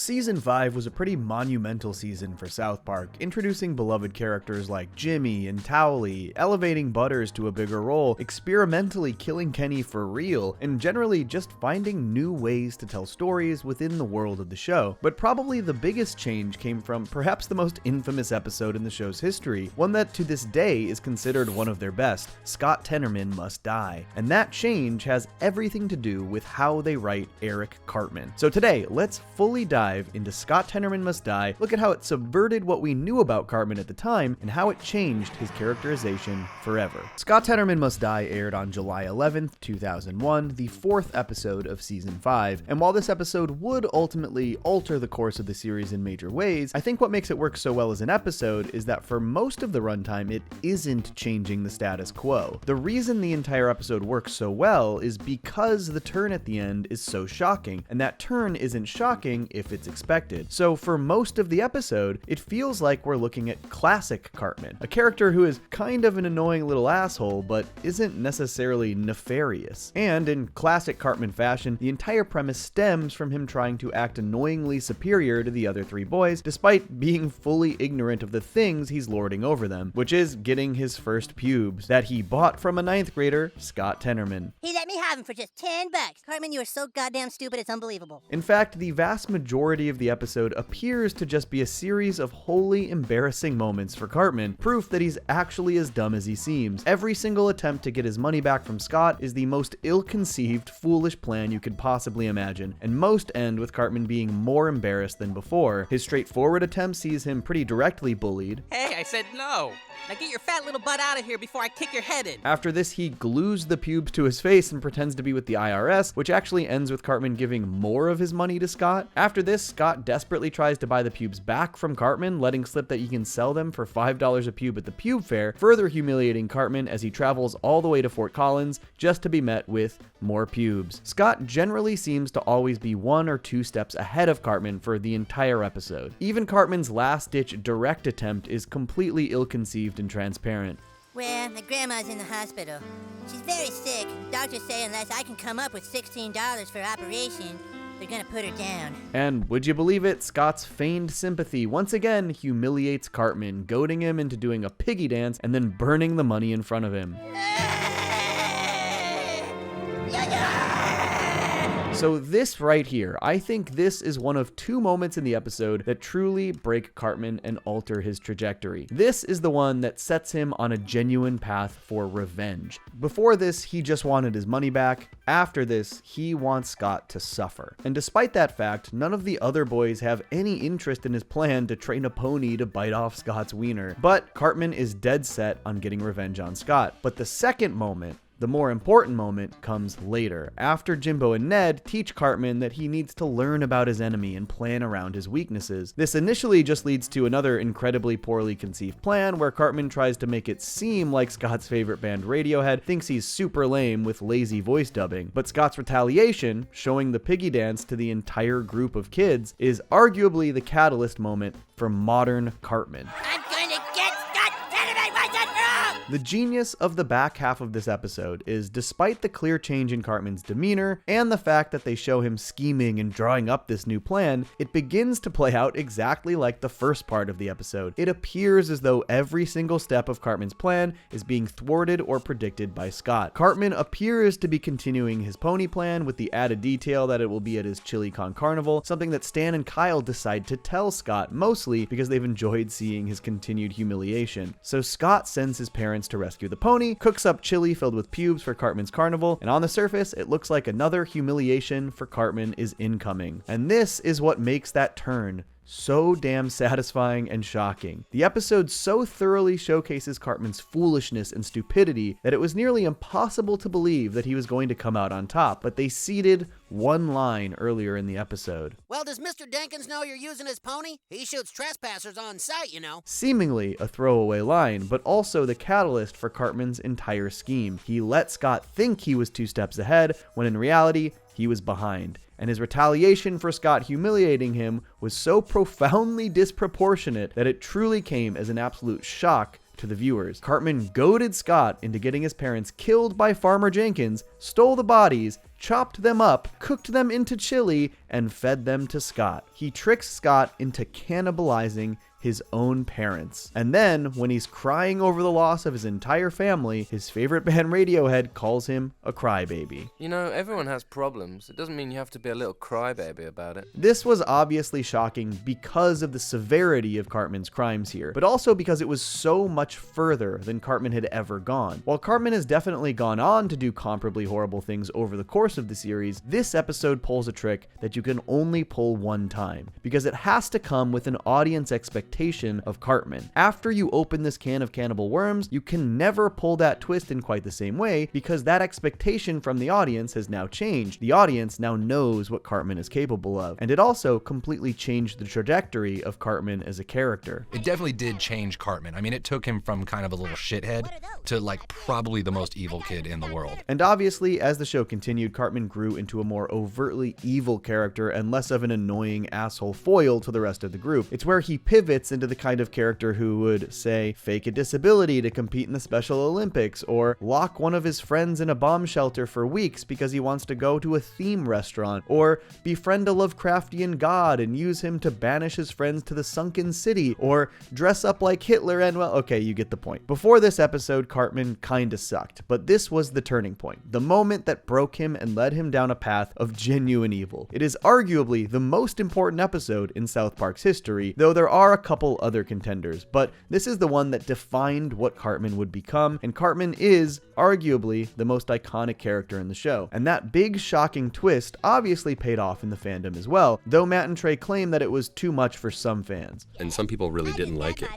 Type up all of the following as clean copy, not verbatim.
Season 5 was a pretty monumental season for South Park, introducing beloved characters like Jimmy and Towley, elevating Butters to a bigger role, experimentally killing Kenny for real, and generally just finding new ways to tell stories within the world of the show. But probably the biggest change came from perhaps the most infamous episode in the show's history, one that to this day is considered one of their best, Scott Tenorman Must Die. And that change has everything to do with how they write Eric Cartman. So today, let's fully dive into Scott Tenorman Must Die, look at how it subverted what we knew about Cartman at the time, and how it changed his characterization forever. Scott Tenorman Must Die aired on July 11th, 2001, the 4th episode of Season 5, and while this episode would ultimately alter the course of the series in major ways, I think what makes it work so well as an episode is that for most of the runtime, it isn't changing the status quo. The reason the entire episode works so well is because the turn at the end is so shocking, and that turn isn't shocking if it's expected. So for most of the episode, it feels like we're looking at classic Cartman, a character who is kind of an annoying little asshole, but isn't necessarily nefarious. And in classic Cartman fashion, the entire premise stems from him trying to act annoyingly superior to the other three boys, despite being fully ignorant of the things he's lording over them, which is getting his first pubes that he bought from a 9th grader, Scott Tenorman. He let me have him for just $10. Cartman, you are so goddamn stupid, it's unbelievable. In fact, the vast majority of the episode appears to just be a series of wholly embarrassing moments for Cartman, proof that he's actually as dumb as he seems. Every single attempt to get his money back from Scott is the most ill-conceived, foolish plan you could possibly imagine, and most end with Cartman being more embarrassed than before. His straightforward attempt sees him pretty directly bullied. Hey, I said no! Now get your fat little butt out of here before I kick your head in! After this, he glues the pubes to his face and pretends to be with the IRS, which actually ends with Cartman giving more of his money to Scott. After this, Scott desperately tries to buy the pubes back from Cartman, letting slip that he can sell them for $5 a pube at the pube fair, further humiliating Cartman as he travels all the way to Fort Collins just to be met with more pubes. Scott generally seems to always be 1 or 2 steps ahead of Cartman for the entire episode. Even Cartman's last-ditch direct attempt is completely ill-conceived and transparent. Well, my grandma's in the hospital. She's very sick. Doctors say unless I can come up with $16 for operation, they're gonna put her down. And would you believe it, Scott's feigned sympathy once again humiliates Cartman, goading him into doing a piggy dance and then burning the money in front of him. So this right here, I think this is one of 2 moments in the episode that truly break Cartman and alter his trajectory. This is the one that sets him on a genuine path for revenge. Before this, he just wanted his money back. After this, he wants Scott to suffer. And despite that fact, none of the other boys have any interest in his plan to train a pony to bite off Scott's wiener. But Cartman is dead set on getting revenge on Scott. But the second moment, the more important moment, comes later, after Jimbo and Ned teach Cartman that he needs to learn about his enemy and plan around his weaknesses. This initially just leads to another incredibly poorly conceived plan where Cartman tries to make it seem like Scott's favorite band Radiohead thinks he's super lame with lazy voice dubbing. But Scott's retaliation, showing the piggy dance to the entire group of kids, is arguably the catalyst moment for modern Cartman. I'm gonna get Scott Tenorman, what's that wrong? The genius of the back half of this episode is, despite the clear change in Cartman's demeanor and the fact that they show him scheming and drawing up this new plan, it begins to play out exactly like the first part of the episode. It appears as though every single step of Cartman's plan is being thwarted or predicted by Scott. Cartman appears to be continuing his pony plan with the added detail that it will be at his ChiliCon carnival, something that Stan and Kyle decide to tell Scott, mostly because they've enjoyed seeing his continued humiliation. So Scott sends his parents to rescue the pony, cooks up chili filled with pubes for Cartman's carnival, and on the surface, it looks like another humiliation for Cartman is incoming. And this is what makes that turn so damn satisfying and shocking. The episode so thoroughly showcases Cartman's foolishness and stupidity that it was nearly impossible to believe that he was going to come out on top, but they seeded one line earlier in the episode. Well, does Mr. Denkins know you're using his pony? He shoots trespassers on sight, you know. Seemingly a throwaway line, but also the catalyst for Cartman's entire scheme. He let Scott think he was 2 steps ahead, when in reality, he was behind. And his retaliation for Scott humiliating him was so profoundly disproportionate that it truly came as an absolute shock to the viewers. Cartman goaded Scott into getting his parents killed by Farmer Jenkins, stole the bodies, chopped them up, cooked them into chili, and fed them to Scott. He tricks Scott into cannibalizing his own parents. And then, when he's crying over the loss of his entire family, his favorite band Radiohead calls him a crybaby. You know, everyone has problems. It doesn't mean you have to be a little crybaby about it. This was obviously shocking because of the severity of Cartman's crimes here, but also because it was so much further than Cartman had ever gone. While Cartman has definitely gone on to do comparably horrible things over the course of the series, this episode pulls a trick that you can only pull one time, because it has to come with an audience expectation of Cartman. After you open this can of cannibal worms, you can never pull that twist in quite the same way, because that expectation from the audience has now changed. The audience now knows what Cartman is capable of, and it also completely changed the trajectory of Cartman as a character. It definitely did change Cartman. I mean, it took him from kind of a little shithead to like probably the most evil kid in the world. And obviously, as the show continued, Cartman grew into a more overtly evil character and less of an annoying asshole foil to the rest of the group. It's where he pivots into the kind of character who would, say, fake a disability to compete in the Special Olympics, or lock one of his friends in a bomb shelter for weeks because he wants to go to a theme restaurant, or befriend a Lovecraftian god and use him to banish his friends to the sunken city, or dress up like Hitler and, well, okay, you get the point. Before this episode, Cartman kinda sucked, but this was the turning point, the moment that broke him and led him down a path of genuine evil. It is arguably the most important episode in South Park's history, though there are a couple other contenders, but this is the one that defined what Cartman would become, and Cartman is arguably the most iconic character in the show. And that big shocking twist obviously paid off in the fandom as well, though Matt and Trey claim that it was too much for some fans. And some people really didn't like it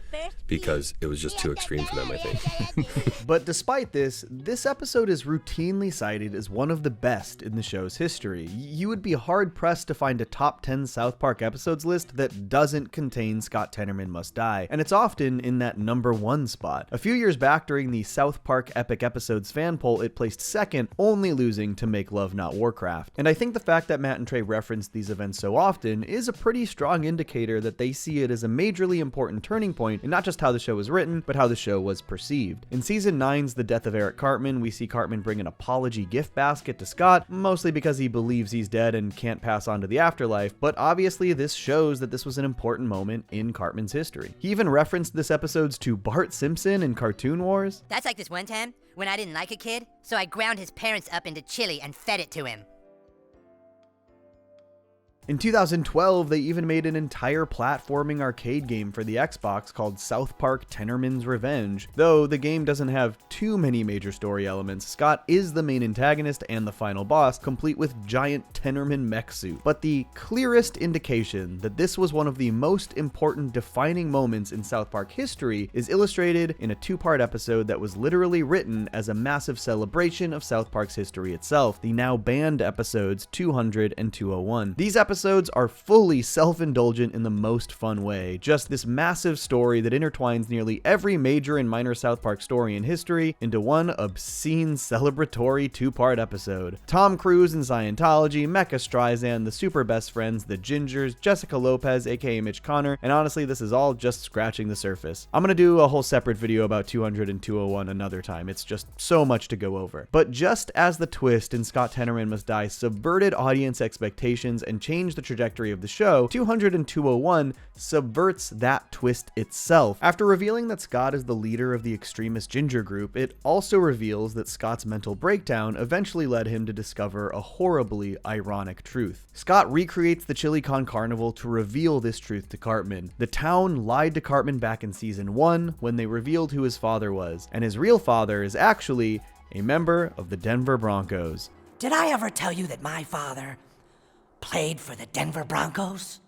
because it was just too extreme for them, I think. But despite this episode is routinely cited as one of the best in the show's history. You would be hard pressed to find a top 10 South Park episodes list that doesn't contain Scott Tenorman Must Die, and it's often in that number 1 spot. A few years back during the South Park Epic Episodes fan poll, it placed second, only losing to Make Love Not Warcraft. And I think the fact that Matt and Trey referenced these events so often is a pretty strong indicator that they see it as a majorly important turning point in not just how the show was written, but how the show was perceived. In season 9's The Death of Eric Cartman, we see Cartman bring an apology gift basket to Scott, mostly because he believes he's dead and can't pass on to the afterlife, but obviously this shows that this was an important moment in Cartman's history. He even referenced this episode's to Bart Simpson in Cartoon Wars. That's like this one time when I didn't like a kid, so I ground his parents up into chili and fed it to him. In 2012, they even made an entire platforming arcade game for the Xbox called South Park Tenorman's Revenge. Though the game doesn't have too many major story elements, Scott is the main antagonist and the final boss, complete with giant Tenorman mech suit. But the clearest indication that this was one of the most important defining moments in South Park history is illustrated in a 2-part episode that was literally written as a massive celebration of South Park's history itself, the now banned episodes 200 and 201. These episodes are fully self-indulgent in the most fun way, just this massive story that intertwines nearly every major and minor South Park story in history into one obscene celebratory 2-part episode. Tom Cruise in Scientology, Mecha Streisand, the Super Best Friends, the Gingers, Jessica Lopez aka Mitch Connor, and honestly this is all just scratching the surface. I'm gonna do a whole separate video about 200 and 201 another time, it's just so much to go over. But just as the twist in Scott Tenorman Must Die subverted audience expectations and changed the trajectory of the show, 200 and 201 subverts that twist itself. After revealing that Scott is the leader of the extremist Ginger group, it also reveals that Scott's mental breakdown eventually led him to discover a horribly ironic truth. Scott recreates the ChiliCon Carnival to reveal this truth to Cartman. The town lied to Cartman back in season 1 when they revealed who his father was, and his real father is actually a member of the Denver Broncos. Did I ever tell you that my father played for the Denver Broncos?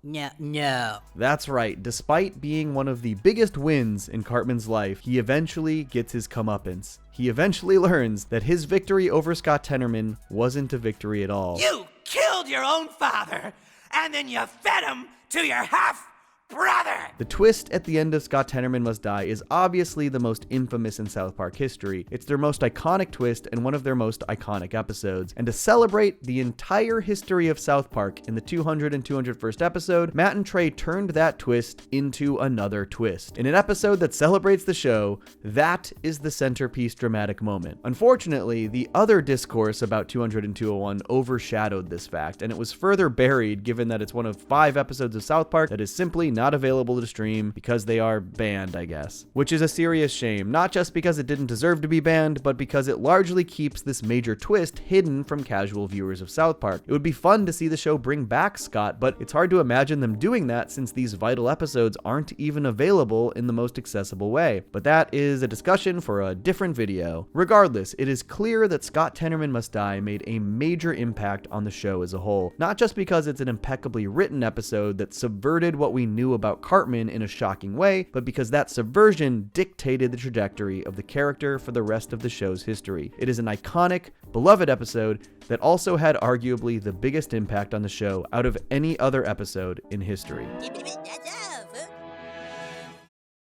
No. That's right, despite being one of the biggest wins in Cartman's life, he eventually gets his comeuppance. He eventually learns that his victory over Scott Tenorman wasn't a victory at all. You killed your own father, and then you fed him to your half brother! The twist at the end of Scott Tenorman Must Die is obviously the most infamous in South Park history. It's their most iconic twist and one of their most iconic episodes. And to celebrate the entire history of South Park in the 200 and 201st episode, Matt and Trey turned that twist into another twist. In an episode that celebrates the show, that is the centerpiece dramatic moment. Unfortunately, the other discourse about 200 and 201 overshadowed this fact, and it was further buried given that it's one of 5 episodes of South Park that is simply not available to stream because they are banned, I guess. Which is a serious shame, not just because it didn't deserve to be banned, but because it largely keeps this major twist hidden from casual viewers of South Park. It would be fun to see the show bring back Scott, but it's hard to imagine them doing that since these vital episodes aren't even available in the most accessible way. But that is a discussion for a different video. Regardless, it is clear that Scott Tenorman Must Die made a major impact on the show as a whole, not just because it's an impeccably written episode that subverted what we knew about Cartman in a shocking way, but because that subversion dictated the trajectory of the character for the rest of the show's history. It is an iconic, beloved episode that also had arguably the biggest impact on the show out of any other episode in history.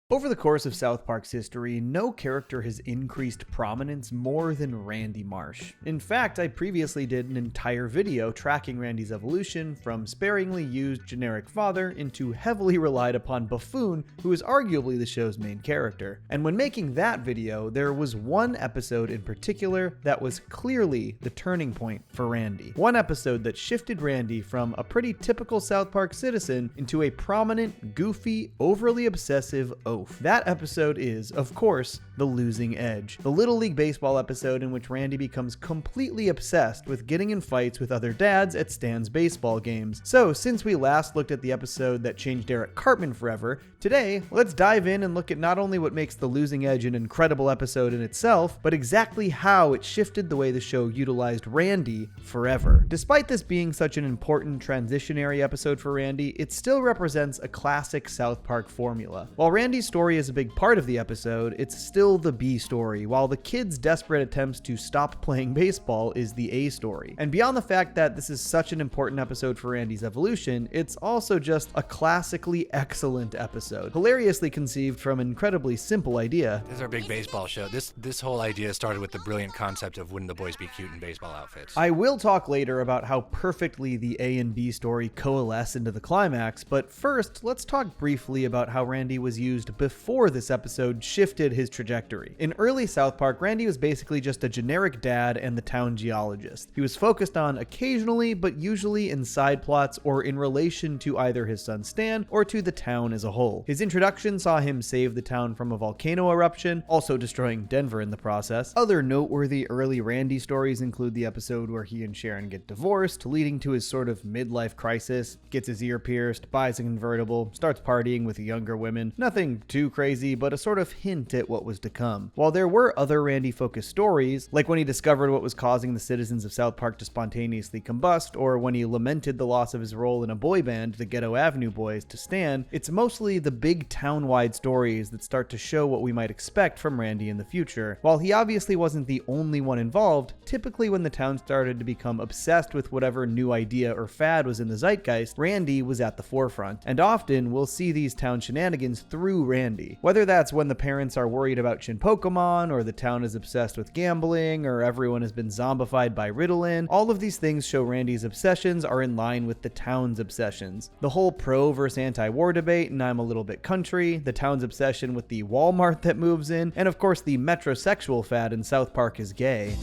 Over the course of South Park's history, no character has increased prominence more than Randy Marsh. In fact, I previously did an entire video tracking Randy's evolution from sparingly used generic father into heavily relied upon buffoon, who is arguably the show's main character. And when making that video, there was one episode in particular that was clearly the turning point for Randy. One episode that shifted Randy from a pretty typical South Park citizen into a prominent, goofy, overly obsessive oaf. That episode is, of course, The Losing Edge, the Little League Baseball episode in which Randy becomes completely obsessed with getting in fights with other dads at Stan's baseball games. So, since we last looked at the episode that changed Eric Cartman forever, today, let's dive in and look at not only what makes The Losing Edge an incredible episode in itself, but exactly how it shifted the way the show utilized Randy forever. Despite this being such an important transitionary episode for Randy, it still represents a classic South Park formula. While Randy's story is a big part of the episode, it's still the B story, while the kids' desperate attempts to stop playing baseball is the A story. And beyond the fact that this is such an important episode for Randy's evolution, it's also just a classically excellent episode, hilariously conceived from an incredibly simple idea. This is our big baseball show. This whole idea started with the brilliant concept of wouldn't the boys be cute in baseball outfits. I will talk later about how perfectly the A and B story coalesce into the climax, but first, let's talk briefly about how Randy was used before this episode shifted his trajectory. In early South Park, Randy was basically just a generic dad and the town geologist. He was focused on occasionally, but usually in side plots or in relation to either his son Stan or to the town as a whole. His introduction saw him save the town from a volcano eruption, also destroying Denver in the process. Other noteworthy early Randy stories include the episode where he and Sharon get divorced, leading to his sort of midlife crisis, gets his ear pierced, buys a convertible, starts partying with younger women. Nothing too crazy, but a sort of hint at what was to come. While there were other Randy-focused stories, like when he discovered what was causing the citizens of South Park to spontaneously combust, or when he lamented the loss of his role in a boy band, the Ghetto Avenue Boys, to Stan, it's mostly the big town-wide stories that start to show what we might expect from Randy in the future. While he obviously wasn't the only one involved, typically when the town started to become obsessed with whatever new idea or fad was in the zeitgeist, Randy was at the forefront. And often, we'll see these town shenanigans through Randy. Whether that's when the parents are worried about Shin Pokemon, or the town is obsessed with gambling, or everyone has been zombified by Ritalin, all of these things show Randy's obsessions are in line with the town's obsessions. The whole pro versus anti-war debate in I'm a Little Bit Country, the town's obsession with the Walmart that moves in, and of course the metrosexual fad in South Park is gay.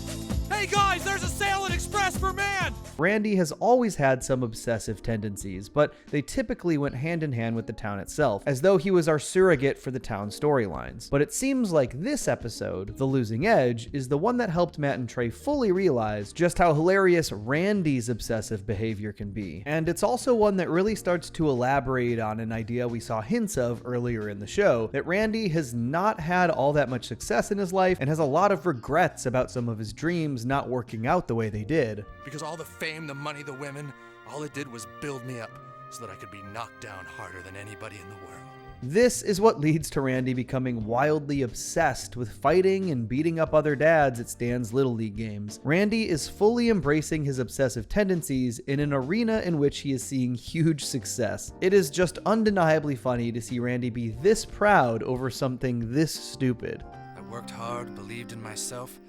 Hey guys, there's a sale at Express for Man! Randy has always had some obsessive tendencies, but they typically went hand in hand with the town itself, as though he was our surrogate for the town storylines. But it seems like this episode, The Losing Edge, is the one that helped Matt and Trey fully realize just how hilarious Randy's obsessive behavior can be. And it's also one that really starts to elaborate on an idea we saw hints of earlier in the show, that Randy has not had all that much success in his life and has a lot of regrets about some of his dreams not working out the way they did. Because all the fame, the money, the women, all it did was build me up so that I could be knocked down harder than anybody in the world. This is what leads to Randy becoming wildly obsessed with fighting and beating up other dads at Stan's Little League games. Randy is fully embracing his obsessive tendencies in an arena in which he is seeing huge success. It is just undeniably funny to see Randy be this proud over something this stupid. I worked hard, believed in myself,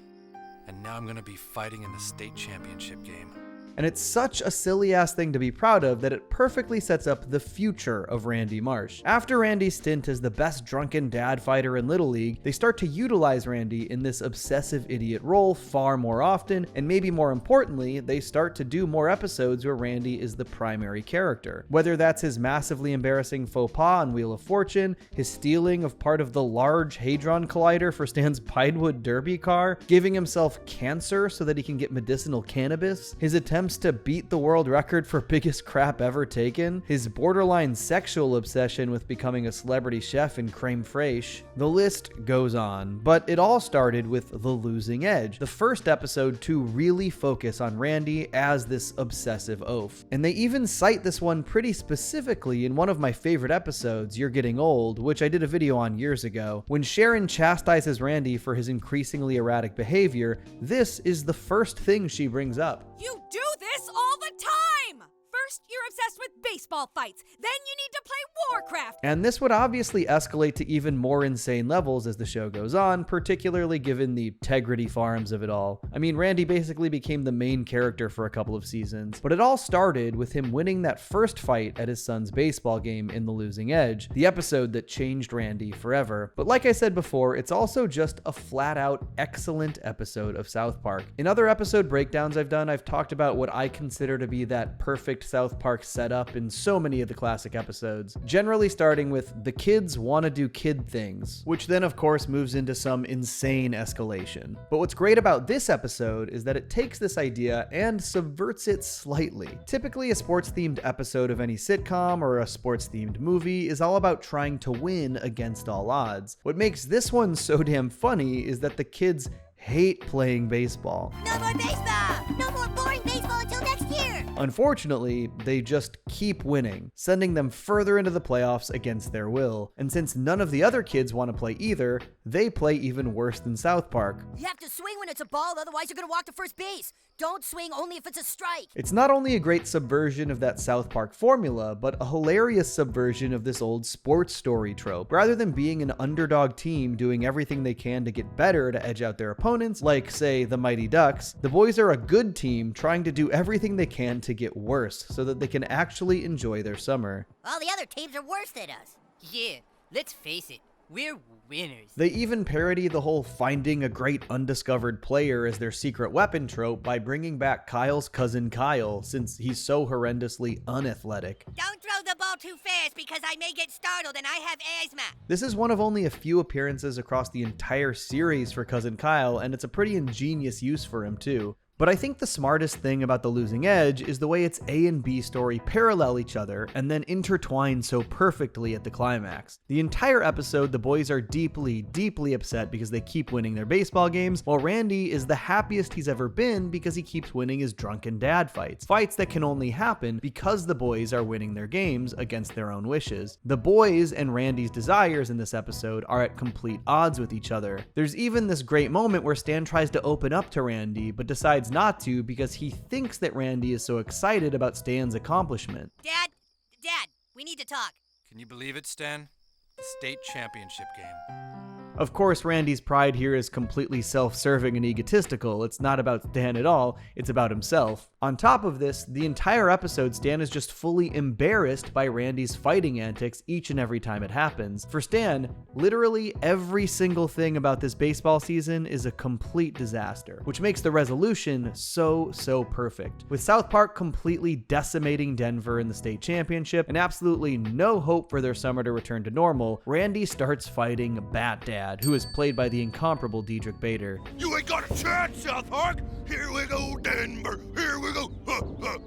and now I'm gonna be fighting in the state championship game. And it's such a silly ass thing to be proud of that it perfectly sets up the future of Randy Marsh. After Randy's stint as the best drunken dad fighter in Little League, they start to utilize Randy in this obsessive idiot role far more often, and maybe more importantly, they start to do more episodes where Randy is the primary character. Whether that's his massively embarrassing faux pas on Wheel of Fortune, his stealing of part of the Large Hadron Collider for Stan's Pinewood Derby car, giving himself cancer so that he can get medicinal cannabis, his attempts to beat the world record for biggest crap ever taken, his borderline sexual obsession with becoming a celebrity chef in creme fraiche. The list goes on, but it all started with The Losing Edge, the first episode to really focus on Randy as this obsessive oaf. And they even cite this one pretty specifically in one of my favorite episodes, You're Getting Old, which I did a video on years ago. When Sharon chastises Randy for his increasingly erratic behavior, this is the first thing she brings up. You do this all the time! First, you're obsessed with baseball fights. Then you need to play Warcraft. And this would obviously escalate to even more insane levels as the show goes on, particularly given the integrity farms of it all. I mean, Randy basically became the main character for a couple of seasons, but it all started with him winning that first fight at his son's baseball game in The Losing Edge, the episode that changed Randy forever. But like I said before, it's also just a flat out excellent episode of South Park. In other episode breakdowns I've done, I've talked about what I consider to be that perfect South Park setup in so many of the classic episodes, generally starting with the kids want to do kid things, which then of course moves into some insane escalation. But what's great about this episode is that it takes this idea and subverts it slightly. Typically, a sports-themed episode of any sitcom or a sports-themed movie is all about trying to win against all odds. What makes this one so damn funny is that the kids hate playing baseball. No more baseball! No more boring baseball until next year! Unfortunately, they just keep winning, sending them further into the playoffs against their will. And since none of the other kids want to play either, they play even worse than South Park. You have to swing when it's a ball, otherwise you're gonna walk to first base. Don't swing only if it's a strike. It's not only a great subversion of that South Park formula, but a hilarious subversion of this old sports story trope. Rather than being an underdog team doing everything they can to get better to edge out their opponents, like, say, the Mighty Ducks, the boys are a good team trying to do everything they can to get worse so that they can actually enjoy their summer. All the other teams are worse than us. Yeah, let's face it, we're winners. They even parody the whole finding a great undiscovered player as their secret weapon trope by bringing back Kyle's cousin Kyle, since he's so horrendously unathletic. Don't throw the ball too fast because I may get startled and I have asthma. This is one of only a few appearances across the entire series for cousin Kyle, and it's a pretty ingenious use for him too. But I think the smartest thing about The Losing Edge is the way its A and B story parallel each other and then intertwine so perfectly at the climax. The entire episode, the boys are deeply, deeply upset because they keep winning their baseball games, while Randy is the happiest he's ever been because he keeps winning his drunken dad fights. Fights that can only happen because the boys are winning their games against their own wishes. The boys and Randy's desires in this episode are at complete odds with each other. There's even this great moment where Stan tries to open up to Randy, but decides not to because he thinks that Randy is so excited about Stan's accomplishment. Dad, we need to talk. Can you believe it, Stan? The state championship game. Of course, Randy's pride here is completely self-serving and egotistical. It's not about Stan at all, it's about himself. On top of this, the entire episode, Stan is just fully embarrassed by Randy's fighting antics each and every time it happens. For Stan, literally every single thing about this baseball season is a complete disaster, which makes the resolution so perfect. With South Park completely decimating Denver in the state championship and absolutely no hope for their summer to return to normal, Randy starts fighting Bat Dad, who is played by the incomparable Diedrich Bader. You ain't got a chance, South Park! Here we go, Denver! Here we go!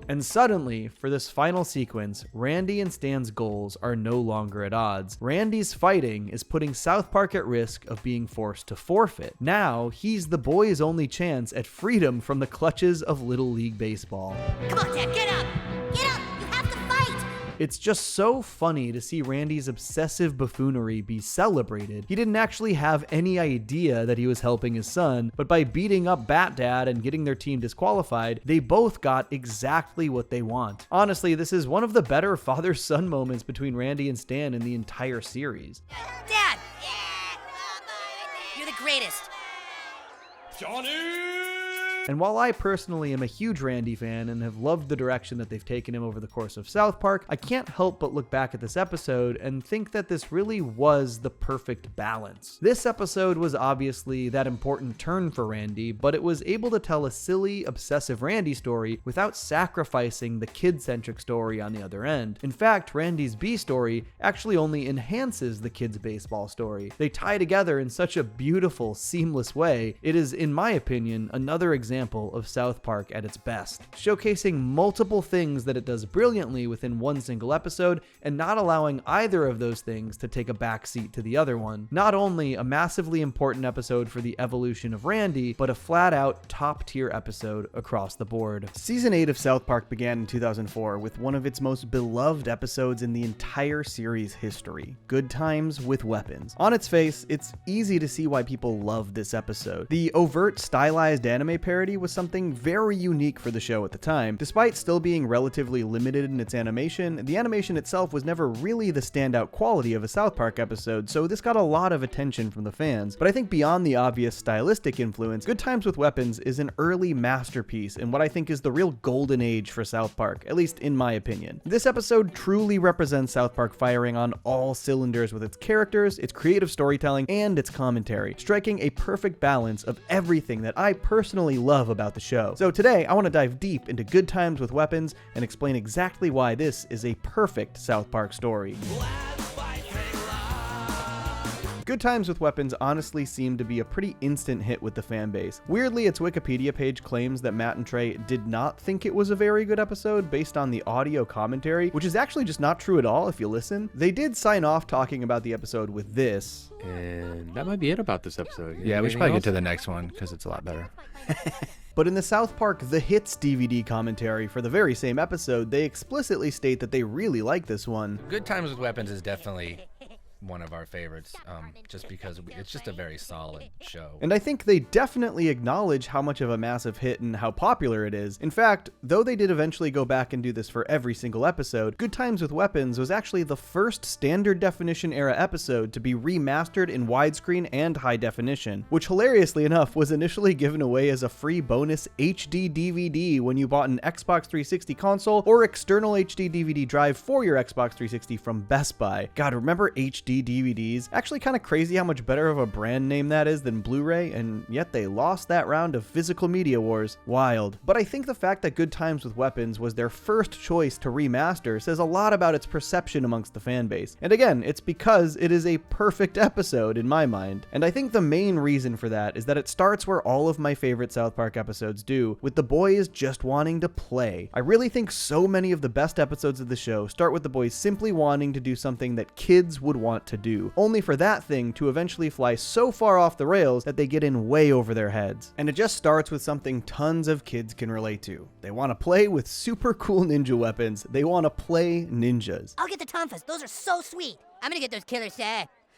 And suddenly, for this final sequence, Randy and Stan's goals are no longer at odds. Randy's fighting is putting South Park at risk of being forced to forfeit. Now, he's the boys' only chance at freedom from the clutches of Little League Baseball. Come on, Dad, get up! Get up! You have to fight! It's just so funny to see Randy's obsessive buffoonery be celebrated. He didn't actually have any idea that he was helping his son, but by beating up Bat Dad and getting their team disqualified, they both got exactly what they want. Honestly, this is one of the better father-son moments between Randy and Stan in the entire series. Dad! You're the greatest. And while I personally am a huge Randy fan and have loved the direction that they've taken him over the course of South Park, I can't help but look back at this episode and think that this really was the perfect balance. This episode was obviously that important turn for Randy, but it was able to tell a silly, obsessive Randy story without sacrificing the kid-centric story on the other end. In fact, Randy's B story actually only enhances the kids' baseball story. They tie together in such a beautiful, seamless way. It is, in my opinion, another example of South Park at its best, showcasing multiple things that it does brilliantly within one single episode and not allowing either of those things to take a backseat to the other one. Not only a massively important episode for the evolution of Randy, but a flat-out top-tier episode across the board. Season 8 of South Park began in 2004 with one of its most beloved episodes in the entire series history, Good Times with Weapons. On its face, it's easy to see why people love this episode. The overt stylized anime parody was something very unique for the show at the time. Despite still being relatively limited in its animation, the animation itself was never really the standout quality of a South Park episode, so this got a lot of attention from the fans. But I think beyond the obvious stylistic influence, Good Times with Weapons is an early masterpiece in what I think is the real golden age for South Park, at least in my opinion. This episode truly represents South Park firing on all cylinders with its characters, its creative storytelling, and its commentary, striking a perfect balance of everything that I personally love about the show. So today, I want to dive deep into Good Times with Weapons and explain exactly why this is a perfect South Park story. Good Times with Weapons honestly seemed to be a pretty instant hit with the fan base. Weirdly, its Wikipedia page claims that Matt and Trey did not think it was a very good episode based on the audio commentary, which is actually just not true at all if you listen. They did sign off talking about the episode with this. And that might be it about this episode. Yeah, we should probably get to the next one because it's a lot better. But in the South Park The Hits DVD commentary for the very same episode, they explicitly state that they really like this one. Good Times with Weapons is definitely one of our favorites, just because it's just a very solid show. And I think they definitely acknowledge how much of a massive hit and how popular it is. In fact, though they did eventually go back and do this for every single episode, Good Times with Weapons was actually the first standard definition era episode to be remastered in widescreen and high definition, which hilariously enough was initially given away as a free bonus HD DVD when you bought an Xbox 360 console or external HD DVD drive for your Xbox 360 from Best Buy. God, remember HD DVDs? Actually kind of crazy how much better of a brand name that is than Blu-ray, and yet they lost that round of physical media wars. Wild. But I think the fact that Good Times with Weapons was their first choice to remaster says a lot about its perception amongst the fan base. And again, it's because it is a perfect episode in my mind. And I think the main reason for that is that it starts where all of my favorite South Park episodes do, with the boys just wanting to play. I really think so many of the best episodes of the show start with the boys simply wanting to do something that kids would want to do, only for that thing to eventually fly so far off the rails that they get in way over their heads. And it just starts with something tons of kids can relate to. They want to play with super cool ninja weapons. They want to play ninjas. I'll get the Tonfas. Those are so sweet. I'm gonna get those killers.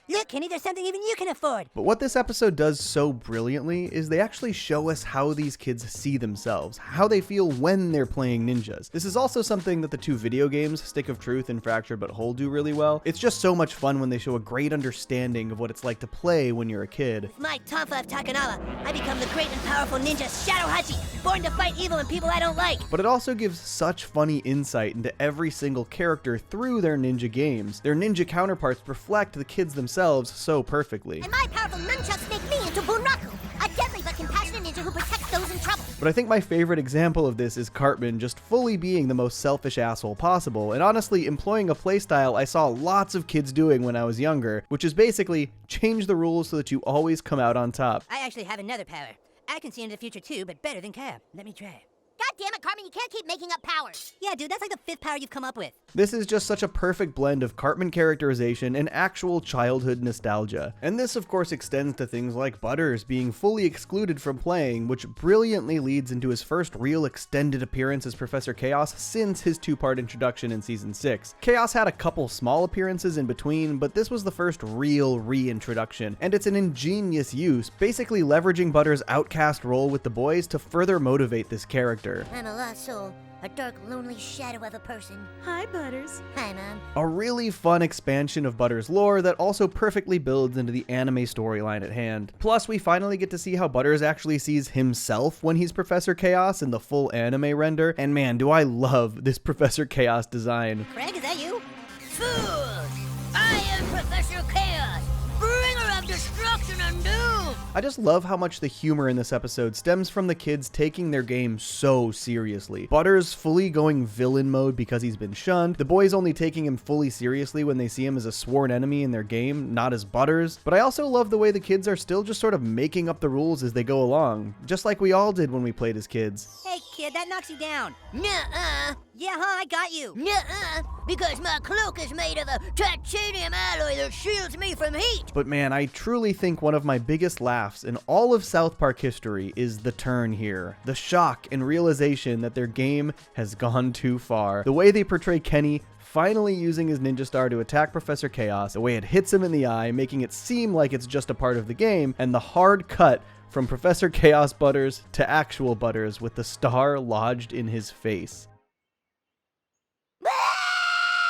Look, Kenny, there's something even you can afford. But what this episode does so brilliantly is they actually show us how these kids see themselves, how they feel when they're playing ninjas. This is also something that the two video games, Stick of Truth and Fractured But Whole, do really well. It's just so much fun when they show a great understanding of what it's like to play when you're a kid. With my Tonfa of Takanawa, I become the great and powerful ninja Shadow Hachi, born to fight evil and people I don't like. But it also gives such funny insight into every single character through their ninja games. Their ninja counterparts reflect the kids themselves so perfectly. And my powerful nunchucks make me into Bunraku, a deadly but compassionate ninja who protects those in trouble. But I think my favorite example of this is Cartman just fully being the most selfish asshole possible, and honestly employing a playstyle I saw lots of kids doing when I was younger, which is basically change the rules so that you always come out on top. I actually have another power. I can see into the future too, but better than Cap. Let me try. God damn it, Cartman, you can't keep making up powers. Yeah, dude, that's like the 5th power you've come up with. This is just such a perfect blend of Cartman characterization and actual childhood nostalgia. And this of course extends to things like Butters being fully excluded from playing, which brilliantly leads into his first real extended appearance as Professor Chaos since his 2-part introduction in Season 6. Chaos had a couple small appearances in between, but this was the first real reintroduction, and it's an ingenious use, basically leveraging Butters' outcast role with the boys to further motivate this character. I'm a lost soul, a dark, lonely shadow of a person. Hi, Butters. Hi, Mom. A really fun expansion of Butters' lore that also perfectly builds into the anime storyline at hand. Plus, we finally get to see how Butters actually sees himself when he's Professor Chaos in the full anime render, and man, do I love this Professor Chaos design. Craig, is that you? Fools! I am Professor Chaos, bringer of destruction and doom! I just love how much the humor in this episode stems from the kids taking their game so seriously. Butters fully going villain mode because he's been shunned, the boys only taking him fully seriously when they see him as a sworn enemy in their game, not as Butters. But I also love the way the kids are still just sort of making up the rules as they go along, just like we all did when we played as kids. Hey, kid, that knocks you down. Nuh-uh. Yeah, I got you. Nuh-uh, because my cloak is made of a titanium alloy that shields me from heat. But man, I truly think one of my biggest laughs in all of South Park history is the turn here. The shock and realization that their game has gone too far. The way they portray Kenny finally using his ninja star to attack Professor Chaos, the way it hits him in the eye, making it seem like it's just a part of the game, and the hard cut from Professor Chaos Butters to actual Butters with the star lodged in his face.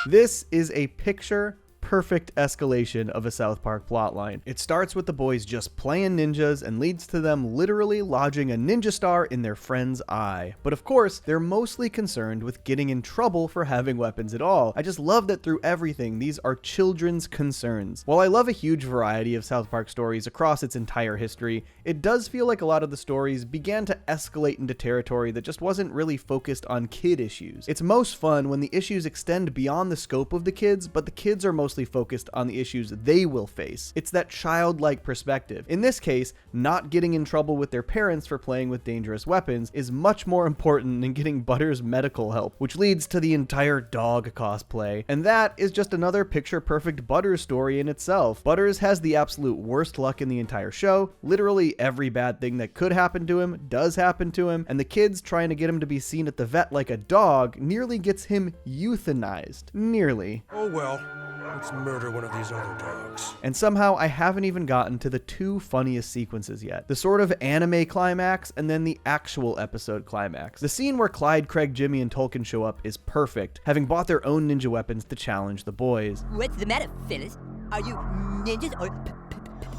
This is a picture-perfect escalation of a South Park plotline. It starts with the boys just playing ninjas and leads to them literally lodging a ninja star in their friend's eye. But of course, they're mostly concerned with getting in trouble for having weapons at all. I just love that through everything, these are children's concerns. While I love a huge variety of South Park stories across its entire history, it does feel like a lot of the stories began to escalate into territory that just wasn't really focused on kid issues. It's most fun when the issues extend beyond the scope of the kids, but the kids are mostly focused on the issues they will face. It's that childlike perspective. In this case, not getting in trouble with their parents for playing with dangerous weapons is much more important than getting Butters medical help, which leads to the entire dog cosplay. And that is just another picture-perfect Butters story in itself. Butters has the absolute worst luck in the entire show. Literally every bad thing that could happen to him does happen to him, and the kids trying to get him to be seen at the vet like a dog nearly gets him euthanized. Nearly. Oh well, let's murder one of these other dogs. And somehow I haven't even gotten to the 2 funniest sequences yet. The sort of anime climax and then the actual episode climax. The scene where Clyde, Craig, Jimmy, and Tolkien show up is perfect, having bought their own ninja weapons to challenge the boys. What's the matter, Phyllis? Are you ninjas or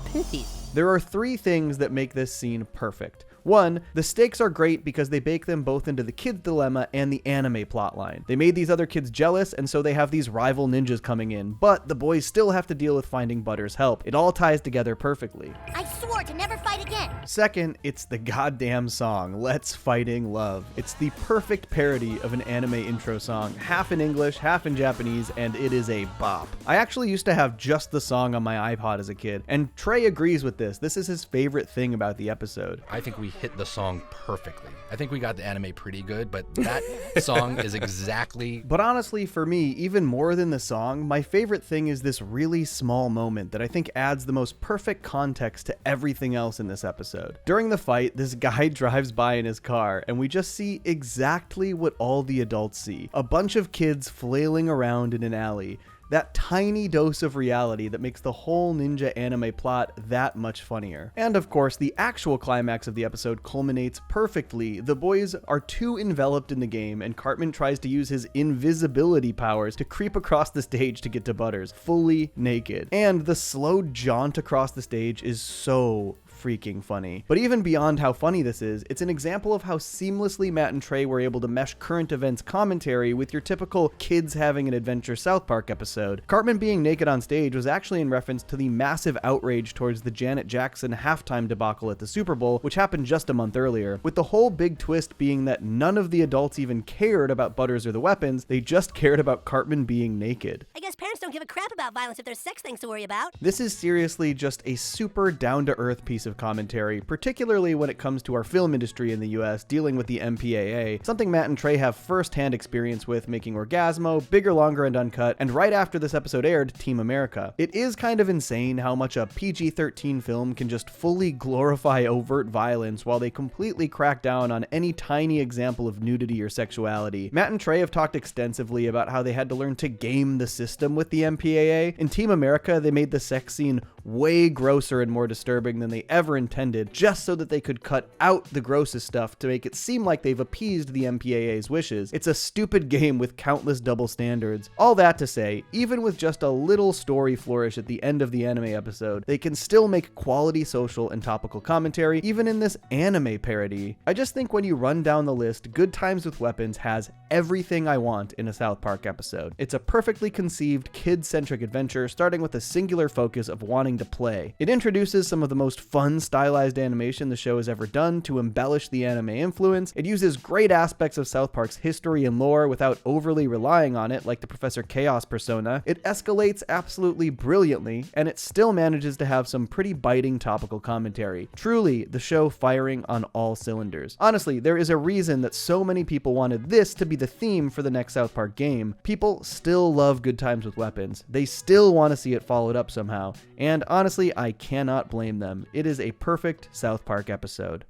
pussies? There are 3 things that make this scene perfect. 1, the stakes are great because they bake them both into the kid's dilemma and the anime plotline. They made these other kids jealous, and so they have these rival ninjas coming in, but the boys still have to deal with finding Butters' help. It all ties together perfectly. I swore to never fight again. Second, it's the goddamn song, Let's Fighting Love. It's the perfect parody of an anime intro song, half in English, half in Japanese, and it is a bop. I actually used to have just the song on my iPod as a kid, and Trey agrees with this. This is his favorite thing about the episode. I think we hit the song perfectly. I think we got the anime pretty good, but that song is exactly... But honestly, for me, even more than the song, my favorite thing is this really small moment that I think adds the most perfect context to everything else in this episode. During the fight, this guy drives by in his car, and we just see exactly what all the adults see. A bunch of kids flailing around in an alley. That tiny dose of reality that makes the whole ninja anime plot that much funnier. And of course, the actual climax of the episode culminates perfectly. The boys are too enveloped in the game, and Cartman tries to use his invisibility powers to creep across the stage to get to Butters, fully naked. And the slow jaunt across the stage is so freaking funny. But even beyond how funny this is, it's an example of how seamlessly Matt and Trey were able to mesh current events commentary with your typical kids having an adventure South Park episode. Cartman being naked on stage was actually in reference to the massive outrage towards the Janet Jackson halftime debacle at the Super Bowl, which happened just a month earlier, with the whole big twist being that none of the adults even cared about Butters or the weapons, they just cared about Cartman being naked. I guess parents don't give a crap about violence if there's sex things to worry about. This is seriously just a super down-to-earth piece of commentary, particularly when it comes to our film industry in the US dealing with the MPAA, something Matt and Trey have first-hand experience with making Orgasmo, Bigger, Longer, and Uncut, and right after this episode aired, Team America. It is kind of insane how much a PG-13 film can just fully glorify overt violence while they completely crack down on any tiny example of nudity or sexuality. Matt and Trey have talked extensively about how they had to learn to game the system with the MPAA. In Team America, they made the sex scene way grosser and more disturbing than they ever intended, just so that they could cut out the grossest stuff to make it seem like they've appeased the MPAA's wishes. It's a stupid game with countless double standards. All that to say, even with just a little story flourish at the end of the anime episode, they can still make quality social and topical commentary, even in this anime parody. I just think when you run down the list, Good Times with Weapons has everything I want in a South Park episode. It's a perfectly conceived, kid-centric adventure, starting with a singular focus of wanting to play. It introduces some of the most fun, stylized animation the show has ever done to embellish the anime influence. It uses great aspects of South Park's history and lore without overly relying on it, like the Professor Chaos persona. It escalates absolutely brilliantly, and it still manages to have some pretty biting topical commentary. Truly, the show firing on all cylinders. Honestly, there is a reason that so many people wanted this to be the theme for the next South Park game. People still love Good Times with Weapons. They still want to see it followed up somehow, and honestly, I cannot blame them. It is a perfect South Park episode.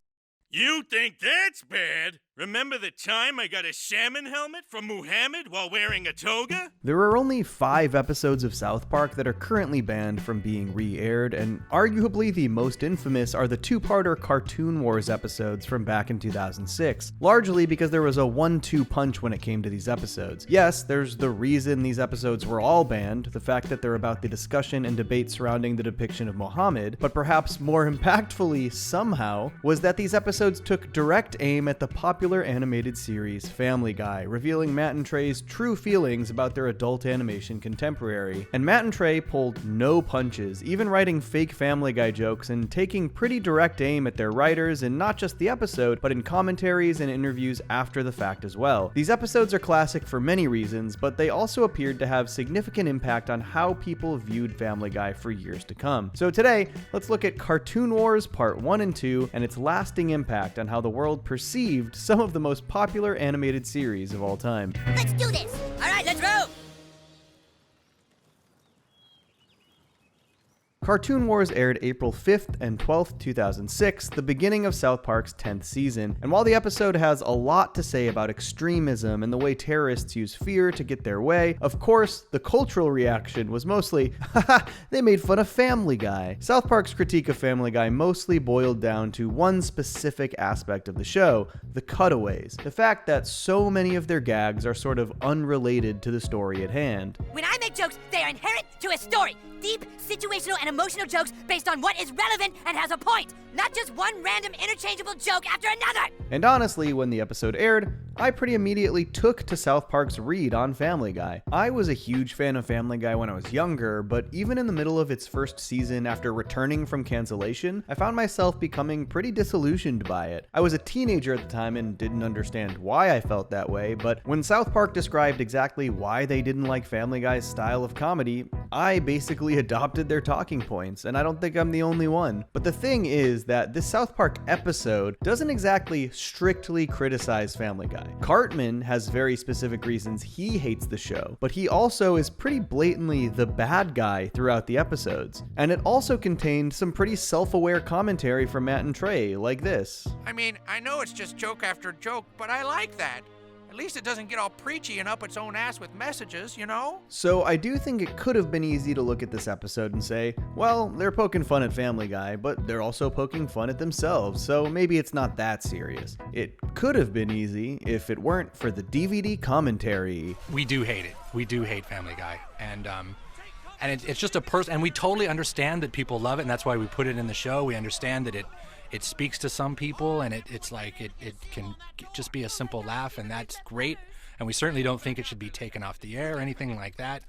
You think that's bad? Remember the time I got a salmon helmet from Muhammad while wearing a toga? There are only 5 episodes of South Park that are currently banned from being re-aired, and arguably the most infamous are the 2-parter Cartoon Wars episodes from back in 2006, largely because there was a 1-2 punch when it came to these episodes. Yes, there's the reason these episodes were all banned, the fact that they're about the discussion and debate surrounding the depiction of Muhammad, but perhaps more impactfully somehow was that these episodes took direct aim at the popular animated series Family Guy, revealing Matt and Trey's true feelings about their adult animation contemporary. And Matt and Trey pulled no punches, even writing fake Family Guy jokes and taking pretty direct aim at their writers in not just the episode, but in commentaries and interviews after the fact as well. These episodes are classic for many reasons, but they also appeared to have significant impact on how people viewed Family Guy for years to come. So today, let's look at Cartoon Wars Part 1 and 2 and its lasting impact on how the world perceived some of the most popular animated series of all time. Let's do this! All right, let's roll! Cartoon Wars aired April 5th and 12th, 2006, the beginning of South Park's 10th season. And while the episode has a lot to say about extremism and the way terrorists use fear to get their way, of course, the cultural reaction was mostly, haha, they made fun of Family Guy. South Park's critique of Family Guy mostly boiled down to one specific aspect of the show, the cutaways. The fact that so many of their gags are sort of unrelated to the story at hand. When I make jokes, they are inherent to a story. Deep, situational, and emotional jokes based on what is relevant and has a point, not just one random interchangeable joke after another. And honestly, when the episode aired, I pretty immediately took to South Park's read on Family Guy. I was a huge fan of Family Guy when I was younger, but even in the middle of its first season after returning from cancellation, I found myself becoming pretty disillusioned by it. I was a teenager at the time and didn't understand why I felt that way, but when South Park described exactly why they didn't like Family Guy's style of comedy, I basically adopted their talking points, and I don't think I'm the only one. But the thing is that this South Park episode doesn't exactly strictly criticize Family Guy. Cartman has very specific reasons he hates the show, but he also is pretty blatantly the bad guy throughout the episodes. And it also contained some pretty self-aware commentary from Matt and Trey, like this. I mean, I know it's just joke after joke, but I like that. At least it doesn't get all preachy and up its own ass with messages, you know? So I do think it could have been easy to look at this episode and say, well, they're poking fun at Family Guy, but they're also poking fun at themselves, so maybe it's not that serious. It could have been easy if it weren't for the DVD commentary. We do hate it. We do hate Family Guy. And it's just a person, and we totally understand that people love it, and that's why we put it in the show. We understand that it speaks to some people, and it's like it can just be a simple laugh, and that's great. And we certainly don't think it should be taken off the air or anything like that.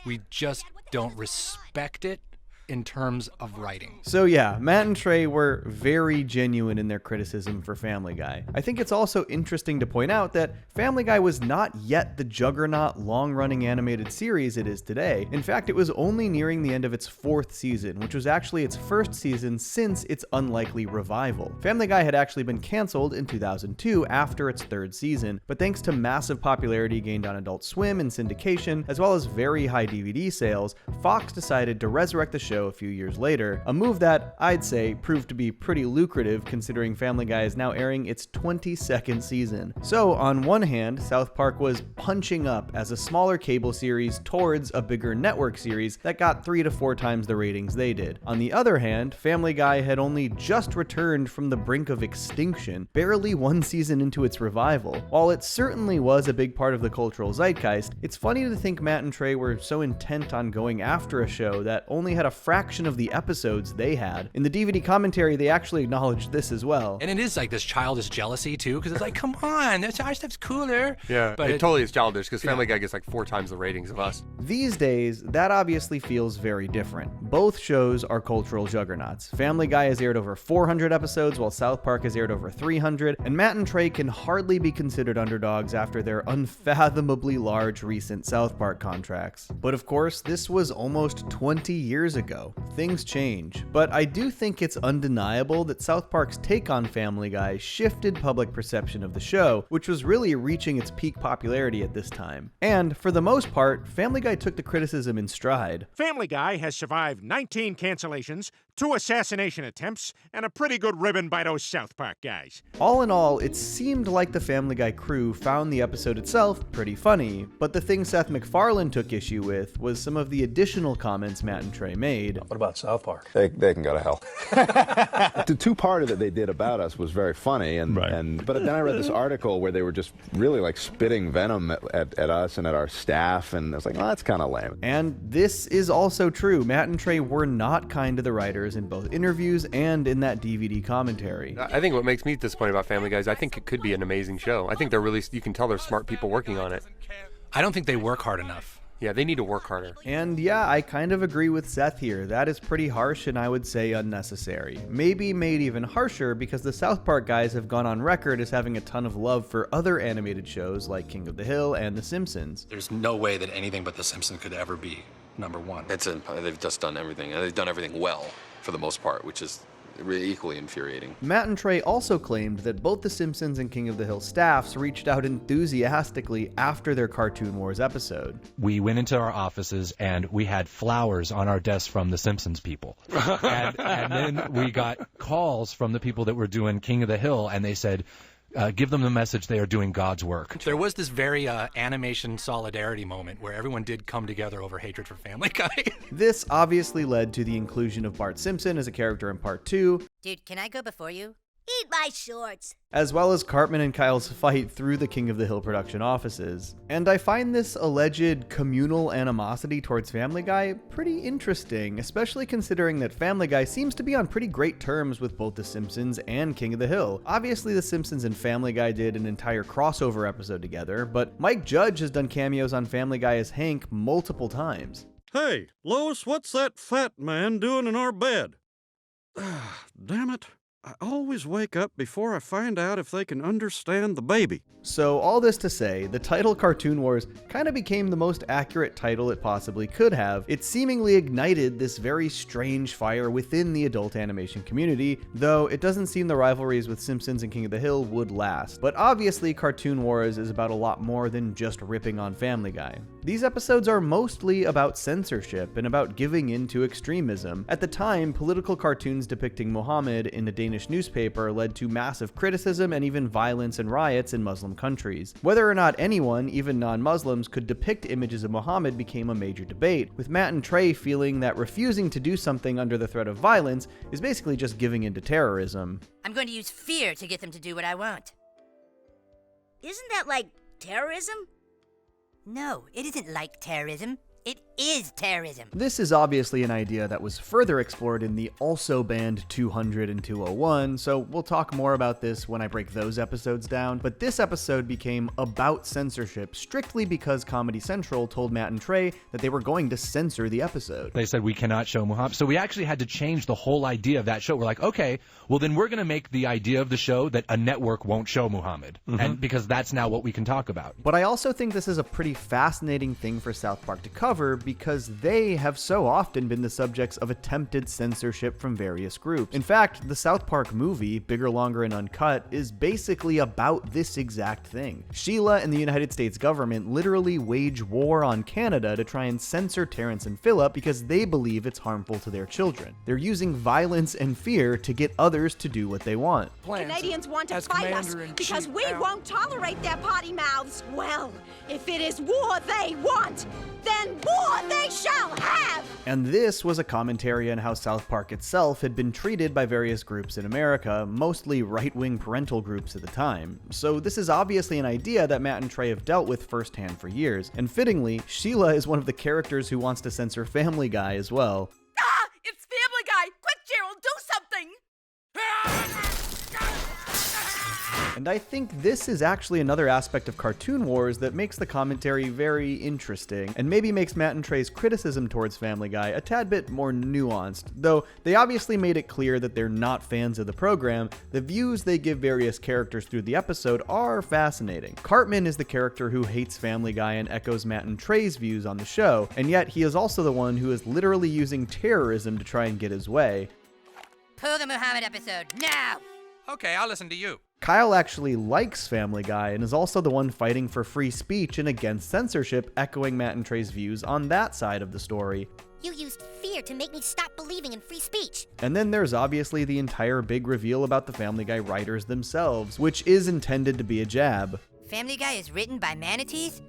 We just don't respect it in terms of writing. So yeah, Matt and Trey were very genuine in their criticism for Family Guy. I think it's also interesting to point out that Family Guy was not yet the juggernaut long-running animated series it is today. In fact, it was only nearing the end of its 4th season, which was actually its first season since its unlikely revival. Family Guy had actually been canceled in 2002 after its 3rd season, but thanks to massive popularity gained on Adult Swim and syndication, as well as very high DVD sales, Fox decided to resurrect the show a few years later, a move that, I'd say, proved to be pretty lucrative considering Family Guy is now airing its 22nd season. So, on one hand, South Park was punching up as a smaller cable series towards a bigger network series that got 3 to 4 times the ratings they did. On the other hand, Family Guy had only just returned from the brink of extinction, barely 1 season into its revival. While it certainly was a big part of the cultural zeitgeist, it's funny to think Matt and Trey were so intent on going after a show that only had a fraction of the episodes they had. In the DVD commentary, they actually acknowledged this as well. And it is like this childish jealousy too, because it's like, come on, our stuff's cooler. Yeah, but it totally is childish because Family Guy gets like 4 times the ratings of us. These days, that obviously feels very different. Both shows are cultural juggernauts. Family Guy has aired over 400 episodes, while South Park has aired over 300, and Matt and Trey can hardly be considered underdogs after their unfathomably large recent South Park contracts. But of course, this was almost 20 years ago. Things change. But I do think it's undeniable that South Park's take on Family Guy shifted public perception of the show, which was really reaching its peak popularity at this time. And, for the most part, Family Guy took the criticism in stride. Family Guy has survived 19 cancellations, 2 assassination attempts, and a pretty good ribbon by those South Park guys. All in all, it seemed like the Family Guy crew found the episode itself pretty funny, but the thing Seth MacFarlane took issue with was some of the additional comments Matt and Trey made. What about South Park? They can go to hell. The two-parter that they did about us was very funny, but then I read this article where they were just really like spitting venom at us and at our staff, and I was like, oh, that's kind of lame. And this is also true. Matt and Trey were not kind to the writers in both interviews and in that DVD commentary. I think what makes me disappointed about Family Guy is I think it could be an amazing show. I think you can tell they're smart people working on it. I don't think they work hard enough. Yeah, they need to work harder. And yeah, I kind of agree with Seth here. That is pretty harsh and I would say unnecessary. Maybe made even harsher because the South Park guys have gone on record as having a ton of love for other animated shows like King of the Hill and The Simpsons. There's no way that anything but The Simpsons could ever be #1. They've just done everything. They've done everything well for the most part, which is really equally infuriating. Matt and Trey also claimed that both The Simpsons and King of the Hill staffs reached out enthusiastically after their Cartoon Wars episode. We went into our offices and we had flowers on our desks from The Simpsons people. and then we got calls from the people that were doing King of the Hill, and they said, give them the message they are doing God's work. There was this very animation solidarity moment where everyone did come together over hatred for Family Guy. This obviously led to the inclusion of Bart Simpson as a character in Part 2. Dude, can I go before you? Eat my shorts. As well as Cartman and Kyle's fight through the King of the Hill production offices. And I find this alleged communal animosity towards Family Guy pretty interesting, especially considering that Family Guy seems to be on pretty great terms with both The Simpsons and King of the Hill. Obviously, The Simpsons and Family Guy did an entire crossover episode together, but Mike Judge has done cameos on Family Guy as Hank multiple times. Hey, Lois, what's that fat man doing in our bed? Damn it. I always wake up before I find out if they can understand the baby. So all this to say, the title Cartoon Wars kind of became the most accurate title it possibly could have. It seemingly ignited this very strange fire within the adult animation community, though it doesn't seem the rivalries with Simpsons and King of the Hill would last. But obviously Cartoon Wars is about a lot more than just ripping on Family Guy. These episodes are mostly about censorship and about giving in to extremism. At the time, political cartoons depicting Muhammad in a Danish newspaper led to massive criticism and even violence and riots in Muslim countries. Whether or not anyone, even non-Muslims, could depict images of Muhammad became a major debate, with Matt and Trey feeling that refusing to do something under the threat of violence is basically just giving in to terrorism. I'm going to use fear to get them to do what I want. Isn't that like terrorism? No, it isn't like terrorism. It is terrorism. This is obviously an idea that was further explored in the also banned 200 and 201, so we'll talk more about this when I break those episodes down, but this episode became about censorship strictly because Comedy Central told Matt and Trey that they were going to censor the episode. They said we cannot show Muhammad. So we actually had to change the whole idea of that show. We're like, okay, well then we're going to make the idea of the show that a network won't show Muhammad, and because that's now what we can talk about. But I also think this is a pretty fascinating thing for South Park to cover because they have so often been the subjects of attempted censorship from various groups. In fact, the South Park movie, Bigger, Longer, and Uncut, is basically about this exact thing. Sheila and the United States government literally wage war on Canada to try and censor Terrence and Phillip because they believe it's harmful to their children. They're using violence and fear to get others to do what they want. Canadians want to fight us because we won't tolerate their potty mouths. Well, if it is war they want, then war they shall have! And this was a commentary on how South Park itself had been treated by various groups in America, mostly right-wing parental groups at the time. So this is obviously an idea that Matt and Trey have dealt with firsthand for years. And fittingly, Sheila is one of the characters who wants to censor Family Guy as well. Ah! It's Family Guy! Quick, Gerald, do something! And I think this is actually another aspect of Cartoon Wars that makes the commentary very interesting, and maybe makes Matt and Trey's criticism towards Family Guy a tad bit more nuanced. Though they obviously made it clear that they're not fans of the program, the views they give various characters through the episode are fascinating. Cartman is the character who hates Family Guy and echoes Matt and Trey's views on the show, and yet he is also the one who is literally using terrorism to try and get his way. Pull the Muhammad episode, now! Okay, I'll listen to you. Kyle actually likes Family Guy and is also the one fighting for free speech and against censorship, echoing Matt and Trey's views on that side of the story. You used fear to make me stop believing in free speech. And then there's obviously the entire big reveal about the Family Guy writers themselves, which is intended to be a jab. Family Guy is written by manatees?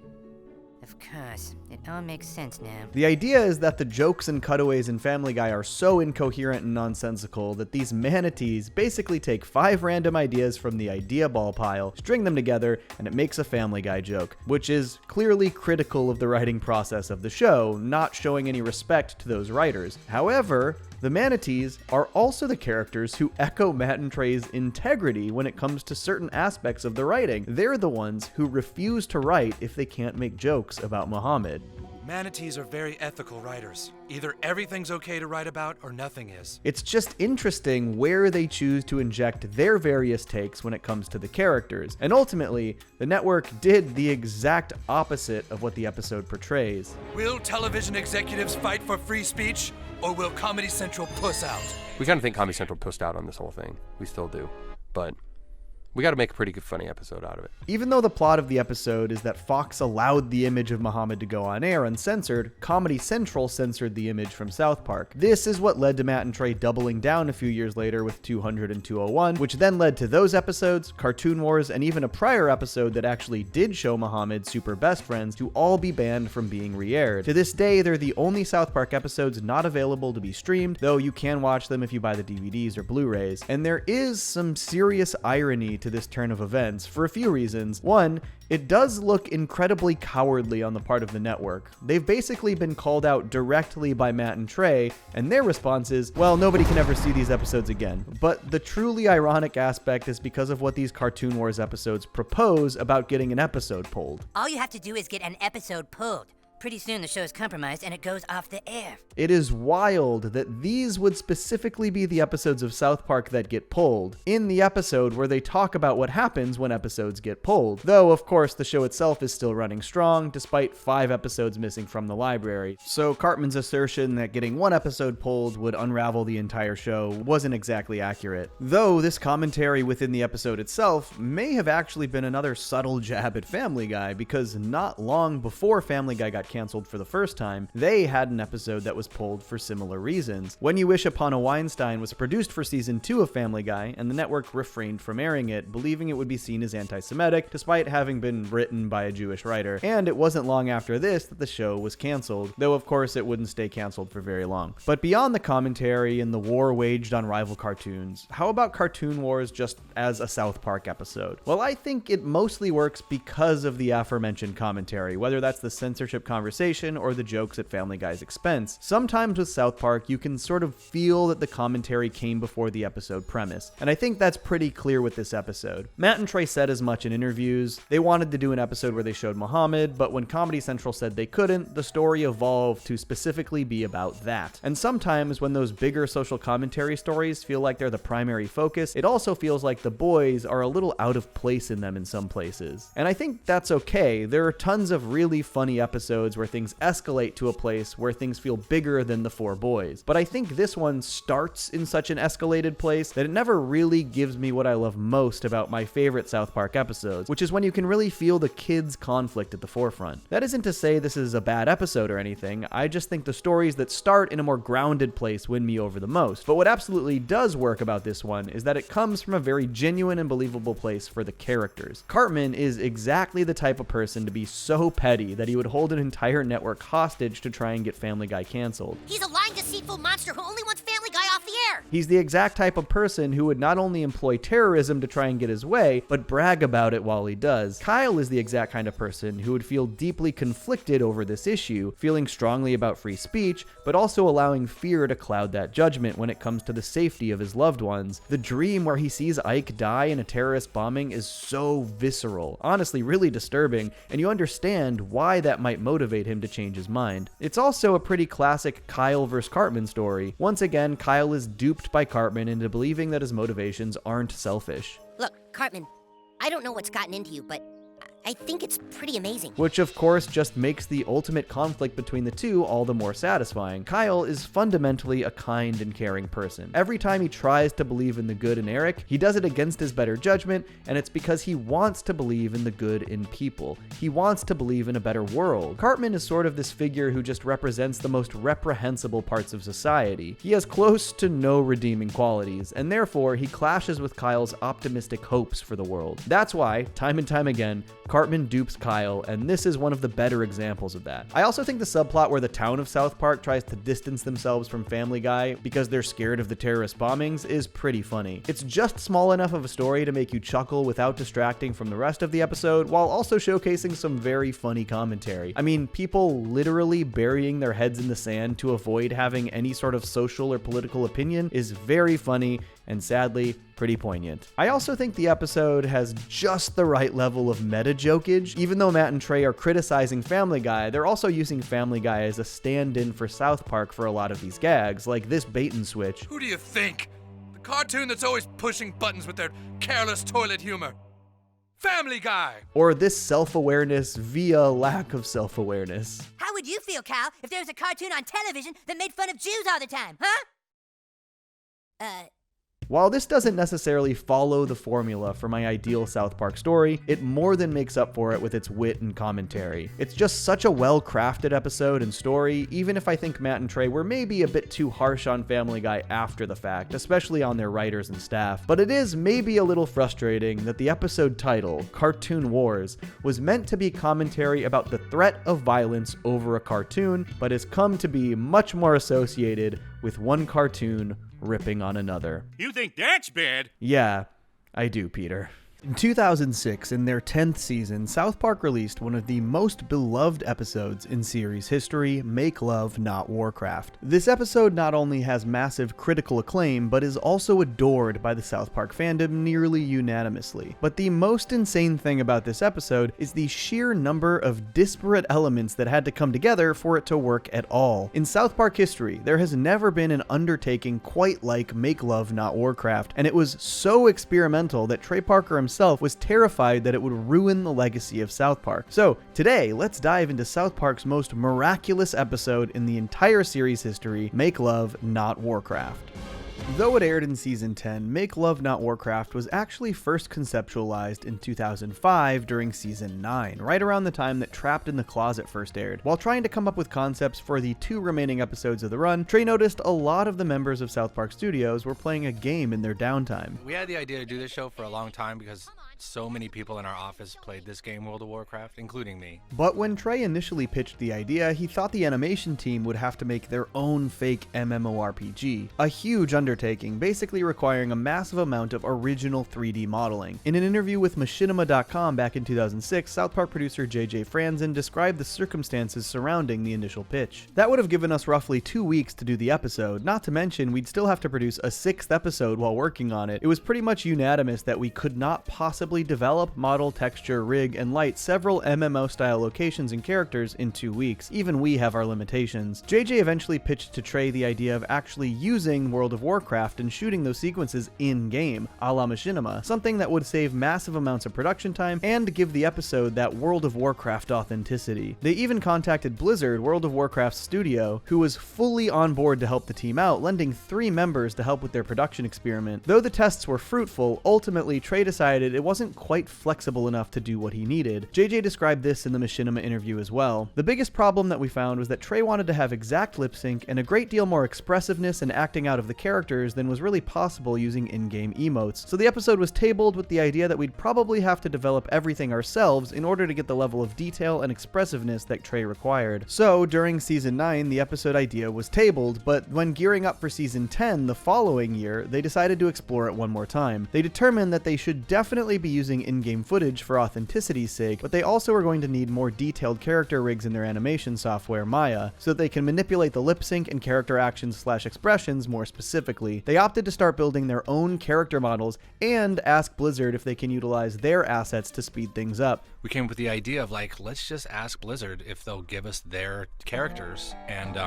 Of course, it all makes sense now. The idea is that the jokes and cutaways in Family Guy are so incoherent and nonsensical that these manatees basically take 5 random ideas from the idea ball pile, string them together, and it makes a Family Guy joke, which is clearly critical of the writing process of the show, not showing any respect to those writers. However, the manatees are also the characters who echo Matt and Trey's integrity when it comes to certain aspects of the writing. They're the ones who refuse to write if they can't make jokes about Muhammad. Manatees are very ethical writers. Either everything's okay to write about or nothing is. It's just interesting where they choose to inject their various takes when it comes to the characters. And ultimately, the network did the exact opposite of what the episode portrays. Will television executives fight for free speech, or will Comedy Central puss out? We kind of think Comedy Central pussed out on this whole thing. We still do. But we got to make a pretty good, funny episode out of it. Even though the plot of the episode is that Fox allowed the image of Muhammad to go on air uncensored, Comedy Central censored the image from South Park. This is what led to Matt and Trey doubling down a few years later with 200 and 201, which then led to those episodes, Cartoon Wars, and even a prior episode that actually did show Muhammad super best friends to all be banned from being re-aired. To this day, they're the only South Park episodes not available to be streamed, though you can watch them if you buy the DVDs or Blu-rays. And there is some serious irony to this turn of events for a few reasons. One, it does look incredibly cowardly on the part of the network. They've basically been called out directly by Matt and Trey, and their response is, well, nobody can ever see these episodes again. But the truly ironic aspect is because of what these Cartoon Wars episodes propose about getting an episode pulled. All you have to do is get an episode pulled. Pretty soon the show is compromised and it goes off the air. It is wild that these would specifically be the episodes of South Park that get pulled, in the episode where they talk about what happens when episodes get pulled. Though, of course, the show itself is still running strong, despite 5 episodes missing from the library. So Cartman's assertion that getting 1 episode pulled would unravel the entire show wasn't exactly accurate. Though this commentary within the episode itself may have actually been another subtle jab at Family Guy, because not long before Family Guy got canceled for the first time, they had an episode that was pulled for similar reasons. When You Wish Upon a Weinstein was produced for season 2 of Family Guy, and the network refrained from airing it, believing it would be seen as anti-Semitic, despite having been written by a Jewish writer. And it wasn't long after this that the show was canceled, though of course it wouldn't stay canceled for very long. But beyond the commentary and the war waged on rival cartoons, how about Cartoon Wars just as a South Park episode? Well, I think it mostly works because of the aforementioned commentary, whether that's the censorship commentary conversation or the jokes at Family Guy's expense. Sometimes with South Park, you can sort of feel that the commentary came before the episode premise, and I think that's pretty clear with this episode. Matt and Trey said as much in interviews. They wanted to do an episode where they showed Muhammad, but when Comedy Central said they couldn't, the story evolved to specifically be about that. And sometimes when those bigger social commentary stories feel like they're the primary focus, it also feels like the boys are a little out of place in them in some places. And I think that's okay. There are tons of really funny episodes where things escalate to a place where things feel bigger than the four boys. But I think this one starts in such an escalated place that it never really gives me what I love most about my favorite South Park episodes, which is when you can really feel the kids' conflict at the forefront. That isn't to say this is a bad episode or anything, I just think the stories that start in a more grounded place win me over the most. But what absolutely does work about this one is that it comes from a very genuine and believable place for the characters. Cartman is exactly the type of person to be so petty that he would hold an entire network hostage to try and get Family Guy canceled. He's a lying, deceitful monster who only wants Family Guy off the air. He's the exact type of person who would not only employ terrorism to try and get his way, but brag about it while he does. Kyle is the exact kind of person who would feel deeply conflicted over this issue, feeling strongly about free speech, but also allowing fear to cloud that judgment when it comes to the safety of his loved ones. The dream where he sees Ike die in a terrorist bombing is so visceral, honestly really disturbing, and you understand why that might motivate him to change his mind. It's also a pretty classic Kyle versus Cartman story. Once again, Kyle is duped by Cartman into believing that his motivations aren't selfish. Look, Cartman, I don't know what's gotten into you, but I think it's pretty amazing. Which of course just makes the ultimate conflict between the two all the more satisfying. Kyle is fundamentally a kind and caring person. Every time he tries to believe in the good in Eric, he does it against his better judgment, and it's because he wants to believe in the good in people. He wants to believe in a better world. Cartman is sort of this figure who just represents the most reprehensible parts of society. He has close to no redeeming qualities, and therefore he clashes with Kyle's optimistic hopes for the world. That's why, time and time again, Cartman dupes Kyle, and this is one of the better examples of that. I also think the subplot where the town of South Park tries to distance themselves from Family Guy because they're scared of the terrorist bombings is pretty funny. It's just small enough of a story to make you chuckle without distracting from the rest of the episode, while also showcasing some very funny commentary. I mean, people literally burying their heads in the sand to avoid having any sort of social or political opinion is very funny and sadly pretty poignant. I also think the episode has just the right level of meta jokage. Even though Matt and Trey are criticizing Family Guy, they're also using Family Guy as a stand-in for South Park for a lot of these gags, like this bait and switch. Who do you think? The cartoon that's always pushing buttons with their careless toilet humor. Family Guy! Or this self-awareness via lack of self-awareness. How would you feel, Kyle, if there was a cartoon on television that made fun of Jews all the time, huh? While this doesn't necessarily follow the formula for my ideal South Park story, it more than makes up for it with its wit and commentary. It's just such a well-crafted episode and story, even if I think Matt and Trey were maybe a bit too harsh on Family Guy after the fact, especially on their writers and staff. But it is maybe a little frustrating that the episode title, Cartoon Wars, was meant to be commentary about the threat of violence over a cartoon, but has come to be much more associated with one cartoon ripping on another. You think that's bad? Yeah, I do, Peter. In 2006, in their 10th season, South Park released one of the most beloved episodes in series history, Make Love, Not Warcraft. This episode not only has massive critical acclaim, but is also adored by the South Park fandom nearly unanimously. But the most insane thing about this episode is the sheer number of disparate elements that had to come together for it to work at all. In South Park history, there has never been an undertaking quite like Make Love, Not Warcraft, and it was so experimental that Trey Parker himself was terrified that it would ruin the legacy of South Park. So today, let's dive into South Park's most miraculous episode in the entire series history, Make Love, Not Warcraft. Though it aired in Season 10, Make Love, Not Warcraft was actually first conceptualized in 2005 during Season 9, right around the time that Trapped in the Closet first aired. While trying to come up with concepts for the 2 remaining episodes of the run, Trey noticed a lot of the members of South Park Studios were playing a game in their downtime. We had the idea to do this show for a long time because so many people in our office played this game, World of Warcraft, including me. But when Trey initially pitched the idea, he thought the animation team would have to make their own fake MMORPG. A huge undertaking undertaking, basically requiring a massive amount of original 3D modeling. In an interview with Machinima.com back in 2006, South Park producer J.J. Franzen described the circumstances surrounding the initial pitch. That would have given us roughly 2 weeks to do the episode, not to mention we'd still have to produce a 6th episode while working on it. It was pretty much unanimous that we could not possibly develop, model, texture, rig, and light several MMO-style locations and characters in 2 weeks. Even we have our limitations. JJ eventually pitched to Trey the idea of actually using World of Warcraft and shooting those sequences in-game, a la Machinima, something that would save massive amounts of production time and give the episode that World of Warcraft authenticity. They even contacted Blizzard, World of Warcraft's studio, who was fully on board to help the team out, lending 3 members to help with their production experiment. Though the tests were fruitful, ultimately Trey decided it wasn't quite flexible enough to do what he needed. JJ described this in the Machinima interview as well. The biggest problem that we found was that Trey wanted to have exact lip sync and a great deal more expressiveness and acting out of the characters than was really possible using in-game emotes. So the episode was tabled with the idea that we'd probably have to develop everything ourselves in order to get the level of detail and expressiveness that Trey required. So during season 9, the episode idea was tabled, but when gearing up for season 10 the following year, they decided to explore it one more time. They determined that they should definitely be using in-game footage for authenticity's sake, but they also were going to need more detailed character rigs in their animation software, Maya, so that they can manipulate the lip sync and character actions/expressions more specifically. They opted to start building their own character models and ask Blizzard if they can utilize their assets to speed things up. We came up with the idea of like, let's just ask Blizzard if they'll give us their characters, and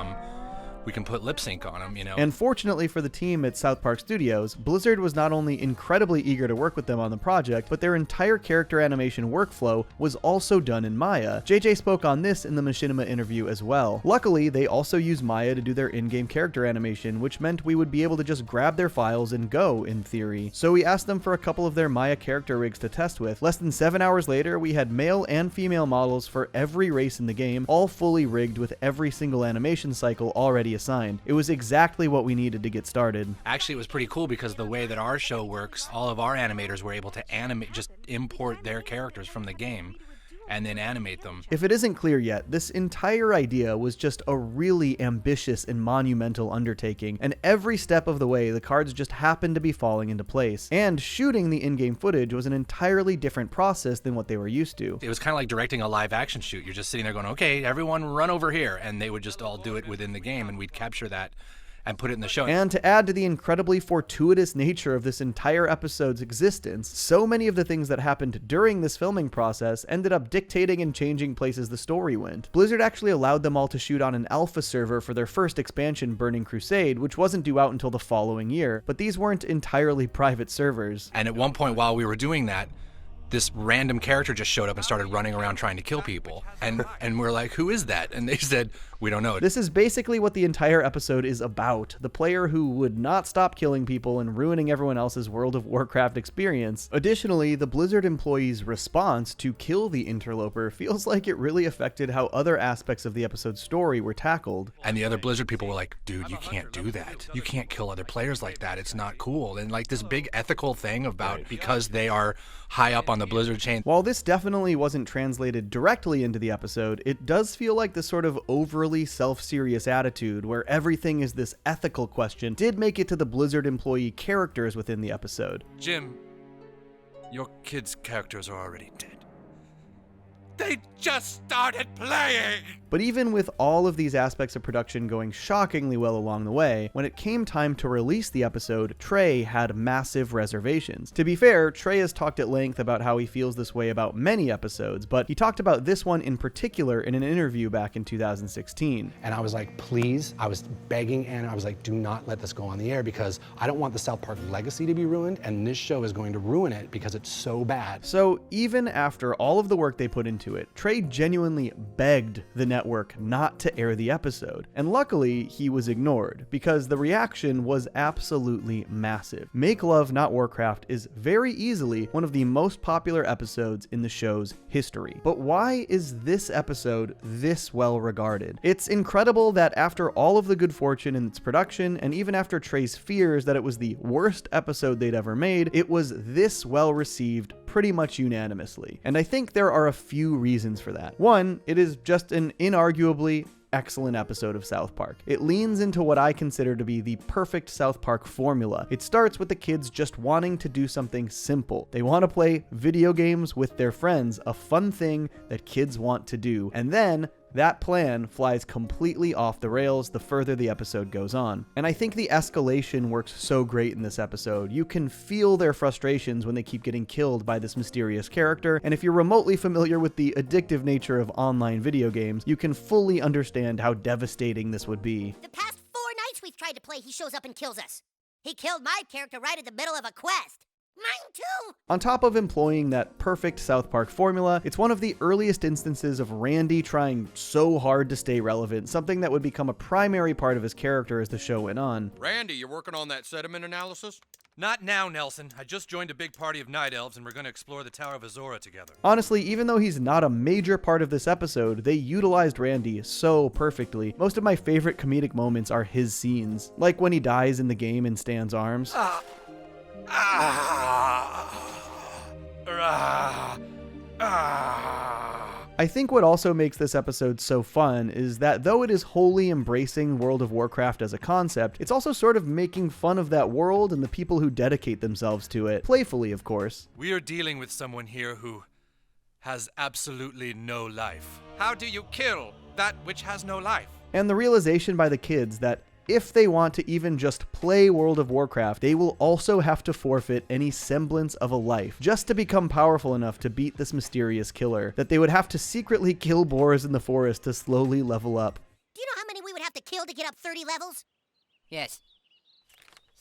we can put lip sync on them, you know. And fortunately for the team at South Park Studios, Blizzard was not only incredibly eager to work with them on the project, but their entire character animation workflow was also done in Maya. JJ spoke on this in the Machinima interview as well. Luckily, they also use Maya to do their in-game character animation, which meant we would be able to just grab their files and go, in theory. So we asked them for a couple of their Maya character rigs to test with. Less than 7 hours later, we had male and female models for every race in the game, all fully rigged with every single animation cycle already assigned. It was exactly what we needed to get started. Actually, it was pretty cool because the way that our show works, all of our animators were able to animate, just import their characters from the game and then animate them. If it isn't clear yet, this entire idea was just a really ambitious and monumental undertaking, and every step of the way the cards just happened to be falling into place. And shooting the in-game footage was an entirely different process than what they were used to. It was kind of like directing a live action shoot. You're just sitting there going, okay, everyone run over here, and they would just all do it within the game, and we'd capture that and put it in the show. And to add to the incredibly fortuitous nature of this entire episode's existence, so many of the things that happened during this filming process ended up dictating and changing places the story went. Blizzard actually allowed them all to shoot on an alpha server for their first expansion, Burning Crusade, which wasn't due out until the following year, but these weren't entirely private servers. And at one point while we were doing that, this random character just showed up and started running around trying to kill people. And we're like, who is that? And they said, we don't know. This is basically what the entire episode is about. The player who would not stop killing people and ruining everyone else's World of Warcraft experience. Additionally, the Blizzard employees' response to kill the interloper feels like it really affected how other aspects of the episode's story were tackled. And the other Blizzard people were like, dude, you can't do that. You can't kill other players like that. It's not cool. And like this big ethical thing about because they are high up on the Blizzard chain. While this definitely wasn't translated directly into the episode, it does feel like this sort of overly self-serious attitude where everything is this ethical question did make it to the Blizzard employee characters within the episode. Jim, your kids' characters are already dead. They just started playing! But even with all of these aspects of production going shockingly well along the way, when it came time to release the episode, Trey had massive reservations. To be fair, Trey has talked at length about how he feels this way about many episodes, but he talked about this one in particular in an interview back in 2016. And I was like, please, I was begging Anna, I was like, do not let this go on the air because I don't want the South Park legacy to be ruined, and this show is going to ruin it because it's so bad. So even after all of the work they put into it, Trey genuinely begged the network not to air the episode. And luckily, he was ignored, because the reaction was absolutely massive. Make Love Not Warcraft is very easily one of the most popular episodes in the show's history. But why is this episode this well regarded? It's incredible that after all of the good fortune in its production, and even after Trey's fears that it was the worst episode they'd ever made, it was this well received pretty much unanimously. And I think there are a few reasons for that. One, it is just an inarguably excellent episode of South Park. It leans into what I consider to be the perfect South Park formula. It starts with the kids just wanting to do something simple. They want to play video games with their friends, a fun thing that kids want to do. And then that plan flies completely off the rails the further the episode goes on. And I think the escalation works so great in this episode. You can feel their frustrations when they keep getting killed by this mysterious character, and if you're remotely familiar with the addictive nature of online video games, you can fully understand how devastating this would be. The past 4 nights we've tried to play, he shows up and kills us. He killed my character right in the middle of a quest. Mine too! On top of employing that perfect South Park formula, it's one of the earliest instances of Randy trying so hard to stay relevant, something that would become a primary part of his character as the show went on. Randy, you're working on that sediment analysis? Not now, Nelson. I just joined a big party of night elves and we're going to explore the Tower of Azora together. Honestly, even though he's not a major part of this episode, they utilized Randy so perfectly. Most of my favorite comedic moments are his scenes, like when he dies in the game in Stan's arms. I think what also makes this episode so fun is that though it is wholly embracing World of Warcraft as a concept, it's also sort of making fun of that world and the people who dedicate themselves to it, playfully of course. We are dealing with someone here who has absolutely no life. How do you kill that which has no life? And the realization by the kids that if they want to even just play World of Warcraft, they will also have to forfeit any semblance of a life just to become powerful enough to beat this mysterious killer, that they would have to secretly kill boars in the forest to slowly level up. Do you know how many we would have to kill to get up 30 levels? Yes.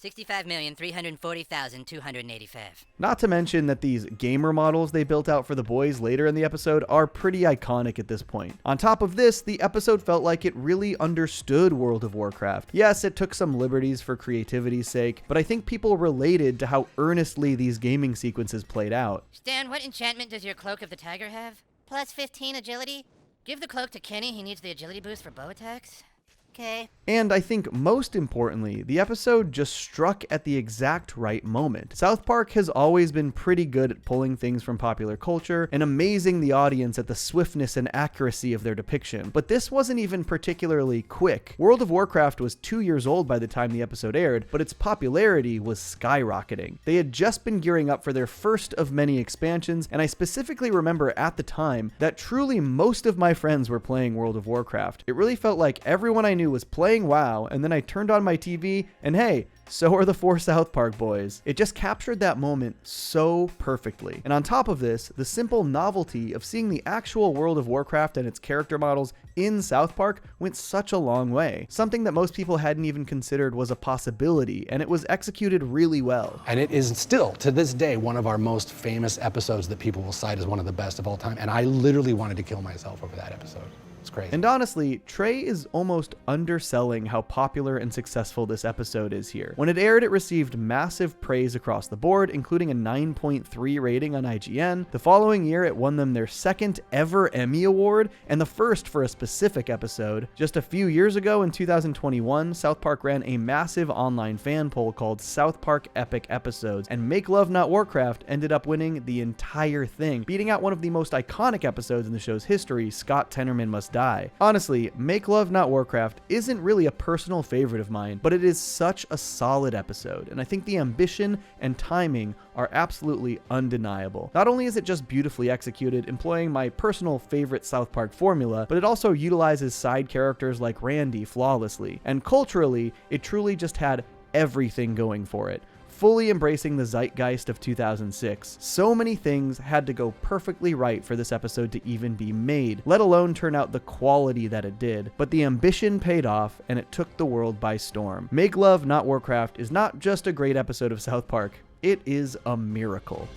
65,340,285. Not to mention that these gamer models they built out for the boys later in the episode are pretty iconic at this point. On top of this, the episode felt like it really understood World of Warcraft. Yes, it took some liberties for creativity's sake, but I think people related to how earnestly these gaming sequences played out. Stan, what enchantment does your Cloak of the Tiger have? Plus 15 agility? Give the cloak to Kenny, he needs the agility boost for bow attacks. Okay. And I think most importantly, the episode just struck at the exact right moment. South Park has always been pretty good at pulling things from popular culture and amazing the audience at the swiftness and accuracy of their depiction, but this wasn't even particularly quick. World of Warcraft was 2 years old by the time the episode aired, but its popularity was skyrocketing. They had just been gearing up for their first of many expansions, and I specifically remember at the time that truly most of my friends were playing World of Warcraft. It really felt like everyone I knew was playing WoW, and then I turned on my TV and hey, so are the 4 South Park boys. It just captured that moment so perfectly. And on top of this, the simple novelty of seeing the actual World of Warcraft and its character models in South Park went such a long way. Something that most people hadn't even considered was a possibility, and it was executed really well. And it is still, to this day, one of our most famous episodes that people will cite as one of the best of all time. And I literally wanted to kill myself over that episode. It's crazy. And honestly, Trey is almost underselling how popular and successful this episode is here. When it aired, it received massive praise across the board, including a 9.3 rating on IGN. The following year, it won them their 2nd ever Emmy Award, and the first for a specific episode. Just a few years ago, in 2021, South Park ran a massive online fan poll called South Park Epic Episodes, and Make Love Not Warcraft ended up winning the entire thing, beating out one of the most iconic episodes in the show's history, Scott Tenorman Must Die. Honestly, Make Love Not Warcraft isn't really a personal favorite of mine, but it is such a solid episode, and I think the ambition and timing are absolutely undeniable. Not only is it just beautifully executed, employing my personal favorite South Park formula, but it also utilizes side characters like Randy flawlessly, and culturally, it truly just had everything going for it. Fully embracing the zeitgeist of 2006. So many things had to go perfectly right for this episode to even be made, let alone turn out the quality that it did. But the ambition paid off, and it took the world by storm. Make Love Not Warcraft is not just a great episode of South Park, it is a miracle.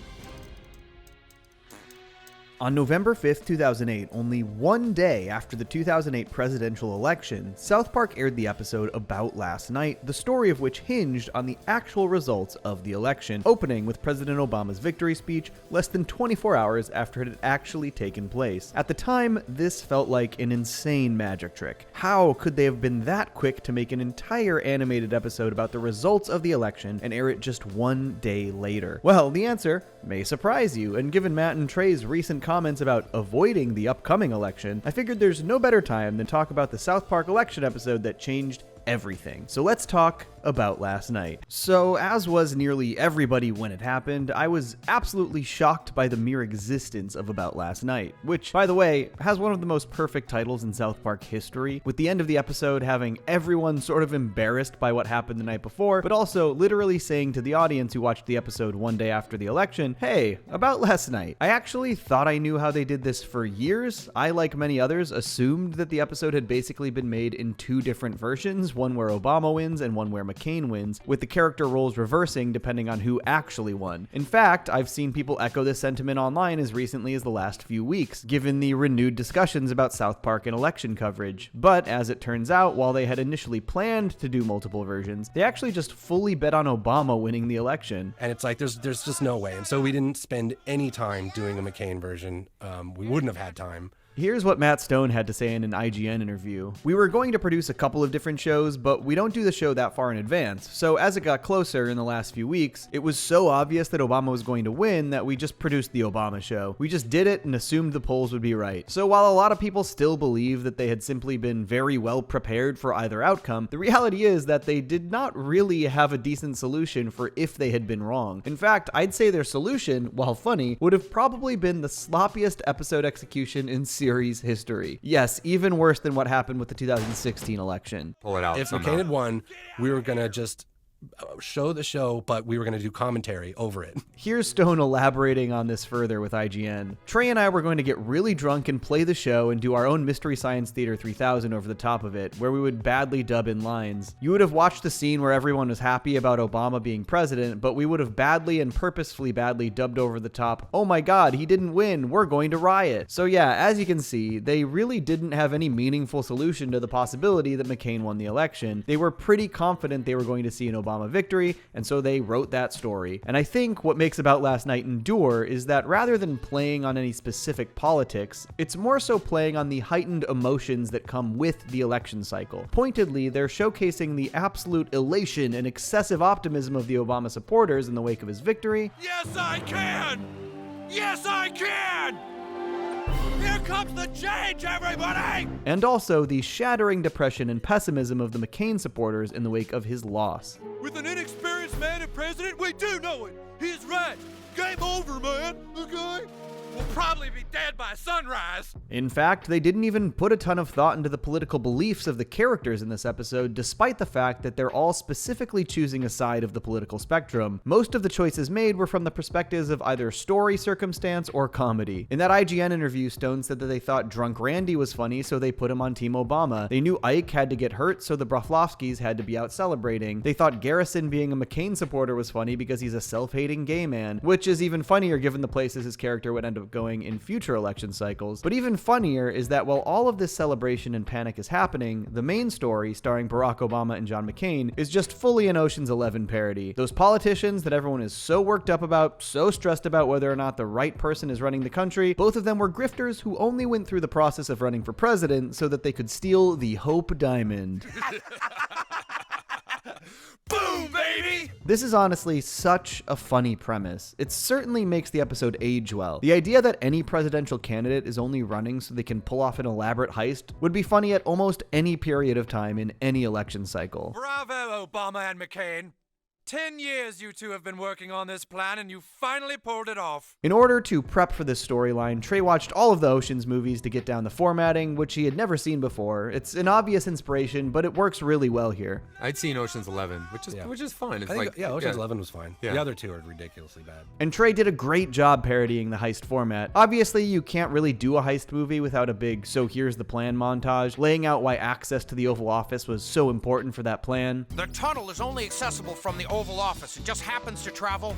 On November 5th, 2008, only one day after the 2008 presidential election, South Park aired the episode About Last Night, the story of which hinged on the actual results of the election, opening with President Obama's victory speech less than 24 hours after it had actually taken place. At the time, this felt like an insane magic trick. How could they have been that quick to make an entire animated episode about the results of the election and air it just one day later? Well, the answer may surprise you, and given Matt and Trey's recent comments about avoiding the upcoming election, I figured there's no better time than talk about the South Park election episode that changed everything. So let's talk about last night. So, as was nearly everybody when it happened, I was absolutely shocked by the mere existence of About Last Night, which, by the way, has one of the most perfect titles in South Park history, with the end of the episode having everyone sort of embarrassed by what happened the night before, but also literally saying to the audience who watched the episode one day after the election, hey, about last night. I actually thought I knew how they did this for years. I, like many others, assumed that the episode had basically been made in two different versions, one where Obama wins and one where McCain wins, with the character roles reversing depending on who actually won. In fact, I've seen people echo this sentiment online as recently as the last few weeks, given the renewed discussions about South Park and election coverage. But as it turns out, while they had initially planned to do multiple versions, they actually just fully bet on Obama winning the election. And it's like, there's just no way. And so we didn't spend any time doing a McCain version. We wouldn't have had time. Here's what Matt Stone had to say in an IGN interview. We were going to produce a couple of different shows, but we don't do the show that far in advance. So as it got closer in the last few weeks, it was so obvious that Obama was going to win that we just produced the Obama show. We just did it and assumed the polls would be right. So while a lot of people still believe that they had simply been very well prepared for either outcome, the reality is that they did not really have a decent solution for if they had been wrong. In fact, I'd say their solution, while funny, would have probably been the sloppiest episode execution in series history. Yes, even worse than what happened with the 2016 election. Pull it out. If McCain had won, we were going to just show the show, but we were going to do commentary over it. Here's Stone elaborating on this further with IGN. Trey and I were going to get really drunk and play the show and do our own Mystery Science Theater 3000 over the top of it, where we would badly dub in lines. You would have watched the scene where everyone was happy about Obama being president, but we would have badly and purposefully badly dubbed over the top, oh my god, he didn't win, we're going to riot. So yeah, as you can see, they really didn't have any meaningful solution to the possibility that McCain won the election. They were pretty confident they were going to see an Obama victory, and so they wrote that story. And I think what makes About Last Night endure is that rather than playing on any specific politics, it's more so playing on the heightened emotions that come with the election cycle. Pointedly, they're showcasing the absolute elation and excessive optimism of the Obama supporters in the wake of his victory. Yes, I can! Yes, I can! Here comes the change, everybody! And also the shattering depression and pessimism of the McCain supporters in the wake of his loss. With an inexperienced man and president, we do know it. He's right. Game over, man. Okay? We'll probably be dead by sunrise. In fact, they didn't even put a ton of thought into the political beliefs of the characters in this episode, despite the fact that they're all specifically choosing a side of the political spectrum. Most of the choices made were from the perspectives of either story, circumstance, or comedy. In that IGN interview, Stone said that they thought Drunk Randy was funny, so they put him on Team Obama. They knew Ike had to get hurt, so the Broflovskis had to be out celebrating. They thought Garrison being a McCain supporter was funny because he's a self-hating gay man, which is even funnier given the places his character would end up going in future election cycles. But even funnier is that while all of this celebration and panic is happening, the main story, starring Barack Obama and John McCain, is just fully an Ocean's 11 parody. Those politicians that everyone is so worked up about, so stressed about whether or not the right person is running the country, both of them were grifters who only went through the process of running for president so that they could steal the Hope Diamond. Boom, baby! This is honestly such a funny premise. It certainly makes the episode age well. The idea that any presidential candidate is only running so they can pull off an elaborate heist would be funny at almost any period of time in any election cycle. Bravo, Obama and McCain. 10 years you two have been working on this plan, and you finally pulled it off. In order to prep for this storyline, Trey watched all of the Ocean's movies to get down the formatting, which he had never seen before. It's an obvious inspiration, but it works really well here. I'd seen Ocean's 11, which is fine. It's Ocean's 11 was fine. Yeah. The other two are ridiculously bad. And Trey did a great job parodying the heist format. Obviously, you can't really do a heist movie without a big "so here's the plan" montage, laying out why access to the Oval Office was so important for that plan. The tunnel is only accessible from the Oval Office. It just happens to travel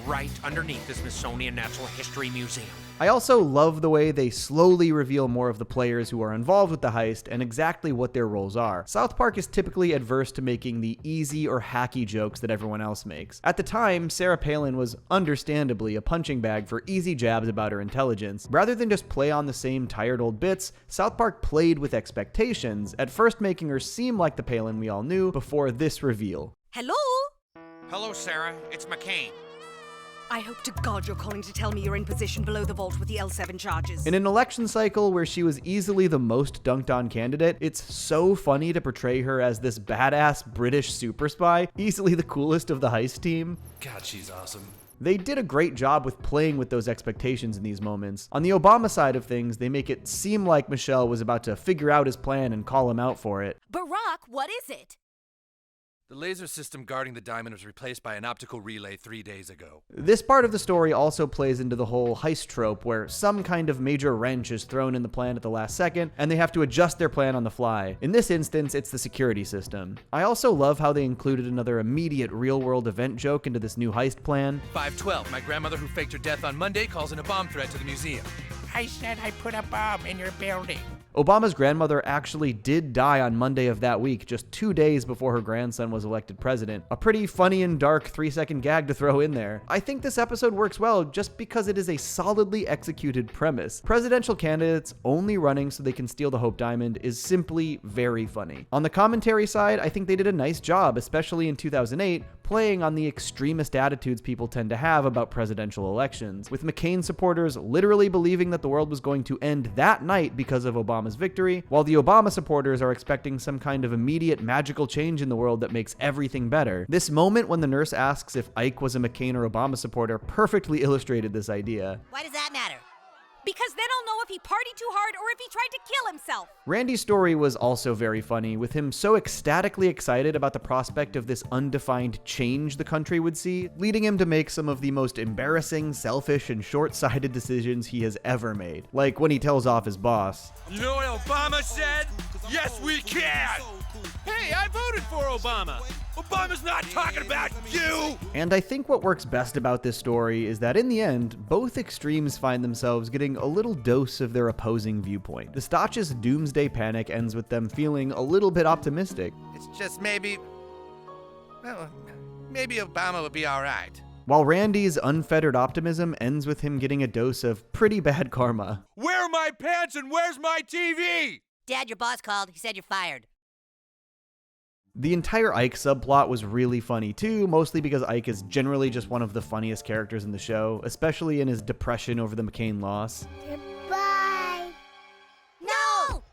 right underneath the Smithsonian Natural History Museum. I also love the way they slowly reveal more of the players who are involved with the heist and exactly what their roles are. South Park is typically adverse to making the easy or hacky jokes that everyone else makes. At the time, Sarah Palin was understandably a punching bag for easy jabs about her intelligence. Rather than just play on the same tired old bits, South Park played with expectations, at first making her seem like the Palin we all knew before this reveal. Hello? Hello, Sarah. It's McCain. I hope to God you're calling to tell me you're in position below the vault with the L7 charges. In an election cycle where she was easily the most dunked on candidate, it's so funny to portray her as this badass British super spy, easily the coolest of the heist team. God, she's awesome. They did a great job with playing with those expectations in these moments. On the Obama side of things, they make it seem like Michelle was about to figure out his plan and call him out for it. Barack, what is it? The laser system guarding the diamond was replaced by an optical relay 3 days ago. This part of the story also plays into the whole heist trope where some kind of major wrench is thrown in the plan at the last second and they have to adjust their plan on the fly. In this instance, it's the security system. I also love how they included another immediate real-world event joke into this new heist plan. 512, my grandmother who faked her death on Monday calls in a bomb threat to the museum. I said I put a bomb in your building. Obama's grandmother actually did die on Monday of that week, just 2 days before her grandson was elected president. A pretty funny and dark 3-second gag to throw in there. I think this episode works well just because it is a solidly executed premise. Presidential candidates only running so they can steal the Hope Diamond is simply very funny. On the commentary side, I think they did a nice job, especially in 2008, playing on the extremist attitudes people tend to have about presidential elections, with McCain supporters literally believing that the world was going to end that night because of Obama's victory, while the Obama supporters are expecting some kind of immediate magical change in the world that makes everything better. This moment when the nurse asks if Ike was a McCain or Obama supporter perfectly illustrated this idea. Why does that matter? Because then I'll know if he partied too hard or if he tried to kill himself. Randy's story was also very funny, with him so ecstatically excited about the prospect of this undefined change the country would see, leading him to make some of the most embarrassing, selfish, and short-sighted decisions he has ever made. Like when he tells off his boss. You know what Obama said? Yes, we can! Hey, I voted for Obama! Obama's not talking about you! And I think what works best about this story is that in the end, both extremes find themselves getting a little dose of their opposing viewpoint. The Stotch's doomsday panic ends with them feeling a little bit optimistic. It's just maybe Obama would be alright. While Randy's unfettered optimism ends with him getting a dose of pretty bad karma. Where are my pants and where's my TV? Dad, your boss called. He said you're fired. The entire Ike subplot was really funny too, mostly because Ike is generally just one of the funniest characters in the show, especially in his depression over the McCain loss. Goodbye. No!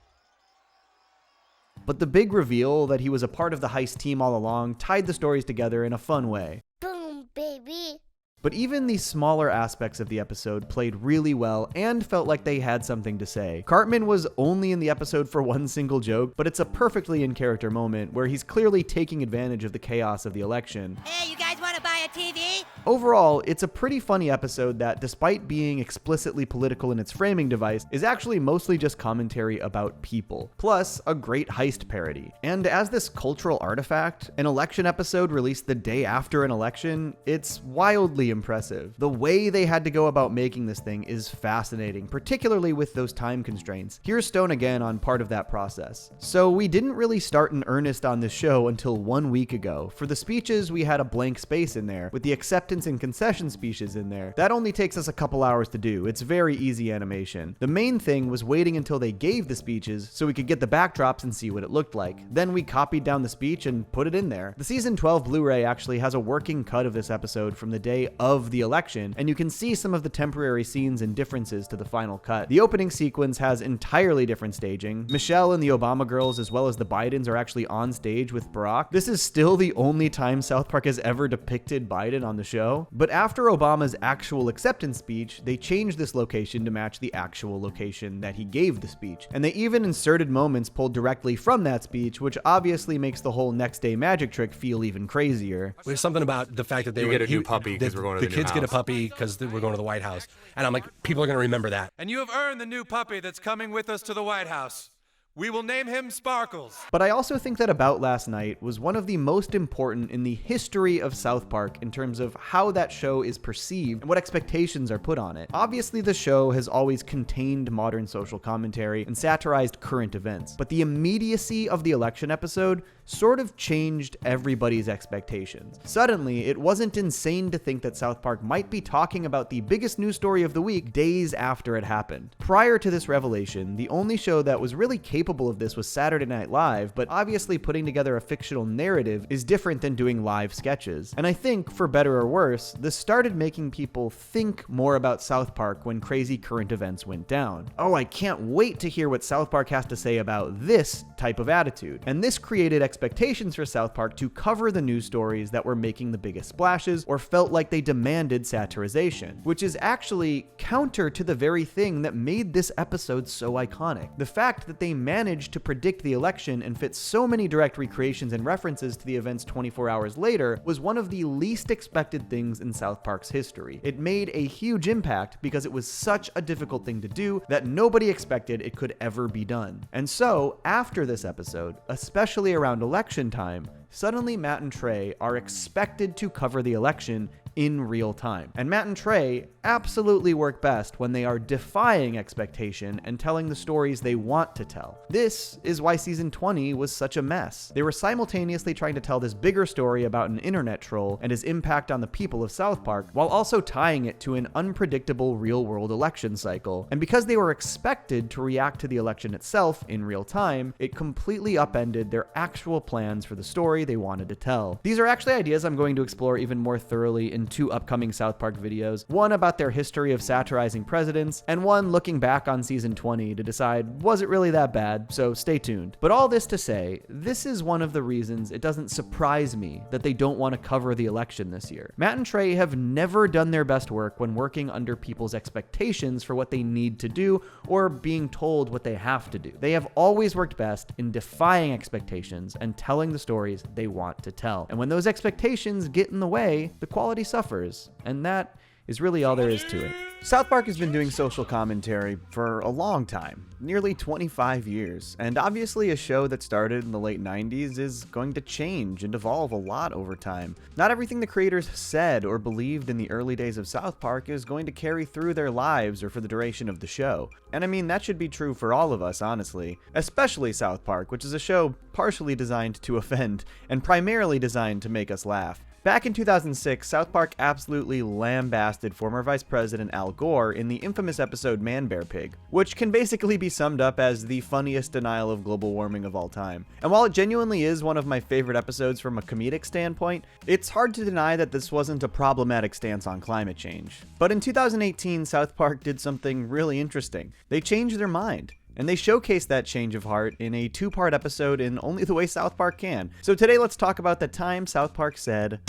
But the big reveal that he was a part of the heist team all along tied the stories together in a fun way. Boom, baby. But even the smaller aspects of the episode played really well and felt like they had something to say. Cartman was only in the episode for one single joke, but it's a perfectly in-character moment where he's clearly taking advantage of the chaos of the election. Hey, you guys want to buy a TV? Overall, it's a pretty funny episode that, despite being explicitly political in its framing device, is actually mostly just commentary about people, plus a great heist parody. And as this cultural artifact, an election episode released the day after an election, it's wildly impressive. The way they had to go about making this thing is fascinating, particularly with those time constraints. Here's Stone again on part of that process. So we didn't really start in earnest on this show until 1 week ago. For the speeches, we had a blank space in there, with the acceptance and concession speeches in there. That only takes us a couple hours to do. It's very easy animation. The main thing was waiting until they gave the speeches so we could get the backdrops and see what it looked like. Then we copied down the speech and put it in there. The season 12 Blu-ray actually has a working cut of this episode from the day of the election, and you can see some of the temporary scenes and differences to the final cut. The opening sequence has entirely different staging. Michelle and the Obama girls as well as the Bidens are actually on stage with Barack. This is still the only time South Park has ever depicted Biden on the show. But after Obama's actual acceptance speech, they changed this location to match the actual location that he gave the speech. And they even inserted moments pulled directly from that speech, which obviously makes the whole next day magic trick feel even crazier. There's something about the fact that they get a new puppy because we're going to the kids new get a house. puppy because we're going to the White House. And I'm like, people are going to remember that. And you have earned the new puppy that's coming with us to the White House. We will name him Sparkles. But I also think that About Last Night was one of the most important in the history of South Park in terms of how that show is perceived and what expectations are put on it. Obviously, the show has always contained modern social commentary and satirized current events, but the immediacy of the election episode sort of changed everybody's expectations. Suddenly, it wasn't insane to think that South Park might be talking about the biggest news story of the week days after it happened. Prior to this revelation, the only show that was really capable capable of this was Saturday Night Live, but obviously putting together a fictional narrative is different than doing live sketches. And I think, for better or worse, this started making people think more about South Park when crazy current events went down. Oh, I can't wait to hear what South Park has to say about this type of attitude. And this created expectations for South Park to cover the news stories that were making the biggest splashes or felt like they demanded satirization, which is actually counter to the very thing that made this episode so iconic. The fact that they managed to predict the election and fit so many direct recreations and references to the events 24 hours later was one of the least expected things in South Park's history. It made a huge impact because it was such a difficult thing to do that nobody expected it could ever be done. And so, after this episode, especially around election time, suddenly Matt and Trey are expected to cover the election in real time. And Matt and Trey absolutely work best when they are defying expectation and telling the stories they want to tell. This is why season 20 was such a mess. They were simultaneously trying to tell this bigger story about an internet troll and his impact on the people of South Park, while also tying it to an unpredictable real-world election cycle. And because they were expected to react to the election itself in real time, it completely upended their actual plans for the story they wanted to tell. These are actually ideas I'm going to explore even more thoroughly in 2 upcoming South Park videos, one about their history of satirizing presidents, and one looking back on season 20 to decide, was it really that bad? So stay tuned. But all this to say, this is one of the reasons it doesn't surprise me that they don't want to cover the election this year. Matt and Trey have never done their best work when working under people's expectations for what they need to do or being told what they have to do. They have always worked best in defying expectations and telling the stories they want to tell. And when those expectations get in the way, the quality suffers, and that is really all there is to it. South Park has been doing social commentary for a long time, nearly 25 years, and obviously a show that started in the late 90s is going to change and evolve a lot over time. Not everything the creators said or believed in the early days of South Park is going to carry through their lives or for the duration of the show. And I mean, that should be true for all of us, honestly. Especially South Park, which is a show partially designed to offend and primarily designed to make us laugh. Back in 2006, South Park absolutely lambasted former Vice President Al Gore in the infamous episode Man Bear Pig, which can basically be summed up as the funniest denial of global warming of all time. And while it genuinely is one of my favorite episodes from a comedic standpoint, it's hard to deny that this wasn't a problematic stance on climate change. But in 2018, South Park did something really interesting. They changed their mind. And they showcased that change of heart in a 2-part episode in only the way South Park can. So today let's talk about the time South Park said,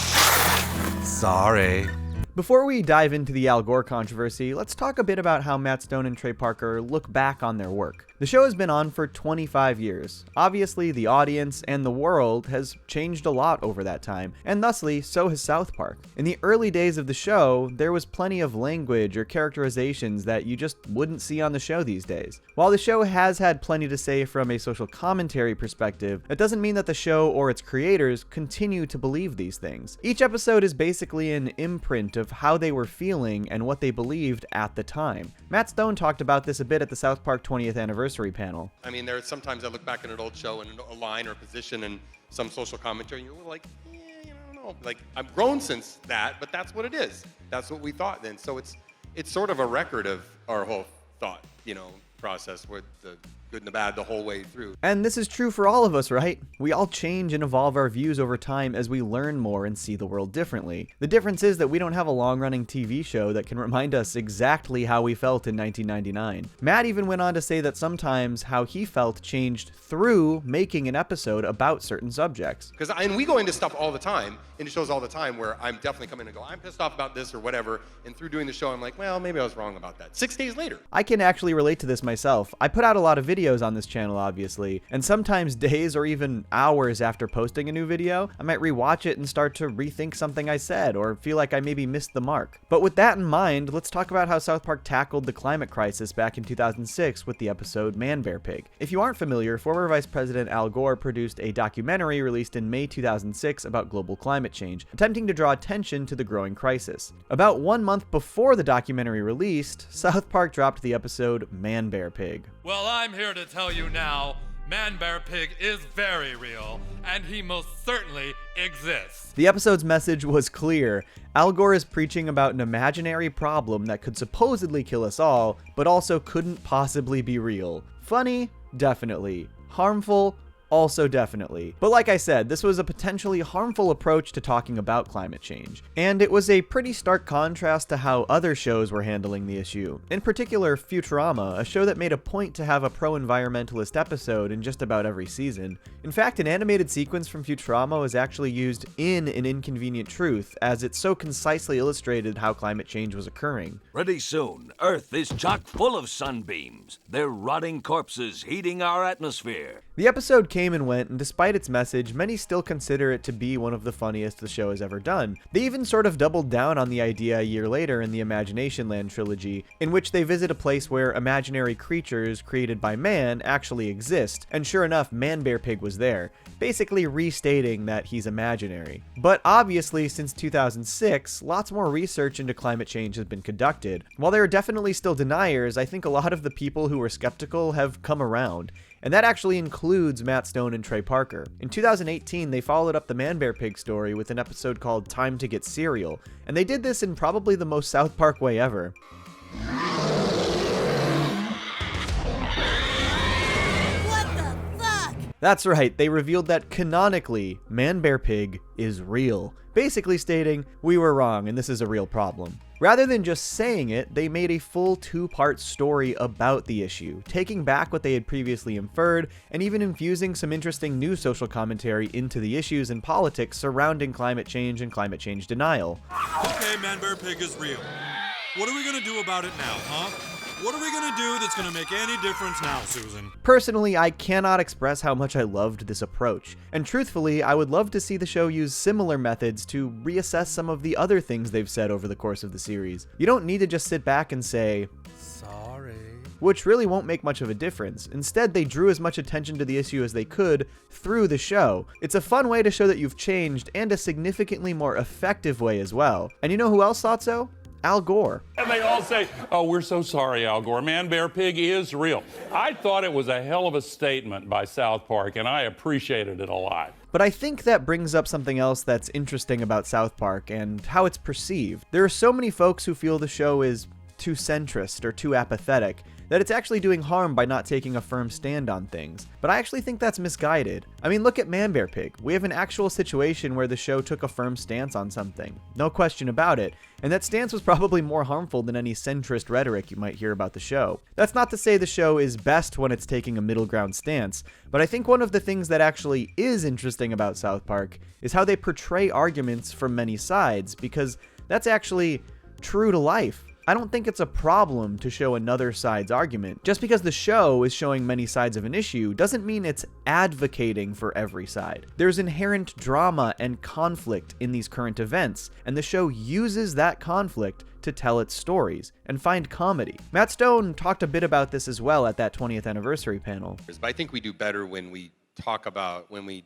sorry. Before we dive into the Al Gore controversy, let's talk a bit about how Matt Stone and Trey Parker look back on their work. The show has been on for 25 years. Obviously, the audience and the world has changed a lot over that time, and thusly, so has South Park. In the early days of the show, there was plenty of language or characterizations that you just wouldn't see on the show these days. While the show has had plenty to say from a social commentary perspective, that doesn't mean that the show or its creators continue to believe these things. Each episode is basically an imprint of how they were feeling and what they believed at the time. Matt Stone talked about this a bit at the South Park 20th anniversary panel. I mean, there are sometimes I look back at an old show and a line or a position and some social commentary, and you're like, I don't know. Like, I've grown since that, but that's what it is. That's what we thought then. So it's sort of a record of our whole thought, process with the good and the bad the whole way through. And this is true for all of us, right? We all change and evolve our views over time as we learn more and see the world differently. The difference is that we don't have a long-running TV show that can remind us exactly how we felt in 1999. Matt even went on to say that sometimes how he felt changed through making an episode about certain subjects. And we go into stuff all the time, into shows all the time, where I'm definitely coming and go, I'm pissed off about this or whatever, and through doing the show, I'm like, well, maybe I was wrong about that. 6 days later. I can actually relate to this myself. I put out a lot of videos on this channel, obviously, and sometimes days or even hours after posting a new video, I might rewatch it and start to rethink something I said or feel like I maybe missed the mark. But with that in mind, let's talk about how South Park tackled the climate crisis back in 2006 with the episode Man Bear Pig. If you aren't familiar, former Vice President Al Gore produced a documentary released in May 2006 about global climate change, attempting to draw attention to the growing crisis. About 1 month before the documentary released, South Park dropped the episode Man Bear Pig. Well, I'm here to tell you now, Man Bear Pig is very real, and he most certainly exists. The episode's message was clear. Al Gore is preaching about an imaginary problem that could supposedly kill us all, but also couldn't possibly be real. Funny, Definitely. Harmful? Also definitely. But like I said, this was a potentially harmful approach to talking about climate change. And it was a pretty stark contrast to how other shows were handling the issue. In particular, Futurama, a show that made a point to have a pro-environmentalist episode in just about every season. In fact, an animated sequence from Futurama was actually used in An Inconvenient Truth, as it so concisely illustrated how climate change was occurring. Pretty soon, Earth is chock full of sunbeams. They're rotting corpses heating our atmosphere. The episode came and went, and despite its message, many still consider it to be one of the funniest the show has ever done. They even sort of doubled down on the idea a year later in the Imagination Land trilogy, in which they visit a place where imaginary creatures created by man actually exist, and sure enough, Man-Bear-Pig was there, basically restating that he's imaginary. But obviously, since 2006, lots more research into climate change has been conducted. While there are definitely still deniers, I think a lot of the people who were skeptical have come around. And that actually includes Matt Stone and Trey Parker. In 2018, they followed up the Man-Bear-Pig story with an episode called Time to Get Cereal, and they did this in probably the most South Park way ever. That's right, they revealed that canonically, Man-Bear-Pig is real, basically stating, we were wrong and this is a real problem. Rather than just saying it, they made a full 2-part story about the issue, taking back what they had previously inferred, and even infusing some interesting new social commentary into the issues and politics surrounding climate change and climate change denial. Okay, Man-Bear-Pig is real. What are we gonna do about it now, huh? What are we gonna do that's gonna make any difference now, Susan? Personally, I cannot express how much I loved this approach, and truthfully, I would love to see the show use similar methods to reassess some of the other things they've said over the course of the series. You don't need to just sit back and say, sorry, which really won't make much of a difference. Instead, they drew as much attention to the issue as they could through the show. It's a fun way to show that you've changed, and a significantly more effective way as well. And you know who else thought so? Al Gore. And they all say, oh, we're so sorry, Al Gore. Man-Bear-Pig is real. I thought it was a hell of a statement by South Park, and I appreciated it a lot. But I think that brings up something else that's interesting about South Park and how it's perceived. There are so many folks who feel the show is too centrist or too apathetic, that it's actually doing harm by not taking a firm stand on things. But I actually think that's misguided. I mean, look at Man-Bear-Pig. We have an actual situation where the show took a firm stance on something. No question about it. And that stance was probably more harmful than any centrist rhetoric you might hear about the show. That's not to say the show is best when it's taking a middle ground stance, but I think one of the things that actually is interesting about South Park is how they portray arguments from many sides, because that's actually true to life. I don't think it's a problem to show another side's argument. Just because the show is showing many sides of an issue doesn't mean it's advocating for every side. There's inherent drama and conflict in these current events, and the show uses that conflict to tell its stories and find comedy. Matt Stone talked a bit about this as well at that 20th anniversary panel. But I think we do better when we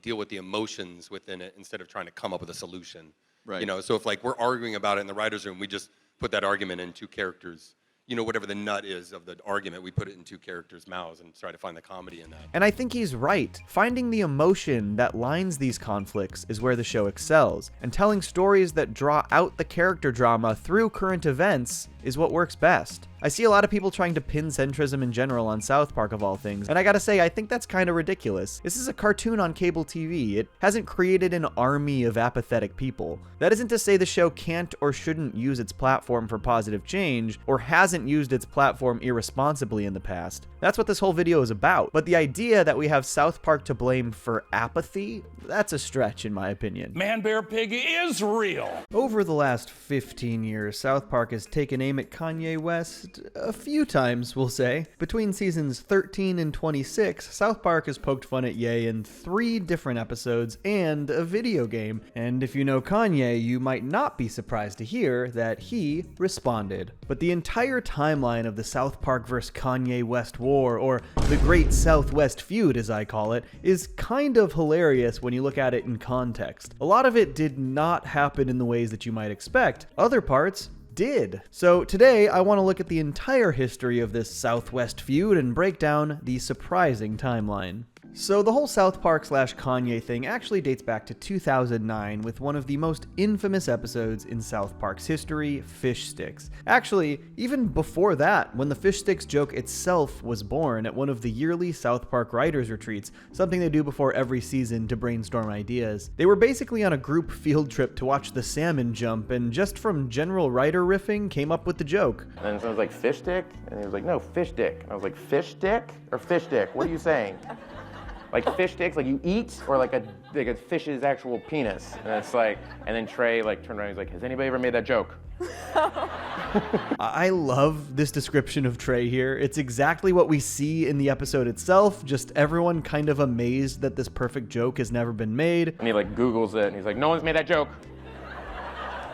deal with the emotions within it instead of trying to come up with a solution. Right. You know, so if like we're arguing about it in the writer's room, we just put that argument in two characters, you know, whatever the nut is of the argument, we put it in two characters' mouths and try to find the comedy in that. And I think he's right. Finding the emotion that lines these conflicts is where the show excels, and telling stories that draw out the character drama through current events is what works best. I see a lot of people trying to pin centrism in general on South Park of all things, and I gotta say, I think that's kind of ridiculous. This is a cartoon on cable TV. It hasn't created an army of apathetic people. That isn't to say the show can't or shouldn't use its platform for positive change, or hasn't used its platform irresponsibly in the past. That's what this whole video is about. But the idea that we have South Park to blame for apathy, that's a stretch in my opinion. Man-Bear-Pig is real. Over the last 15 years, South Park has taken aim at Kanye West a few times, we'll say. Between seasons 13 and 26, South Park has poked fun at Ye in 3 different episodes and a video game. And if you know Kanye, you might not be surprised to hear that he responded. But the entire timeline of the South Park vs. Kanye West war, or the Great Southwest Feud as I call it, is kind of hilarious when you look at it in context. A lot of it did not happen in the ways that you might expect. Other parts did. So today I want to look at the entire history of this Southwest feud and break down the surprising timeline. So the whole South Park / Kanye thing actually dates back to 2009 with one of the most infamous episodes in South Park's history, Fish Sticks. Actually, even before that, when the Fish Sticks joke itself was born at one of the yearly South Park writers' retreats, something they do before every season to brainstorm ideas. They were basically on a group field trip to watch the salmon jump, and just from general writer riffing came up with the joke. And then someone was like, fish stick? And he was like, no, fish dick. And I was like, fish dick or fish dick? What are you saying? Like fish sticks, like you eat, or like a fish's actual penis? And it's like, and then Trey like turned around, he's like, has anybody ever made that joke? I love this description of Trey here. It's exactly what we see in the episode itself, just everyone kind of amazed that this perfect joke has never been made. And he like Googles it, and he's like, no one's made that joke.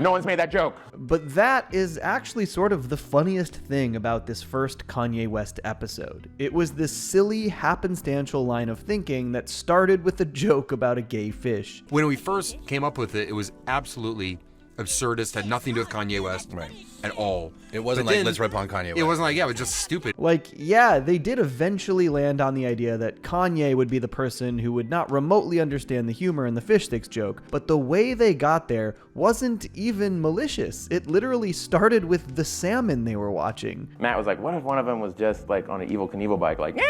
No one's made that joke. But that is actually sort of the funniest thing about this first Kanye West episode. It was this silly, happenstantial line of thinking that started with a joke about a gay fish. When we first came up with it, it was absolutely absurdist, had nothing to do with Kanye West at all. It wasn't But like, then, let's rip on Kanye West. It wasn't like, yeah, it was just stupid. Like, yeah, they did eventually land on the idea that Kanye would be the person who would not remotely understand the humor in the fish sticks joke, but the way they got there wasn't even malicious. It literally started with the salmon they were watching. Matt was like, what if one of them was just like on an Evel Knievel bike, like,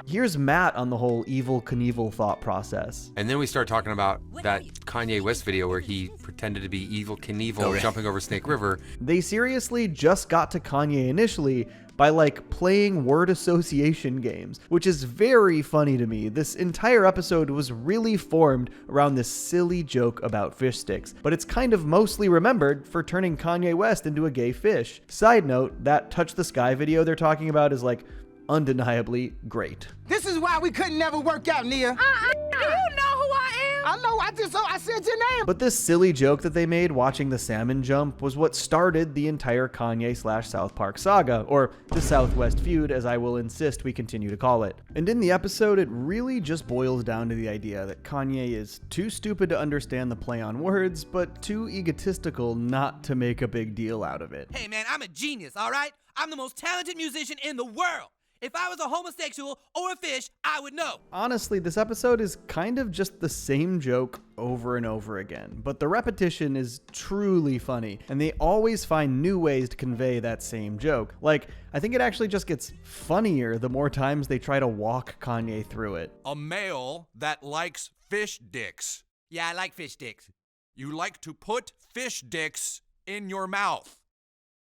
Here's Matt on the whole Evel Knievel thought process. And then we start talking about that Kanye West video where he pretended to be Evel Knievel jumping over Snake River. They seriously just got to Kanye initially by like playing word association games, which is very funny to me. This entire episode was really formed around this silly joke about fish sticks, but it's kind of mostly remembered for turning Kanye West into a gay fish. Side note, that Touch the Sky video they're talking about is like undeniably great. This is why we couldn't never work out, Nia. You know who I am. I know, I said your name. But this silly joke that they made watching the salmon jump was what started the entire Kanye / South Park saga, or the Southwest feud, as I will insist we continue to call it. And in the episode, it really just boils down to the idea that Kanye is too stupid to understand the play on words, but too egotistical not to make a big deal out of it. Hey man, I'm a genius, all right? I'm the most talented musician in the world. If I was a homosexual or a fish, I would know. Honestly, this episode is kind of just the same joke over and over again, but the repetition is truly funny, and they always find new ways to convey that same joke. Like, I think it actually just gets funnier the more times they try to walk Kanye through it. A male that likes fish dicks. Yeah, I like fish dicks. You like to put fish dicks in your mouth.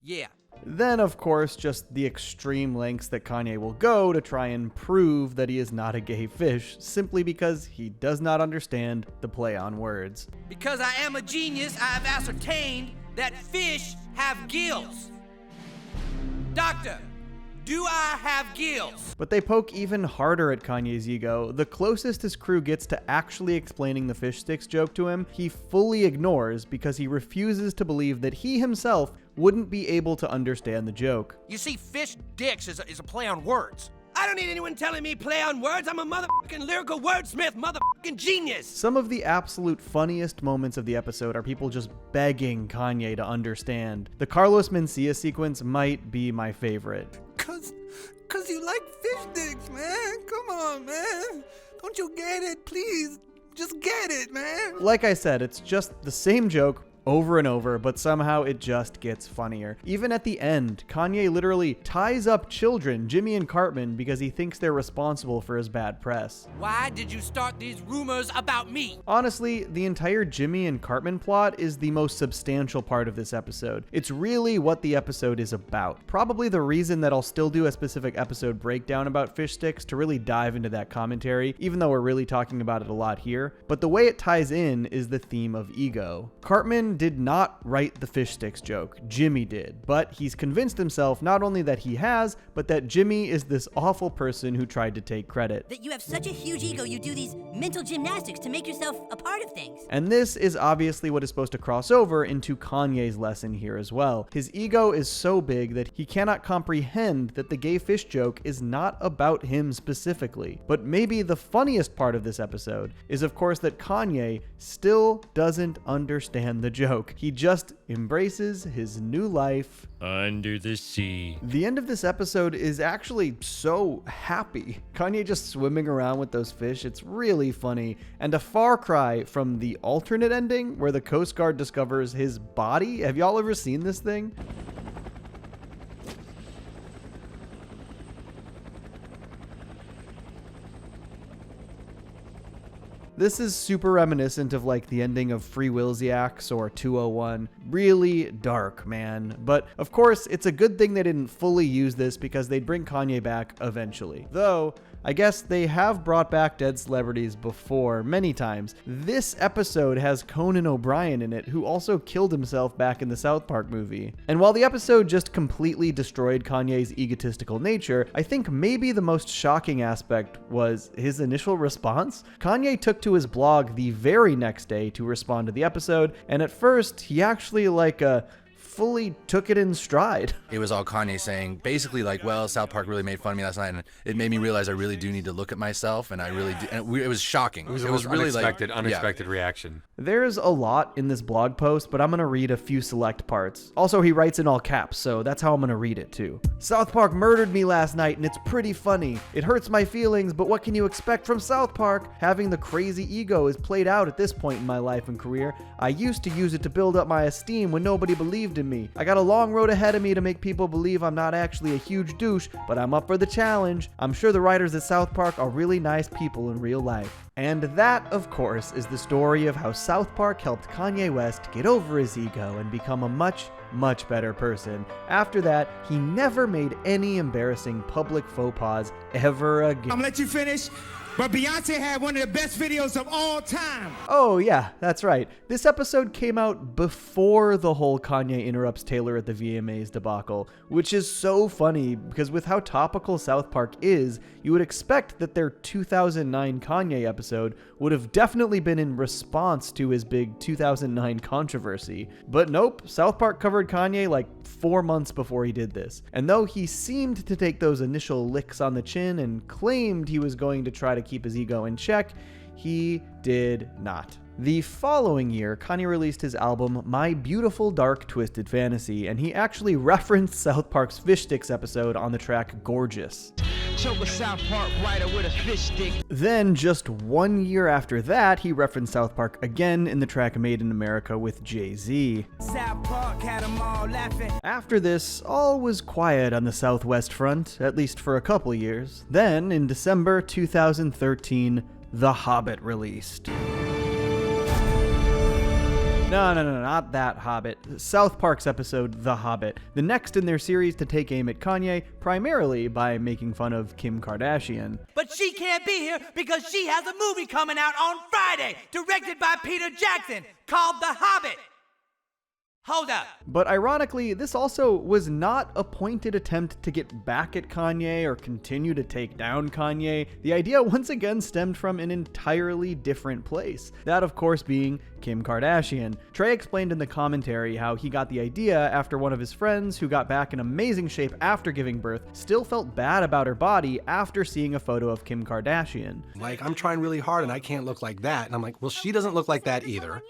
Yeah. Then, of course, just the extreme lengths that Kanye will go to try and prove that he is not a gay fish, simply because he does not understand the play on words. Because I am a genius, I have ascertained that fish have gills. Doctor, do I have gills? But they poke even harder at Kanye's ego. The closest his crew gets to actually explaining the fish sticks joke to him, he fully ignores because he refuses to believe that he himself wouldn't be able to understand the joke. You see, fish dicks is a play on words. I don't need anyone telling me play on words. I'm a motherfucking lyrical wordsmith, motherfucking genius. Some of the absolute funniest moments of the episode are people just begging Kanye to understand. The Carlos Mencia sequence might be my favorite. Cause you like fish dicks, man. Come on, man. Don't you get it? Please, just get it, man. Like I said, it's just the same joke over and over, but somehow it just gets funnier. Even at the end, Kanye literally ties up children, Jimmy and Cartman, because he thinks they're responsible for his bad press. Why did you start these rumors about me? Honestly, the entire Jimmy and Cartman plot is the most substantial part of this episode. It's really what the episode is about. Probably the reason that I'll still do a specific episode breakdown about fish sticks to really dive into that commentary, even though we're really talking about it a lot here. But the way it ties in is the theme of ego. Cartman did not write the fish sticks joke, Jimmy did, but he's convinced himself not only that he has, but that Jimmy is this awful person who tried to take credit. That you have such a huge ego, you do these mental gymnastics to make yourself a part of things. And this is obviously what is supposed to cross over into Kanye's lesson here as well. His ego is so big that he cannot comprehend that the gay fish joke is not about him specifically. But maybe the funniest part of this episode is, of course, that Kanye still doesn't understand the joke. joke. He just embraces his new life under the sea. The end of this episode is actually so happy. Kanye just swimming around with those fish. It's really funny. And a far cry from the alternate ending where the Coast Guard discovers his body. Have y'all ever seen this thing? This is super reminiscent of like the ending of Free Willsiacs or 201. Really dark, man. But of course, it's a good thing they didn't fully use this because they'd bring Kanye back eventually. Though, I guess they have brought back dead celebrities before, many times. This episode has Conan O'Brien in it, who also killed himself back in the South Park movie. And while the episode just completely destroyed Kanye's egotistical nature, I think maybe the most shocking aspect was his initial response. Kanye took to his blog the very next day to respond to the episode, and at first, he actually fully took it in stride. It was all Kanye saying, basically like, well, South Park really made fun of me last night, and it made me realize I really do need to look at myself, and I really do. And it was shocking. It was really unexpected reaction. There's a lot in this blog post, but I'm going to read a few select parts. Also, he writes in all caps, so that's how I'm going to read it too. South Park murdered me last night, and it's pretty funny. It hurts my feelings, but what can you expect from South Park? Having the crazy ego is played out at this point in my life and career. I used to use it to build up my esteem when nobody believed in me. I got a long road ahead of me to make people believe I'm not actually a huge douche, but I'm up for the challenge. I'm sure the writers at South Park are really nice people in real life. And that, of course, is the story of how South Park helped Kanye West get over his ego and become a much, much better person. After that, he never made any embarrassing public faux pas ever again. I'm gonna let you finish. But Beyonce had one of the best videos of all time. Oh yeah, that's right. This episode came out before the whole Kanye interrupts Taylor at the VMAs debacle, which is so funny because with how topical South Park is, you would expect that their 2009 Kanye episode would have definitely been in response to his big 2009 controversy. But nope, South Park covered Kanye like 4 months before he did this. And though he seemed to take those initial licks on the chin and claimed he was going to try to keep his ego in check, he did not. The following year, Kanye released his album My Beautiful Dark Twisted Fantasy, and he actually referenced South Park's Fish Sticks episode on the track Gorgeous. Choke a South Park writer with a fish stick. Then, just 1 year after that, he referenced South Park again in the track Made in America with Jay-Z. South Park had them all laughing. After this, all was quiet on the Southwest front, at least for a couple years. Then, in December 2013, The Hobbit released. No, not that Hobbit. South Park's episode, The Hobbit, the next in their series to take aim at Kanye, primarily by making fun of Kim Kardashian. But she can't be here because she has a movie coming out on Friday, directed by Peter Jackson, called The Hobbit. Hold up. But ironically, this also was not a pointed attempt to get back at Kanye or continue to take down Kanye. The idea once again stemmed from an entirely different place. That, of course, being Kim Kardashian. Trey explained in the commentary how he got the idea after one of his friends, who got back in amazing shape after giving birth, still felt bad about her body after seeing a photo of Kim Kardashian. Like, I'm trying really hard and I can't look like that. And I'm like, well, she doesn't look like that either.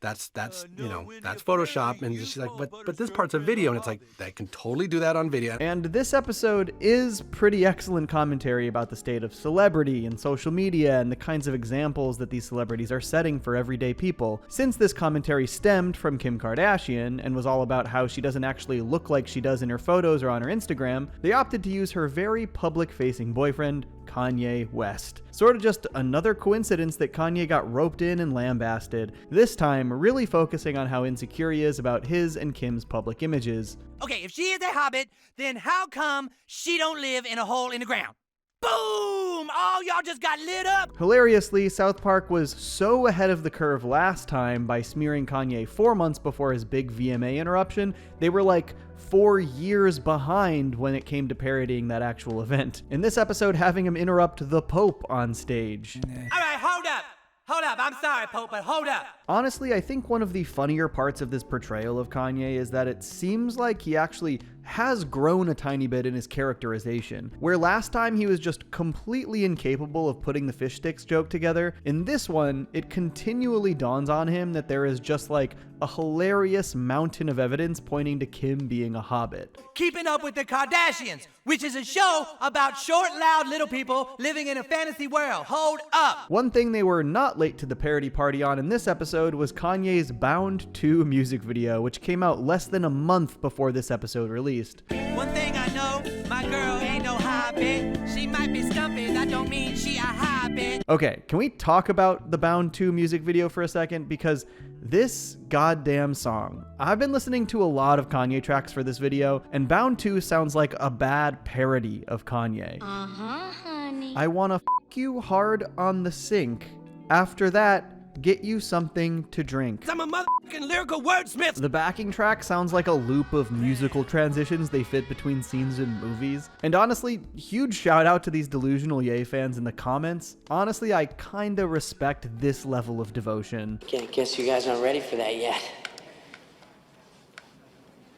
That's Photoshop. And she's like, but this part's a video. And it's like, they can totally do that on video. And this episode is pretty excellent commentary about the state of celebrity and social media and the kinds of examples that these celebrities are setting for everyday people. Since this commentary stemmed from Kim Kardashian and was all about how she doesn't actually look like she does in her photos or on her Instagram, they opted to use her very public-facing boyfriend, Kanye West. Sort of just another coincidence that Kanye got roped in and lambasted, this time really focusing on how insecure he is about his and Kim's public images. Okay, if she is a hobbit, then how come she don't live in a hole in the ground? Boom! Oh, y'all just got lit up! Hilariously, South Park was so ahead of the curve last time by smearing Kanye 4 months before his big VMA interruption, they were like 4 years behind when it came to parodying that actual event. In this episode, having him interrupt the Pope on stage. All right, hold up. Hold up, I'm sorry, Pope, but hold up. Honestly, I think one of the funnier parts of this portrayal of Kanye is that it seems like he actually has grown a tiny bit in his characterization. Where last time he was just completely incapable of putting the fish sticks joke together, in this one, it continually dawns on him that there is just like a hilarious mountain of evidence pointing to Kim being a hobbit. Keeping Up with the Kardashians, which is a show about short, loud little people living in a fantasy world. Hold up! One thing they were not late to the parody party on in this episode was Kanye's Bound 2 music video, which came out less than a month before this episode released. One thing I know, my girl ain't no hobbit. She might be stumpy, that don't mean she a hobbit. Okay, can we talk about the Bound 2 music video for a second? Because this goddamn song. I've been listening to a lot of Kanye tracks for this video, and Bound 2 sounds like a bad parody of Kanye. Honey. I wanna f you hard on the sink. After that, get you something to drink. I'm a motherfucking lyrical wordsmith. The backing track sounds like a loop of musical transitions they fit between scenes in movies. And honestly, huge shout out to these delusional Ye fans in the comments. Honestly, I kinda respect this level of devotion. Guess you guys aren't ready for that yet.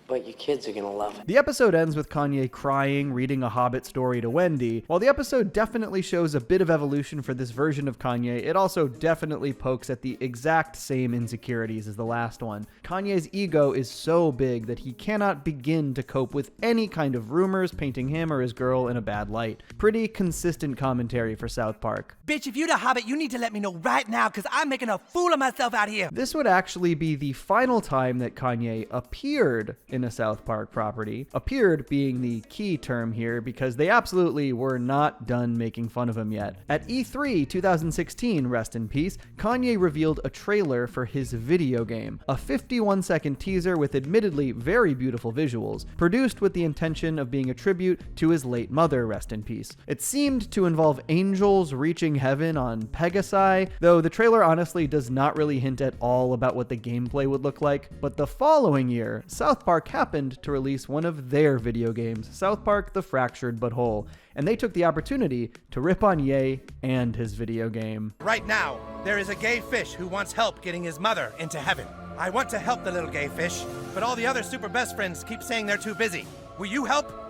But your kids are gonna love it. The episode ends with Kanye crying, reading a Hobbit story to Wendy. While the episode definitely shows a bit of evolution for this version of Kanye, it also definitely pokes at the exact same insecurities as the last one. Kanye's ego is so big that he cannot begin to cope with any kind of rumors painting him or his girl in a bad light. Pretty consistent commentary for South Park. Bitch, if you the hobbit, you need to let me know right now, because I'm making a fool of myself out here. This would actually be the final time that Kanye appeared in a South Park property. Appeared being the key term here because they absolutely were not done making fun of him yet. At E3 2016, rest in peace, Kanye revealed a trailer for his video game, a 51-second teaser with admittedly very beautiful visuals, produced with the intention of being a tribute to his late mother, rest in peace. It seemed to involve angels reaching heaven on Pegasi, though the trailer honestly does not really hint at all about what the gameplay would look like. But the following year, South Park happened to release one of their video games, South Park: The Fractured But Whole, and they took the opportunity to rip on Ye and his video game. Right now, there is a gay fish who wants help getting his mother into heaven. I want to help the little gay fish, but all the other super best friends keep saying they're too busy. Will you help?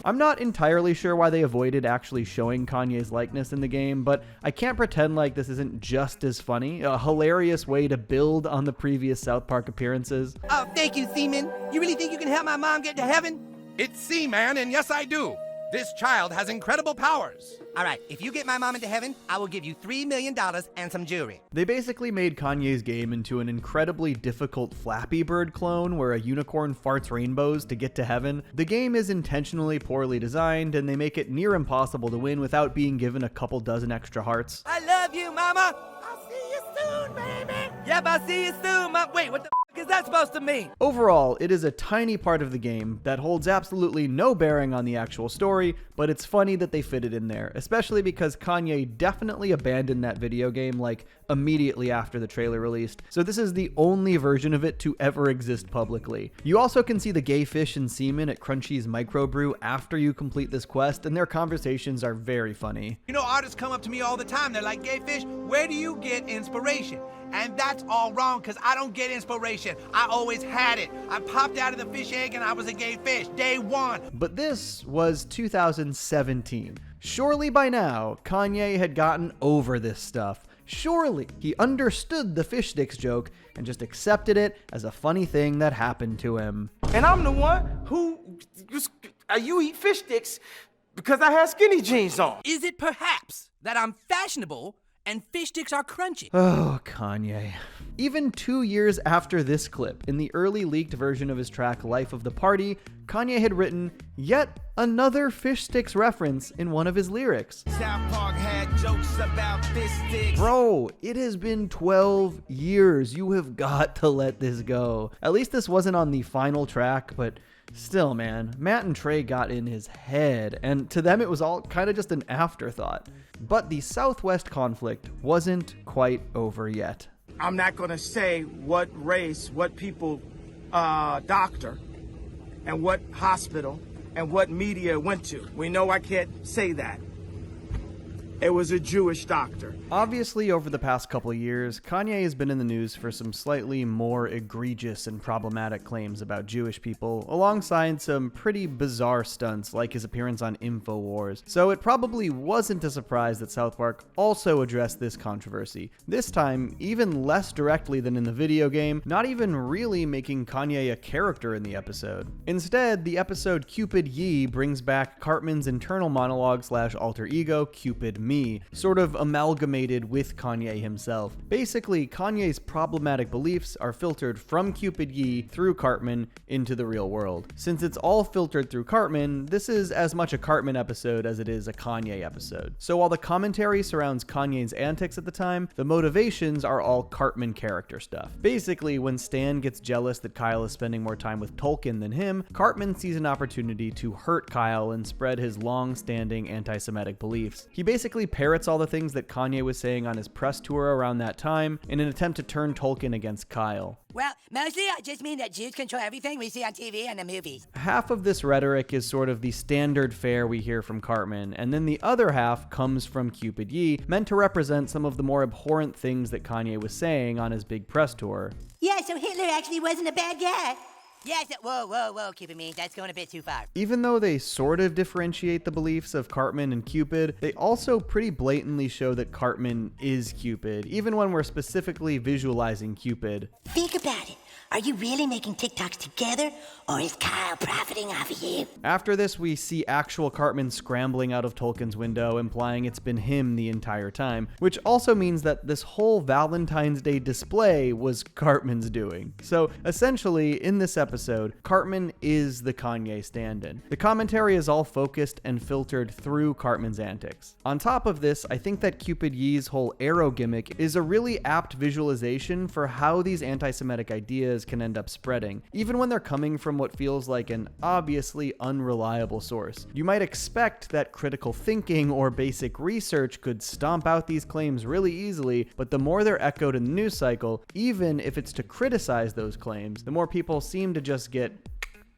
I'm not entirely sure why they avoided actually showing Kanye's likeness in the game, but I can't pretend like this isn't just as funny, a hilarious way to build on the previous South Park appearances. Oh, thank you, Seaman. You really think you can help my mom get to heaven? It's Seaman, and yes, I do. This child has incredible powers. All right, if you get my mom into heaven, I will give you $3 million and some jewelry. They basically made Kanye's game into an incredibly difficult Flappy Bird clone where a unicorn farts rainbows to get to heaven. The game is intentionally poorly designed, and they make it near impossible to win without being given a couple dozen extra hearts. I love you, Mama. I'll see you soon, baby. Yep, I'll see you soon, Mom. Wait, what the is that supposed to mean? Overall, it is a tiny part of the game that holds absolutely no bearing on the actual story, but it's funny that they fit it in there, especially because Kanye definitely abandoned that video game like immediately after the trailer released, so this is the only version of it to ever exist publicly. You also can see the gay fish and seaman at Crunchy's microbrew after you complete this quest, and their conversations are very funny. You know, artists come up to me all the time, they're like, gay fish, where do you get inspiration? And that's all wrong, because I don't get inspiration. I always had it. I popped out of the fish egg and I was a gay fish, day one. But this was 2017. Surely by now, Kanye had gotten over this stuff. Surely he understood the fish sticks joke and just accepted it as a funny thing that happened to him. And I'm the one who, you eat fish sticks because I have skinny jeans on. Is it perhaps that I'm fashionable and fish sticks are crunchy? Oh, Kanye. Even 2 years after this clip, in the early leaked version of his track Life of the Party, Kanye had written yet another fish sticks reference in one of his lyrics. South Park had jokes about fish sticks. Bro, it has been 12 years. You have got to let this go. At least this wasn't on the final track, but still, man, Matt and Trey got in his head, and to them it was all kind of just an afterthought. But the Southwest conflict wasn't quite over yet. I'm not going to say what race, what people, doctor, and what hospital, and what media went to. We know I can't say that. It was a Jewish doctor. Obviously, over the past couple years, Kanye has been in the news for some slightly more egregious and problematic claims about Jewish people, alongside some pretty bizarre stunts like his appearance on InfoWars. So it probably wasn't a surprise that South Park also addressed this controversy. This time, even less directly than in the video game, not even really making Kanye a character in the episode. Instead, the episode Cupid Ye brings back Cartman's internal monologue / alter ego, Cupid Me, sort of amalgamated with Kanye himself. Basically, Kanye's problematic beliefs are filtered from Cupid Ye through Cartman into the real world. Since it's all filtered through Cartman, this is as much a Cartman episode as it is a Kanye episode. So while the commentary surrounds Kanye's antics at the time, the motivations are all Cartman character stuff. Basically, when Stan gets jealous that Kyle is spending more time with Tolkien than him, Cartman sees an opportunity to hurt Kyle and spread his long-standing anti-Semitic beliefs. He basically parrots all the things that Kanye was saying on his press tour around that time in an attempt to turn Tolkien against Kyle. Well, mostly I just mean that Jews control everything we see on TV and the movies. Half of this rhetoric is sort of the standard fare we hear from Cartman, and then the other half comes from Cupid Ye, meant to represent some of the more abhorrent things that Kanye was saying on his big press tour. Yeah, so Hitler actually wasn't a bad guy. Yes, whoa, Cupid Me, that's going a bit too far. Even though they sort of differentiate the beliefs of Cartman and Cupid, they also pretty blatantly show that Cartman is Cupid, even when we're specifically visualizing Cupid. Think about it. Are you really making TikToks together, or is Kyle profiting off of you? After this, we see actual Cartman scrambling out of Tolkien's window, implying it's been him the entire time, which also means that this whole Valentine's Day display was Cartman's doing. So essentially, in this episode, Cartman is the Kanye stand-in. The commentary is all focused and filtered through Cartman's antics. On top of this, I think that Cupid Ye's whole arrow gimmick is a really apt visualization for how these anti-Semitic ideas can end up spreading, even when they're coming from what feels like an obviously unreliable source. You might expect that critical thinking or basic research could stomp out these claims really easily, but the more they're echoed in the news cycle, even if it's to criticize those claims, the more people seem to just get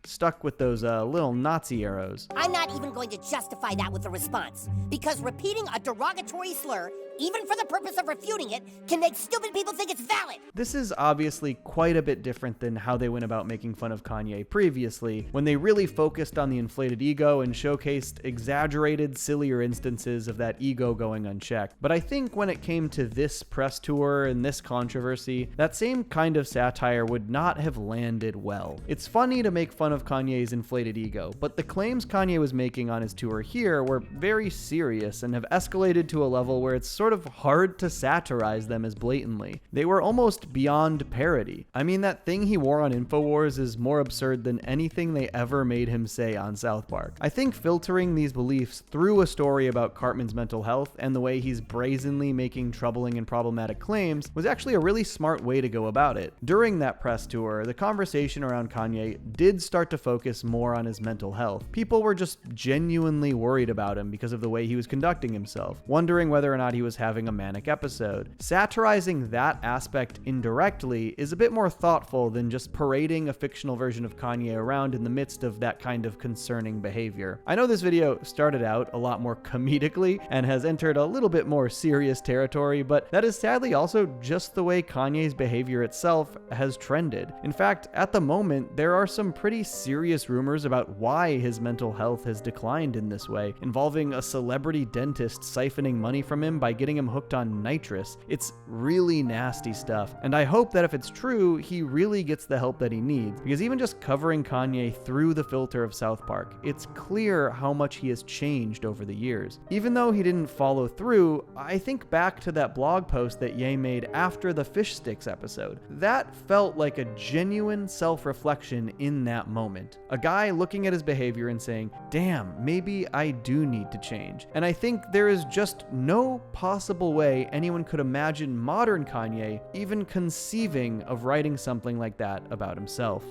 stuck with those little Nazi arrows. I'm not even going to justify that with a response, because repeating a derogatory slur, even for the purpose of refuting it, can make stupid people think it's valid. This is obviously quite a bit different than how they went about making fun of Kanye previously, when they really focused on the inflated ego and showcased exaggerated, sillier instances of that ego going unchecked. But I think when it came to this press tour and this controversy, that same kind of satire would not have landed well. It's funny to make fun of Kanye's inflated ego, but the claims Kanye was making on his tour here were very serious and have escalated to a level where it's sort of hard to satirize them as blatantly. They were almost beyond parody. I mean, that thing he wore on InfoWars is more absurd than anything they ever made him say on South Park. I think filtering these beliefs through a story about Cartman's mental health and the way he's brazenly making troubling and problematic claims was actually a really smart way to go about it. During that press tour, the conversation around Kanye did start to focus more on his mental health. People were just genuinely worried about him because of the way he was conducting himself, wondering whether or not he was having a manic episode. Satirizing that aspect indirectly is a bit more thoughtful than just parading a fictional version of Kanye around in the midst of that kind of concerning behavior. I know this video started out a lot more comedically and has entered a little bit more serious territory, but that is sadly also just the way Kanye's behavior itself has trended. In fact, at the moment, there are some pretty serious rumors about why his mental health has declined in this way, involving a celebrity dentist siphoning money from him by getting him hooked on nitrous. It's really nasty stuff, and I hope that if it's true, he really gets the help that he needs, because even just covering Kanye through the filter of South Park, it's clear how much he has changed over the years. Even though he didn't follow through, I think back to that blog post that Ye made after the fish sticks episode. That felt like a genuine self-reflection in that moment. A guy looking at his behavior and saying, damn, maybe I do need to change. And I think there is just no possible way anyone could imagine modern Kanye even conceiving of writing something like that about himself.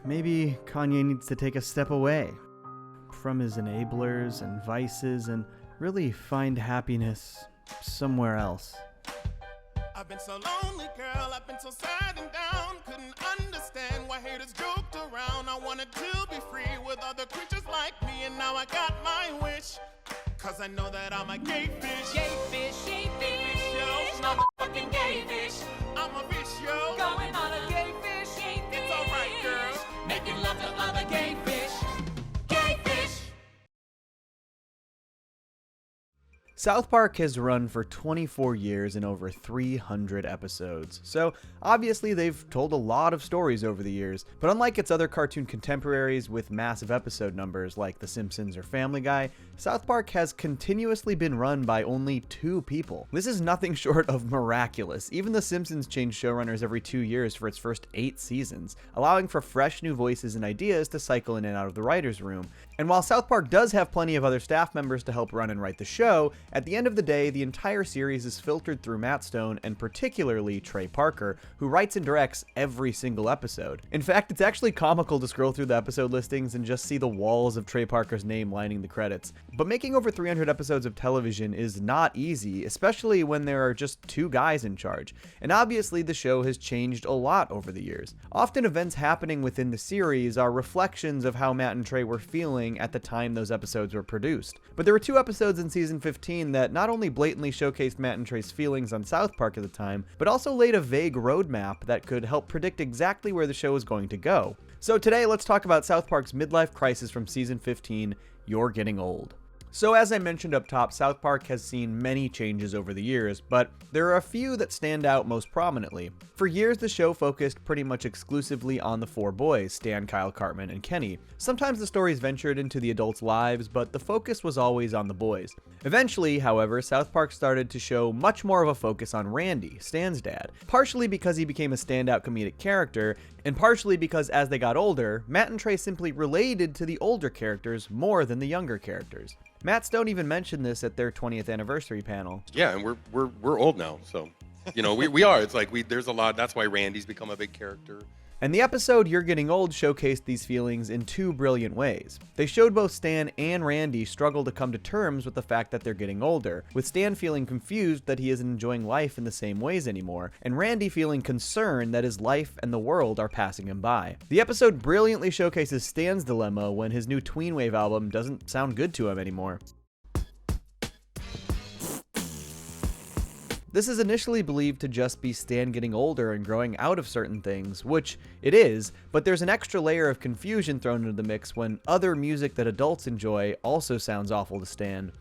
Maybe Kanye needs to take a step away from his enablers and vices and really find happiness somewhere else. I've been so lonely, girl, I've been so sad and down. Couldn't understand why haters joked around. I wanted to be free with other creatures like me, and now I got my wish. Cause I know that I'm a gay fish. Gay fish, gay fish, Yo. motherfucking gay fish. I'm a fish, yo. Going on a gay fish, gay fish. It's alright, girl. Making love to other gay fish. Gay fish. South Park has run for 24 years and over 300 episodes, so obviously they've told a lot of stories over the years, but unlike its other cartoon contemporaries with massive episode numbers like The Simpsons or Family Guy, South Park has continuously been run by only 2 people. This is nothing short of miraculous. Even The Simpsons changed showrunners every 2 years for its first 8 seasons, allowing for fresh new voices and ideas to cycle in and out of the writer's room. And while South Park does have plenty of other staff members to help run and write the show, at the end of the day, the entire series is filtered through Matt Stone and particularly Trey Parker, who writes and directs every single episode. In fact, it's actually comical to scroll through the episode listings and just see the walls of Trey Parker's name lining the credits. But making over 300 episodes of television is not easy, especially when there are just 2 guys in charge. And obviously, the show has changed a lot over the years. Often events happening within the series are reflections of how Matt and Trey were feeling at the time those episodes were produced. But there were 2 episodes in season 15 that not only blatantly showcased Matt and Trey's feelings on South Park at the time, but also laid a vague roadmap that could help predict exactly where the show was going to go. So today, let's talk about South Park's midlife crisis from season 15, You're Getting Old. So as I mentioned up top, South Park has seen many changes over the years, but there are a few that stand out most prominently. For years, the show focused pretty much exclusively on the 4 boys, Stan, Kyle, Cartman, and Kenny. Sometimes the stories ventured into the adults' lives, but the focus was always on the boys. Eventually, however, South Park started to show much more of a focus on Randy, Stan's dad, partially because he became a standout comedic character, and partially because as they got older, Matt and Trey simply related to the older characters more than the younger characters. Matt Stone even mentioned this at their 20th anniversary panel. Yeah, and we're old now, so you know we are. It's like there's a lot. That's why Randy's become a big character. And the episode You're Getting Old showcased these feelings in 2 brilliant ways. They showed both Stan and Randy struggle to come to terms with the fact that they're getting older, with Stan feeling confused that he isn't enjoying life in the same ways anymore, and Randy feeling concerned that his life and the world are passing him by. The episode brilliantly showcases Stan's dilemma when his new Tween Wave album doesn't sound good to him anymore. This is initially believed to just be Stan getting older and growing out of certain things, which it is, but there's an extra layer of confusion thrown into the mix when other music that adults enjoy also sounds awful to Stan.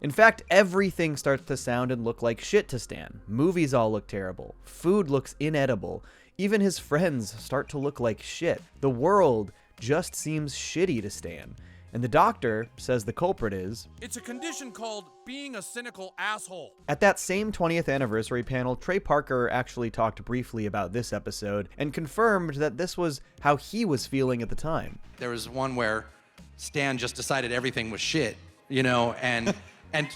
In fact, everything starts to sound and look like shit to Stan. Movies all look terrible. Food looks inedible. Even his friends start to look like shit. The world just seems shitty to Stan. And the doctor says the culprit is... It's a condition called being a cynical asshole. At that same 20th anniversary panel, Trey Parker actually talked briefly about this episode and confirmed that this was how he was feeling at the time. There was one where Stan just decided everything was shit, you know, and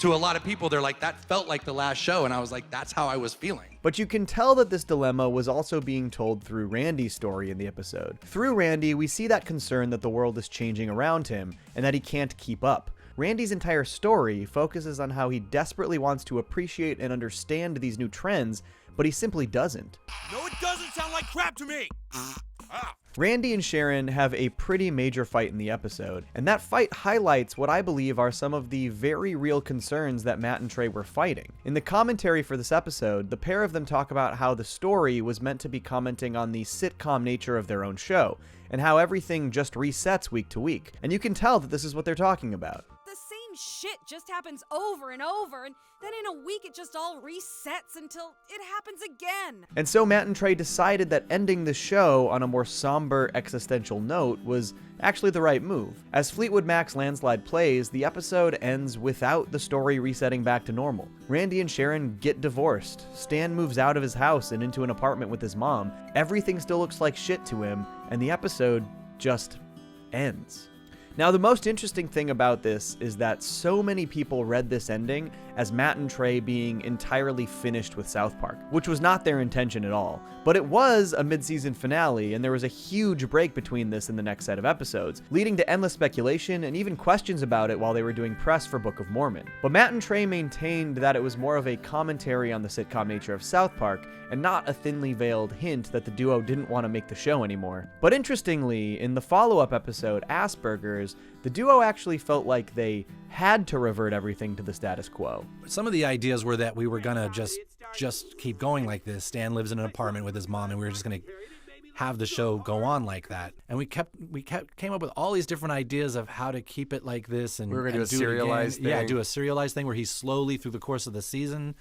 to a lot of people, they're like, that felt like the last show. And I was like, that's how I was feeling. But you can tell that this dilemma was also being told through Randy's story in the episode. Through Randy, we see that concern that the world is changing around him and that he can't keep up. Randy's entire story focuses on how he desperately wants to appreciate and understand these new trends, but he simply doesn't. No, it doesn't sound like crap to me. Randy and Sharon have a pretty major fight in the episode, and that fight highlights what I believe are some of the very real concerns that Matt and Trey were fighting. In the commentary for this episode, the pair of them talk about how the story was meant to be commenting on the sitcom nature of their own show, and how everything just resets week to week. And you can tell that this is what they're talking about. The same shit just happens over and over, and then in a week it just all resets until it happens again. And so Matt and Trey decided that ending the show on a more somber existential note was actually the right move. As Fleetwood Mac's Landslide plays, the episode ends without the story resetting back to normal. Randy and Sharon get divorced. Stan moves out of his house and into an apartment with his mom. Everything still looks like shit to him, and the episode just ends. Now, the most interesting thing about this is that so many people read this ending as Matt and Trey being entirely finished with South Park, which was not their intention at all. But it was a mid-season finale, and there was a huge break between this and the next set of episodes, leading to endless speculation and even questions about it while they were doing press for Book of Mormon. But Matt and Trey maintained that it was more of a commentary on the sitcom nature of South Park, and not a thinly veiled hint that the duo didn't want to make the show anymore. But interestingly, in the follow-up episode, Asperger's, the duo actually felt like they had to revert everything to the status quo. Some of the ideas were that we were gonna just keep going like this. Stan lives in an apartment with his mom, and we were just gonna have the show go on like that. And we came up with all these different ideas of how to keep it like this, and we were gonna do a serialized thing. Yeah, do a serialized thing where he slowly through the course of the season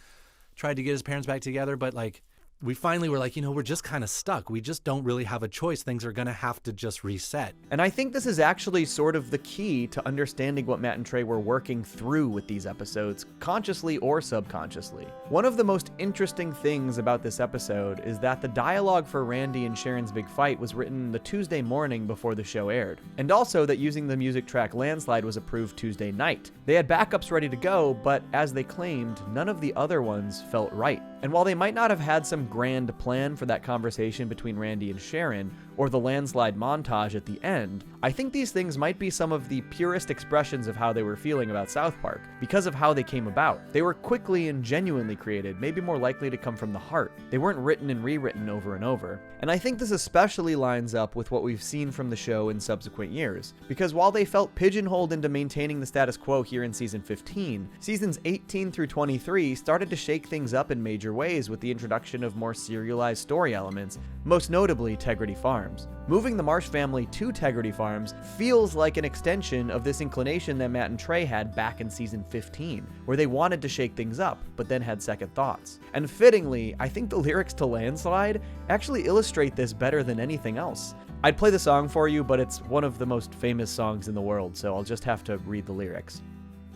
tried to get his parents back together, but like we finally were like, we're just kind of stuck. We just don't really have a choice. Things are going to have to just reset. And I think this is actually sort of the key to understanding what Matt and Trey were working through with these episodes, consciously or subconsciously. One of the most interesting things about this episode is that the dialogue for Randy and Sharon's big fight was written the Tuesday morning before the show aired. And also that using the music track Landslide was approved Tuesday night. They had backups ready to go, but as they claimed, none of the other ones felt right. And while they might not have had some grand plan for that conversation between Randy and Sharon, or the landslide montage at the end, I think these things might be some of the purest expressions of how they were feeling about South Park, because of how they came about. They were quickly and genuinely created, maybe more likely to come from the heart. They weren't written and rewritten over and over. And I think this especially lines up with what we've seen from the show in subsequent years, because while they felt pigeonholed into maintaining the status quo here in season 15, seasons 18 through 23 started to shake things up in major ways with the introduction of more serialized story elements, most notably Tegrity Farms. Moving the Marsh family to Tegrity Farms feels like an extension of this inclination that Matt and Trey had back in season 15, where they wanted to shake things up, but then had second thoughts. And fittingly, I think the lyrics to Landslide actually illustrate this better than anything else. I'd play the song for you, but it's one of the most famous songs in the world, so I'll just have to read the lyrics.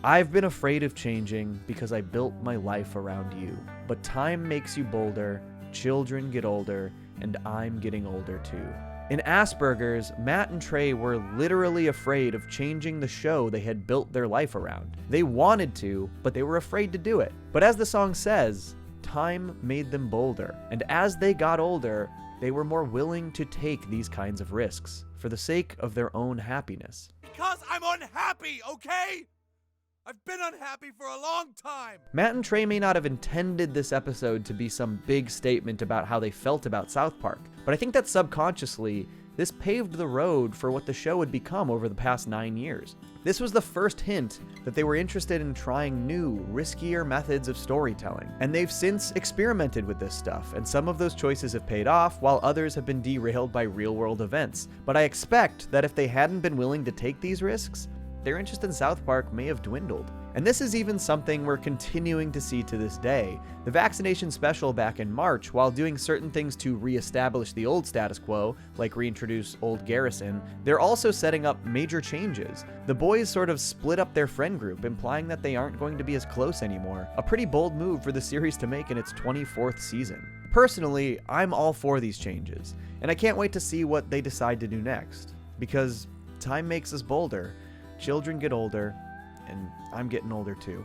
I've been afraid of changing because I built my life around you, but time makes you bolder, children get older, and I'm getting older too. In Asperger's, Matt and Trey were literally afraid of changing the show they had built their life around. They wanted to, but they were afraid to do it. But as the song says, time made them bolder. And as they got older, they were more willing to take these kinds of risks for the sake of their own happiness. Because I'm unhappy, okay? I've been unhappy for a long time. Matt and Trey may not have intended this episode to be some big statement about how they felt about South Park, but I think that subconsciously, this paved the road for what the show would become over the past 9 years. This was the first hint that they were interested in trying new, riskier methods of storytelling, and they've since experimented with this stuff, and some of those choices have paid off, while others have been derailed by real-world events. But I expect that if they hadn't been willing to take these risks, their interest in South Park may have dwindled. And this is even something we're continuing to see to this day. The vaccination special back in March, while doing certain things to re-establish the old status quo, like reintroduce old Garrison, they're also setting up major changes. The boys sort of split up their friend group, implying that they aren't going to be as close anymore. A pretty bold move for the series to make in its 24th season. Personally, I'm all for these changes, and I can't wait to see what they decide to do next. Because time makes us bolder. Children get older, and I'm getting older too.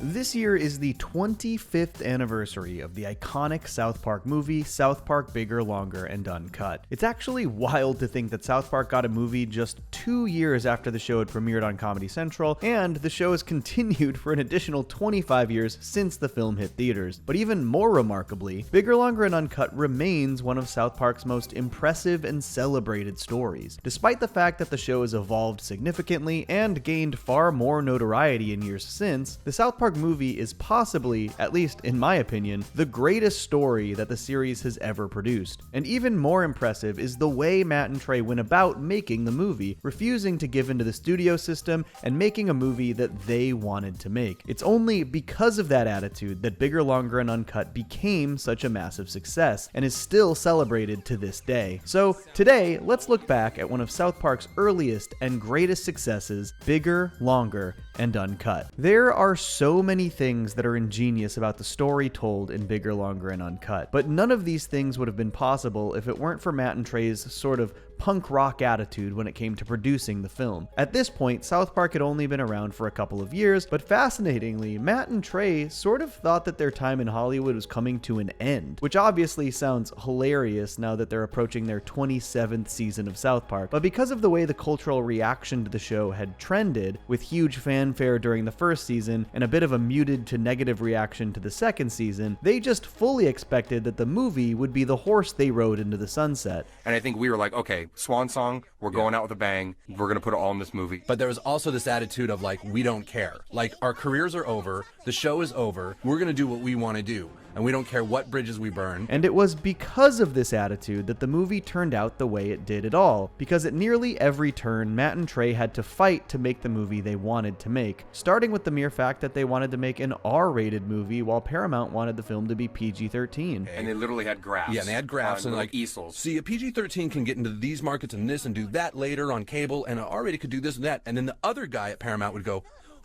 This year is the 25th anniversary of the iconic South Park movie, South Park Bigger, Longer, and Uncut. It's actually wild to think that South Park got a movie just 2 years after the show had premiered on Comedy Central, and the show has continued for an additional 25 years since the film hit theaters. But even more remarkably, Bigger, Longer, and Uncut remains one of South Park's most impressive and celebrated stories. Despite the fact that the show has evolved significantly and gained far more notoriety in years since, the South Park movie is possibly, at least in my opinion, the greatest story that the series has ever produced. And even more impressive is the way Matt and Trey went about making the movie, refusing to give into the studio system and making a movie that they wanted to make. It's only because of that attitude that Bigger, Longer, and Uncut became such a massive success and is still celebrated to this day. So today, let's look back at one of South Park's earliest and greatest successes, Bigger, Longer, and Uncut. There are so so many things that are ingenious about the story told in Bigger, Longer, and Uncut. But none of these things would have been possible if it weren't for Matt and Trey's sort of punk rock attitude when it came to producing the film. At this point, South Park had only been around for a couple of years, but fascinatingly, Matt and Trey sort of thought that their time in Hollywood was coming to an end, which obviously sounds hilarious now that they're approaching their 27th season of South Park. But because of the way the cultural reaction to the show had trended, with huge fanfare during the first season and a bit of a muted to negative reaction to the second season, they just fully expected that the movie would be the horse they rode into the sunset. And I think we were like, okay, swan song, we're going out with a bang, we're gonna put it all in this movie. But there was also this attitude of like, we don't care. Like, our careers are over, the show is over, we're gonna do what we want to do, and we don't care what bridges we burn. And it was because of this attitude that the movie turned out the way it did at all, because at nearly every turn, Matt and Trey had to fight to make the movie they wanted to make, starting with the mere fact that they wanted to make an R-rated movie while Paramount wanted the film to be PG-13. And they literally had graphs. Yeah, and they had graphs and like easels. See, a PG-13 can get into these markets and this and do that later on cable, and an R-rated could do this and that. And then the other guy at Paramount would go,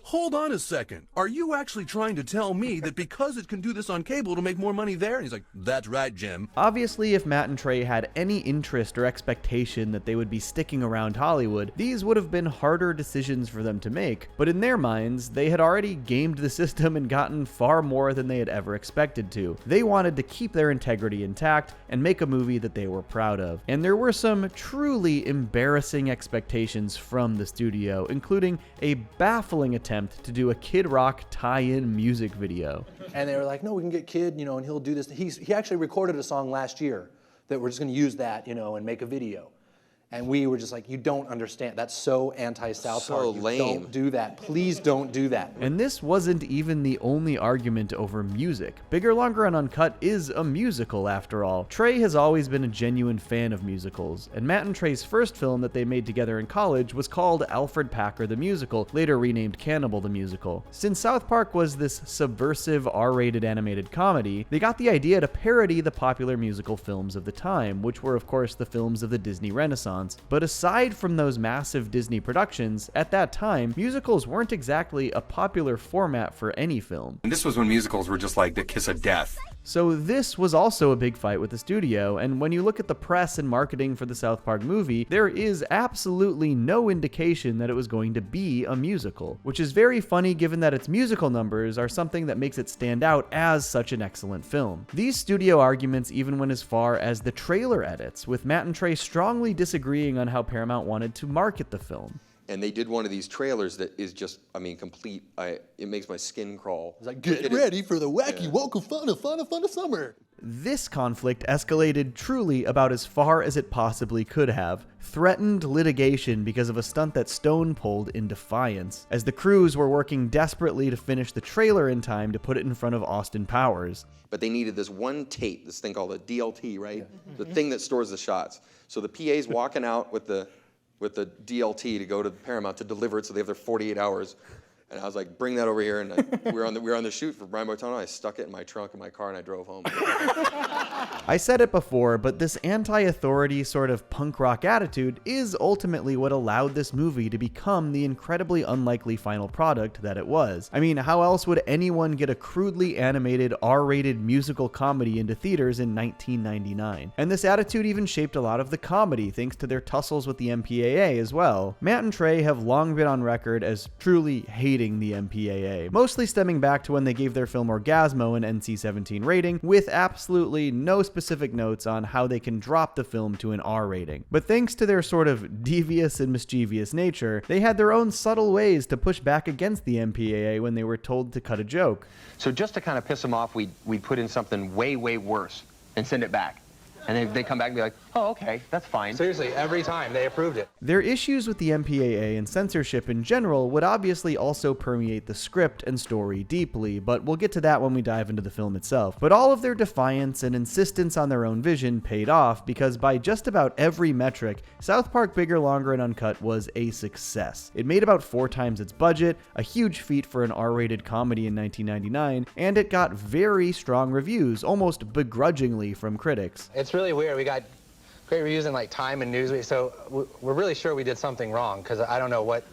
hold on a second. Are you actually trying to tell me that because it can do this on cable, it'll make more money there? And he's like, that's right, Jim. Obviously, if Matt and Trey had any interest or expectation that they would be sticking around Hollywood, these would have been harder decisions for them to make. But in their minds, they had already gamed the system and gotten far more than they had ever expected to. They wanted to keep their integrity intact and make a movie that they were proud of. And there were some truly embarrassing expectations from the studio, including a baffling attempt to do a Kid Rock tie-in music video. And they were like, no, we can get Kid, and he'll do this. He actually recorded a song last year that we're just going to use that, and make a video. And we were just like, you don't understand. That's so anti-South Park. So lame. Don't do that. Please don't do that. And this wasn't even the only argument over music. Bigger, Longer, and Uncut is a musical after all. Trey has always been a genuine fan of musicals, and Matt and Trey's first film that they made together in college was called Alfred Packer the Musical, later renamed Cannibal the Musical. Since South Park was this subversive R-rated animated comedy, they got the idea to parody the popular musical films of the time, which were of course the films of the Disney Renaissance. But aside from those massive Disney productions, at that time, musicals weren't exactly a popular format for any film. And this was when musicals were just like the kiss of death. So this was also a big fight with the studio, and when you look at the press and marketing for the South Park movie, there is absolutely no indication that it was going to be a musical, which is very funny given that its musical numbers are something that makes it stand out as such an excellent film. These studio arguments even went as far as the trailer edits, with Matt and Trey strongly disagreeing on how Paramount wanted to market the film. And they did one of these trailers that is just, complete. It makes my skin crawl. It's like, get ready for the wacky, woke fun of summer. This conflict escalated truly about as far as it possibly could have. Threatened litigation because of a stunt that Stone pulled in defiance, as the crews were working desperately to finish the trailer in time to put it in front of Austin Powers. But they needed this one tape, this thing called a DLT, right? The thing that stores the shots. So the PA's walking out with the DLT to go to Paramount to deliver it, so they have their 48 hours. And I was like, bring that over here. And we were on the shoot for Brian Boitano. I stuck it in my trunk in my car and I drove home. I said it before, but this anti-authority sort of punk rock attitude is ultimately what allowed this movie to become the incredibly unlikely final product that it was. I mean, how else would anyone get a crudely animated R-rated musical comedy into theaters in 1999? And this attitude even shaped a lot of the comedy thanks to their tussles with the MPAA as well. Matt and Trey have long been on record as truly hating the MPAA, mostly stemming back to when they gave their film Orgasmo an NC-17 rating, with absolutely no specific notes on how they can drop the film to an R rating. But thanks to their sort of devious and mischievous nature, they had their own subtle ways to push back against the MPAA when they were told to cut a joke. So just to kind of piss them off, we'd put in something way, way worse and send it back. And they come back and be like, oh, okay, that's fine. Seriously, every time they approved it. Their issues with the MPAA and censorship in general would obviously also permeate the script and story deeply, but we'll get to that when we dive into the film itself. But all of their defiance and insistence on their own vision paid off, because by just about every metric, South Park Bigger, Longer, and Uncut was a success. It made about 4 times its budget, a huge feat for an R-rated comedy in 1999, and it got very strong reviews, almost begrudgingly from critics. It's really weird. We got great reviews in like Time and Newsweek, so we're really sure we did something wrong, because I don't know what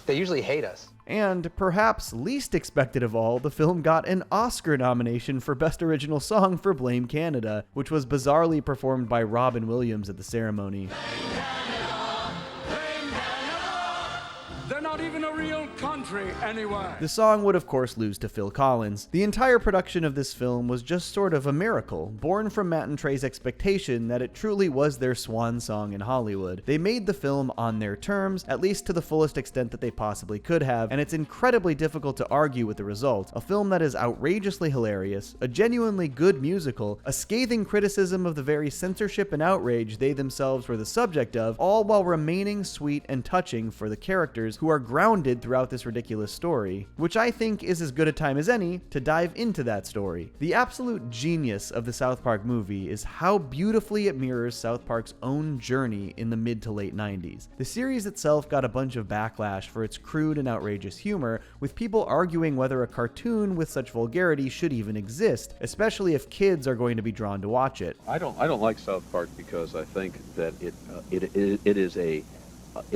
They usually hate us. And perhaps least expected of all, the film got an Oscar nomination for Best Original Song for Blame Canada, which was bizarrely performed by Robin Williams at the ceremony. They're not even a real country anyway. The song would of course lose to Phil Collins. The entire production of this film was just sort of a miracle, born from Matt and Trey's expectation that it truly was their swan song in Hollywood. They made the film on their terms, at least to the fullest extent that they possibly could have, and it's incredibly difficult to argue with the result. A film that is outrageously hilarious, a genuinely good musical, a scathing criticism of the very censorship and outrage they themselves were the subject of, all while remaining sweet and touching for the characters who are grounded throughout this ridiculous story, which I think is as good a time as any to dive into that story. The absolute genius of the South Park movie is how beautifully it mirrors South Park's own journey in the mid to late 90s. The series itself got a bunch of backlash for its crude and outrageous humor, with people arguing whether a cartoon with such vulgarity should even exist, especially if kids are going to be drawn to watch it. I don't like South Park because I think that it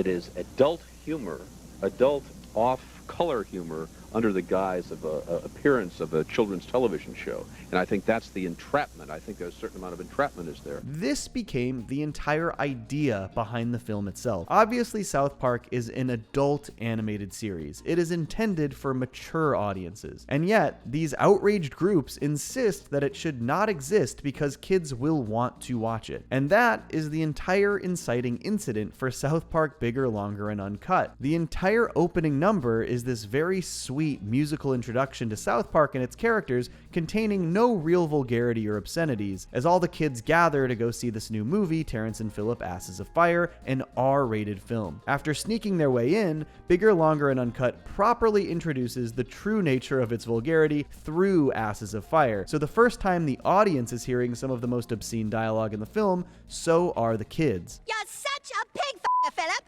is adult humor, adult off-color humor under the guise of appearance of a children's television show. And I think that's the entrapment. I think a certain amount of entrapment is there. This became the entire idea behind the film itself. Obviously, South Park is an adult animated series. It is intended for mature audiences. And yet, these outraged groups insist that it should not exist because kids will want to watch it. And that is the entire inciting incident for South Park Bigger, Longer, and Uncut. The entire opening number is this very sweet musical introduction to South Park and its characters, containing no real vulgarity or obscenities, as all the kids gather to go see this new movie, Terrence and Phillip Asses of Fire, an R-rated film. After sneaking their way in, Bigger, Longer, and Uncut properly introduces the true nature of its vulgarity through Asses of Fire. So the first time the audience is hearing some of the most obscene dialogue in the film, so are the kids. You're such a pig Philip.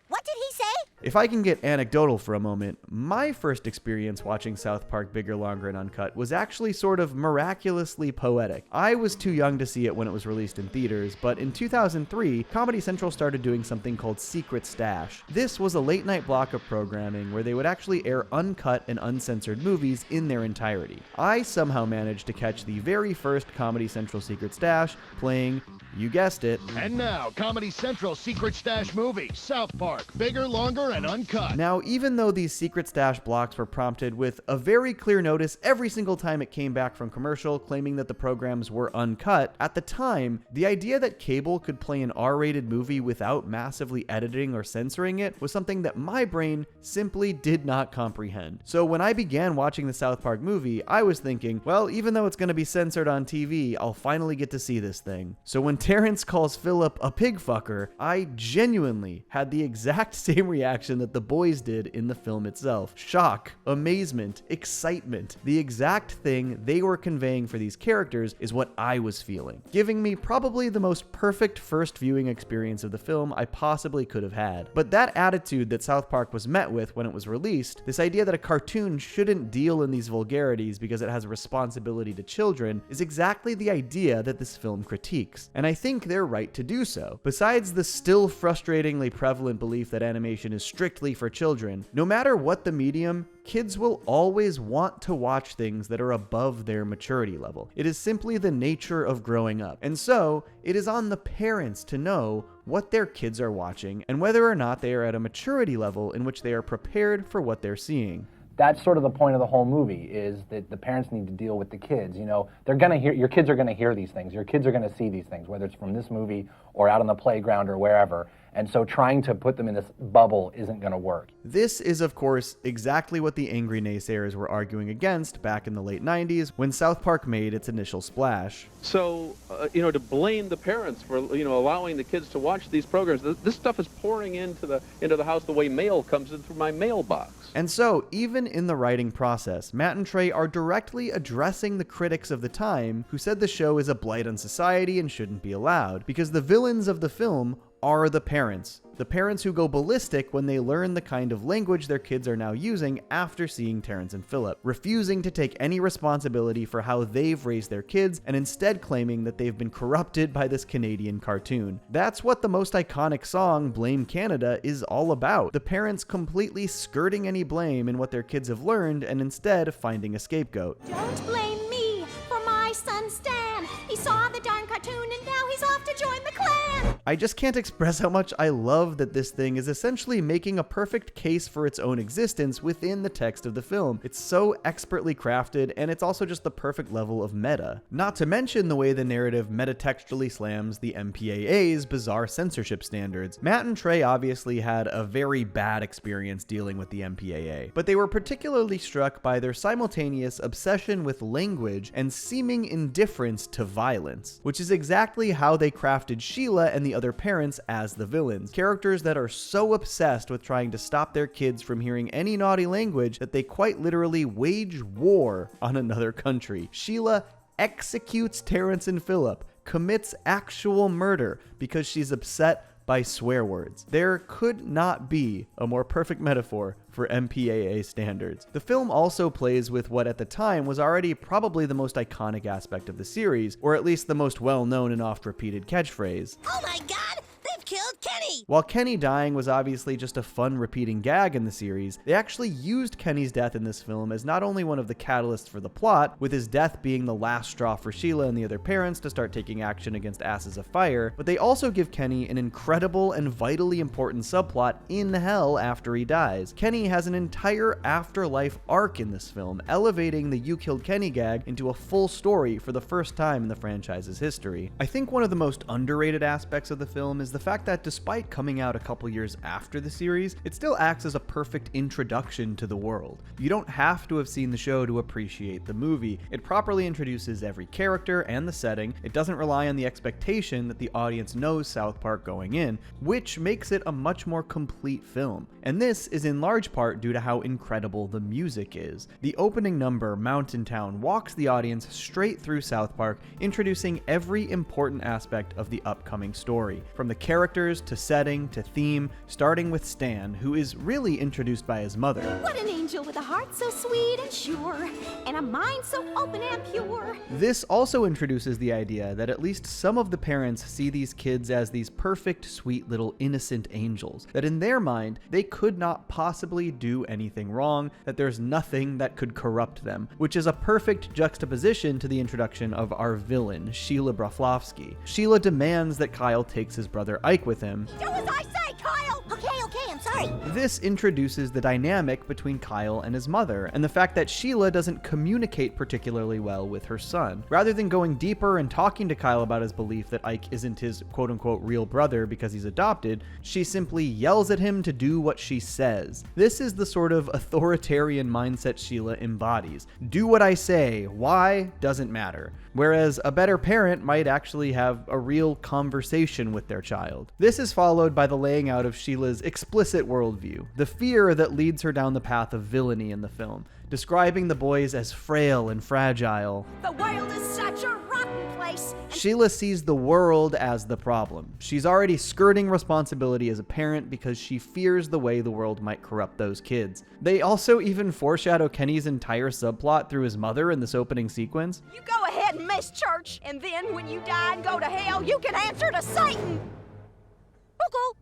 What did he say? If I can get anecdotal for a moment, my first experience watching South Park Bigger, Longer, and Uncut was actually sort of miraculously poetic. I was too young to see it when it was released in theaters, but in 2003, Comedy Central started doing something called Secret Stash. This was a late-night block of programming where they would actually air uncut and uncensored movies in their entirety. I somehow managed to catch the very first Comedy Central Secret Stash playing, you guessed it. And now, Comedy Central Secret Stash movie, South Park, Bigger, Longer, and Uncut. Now, even though these Secret Stash blocks were prompted with a very clear notice every single time it came back from commercial claiming that the programs were uncut, at the time, the idea that cable could play an R-rated movie without massively editing or censoring it was something that my brain simply did not comprehend. So when I began watching the South Park movie, I was thinking, well, even though it's going to be censored on TV, I'll finally get to see this thing. So when Terrence calls Phillip a pig fucker, I genuinely had the exact same reaction that the boys did in the film itself. Shock, amazement, excitement. The exact thing they were conveying for these characters is what I was feeling, giving me probably the most perfect first viewing experience of the film I possibly could have had. But that attitude that South Park was met with when it was released, this idea that a cartoon shouldn't deal in these vulgarities because it has a responsibility to children, is exactly the idea that this film critiques. And I think they're right to do so. Besides the still frustratingly prevalent belief that animation is strictly for children, no matter what the medium, kids will always want to watch things that are above their maturity level. It is simply the nature of growing up. And so, it is on the parents to know what their kids are watching and whether or not they are at a maturity level in which they are prepared for what they're seeing. That's sort of the point of the whole movie, is that the parents need to deal with the kids. You know, they're gonna hear, your kids are gonna hear these things. Your kids are gonna see these things, whether it's from this movie or out on the playground or wherever. And so trying to put them in this bubble isn't going to work. This is, of course, exactly what the angry naysayers were arguing against back in the late 90s when South Park made its initial splash. So, to blame the parents for, allowing the kids to watch these programs, this stuff is pouring into the house the way mail comes in through my mailbox. And so, even in the writing process, Matt and Trey are directly addressing the critics of the time who said the show is a blight on society and shouldn't be allowed, because the villains of the film are the parents. The parents who go ballistic when they learn the kind of language their kids are now using after seeing Terrence and Phillip, refusing to take any responsibility for how they've raised their kids and instead claiming that they've been corrupted by this Canadian cartoon. That's what the most iconic song, Blame Canada, is all about. The parents completely skirting any blame in what their kids have learned and instead finding a scapegoat. Don't blame me for my son Stan. He saw the darn cartoon and now he's off to join the Klan. I just can't express how much I love that this thing is essentially making a perfect case for its own existence within the text of the film. It's so expertly crafted, and it's also just the perfect level of meta. Not to mention the way the narrative metatextually slams the MPAA's bizarre censorship standards. Matt and Trey obviously had a very bad experience dealing with the MPAA, but they were particularly struck by their simultaneous obsession with language and seeming indifference to violence, which is exactly how they crafted Sheila and the other parents as the villains. Characters that are so obsessed with trying to stop their kids from hearing any naughty language that they quite literally wage war on another country. Sheila executes Terrence and Phillip, commits actual murder because she's upset by swear words. There could not be a more perfect metaphor for MPAA standards. The film also plays with what at the time was already probably the most iconic aspect of the series, or at least the most well-known and oft-repeated catchphrase. Oh my god! They've killed Kenny! While Kenny dying was obviously just a fun repeating gag in the series, they actually used Kenny's death in this film as not only one of the catalysts for the plot, with his death being the last straw for Sheila and the other parents to start taking action against Asses of Fire, but they also give Kenny an incredible and vitally important subplot in hell after he dies. Kenny has an entire afterlife arc in this film, elevating the "You Killed Kenny" gag into a full story for the first time in the franchise's history. I think one of the most underrated aspects of the film is the fact that despite coming out a couple years after the series, it still acts as a perfect introduction to the world. You don't have to have seen the show to appreciate the movie. It properly introduces every character and the setting. It doesn't rely on the expectation that the audience knows South Park going in, which makes it a much more complete film. And this is in large part due to how incredible the music is. The opening number, Mountain Town, walks the audience straight through South Park, introducing every important aspect of the upcoming story, from the characters to setting to theme, starting with Stan, who is really introduced by his mother. What an angel with a heart so sweet and sure, and a mind so open and pure. This also introduces the idea that at least some of the parents see these kids as these perfect, sweet little innocent angels, that in their mind, they could not possibly do anything wrong, that there's nothing that could corrupt them, which is a perfect juxtaposition to the introduction of our villain, Sheila Broflovsky. Sheila demands that Kyle takes his brother Ike with him. Do as I say, Kyle! Okay, I'm sorry. This introduces the dynamic between Kyle and his mother, and the fact that Sheila doesn't communicate particularly well with her son. Rather than going deeper and talking to Kyle about his belief that Ike isn't his quote-unquote real brother because he's adopted, she simply yells at him to do what she says. This is the sort of authoritarian mindset Sheila embodies. Do what I say, why doesn't matter. Whereas a better parent might actually have a real conversation with their child. This is followed by the laying out of Sheila's explicit worldview, the fear that leads her down the path of villainy in the film, describing the boys as frail and fragile. The world is such a rotten place. Sheila sees the world as the problem. She's already skirting responsibility as a parent because she fears the way the world might corrupt those kids. They also even foreshadow Kenny's entire subplot through his mother in this opening sequence. You go ahead and miss church, and then when you die and go to hell, you can answer to Satan.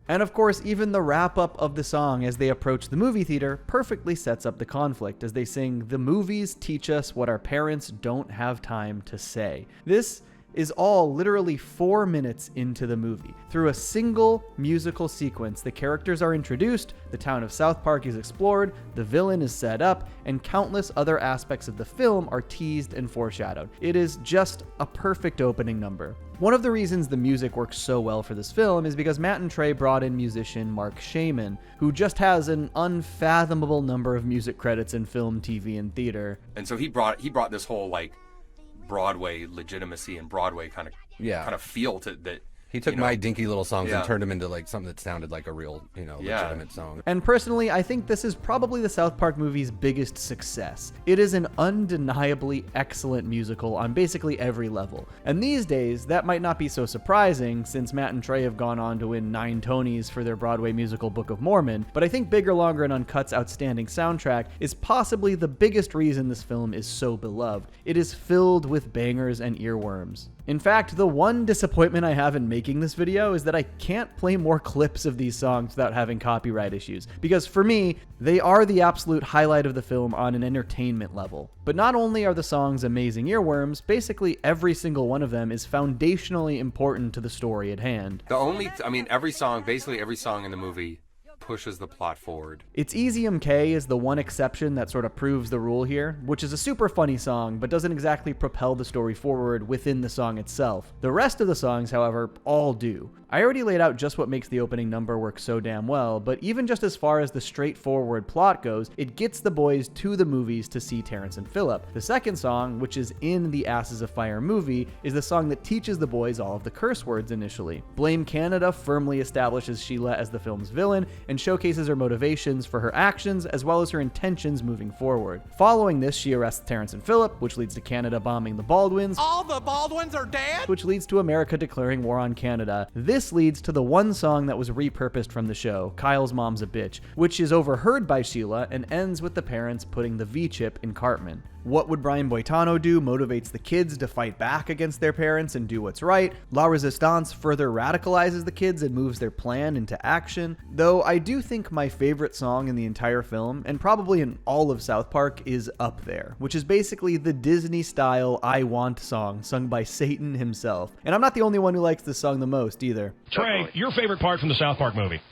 And of course, even the wrap-up of the song as they approach the movie theater perfectly sets up the conflict as they sing, "The movies teach us what our parents don't have time to say." This is all literally 4 minutes into the movie. Through a single musical sequence, the characters are introduced, the town of South Park is explored, the villain is set up, and countless other aspects of the film are teased and foreshadowed. It is just a perfect opening number. One of the reasons the music works so well for this film is because Matt and Trey brought in musician Mark Shaman, who just has an unfathomable number of music credits in film, TV, and theater. And so he brought this whole like Broadway legitimacy and Broadway kind of feel to that. He took you know? my dinky little songs Yeah. and turned them into like something that sounded like a real, legitimate song. And personally, I think this is probably the South Park movie's biggest success. It is an undeniably excellent musical on basically every level. And these days, that might not be so surprising since Matt and Trey have gone on to win 9 Tonys for their Broadway musical Book of Mormon, but I think Bigger, Longer, and Uncut's outstanding soundtrack is possibly the biggest reason this film is so beloved. It is filled with bangers and earworms. In fact, the one disappointment I have in making this video is that I can't play more clips of these songs without having copyright issues, because for me, they are the absolute highlight of the film on an entertainment level. But not only are the songs amazing earworms, basically every single one of them is foundationally important to the story at hand. Basically every song in the movie pushes the plot forward. It's Easy MK is the one exception that sort of proves the rule here, which is a super funny song, but doesn't exactly propel the story forward within the song itself. The rest of the songs, however, all do. I already laid out just what makes the opening number work so damn well, but even just as far as the straightforward plot goes, it gets the boys to the movies to see Terrence and Phillip. The second song, which is in the Asses of Fire movie, is the song that teaches the boys all of the curse words initially. Blame Canada firmly establishes Sheila as the film's villain and showcases her motivations for her actions as well as her intentions moving forward. Following this, she arrests Terrence and Phillip, which leads to Canada bombing the Baldwins. All the Baldwins are dead? Which leads to America declaring war on Canada. This leads to the one song that was repurposed from the show, Kyle's Mom's a Bitch, which is overheard by Sheila and ends with the parents putting the V-chip in Cartman. What Would Brian Boitano Do motivates the kids to fight back against their parents and do what's right. La Resistance further radicalizes the kids and moves their plan into action. Though I do think my favorite song in the entire film, and probably in all of South Park, is Up There, which is basically the Disney-style I Want song sung by Satan himself. And I'm not the only one who likes this song the most either. Trey, your favorite part from the South Park movie?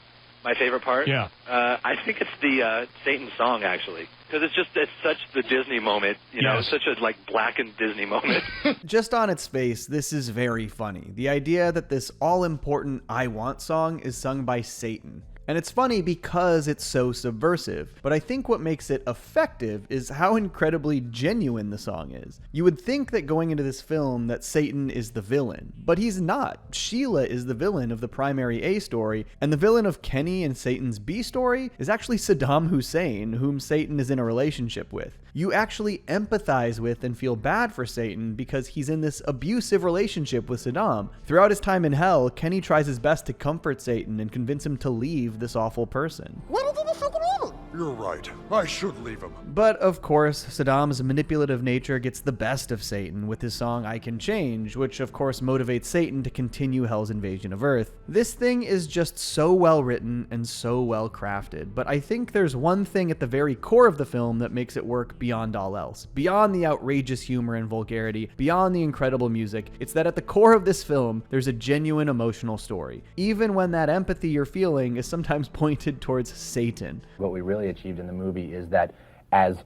My favorite part? Yeah. I think it's the Satan song, actually. Because it's such the Disney moment, Yes. such a, blackened Disney moment. Just on its face, this is very funny. The idea that this all-important I Want song is sung by Satan. And it's funny because it's so subversive, but I think what makes it effective is how incredibly genuine the song is. You would think that going into this film that Satan is the villain, but he's not. Sheila is the villain of the primary A story, and the villain of Kenny and Satan's B story is actually Saddam Hussein, whom Satan is in a relationship with. You actually empathize with and feel bad for Satan because he's in this abusive relationship with Saddam. Throughout his time in hell, Kenny tries his best to comfort Satan and convince him to leave this awful person. Why don't you just fucking leave him? You're right. I should leave him. But of course, Saddam's manipulative nature gets the best of Satan with his song I Can Change, which of course motivates Satan to continue hell's invasion of Earth. This thing is just so well written and so well crafted, but I think there's one thing at the very core of the film that makes it work beyond all else. Beyond the outrageous humor and vulgarity, beyond the incredible music, it's that at the core of this film, there's a genuine emotional story. Even when that empathy you're feeling is sometimes pointed towards Satan. What we really achieved in the movie is that as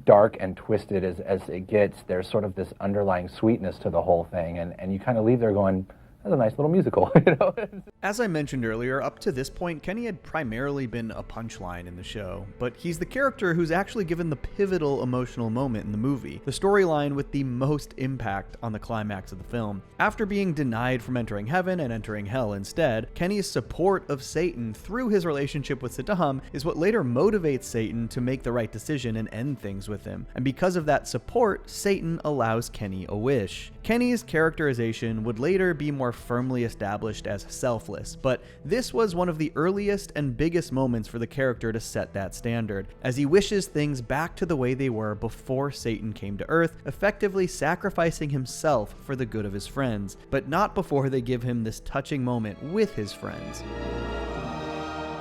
dark and twisted as it gets, there's sort of this underlying sweetness to the whole thing, and you kind of leave there going, that's a nice little musical, you know? As I mentioned earlier, up to this point, Kenny had primarily been a punchline in the show, but he's the character who's actually given the pivotal emotional moment in the movie, the storyline with the most impact on the climax of the film. After being denied from entering heaven and entering hell instead, Kenny's support of Satan through his relationship with Saddam is what later motivates Satan to make the right decision and end things with him. And because of that support, Satan allows Kenny a wish. Kenny's characterization would later be more firmly established as selfless, but this was one of the earliest and biggest moments for the character to set that standard, as he wishes things back to the way they were before Satan came to Earth, effectively sacrificing himself for the good of his friends, but not before they give him this touching moment with his friends.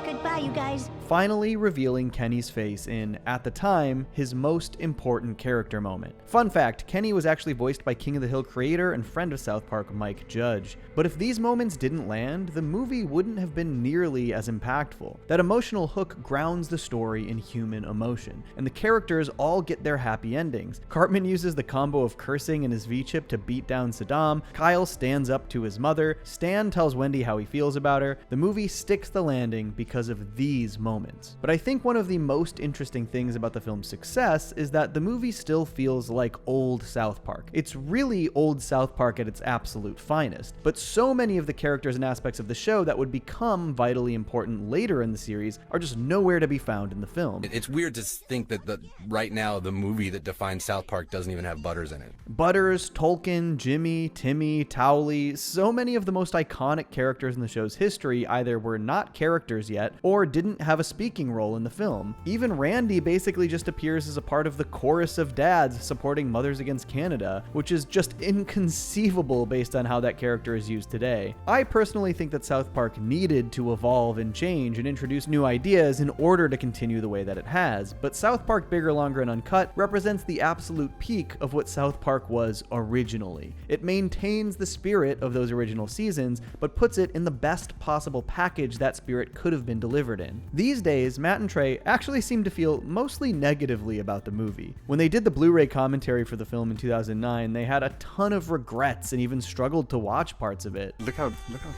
Goodbye, you guys. Finally revealing Kenny's face in, at the time, his most important character moment. Fun fact, Kenny was actually voiced by King of the Hill creator and friend of South Park, Mike Judge. But if these moments didn't land, the movie wouldn't have been nearly as impactful. That emotional hook grounds the story in human emotion, and the characters all get their happy endings. Cartman uses the combo of cursing and his V-chip to beat down Saddam, Kyle stands up to his mother, Stan tells Wendy how he feels about her. The movie sticks the landing because of these moments. But I think one of the most interesting things about the film's success is that the movie still feels like old South Park. It's really old South Park at its absolute finest, but so many of the characters and aspects of the show that would become vitally important later in the series are just nowhere to be found in the film. It's weird to think that right now the movie that defines South Park doesn't even have Butters in it. Butters, Tolkien, Jimmy, Timmy, Towley, so many of the most iconic characters in the show's history either were not characters yet or didn't have a speaking role in the film. Even Randy basically just appears as a part of the chorus of dads supporting Mothers Against Canada, which is just inconceivable based on how that character is used today. I personally think that South Park needed to evolve and change and introduce new ideas in order to continue the way that it has, but South Park Bigger, Longer, and Uncut represents the absolute peak of what South Park was originally. It maintains the spirit of those original seasons, but puts it in the best possible package that spirit could have been delivered in. These days, Matt and Trey actually seem to feel mostly negatively about the movie. When they did the Blu-ray commentary for the film in 2009, they had a ton of regrets and even struggled to watch parts of it. Look how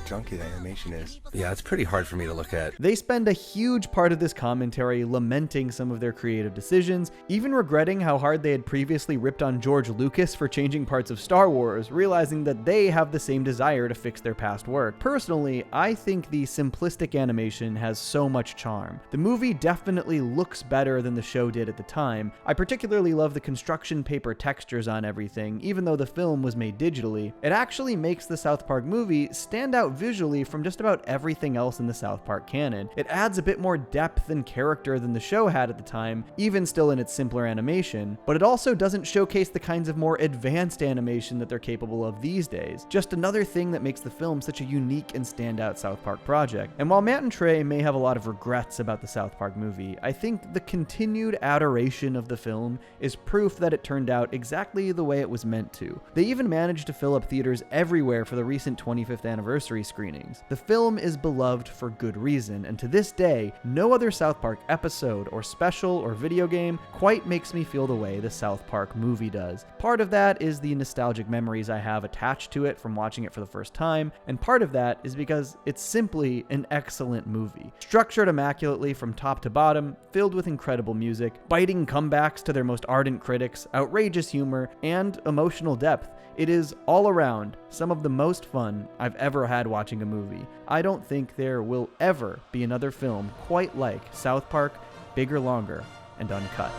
junky the animation is. Yeah, it's pretty hard for me to look at. They spend a huge part of this commentary lamenting some of their creative decisions, even regretting how hard they had previously ripped on George Lucas for changing parts of Star Wars, realizing that they have the same desire to fix their past work. Personally, I think the simplistic animation has so much charm. The movie definitely looks better than the show did at the time. I particularly love the construction paper textures on everything, even though the film was made digitally. It actually makes the South Park movie stand out visually from just about everything else in the South Park canon. It adds a bit more depth and character than the show had at the time, even still in its simpler animation, but it also doesn't showcase the kinds of more advanced animation that they're capable of these days. Just another thing that makes the film such a unique and standout South Park project. And while Matt and Trey may have a lot of regrets about the South Park movie, I think the continued adoration of the film is proof that it turned out exactly the way it was meant to. They even managed to fill up theaters everywhere for the recent 25th anniversary screenings. The film is beloved for good reason, and to this day, no other South Park episode or special or video game quite makes me feel the way the South Park movie does. Part of that is the nostalgic memories I have attached to it from watching it for the first time, and part of that is because it's simply an excellent movie. Structured immaculately from top to bottom, filled with incredible music, biting comebacks to their most ardent critics, outrageous humor, and emotional depth. It is, all around, some of the most fun I've ever had watching a movie. I don't think there will ever be another film quite like South Park, Bigger, Longer, and Uncut.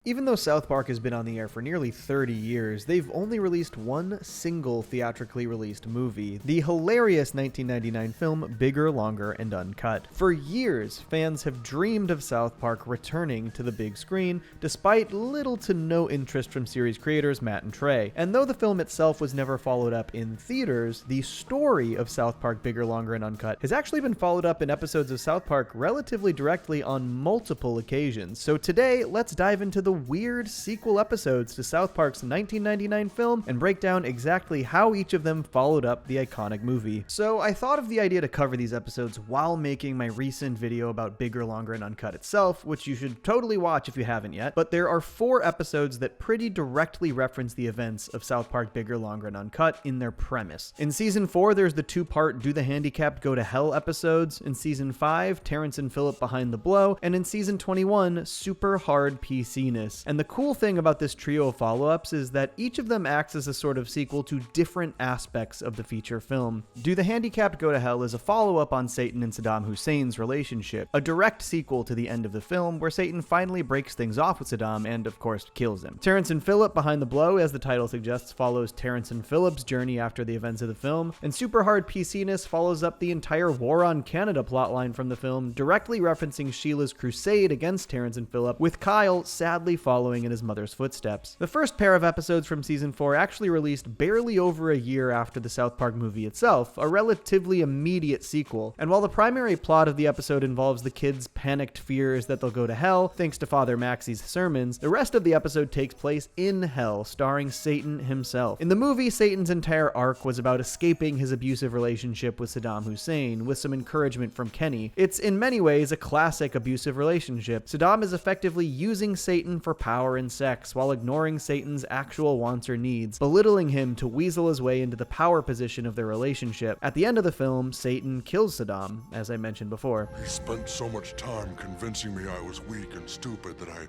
Even though South Park has been on the air for nearly 30 years, they've only released one single theatrically released movie, the hilarious 1999 film Bigger, Longer, and Uncut. For years, fans have dreamed of South Park returning to the big screen, despite little to no interest from series creators Matt and Trey. And though the film itself was never followed up in theaters, the story of South Park Bigger, Longer, and Uncut has actually been followed up in episodes of South Park relatively directly on multiple occasions. So today, let's dive into the weird sequel episodes to South Park's 1999 film and break down exactly how each of them followed up the iconic movie. So I thought of the idea to cover these episodes while making my recent video about Bigger, Longer, and Uncut itself, which you should totally watch if you haven't yet. But there are 4 episodes that pretty directly reference the events of South Park Bigger, Longer, and Uncut in their premise. In season 4, there's the 2-part Do the Handicapped Go to Hell episodes. In season 5, Terrence and Phillip Behind the Blow. And in season 21, Super Hard PC-ness. And the cool thing about this trio of follow-ups is that each of them acts as a sort of sequel to different aspects of the feature film. Do the Handicapped Go to Hell is a follow-up on Satan and Saddam Hussein's relationship, a direct sequel to the end of the film where Satan finally breaks things off with Saddam and, of course, kills him. Terrence and Phillip Behind the Blow, as the title suggests, follows Terrence and Phillip's journey after the events of the film, and Super Hard PC-ness follows up the entire War on Canada plotline from the film, directly referencing Sheila's crusade against Terrence and Phillip, with Kyle sadly following in his mother's footsteps. The first pair of episodes from season 4 actually released barely over a year after the South Park movie itself, a relatively immediate sequel. And while the primary plot of the episode involves the kids' panicked fears that they'll go to hell thanks to Father Maxie's sermons, the rest of the episode takes place in hell, starring Satan himself. In the movie, Satan's entire arc was about escaping his abusive relationship with Saddam Hussein, with some encouragement from Kenny. It's in many ways a classic abusive relationship. Saddam is effectively using Satan Satan for power and sex while ignoring Satan's actual wants or needs, belittling him to weasel his way into the power position of their relationship. At the end of the film, Satan kills Saddam, as I mentioned before. He spent so much time convincing me I was weak and stupid that I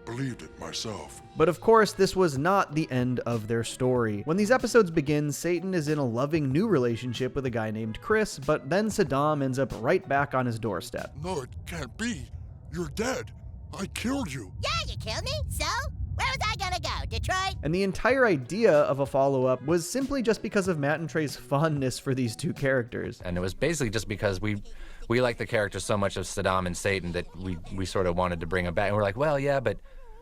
believed it myself. But of course, this was not the end of their story. When these episodes begin, Satan is in a loving new relationship with a guy named Chris, but then Saddam ends up right back on his doorstep. No, it can't be. You're dead. I killed you. Yeah, you killed me. So? Where was I gonna go? Detroit? And the entire idea of a follow-up was simply just because of Matt and Trey's fondness for these two characters. And it was basically just because we like the characters so much of Saddam and Satan that we sort of wanted to bring them back. And we're like, well, yeah, but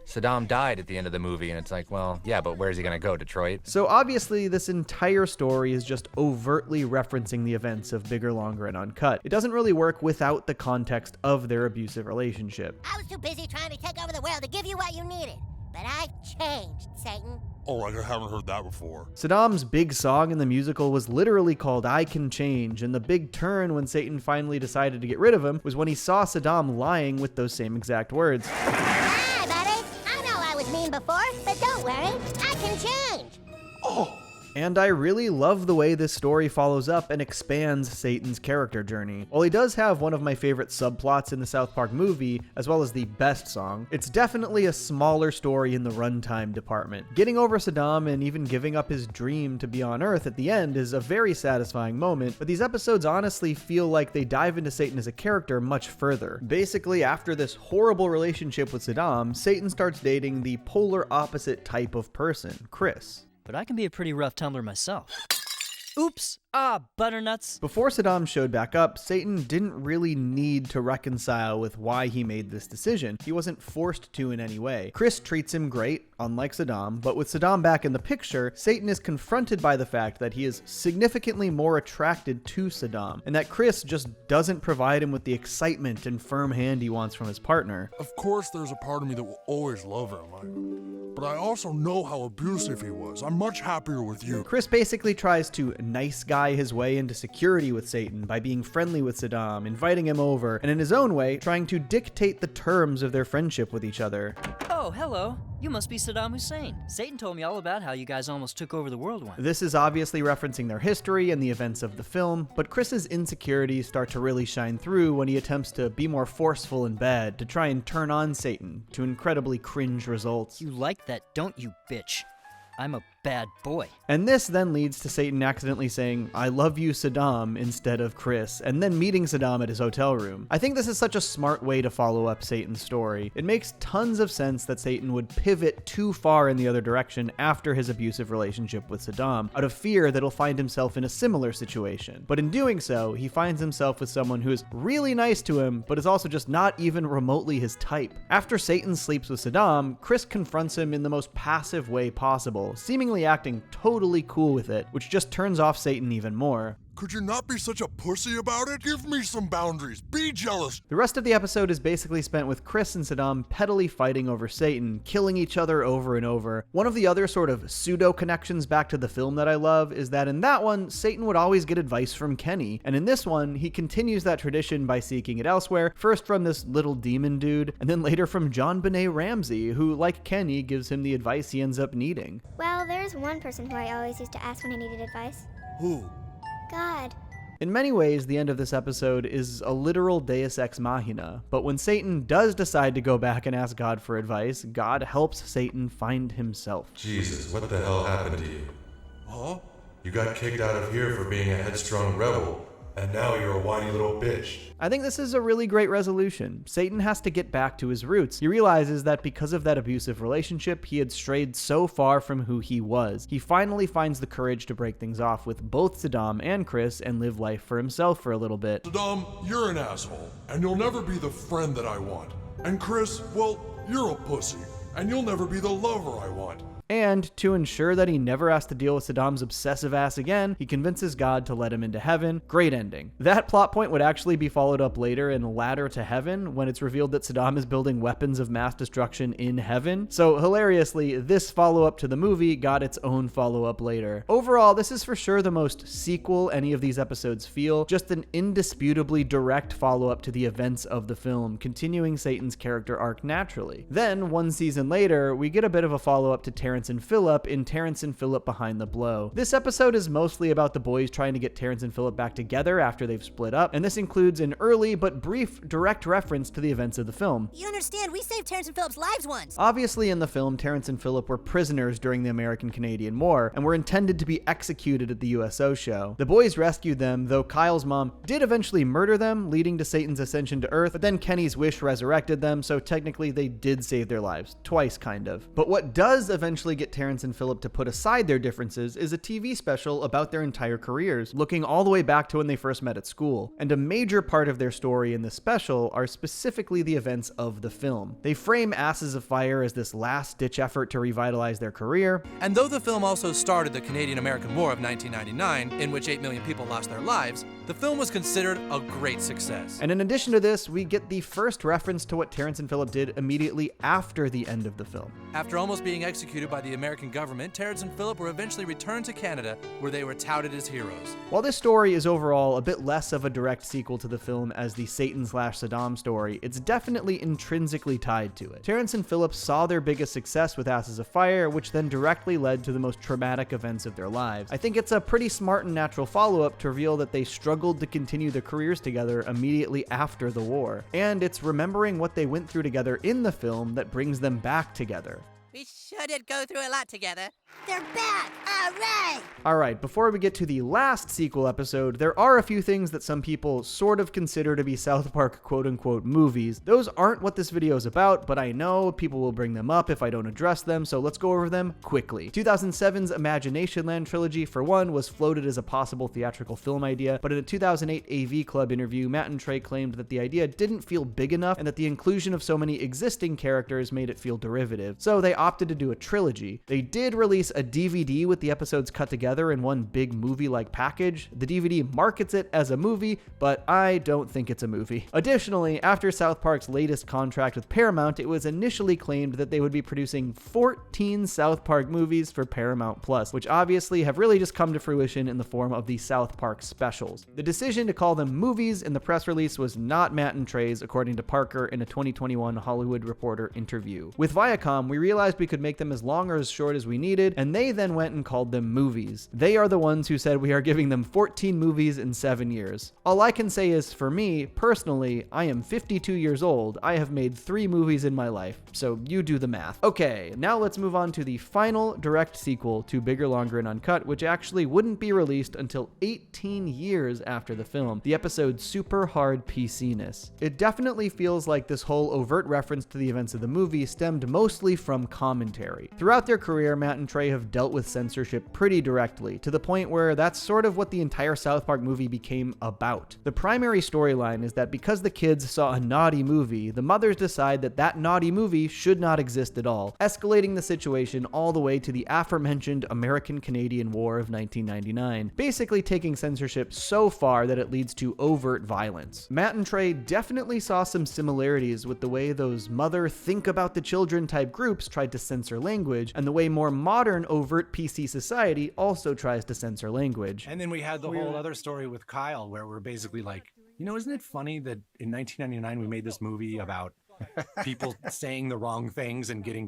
Saddam died at the end of the movie, and it's like, well, yeah, but where's he gonna go, Detroit? So obviously, this entire story is just overtly referencing the events of Bigger, Longer, and Uncut. It doesn't really work without the context of their abusive relationship. I was too busy trying to take over the world to give you what you needed. But I've changed, Satan. Oh, I haven't heard that before. Saddam's big song in the musical was literally called I Can Change, and the big turn when Satan finally decided to get rid of him was when he saw Saddam lying with those same exact words. Hi, buddy. I know I was mean before, but don't worry. I can change. Oh! And I really love the way this story follows up and expands Satan's character journey. While he does have one of my favorite subplots in the South Park movie, as well as the best song, it's definitely a smaller story in the runtime department. Getting over Saddam and even giving up his dream to be on Earth at the end is a very satisfying moment, but these episodes honestly feel like they dive into Satan as a character much further. Basically, after this horrible relationship with Saddam, Satan starts dating the polar opposite type of person, Chris. But I can be a pretty rough tumbler myself. Oops! Butternuts! Before Saddam showed back up, Satan didn't really need to reconcile with why he made this decision. He wasn't forced to in any way. Chris treats him great, unlike Saddam, but with Saddam back in the picture, Satan is confronted by the fact that he is significantly more attracted to Saddam, and that Chris just doesn't provide him with the excitement and firm hand he wants from his partner. Of course there's a part of me that will always love him, but I also know how abusive he was. I'm much happier with you. Chris basically tries to nice guy his way into security with Satan by being friendly with Saddam, inviting him over, and in his own way, trying to dictate the terms of their friendship with each other. Oh, hello. You must be Saddam Hussein. Satan told me all about how you guys almost took over the world once. This is obviously referencing their history and the events of the film, but Chris's insecurities start to really shine through when he attempts to be more forceful in bed, to try and turn on Satan, to incredibly cringe results. You like that, don't you, bitch? I'm a bad boy. And this then leads to Satan accidentally saying, I love you, Saddam, instead of Chris, and then meeting Saddam at his hotel room. I think this is such a smart way to follow up Satan's story. It makes tons of sense that Satan would pivot too far in the other direction after his abusive relationship with Saddam, out of fear that he'll find himself in a similar situation. But in doing so, he finds himself with someone who is really nice to him, but is also just not even remotely his type. After Satan sleeps with Saddam, Chris confronts him in the most passive way possible, seemingly acting totally cool with it, which just turns off Satan even more. Could you not be such a pussy about it? Give me some boundaries. Be jealous. The rest of the episode is basically spent with Chris and Saddam pettily fighting over Satan, killing each other over and over. One of the other sort of pseudo connections back to the film that I love is that in that one, Satan would always get advice from Kenny, and in this one, he continues that tradition by seeking it elsewhere, first from this little demon dude, and then later from John Benet Ramsey, who, like Kenny, gives him the advice he ends up needing. Well, there's one person who I always used to ask when I needed advice. Who? God. In many ways, the end of this episode is a literal deus ex machina, but when Satan does decide to go back and ask God for advice, God helps Satan find himself. Jesus, what the hell happened to you? Huh? You got kicked out of here for being a headstrong rebel, and now you're a whiny little bitch. I think this is a really great resolution. Satan has to get back to his roots. He realizes that because of that abusive relationship, he had strayed so far from who he was. He finally finds the courage to break things off with both Saddam and Chris and live life for himself for a little bit. Saddam, you're an asshole, and you'll never be the friend that I want. And Chris, well, you're a pussy, and you'll never be the lover I want. And to ensure that he never has to deal with Saddam's obsessive ass again, he convinces God to let him into heaven. Great ending. That plot point would actually be followed up later in Ladder to Heaven, when it's revealed that Saddam is building weapons of mass destruction in heaven. So hilariously, this follow-up to the movie got its own follow-up later. Overall, this is for sure the most sequel any of these episodes feel, just an indisputably direct follow-up to the events of the film, continuing Satan's character arc naturally. Then, one season later, we get a bit of a follow-up to Terrence and Phillip in Terrence and Phillip Behind the Blow. This episode is mostly about the boys trying to get Terrence and Phillip back together after they've split up, and this includes an early but brief direct reference to the events of the film. You understand, we saved Terrence and Phillip's lives once. Obviously, in the film, Terrence and Phillip were prisoners during the American-Canadian War and were intended to be executed at the USO show. The boys rescued them, though Kyle's mom did eventually murder them, leading to Satan's ascension to Earth, but then Kenny's wish resurrected them, so technically they did save their lives. Twice, kind of. But what does eventually get Terrence and Phillip to put aside their differences is a TV special about their entire careers, looking all the way back to when they first met at school. And a major part of their story in the special are specifically the events of the film. They frame Asses of Fire as this last-ditch effort to revitalize their career. And though the film also started the Canadian-American War of 1999, in which 8 million people lost their lives, the film was considered a great success. And in addition to this, we get the first reference to what Terrence and Phillip did immediately after the end of the film. After almost being executed by the American government, Terrence and Phillip were eventually returned to Canada, where they were touted as heroes. While this story is overall a bit less of a direct sequel to the film as the Satan/Saddam story, it's definitely intrinsically tied to it. Terrence and Phillip saw their biggest success with Asses of Fire, which then directly led to the most traumatic events of their lives. I think it's a pretty smart and natural follow-up to reveal that they struggled to continue their careers together immediately after the war. And it's remembering what they went through together in the film that brings them back together. We sure did go through a lot together. They're back! All right! Alright, before we get to the last sequel episode, there are a few things that some people sort of consider to be South Park quote-unquote movies. Those aren't what this video is about, but I know people will bring them up if I don't address them, so let's go over them quickly. 2007's Imagination Land trilogy, for one, was floated as a possible theatrical film idea, but in a 2008 AV Club interview, Matt and Trey claimed that the idea didn't feel big enough and that the inclusion of so many existing characters made it feel derivative, so they opted to do a trilogy. They did release a DVD with the episodes cut together in one big movie-like package. The DVD markets it as a movie, but I don't think it's a movie. Additionally, after South Park's latest contract with Paramount, it was initially claimed that they would be producing 14 South Park movies for Paramount Plus, which obviously have really just come to fruition in the form of the South Park specials. The decision to call them movies in the press release was not Matt and Trey's, according to Parker in a 2021 Hollywood Reporter interview. With Viacom, we realized we could make them as long or as short as we needed, and they then went and called them movies. They are the ones who said we are giving them 14 movies in 7 years. All I can say is, for me, personally, I am 52 years old. I have made 3 movies in my life, so you do the math. Okay, now let's move on to the final direct sequel to Bigger, Longer, and Uncut, which actually wouldn't be released until 18 years after the film, the episode Super Hard PC-ness. It definitely feels like this whole overt reference to the events of the movie stemmed mostly from commentary. Throughout their career, Matt and Trey have dealt with censorship pretty directly, to the point where that's sort of what the entire South Park movie became about. The primary storyline is that because the kids saw a naughty movie, the mothers decide that that naughty movie should not exist at all, escalating the situation all the way to the aforementioned American-Canadian War of 1999, basically taking censorship so far that it leads to overt violence. Matt and Trey definitely saw some similarities with the way those mother think about the children type groups tried to censor language, and the way more modern overt PC society also tries to censor language. And then we had the whole other story with Kyle where we're basically like, you know, isn't it funny that in 1999 we made this movie about people saying the wrong things and getting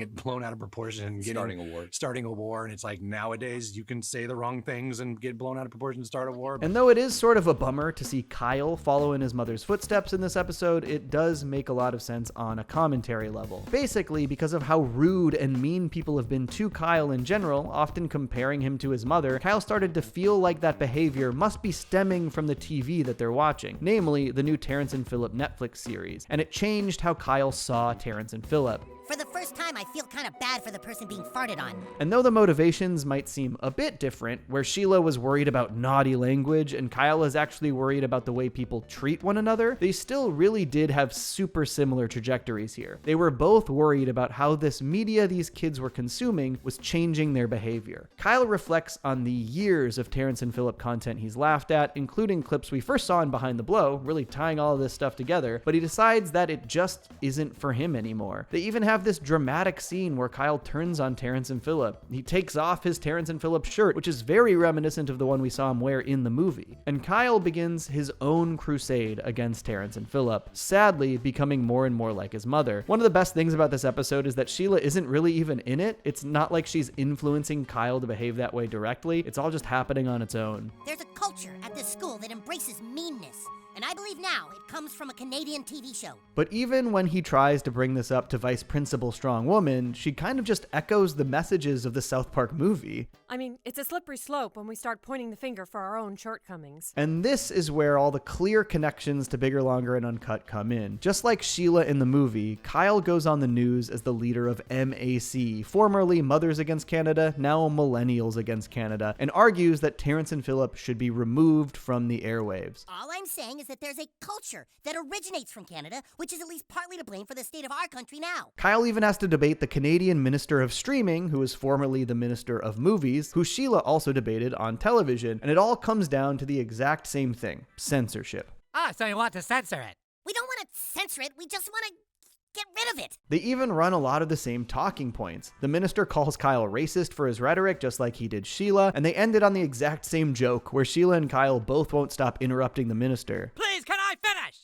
it blown out of proportion and starting a war. And it's like, nowadays you can say the wrong things and get blown out of proportion and start a war. And though it is sort of a bummer to see Kyle follow in his mother's footsteps in this episode, it does make a lot of sense on a commentary level. Basically, because of how rude and mean people have been to Kyle in general, often comparing him to his mother, Kyle started to feel like that behavior must be stemming from the TV that they're watching, namely the new Terrence and Phillip Netflix series, and it changed how Kyle saw Terrence and Phillip. For the first time, I feel kind of bad for the person being farted on. And though the motivations might seem a bit different, where Sheila was worried about naughty language and Kyle is actually worried about the way people treat one another, they still really did have super similar trajectories here. They were both worried about how this media these kids were consuming was changing their behavior. Kyle reflects on the years of Terrence and Phillip content he's laughed at, including clips we first saw in Behind the Blow, really tying all of this stuff together, but he decides that it just isn't for him anymore. They even have this dramatic scene where Kyle turns on Terrence and Phillip. He takes off his Terrence and Phillip shirt, which is very reminiscent of the one we saw him wear in the movie. And Kyle begins his own crusade against Terrence and Phillip, sadly becoming more and more like his mother. One of the best things about this episode is that Sheila isn't really even in it. It's not like she's influencing Kyle to behave that way directly. It's all just happening on its own. There's a culture at this school that embraces meanness. And I believe now it comes from a Canadian TV show. But even when he tries to bring this up to Vice Principal Strong Woman, she kind of just echoes the messages of the South Park movie. I mean, it's a slippery slope when we start pointing the finger for our own shortcomings. And this is where all the clear connections to Bigger, Longer, and Uncut come in. Just like Sheila in the movie, Kyle goes on the news as the leader of MAC, formerly Mothers Against Canada, now Millennials Against Canada, and argues that Terrence and Phillip should be removed from the airwaves. All I'm saying is that there's a culture that originates from Canada, which is at least partly to blame for the state of our country now. Kyle even has to debate the Canadian Minister of Streaming, who was formerly the Minister of Movies, who Sheila also debated on television, and it all comes down to the exact same thing: censorship. Ah, so you want to censor it? We don't want to censor it, we just want to get rid of it. They even run a lot of the same talking points. The minister calls Kyle racist for his rhetoric, just like he did Sheila, and they ended on the exact same joke, where Sheila and Kyle both won't stop interrupting the minister. Please, can I finish?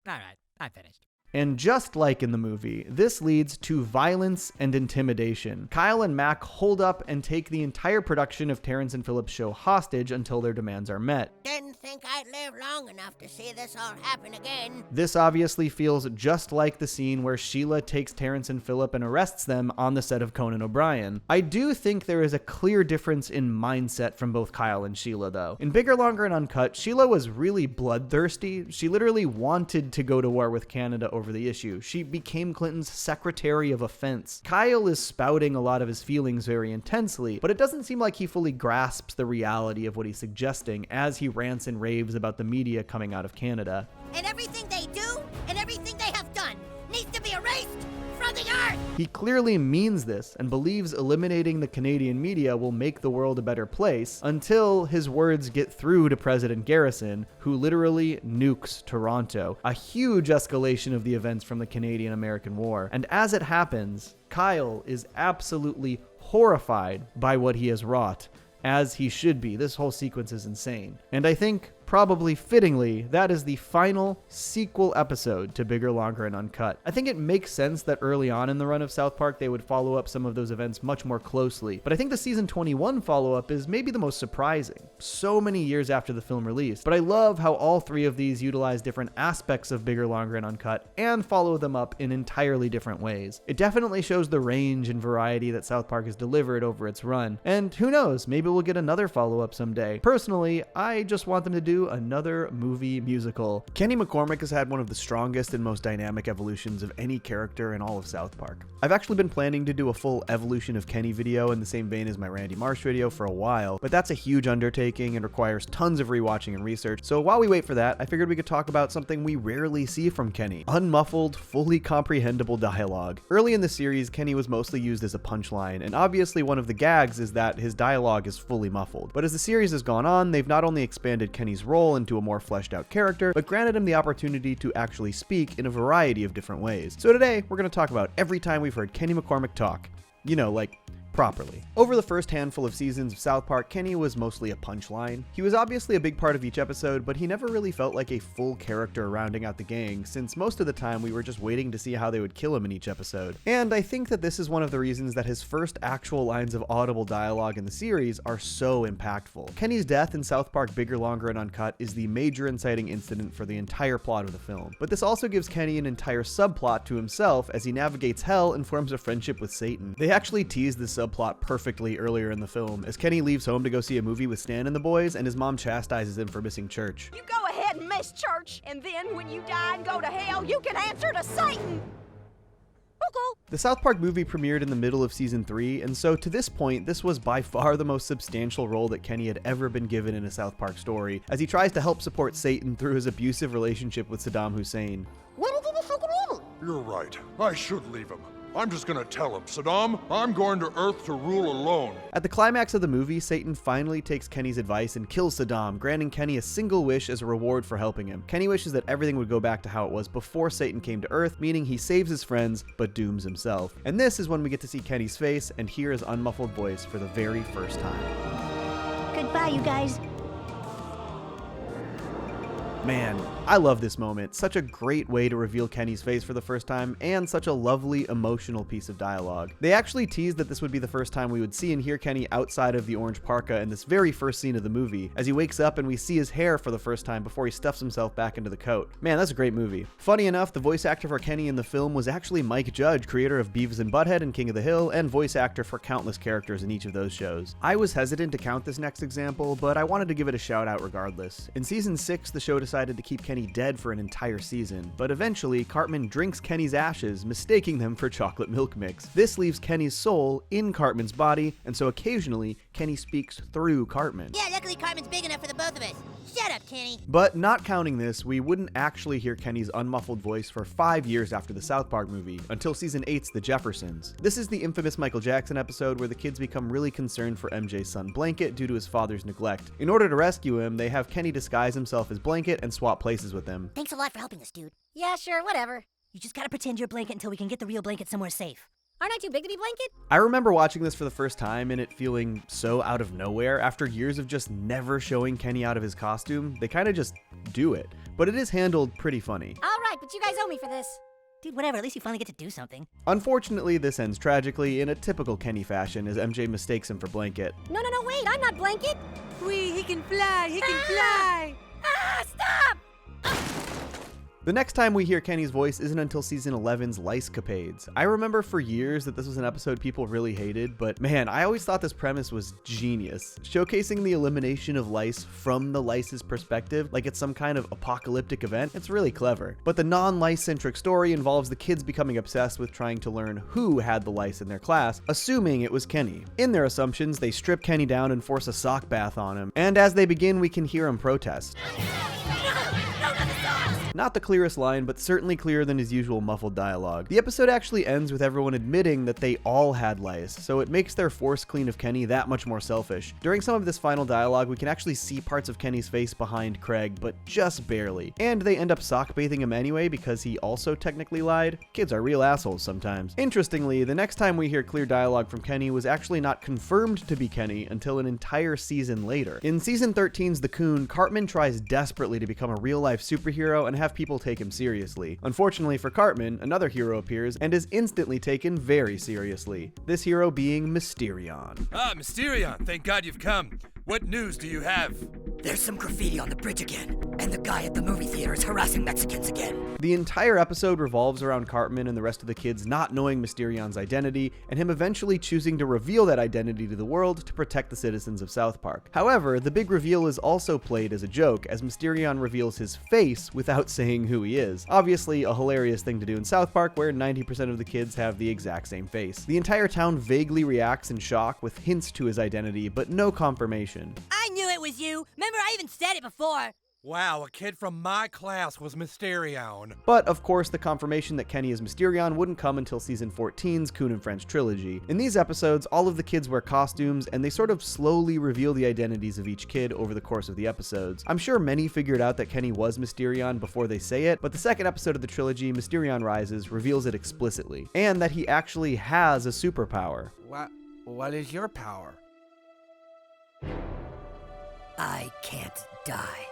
All right, I'm finished. And just like in the movie, this leads to violence and intimidation. Kyle and Mac hold up and take the entire production of Terrence and Phillip's show hostage until their demands are met. Didn't think I'd live long enough to see this all happen again. This obviously feels just like the scene where Sheila takes Terrence and Phillip and arrests them on the set of Conan O'Brien. I do think there is a clear difference in mindset from both Kyle and Sheila, though. In Bigger, Longer, and Uncut, Sheila was really bloodthirsty. She literally wanted to go to war with Canada over the issue. She became Clinton's Secretary of Offense. Kyle is spouting a lot of his feelings very intensely, but it doesn't seem like he fully grasps the reality of what he's suggesting as he rants and raves about the media coming out of Canada. And everything they do and everything they have done needs to be erased from the earth! He clearly means this and believes eliminating the Canadian media will make the world a better place, until his words get through to President Garrison, who literally nukes Toronto, a huge escalation of the events from the Canadian-American War. And as it happens, Kyle is absolutely horrified by what he has wrought, as he should be. This whole sequence is insane. And I think, probably fittingly, that is the final sequel episode to Bigger, Longer, and Uncut. I think it makes sense that early on in the run of South Park they would follow up some of those events much more closely, but I think the season 21 follow-up is maybe the most surprising, so many years after the film release. But I love how all three of these utilize different aspects of Bigger, Longer, and Uncut and follow them up in entirely different ways. It definitely shows the range and variety that South Park has delivered over its run, and who knows, maybe we'll get another follow-up someday. Personally, I just want them to do another movie musical. Kenny McCormick has had one of the strongest and most dynamic evolutions of any character in all of South Park. I've actually been planning to do a full evolution of Kenny video in the same vein as my Randy Marsh video for a while, but that's a huge undertaking and requires tons of rewatching and research. So while we wait for that, I figured we could talk about something we rarely see from Kenny: unmuffled, fully comprehensible dialogue. Early in the series, Kenny was mostly used as a punchline, and obviously one of the gags is that his dialogue is fully muffled. But as the series has gone on, they've not only expanded Kenny's role into a more fleshed out character, but granted him the opportunity to actually speak in a variety of different ways. So today, we're going to talk about every time we've heard Kenny McCormick talk. You know, like, properly. Over the first handful of seasons of South Park, Kenny was mostly a punchline. He was obviously a big part of each episode, but he never really felt like a full character rounding out the gang, since most of the time we were just waiting to see how they would kill him in each episode. And I think that this is one of the reasons that his first actual lines of audible dialogue in the series are so impactful. Kenny's death in South Park Bigger, Longer, and Uncut is the major inciting incident for the entire plot of the film. But this also gives Kenny an entire subplot to himself as he navigates hell and forms a friendship with Satan. They actually tease this subplot perfectly earlier in the film, as Kenny leaves home to go see a movie with Stan and the boys, and his mom chastises him for missing church. You go ahead and miss church, and then when you die and go to hell, you can answer to Satan. The South Park movie premiered in the middle of season 3, and so to this point, this was by far the most substantial role that Kenny had ever been given in a South Park story, as he tries to help support Satan through his abusive relationship with Saddam Hussein. You're right. I should leave him. I'm just gonna tell him, Saddam, I'm going to Earth to rule alone. At the climax of the movie, Satan finally takes Kenny's advice and kills Saddam, granting Kenny a single wish as a reward for helping him. Kenny wishes that everything would go back to how it was before Satan came to Earth, meaning he saves his friends, but dooms himself. And this is when we get to see Kenny's face and hear his unmuffled voice for the very first time. Goodbye, you guys. Man, I love this moment. Such a great way to reveal Kenny's face for the first time, and such a lovely, emotional piece of dialogue. They actually teased that this would be the first time we would see and hear Kenny outside of the orange parka in this very first scene of the movie, as he wakes up and we see his hair for the first time before he stuffs himself back into the coat. Man, that's a great movie. Funny enough, the voice actor for Kenny in the film was actually Mike Judge, creator of Beavis and Butthead and King of the Hill, and voice actor for countless characters in each of those shows. I was hesitant to count this next example, but I wanted to give it a shout out regardless. In season 6, the show decided to keep Kenny dead for an entire season, but eventually Cartman drinks Kenny's ashes, mistaking them for chocolate milk mix. This leaves Kenny's soul in Cartman's body, and so occasionally Kenny speaks through Cartman. Yeah, luckily Cartman's big enough for the both of us. Shut up, Kenny. But not counting this, we wouldn't actually hear Kenny's unmuffled voice for 5 years after the South Park movie, until season 8's The Jeffersons. This is the infamous Michael Jackson episode where the kids become really concerned for MJ's son Blanket due to his father's neglect. In order to rescue him, they have Kenny disguise himself as Blanket and swap places with him. Thanks a lot for helping us, dude. Yeah, sure, whatever. You just gotta pretend you're Blanket until we can get the real Blanket somewhere safe. Aren't I too big to be Blanket? I remember watching this for the first time and it feeling so out of nowhere. After years of just never showing Kenny out of his costume, they kind of just do it. But it is handled pretty funny. All right, but you guys owe me for this. Dude, whatever, at least you finally get to do something. Unfortunately, this ends tragically in a typical Kenny fashion as MJ mistakes him for Blanket. No, wait, I'm not Blanket. He can fly, he can fly. Stop! The next time we hear Kenny's voice isn't until season 11's Lice-capades. I remember for years that this was an episode people really hated, but man, I always thought this premise was genius. Showcasing the elimination of lice from the lice's perspective, like it's some kind of apocalyptic event, it's really clever. But the non-lice-centric story involves the kids becoming obsessed with trying to learn who had the lice in their class, assuming it was Kenny. In their assumptions, they strip Kenny down and force a sock bath on him, and as they begin, we can hear him protest. Not the clearest line, but certainly clearer than his usual muffled dialogue. The episode actually ends with everyone admitting that they all had lice, so it makes their forced clean of Kenny that much more selfish. During some of this final dialogue, we can actually see parts of Kenny's face behind Craig, but just barely. And they end up sock bathing him anyway because he also technically lied. Kids are real assholes sometimes. Interestingly, the next time we hear clear dialogue from Kenny was actually not confirmed to be Kenny until an entire season later. In season 13's The Coon, Cartman tries desperately to become a real-life superhero and have people take him seriously. Unfortunately for Cartman, another hero appears and is instantly taken very seriously. This hero being Mysterion. Ah, Mysterion, thank God you've come. What news do you have? There's some graffiti on the bridge again, and the guy at the movie theater is harassing Mexicans again. The entire episode revolves around Cartman and the rest of the kids not knowing Mysterion's identity, and him eventually choosing to reveal that identity to the world to protect the citizens of South Park. However, the big reveal is also played as a joke, as Mysterion reveals his face without saying who he is. Obviously, a hilarious thing to do in South Park, where 90% of the kids have the exact same face. The entire town vaguely reacts in shock with hints to his identity, but no confirmation. I knew it was you. Remember, I even said it before. Wow, a kid from my class was Mysterion. But, of course, the confirmation that Kenny is Mysterion wouldn't come until season 14's Coon and Friends trilogy. In these episodes, all of the kids wear costumes, and they sort of slowly reveal the identities of each kid over the course of the episodes. I'm sure many figured out that Kenny was Mysterion before they say it, but the second episode of the trilogy, Mysterion Rises, reveals it explicitly, and that he actually has a superpower. What is your power? I can't die.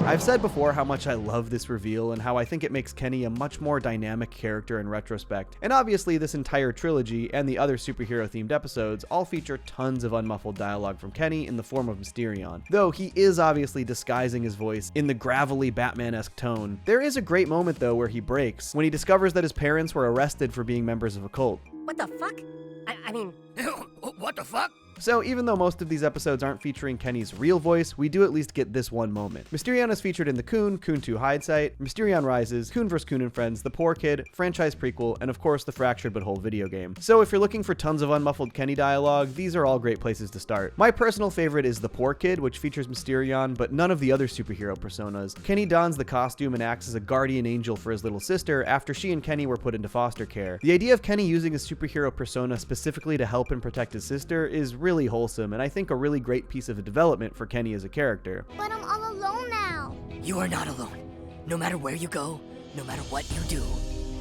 I've said before how much I love this reveal and how I think it makes Kenny a much more dynamic character in retrospect. And obviously this entire trilogy and the other superhero themed episodes all feature tons of unmuffled dialogue from Kenny in the form of Mysterion. Though he is obviously disguising his voice in the gravelly Batman-esque tone. There is a great moment though where he breaks, when he discovers that his parents were arrested for being members of a cult. What the fuck? I mean, what the fuck? So even though most of these episodes aren't featuring Kenny's real voice, we do at least get this one moment. Mysterion is featured in the Coon 2 Hindsight, Mysterion Rises, Coon vs. Coon and Friends, The Poor Kid, franchise prequel, and of course the Fractured But Whole video game. So if you're looking for tons of unmuffled Kenny dialogue, these are all great places to start. My personal favorite is The Poor Kid, which features Mysterion, but none of the other superhero personas. Kenny dons the costume and acts as a guardian angel for his little sister after she and Kenny were put into foster care. The idea of Kenny using a superhero persona specifically to help and protect his sister is really wholesome, and I think a really great piece of development for Kenny as a character. But I'm all alone now. You are not alone. No matter where you go, no matter what you do,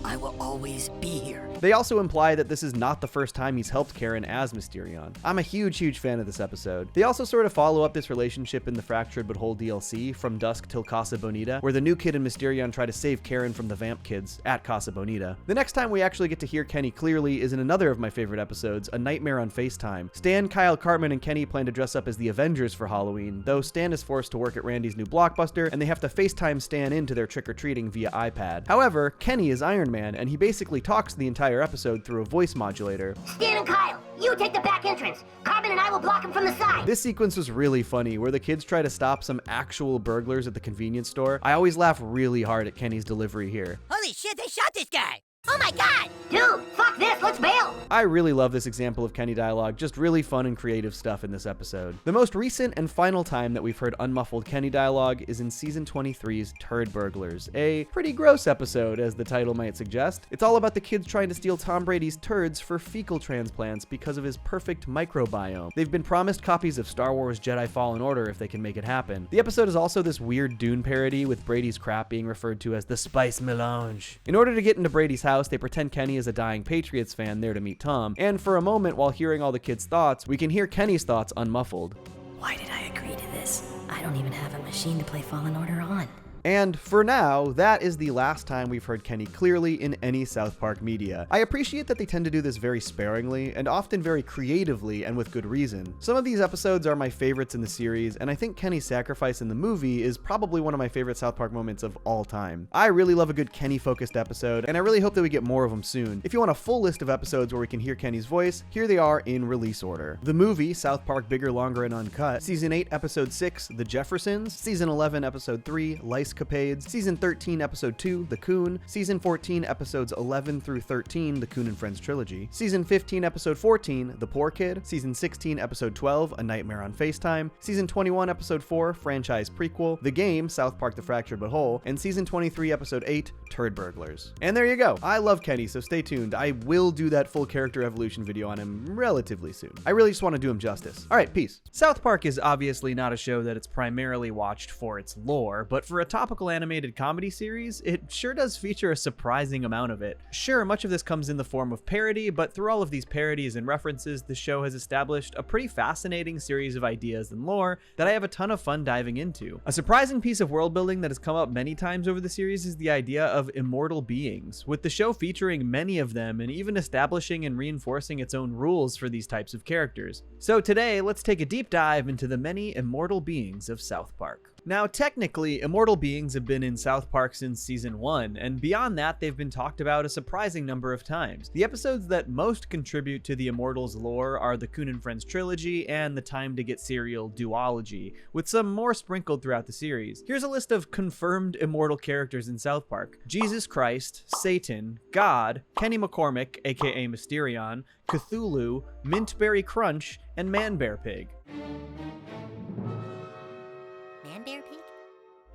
I will always be here. They also imply that this is not the first time he's helped Karen as Mysterion. I'm a huge fan of this episode. They also sort of follow up this relationship in the Fractured But Whole DLC, From Dusk Till Casa Bonita, where the new kid and Mysterion try to save Karen from the vamp kids at Casa Bonita. The next time we actually get to hear Kenny clearly is in another of my favorite episodes, A Nightmare on FaceTime. Stan, Kyle, Cartman, and Kenny plan to dress up as the Avengers for Halloween, though Stan is forced to work at Randy's new Blockbuster, and they have to FaceTime Stan into their trick-or-treating via iPad. However, Kenny is Iron Man, and he basically talks the entire episode through a voice modulator. Stan and Kyle, you take the back entrance. Carmen and I will block him from the side. This sequence was really funny, where the kids try to stop some actual burglars at the convenience store. I always laugh really hard at Kenny's delivery here. Holy shit, they shot this guy. Oh my god! Dude, fuck this, let's bail! I really love this example of Kenny dialogue, just really fun and creative stuff in this episode. The most recent and final time that we've heard unmuffled Kenny dialogue is in Season 23's Turd Burglars, a pretty gross episode, as the title might suggest. It's all about the kids trying to steal Tom Brady's turds for fecal transplants because of his perfect microbiome. They've been promised copies of Star Wars Jedi Fallen Order if they can make it happen. The episode is also this weird Dune parody, with Brady's crap being referred to as the Spice Melange. In order to get into Brady's house, they pretend Kenny is a dying Patriots fan there to meet Tom, and for a moment while hearing all the kids' thoughts, we can hear Kenny's thoughts unmuffled. Why did I agree to this? I don't even have a machine to play Fallen Order on. And for now, that is the last time we've heard Kenny clearly in any South Park media. I appreciate that they tend to do this very sparingly, and often very creatively and with good reason. Some of these episodes are my favorites in the series, and I think Kenny's sacrifice in the movie is probably one of my favorite South Park moments of all time. I really love a good Kenny-focused episode, and I really hope that we get more of them soon. If you want a full list of episodes where we can hear Kenny's voice, here they are in release order. The movie, South Park Bigger, Longer, and Uncut, Season 8, Episode 6, The Jeffersons, Season 11, Episode 3, Lice Capades, Season 13, Episode 2, The Coon, Season 14, Episodes 11 through 13, The Coon and Friends Trilogy, Season 15, Episode 14, The Poor Kid, Season 16, Episode 12, A Nightmare on FaceTime, Season 21, Episode 4, Franchise Prequel, The Game, South Park The Fractured But Whole, and Season 23, Episode 8, Turd Burglars. And there you go. I love Kenny, so stay tuned. I will do that full character evolution video on him relatively soon. I really just want to do him justice. All right, peace. South Park is obviously not a show that it's primarily watched for its lore, but for a topical animated comedy series, it sure does feature a surprising amount of it. Sure, much of this comes in the form of parody, but through all of these parodies and references, the show has established a pretty fascinating series of ideas and lore that I have a ton of fun diving into. A surprising piece of world building that has come up many times over the series is the idea of immortal beings, with the show featuring many of them and even establishing and reinforcing its own rules for these types of characters. So today, let's take a deep dive into the many immortal beings of South Park. Now, technically, immortal beings have been in South Park since Season 1, and beyond that, they've been talked about a surprising number of times. The episodes that most contribute to the Immortals lore are the Coon and Friends Trilogy and the Time to Get Cereal duology, with some more sprinkled throughout the series. Here's a list of confirmed immortal characters in South Park: Jesus Christ, Satan, God, Kenny McCormick, aka Mysterion, Cthulhu, Mintberry Crunch, and Man Bear Pig.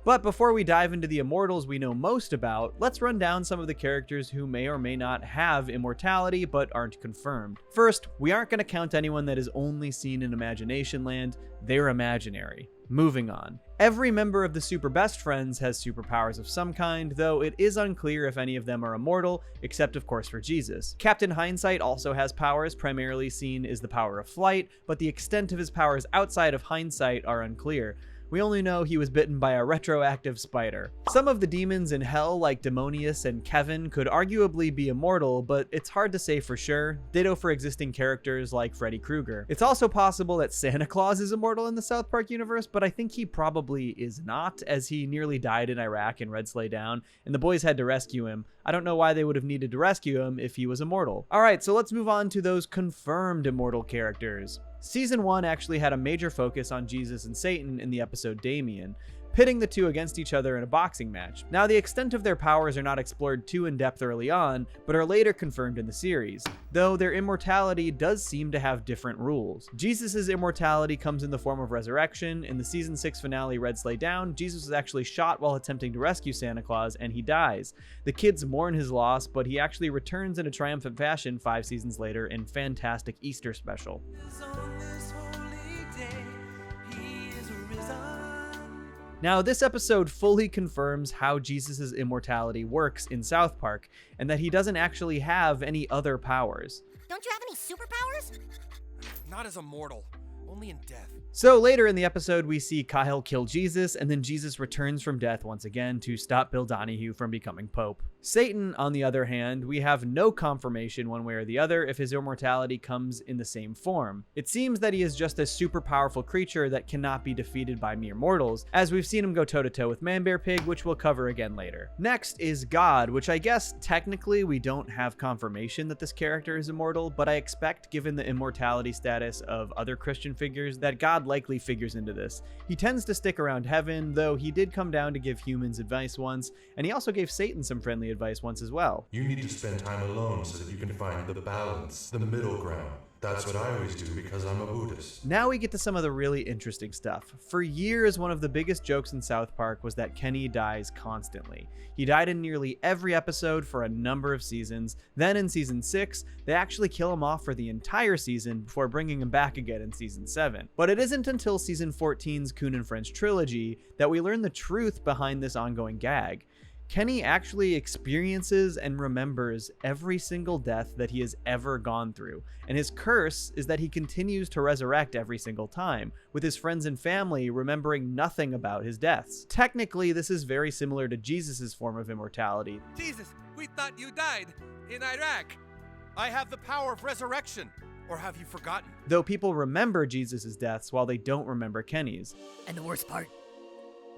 But before we dive into the immortals we know most about, let's run down some of the characters who may or may not have immortality but aren't confirmed. First, we aren't going to count anyone that is only seen in Imagination Land. They're imaginary. Moving on. Every member of the Super Best Friends has superpowers of some kind, though it is unclear if any of them are immortal, except of course for Jesus. Captain Hindsight also has powers, primarily seen as the power of flight, but the extent of his powers outside of Hindsight are unclear. We only know he was bitten by a retroactive spider. Some of the demons in hell, like Demonius and Kevin, could arguably be immortal, but it's hard to say for sure. Ditto for existing characters like Freddy Krueger. It's also possible that Santa Claus is immortal in the South Park universe, but I think he probably is not, as he nearly died in Iraq in Red Sleigh Down, and the boys had to rescue him. I don't know why they would have needed to rescue him if he was immortal. Alright, so let's move on to those confirmed immortal characters. Season 1 actually had a major focus on Jesus and Satan in the episode Damien, pitting the two against each other in a boxing match. Now, the extent of their powers are not explored too in depth early on, but are later confirmed in the series, though their immortality does seem to have different rules. Jesus' immortality comes in the form of resurrection. In the season 6 finale Red Sleigh Down, Jesus was actually shot while attempting to rescue Santa Claus, and he dies. The kids mourn his loss, but he actually returns in a triumphant fashion 5 seasons later in Fantastic Easter Special. Now, this episode fully confirms how Jesus' immortality works in South Park, and that he doesn't actually have any other powers. Don't you have any superpowers? Not as a mortal, only in death. So later in the episode, we see Kyle kill Jesus, and then Jesus returns from death once again to stop Bill Donahue from becoming Pope. Satan, on the other hand, we have no confirmation one way or the other if his immortality comes in the same form. It seems that he is just a super powerful creature that cannot be defeated by mere mortals, as we've seen him go toe-to-toe with Man-Bear-Pig, which we'll cover again later. Next is God, which I guess technically we don't have confirmation that this character is immortal, but I expect, given the immortality status of other Christian figures, that God likely figures into this. He tends to stick around heaven, though he did come down to give humans advice once, and he also gave Satan some friendly advice once as well. You need to spend time alone so that you can find the balance, the middle ground. That's what I always do because I'm a Buddhist. Now we get to some of the really interesting stuff. For years, one of the biggest jokes in South Park was that Kenny dies constantly. He died in nearly every episode for a number of seasons. Then in season 6, they actually kill him off for the entire season before bringing him back again in season 7. But it isn't until season 14's Coon and Friends trilogy that we learn the truth behind this ongoing gag. Kenny actually experiences and remembers every single death that he has ever gone through, and his curse is that he continues to resurrect every single time, with his friends and family remembering nothing about his deaths. Technically, this is very similar to Jesus' form of immortality. Jesus, we thought you died in Iraq. I have the power of resurrection. Or have you forgotten? Though people remember Jesus' deaths while they don't remember Kenny's. And the worst part,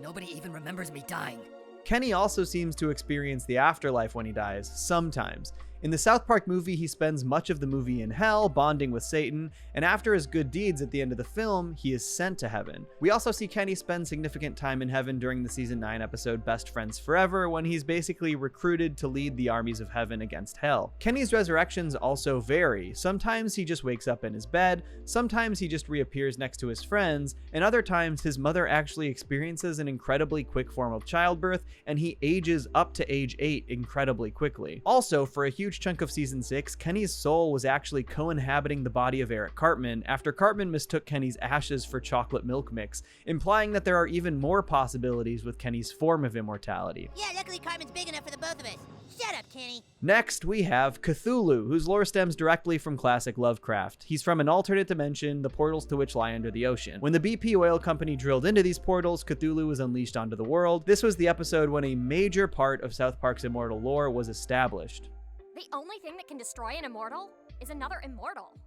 nobody even remembers me dying. Kenny also seems to experience the afterlife when he dies, sometimes. In the South Park movie, he spends much of the movie in hell, bonding with Satan, and after his good deeds at the end of the film, he is sent to heaven. We also see Kenny spend significant time in heaven during the season 9 episode Best Friends Forever, when he's basically recruited to lead the armies of heaven against hell. Kenny's resurrections also vary. Sometimes he just wakes up in his bed, sometimes he just reappears next to his friends, and other times his mother actually experiences an incredibly quick form of childbirth, and he ages up to age 8 incredibly quickly. Also, for a huge chunk of season 6, Kenny's soul was actually co-inhabiting the body of Eric Cartman after Cartman mistook Kenny's ashes for chocolate milk mix, implying that there are even more possibilities with Kenny's form of immortality. Yeah, luckily Cartman's big enough for the both of us. Shut up, Kenny. Next, we have Cthulhu, whose lore stems directly from classic Lovecraft. He's from an alternate dimension, the portals to which lie under the ocean. When the BP oil company drilled into these portals, Cthulhu was unleashed onto the world. This was the episode when a major part of South Park's immortal lore was established. The only thing that can destroy an immortal is another immortal.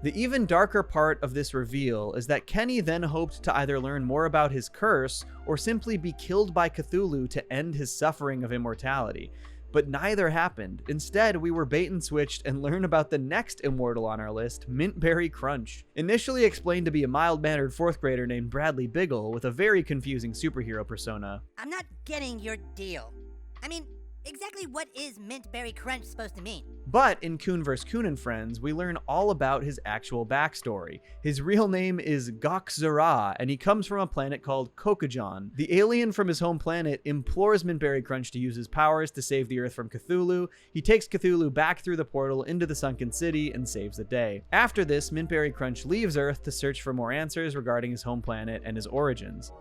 The even darker part of this reveal is that Kenny then hoped to either learn more about his curse or simply be killed by Cthulhu to end his suffering of immortality. But neither happened. Instead, we were bait and switched and learn about the next immortal on our list, Mintberry Crunch. Initially explained to be a mild-mannered 4th grader named Bradley Biggle with a very confusing superhero persona. I'm not getting your deal. I mean, exactly what is Mintberry Crunch supposed to mean? But in Coon vs. Coon and Friends, we learn all about his actual backstory. His real name is Gokzara, and he comes from a planet called Kokajon. The alien from his home planet implores Mintberry Crunch to use his powers to save the Earth from Cthulhu. He takes Cthulhu back through the portal into the sunken city and saves the day. After this, Mintberry Crunch leaves Earth to search for more answers regarding his home planet and his origins.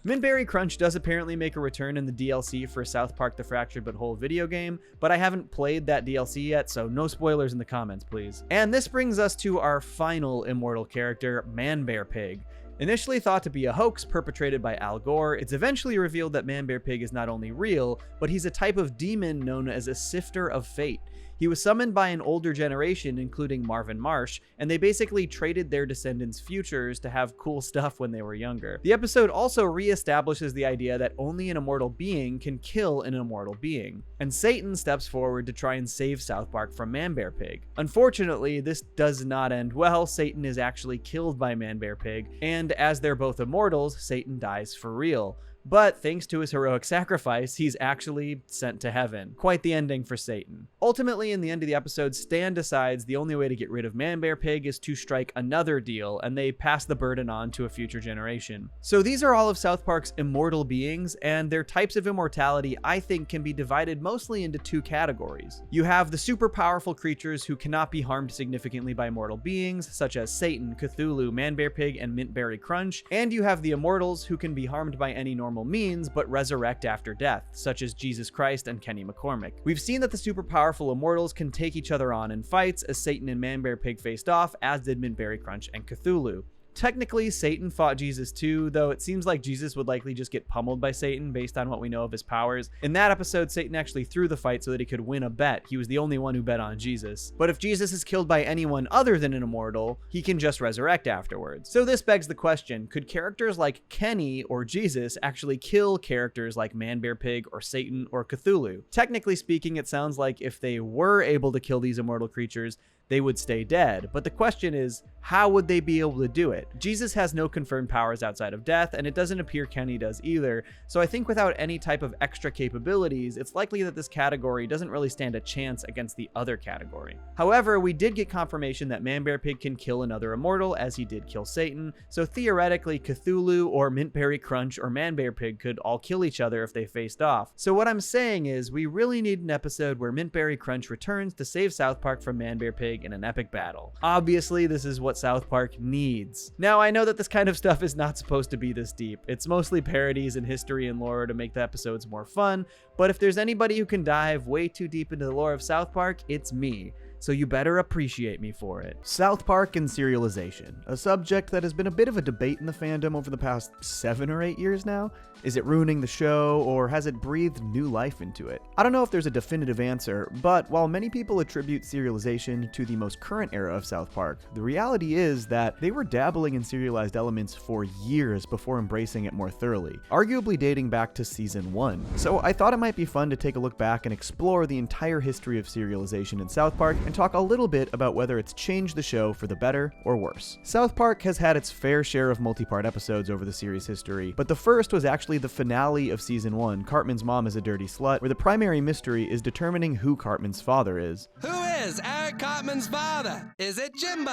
Mintberry Crunch does apparently make a return in the DLC for South Park The Fractured But Whole video game, but I haven't played that DLC yet, so no spoilers in the comments, please. And this brings us to our final Immortal character, Man-Bear-Pig. Initially thought to be a hoax perpetrated by Al Gore, it's eventually revealed that Man-Bear-Pig is not only real, but he's a type of demon known as a Sifter of Fate. He was summoned by an older generation, including Marvin Marsh, and they basically traded their descendants' futures to have cool stuff when they were younger. The episode also re-establishes the idea that only an immortal being can kill an immortal being, and Satan steps forward to try and save South Park from Man-Bear-Pig. Unfortunately, this does not end well. Satan is actually killed by Man-Bear-Pig, and as they're both immortals, Satan dies for real. But thanks to his heroic sacrifice, he's actually sent to heaven. Quite the ending for Satan. Ultimately, in the end of the episode, Stan decides the only way to get rid of Man-Bear-Pig is to strike another deal, and they pass the burden on to a future generation. So these are all of South Park's immortal beings, and their types of immortality, I think, can be divided mostly into two categories. You have the super powerful creatures who cannot be harmed significantly by mortal beings, such as Satan, Cthulhu, Man-Bear-Pig, and Mintberry Crunch, and you have the immortals who can be harmed by any normal means but resurrect after death, such as Jesus Christ and Kenny McCormick. We've seen that the super powerful immortals can take each other on in fights, as Satan and Man-Bear-Pig faced off, as did Mintberry Crunch and Cthulhu. Technically, Satan fought Jesus too, though it seems like Jesus would likely just get pummeled by Satan based on what we know of his powers. In that episode, Satan actually threw the fight so that he could win a bet. He was the only one who bet on Jesus. But if Jesus is killed by anyone other than an immortal, he can just resurrect afterwards. So this begs the question, could characters like Kenny or Jesus actually kill characters like Man-Bear-Pig or Satan or Cthulhu? Technically speaking, it sounds like if they were able to kill these immortal creatures, they would stay dead. But the question is, how would they be able to do it? Jesus has no confirmed powers outside of death, and it doesn't appear Kenny does either. So I think without any type of extra capabilities, it's likely that this category doesn't really stand a chance against the other category. However, we did get confirmation that Man-Bear-Pig can kill another immortal, as he did kill Satan. So theoretically, Cthulhu or Mintberry Crunch or Man-Bear-Pig could all kill each other if they faced off. So what I'm saying is, we really need an episode where Mintberry Crunch returns to save South Park from Man-Bear-Pig in an epic battle. Obviously, this is what South Park needs. Now, I know that this kind of stuff is not supposed to be this deep. It's mostly parodies and history and lore to make the episodes more fun, but if there's anybody who can dive way too deep into the lore of South Park, it's me. So you better appreciate me for it. South Park and serialization, a subject that has been a bit of a debate in the fandom over the past 7 or 8 years now. Is it ruining the show, or has it breathed new life into it? I don't know if there's a definitive answer, but while many people attribute serialization to the most current era of South Park, the reality is that they were dabbling in serialized elements for years before embracing it more thoroughly, arguably dating back to season 1. So I thought it might be fun to take a look back and explore the entire history of serialization in South Park and talk a little bit about whether it's changed the show for the better or worse. South Park has had its fair share of multi-part episodes over the series' history, but the first was actually the finale of season 1, Cartman's Mom is a Dirty Slut, where the primary mystery is determining who Cartman's father is. Who is Eric Cartman's father? Is it Jimbo?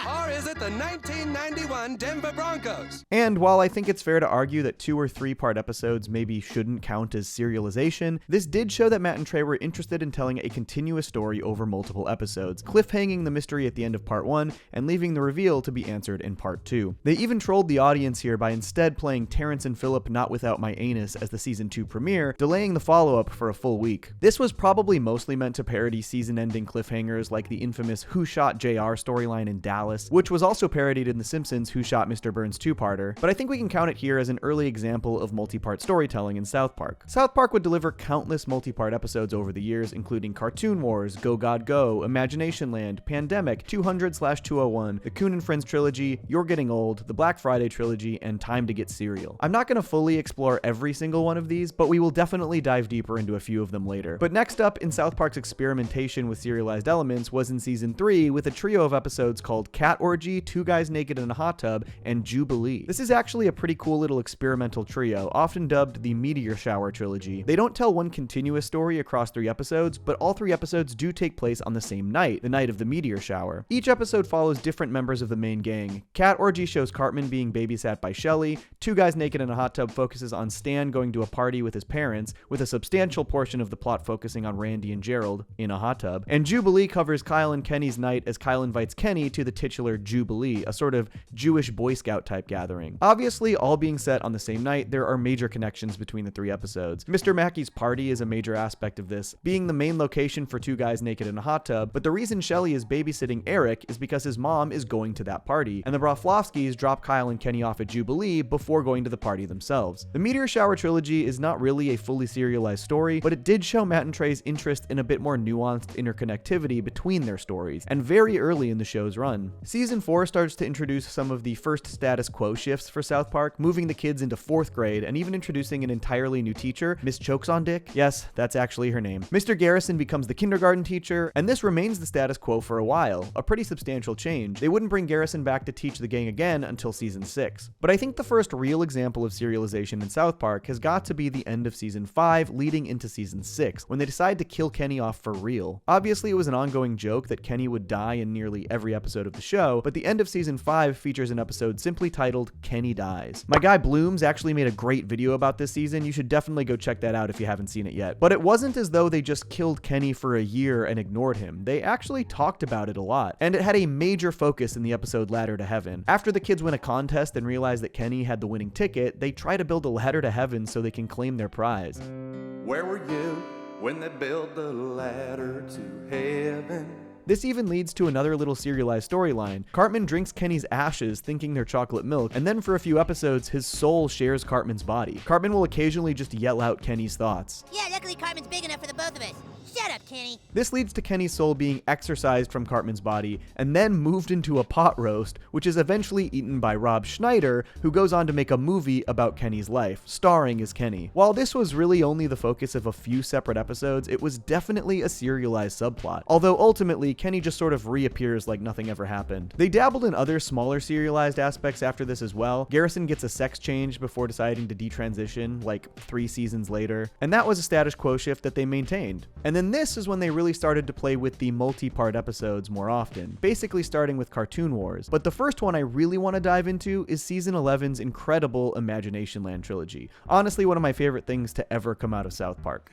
Or is it the 1991 Denver Broncos? And while I think it's fair to argue that 2 or 3 part episodes maybe shouldn't count as serialization, this did show that Matt and Trey were interested in telling a continuous story over multiple episodes, cliffhanging the mystery at the end of part 1 and leaving the reveal to be answered in part 2. They even trolled the audience here by instead playing Terrence and Phillip Not Without My Anus as the season 2 premiere, delaying the follow-up for a full week. This was probably mostly meant to parody season-ending cliffhangers like the infamous Who Shot JR storyline in Dallas, which was also parodied in The Simpsons Who Shot Mr. Burns 2-parter, but I think we can count it here as an early example of multi-part storytelling in South Park. South Park would deliver countless multi-part episodes over the years, including Cartoon Wars, Go God Go, Imagination Land, Pandemic, 200/201, the Coon and Friends trilogy, You're Getting Old, the Black Friday trilogy, and Time to Get Cereal. I'm not going to fully explore every single one of these, but we will definitely dive deeper into a few of them later. But next up in South Park's experimentation with serialized elements was in season 3 with a trio of episodes called Cat Orgy, Two Guys Naked in a Hot Tub, and Jubilee. This is actually a pretty cool little experimental trio, often dubbed the Meteor Shower trilogy. They don't tell one continuous story across 3 episodes, but all 3 episodes do take place on the same night, the night of the meteor shower. Each episode follows different members of the main gang. Cat Orgy shows Cartman being babysat by Shelly, Two Guys Naked in a Hot Tub focuses on Stan going to a party with his parents, with a substantial portion of the plot focusing on Randy and Gerald in a hot tub, and Jubilee covers Kyle and Kenny's night as Kyle invites Kenny to the titular Jubilee, a sort of Jewish Boy Scout type gathering. Obviously, all being set on the same night, there are major connections between the 3 episodes. Mr. Mackey's party is a major aspect of this, being the main location for 2 guys naked in a hot tub, but the reason Shelley is babysitting Eric is because his mom is going to that party, and the Broflovskis drop Kyle and Kenny off at Jubilee before going to the party themselves. The Meteor Shower trilogy is not really a fully serialized story, but it did show Matt and Trey's interest in a bit more nuanced interconnectivity between their stories, and very early in the show's run. Season 4 starts to introduce some of the first status quo shifts for South Park, moving the kids into 4th grade and even introducing an entirely new teacher, Miss Chokes-on-Dick. Yes, that's actually her name. Mr. Garrison becomes the kindergarten teacher, and this remains the status quo for a while, a pretty substantial change. They wouldn't bring Garrison back to teach the gang again until season 6. But I think the first real example of serialization in South Park has got to be the end of season 5 leading into season 6, when they decide to kill Kenny off for real. Obviously, it was an ongoing joke that Kenny would die in nearly every episode of the show, but the end of season 5 features an episode simply titled Kenny Dies. My guy Blooms actually made a great video about this season. You should definitely go check that out if you haven't seen it yet. But it wasn't as though they just killed Kenny for a year and ignored him. They actually talked about it a lot, and it had a major focus in the episode Ladder to Heaven. After the kids win a contest and realize that Kenny had the winning ticket, they try to build a ladder to heaven so they can claim their prize. Where were you when they built the ladder to heaven? This even leads to another little serialized storyline. Cartman drinks Kenny's ashes thinking they're chocolate milk, and then for a few episodes, his soul shares Cartman's body. Cartman will occasionally just yell out Kenny's thoughts. Yeah, luckily Cartman's big enough for the both of us. Shut up, Kenny. This leads to Kenny's soul being exorcised from Cartman's body and then moved into a pot roast, which is eventually eaten by Rob Schneider, who goes on to make a movie about Kenny's life, starring as Kenny. While this was really only the focus of a few separate episodes, it was definitely a serialized subplot, although ultimately Kenny just sort of reappears like nothing ever happened. They dabbled in other smaller serialized aspects after this as well. Garrison gets a sex change before deciding to detransition like 3 seasons later, and that was a status quo shift that they maintained. And then this is when they really started to play with the multi-part episodes more often, basically starting with Cartoon Wars. But the first one I really want to dive into is season 11's incredible Imagination Land trilogy. Honestly, one of my favorite things to ever come out of South Park.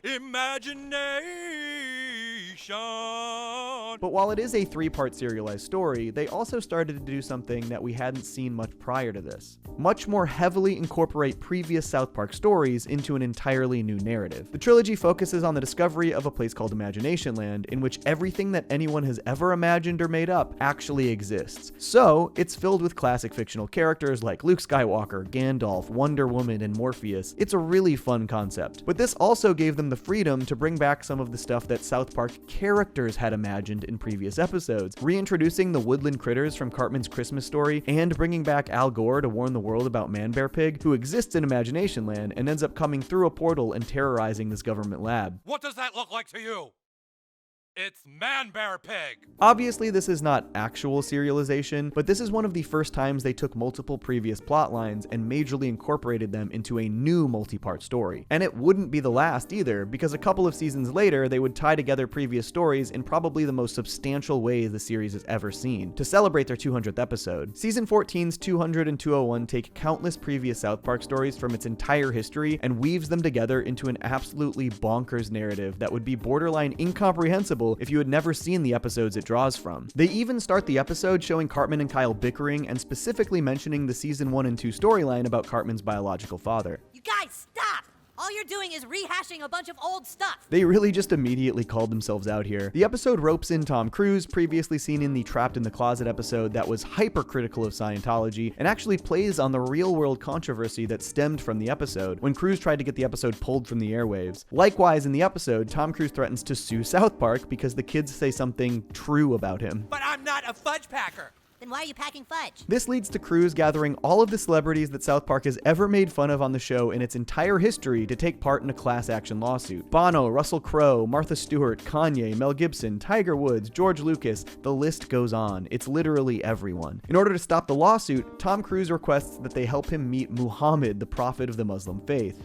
But while it is a 3-part serialized story, they also started to do something that we hadn't seen much prior to this. Much more heavily incorporate previous South Park stories into an entirely new narrative. The trilogy focuses on the discovery of a place called Imagination Land, in which everything that anyone has ever imagined or made up actually exists. So, it's filled with classic fictional characters like Luke Skywalker, Gandalf, Wonder Woman, and Morpheus. It's a really fun concept. But this also gave them the freedom to bring back some of the stuff that South Park characters had imagined in previous episodes, reintroducing the woodland critters from Cartman's Christmas Story, and bringing back Al Gore to warn the world about Man Bear Pig, who exists in Imagination Land and ends up coming through a portal and terrorizing this government lab. What does that look like to you? It's Man Bear Pig! Obviously, this is not actual serialization, but this is one of the first times they took multiple previous plot lines and majorly incorporated them into a new multi-part story. And it wouldn't be the last either, because a couple of seasons later, they would tie together previous stories in probably the most substantial way the series has ever seen, to celebrate their 200th episode. Season 14's 200 and 201 take countless previous South Park stories from its entire history and weaves them together into an absolutely bonkers narrative that would be borderline incomprehensible if you had never seen the episodes it draws from. They even start the episode showing Cartman and Kyle bickering and specifically mentioning the season 1 and 2 storyline about Cartman's biological father. You guys, stop! All you're doing is rehashing a bunch of old stuff. They really just immediately called themselves out here. The episode ropes in Tom Cruise, previously seen in the Trapped in the Closet episode that was hypercritical of Scientology, and actually plays on the real-world controversy that stemmed from the episode, when Cruise tried to get the episode pulled from the airwaves. Likewise, in the episode, Tom Cruise threatens to sue South Park because the kids say something true about him. But I'm not a fudge packer. Then why are you packing fudge? This leads to Cruise gathering all of the celebrities that South Park has ever made fun of on the show in its entire history to take part in a class action lawsuit. Bono, Russell Crowe, Martha Stewart, Kanye, Mel Gibson, Tiger Woods, George Lucas, the list goes on. It's literally everyone. In order to stop the lawsuit, Tom Cruise requests that they help him meet Muhammad, the prophet of the Muslim faith.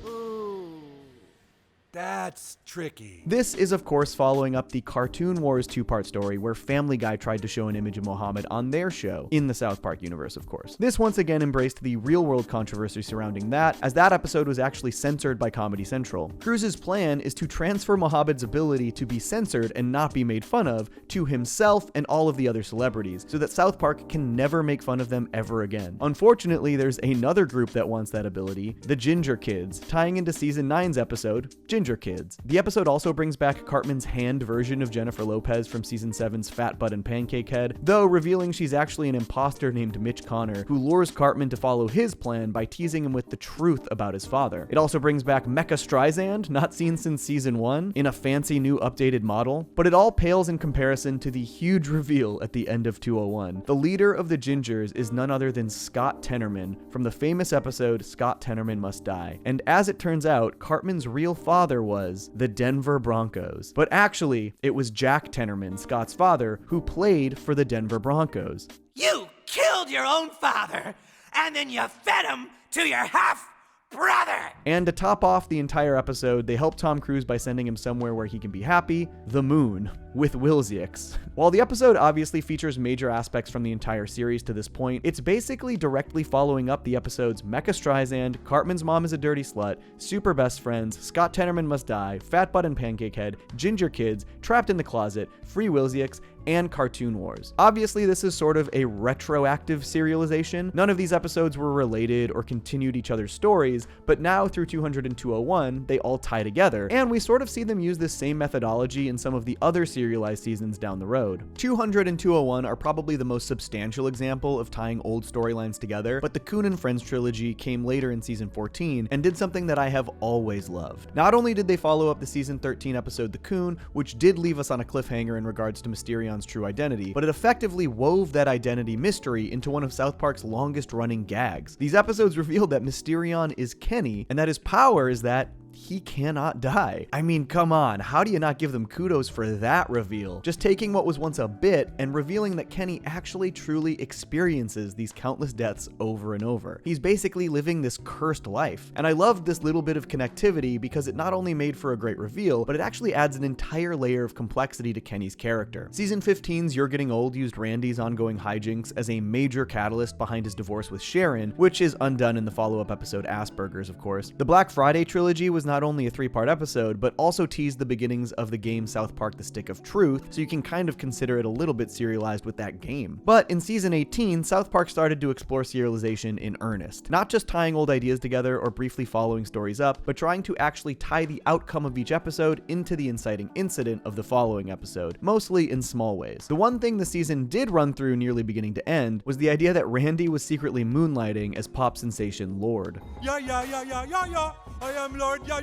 That's tricky. This is, of course, following up the Cartoon Wars two-part story where Family Guy tried to show an image of Muhammad on their show, in the South Park universe, of course. This once again embraced the real-world controversy surrounding that, as that episode was actually censored by Comedy Central. Cruz's plan is to transfer Muhammad's ability to be censored and not be made fun of to himself and all of the other celebrities, so that South Park can never make fun of them ever again. Unfortunately, there's another group that wants that ability, the Ginger Kids, tying into Season 9's episode, Ginger Kids. The episode also brings back Cartman's hand version of Jennifer Lopez from Season 7's Fat Butt and Pancake Head, though revealing she's actually an imposter named Mitch Connor, who lures Cartman to follow his plan by teasing him with the truth about his father. It also brings back Mecha Streisand, not seen since Season 1, in a fancy new updated model, but it all pales in comparison to the huge reveal at the end of 201. The leader of the Gingers is none other than Scott Tenorman from the famous episode Scott Tenorman Must Die. And as it turns out, Cartman's real father was the Denver Broncos. But actually, it was Jack Tenorman, Scott's father, who played for the Denver Broncos. You killed your own father, and then you fed him to your half-brother! And to top off the entire episode, they help Tom Cruise by sending him somewhere where he can be happy, the moon, with Wilsieks. While the episode obviously features major aspects from the entire series to this point, it's basically directly following up the episodes Mecha Streisand, Cartman's Mom is a Dirty Slut, Super Best Friends, Scott Tenorman Must Die, Fat Butt and Pancake Head, Ginger Kids, Trapped in the Closet, Free Wilsieks, and Cartoon Wars. Obviously, this is sort of a retroactive serialization. None of these episodes were related or continued each other's stories, but now through 200 and 201, they all tie together, and we sort of see them use this same methodology in some of the other serialized seasons down the road. 200 and 201 are probably the most substantial example of tying old storylines together, but the Coon and Friends trilogy came later in season 14 and did something that I have always loved. Not only did they follow up the season 13 episode The Coon, which did leave us on a cliffhanger in regards to Mysterion's true identity, but it effectively wove that identity mystery into one of South Park's longest running gags. These episodes revealed that Mysterion is Kenny, and that his power is that he cannot die. I mean, come on, how do you not give them kudos for that reveal? Just taking what was once a bit and revealing that Kenny actually truly experiences these countless deaths over and over. He's basically living this cursed life. And I loved this little bit of connectivity because it not only made for a great reveal, but it actually adds an entire layer of complexity to Kenny's character. Season 15's You're Getting Old used Randy's ongoing hijinks as a major catalyst behind his divorce with Sharon, which is undone in the follow-up episode Asperger's, of course. The Black Friday trilogy was not only a 3-part episode, but also teased the beginnings of the game South Park The Stick of Truth, so you can kind of consider it a little bit serialized with that game. But in season 18, South Park started to explore serialization in earnest, not just tying old ideas together or briefly following stories up, but trying to actually tie the outcome of each episode into the inciting incident of the following episode, mostly in small ways. The one thing the season did run through nearly beginning to end was the idea that Randy was secretly moonlighting as pop sensation Lorde. Yeah, I am Lord, yeah,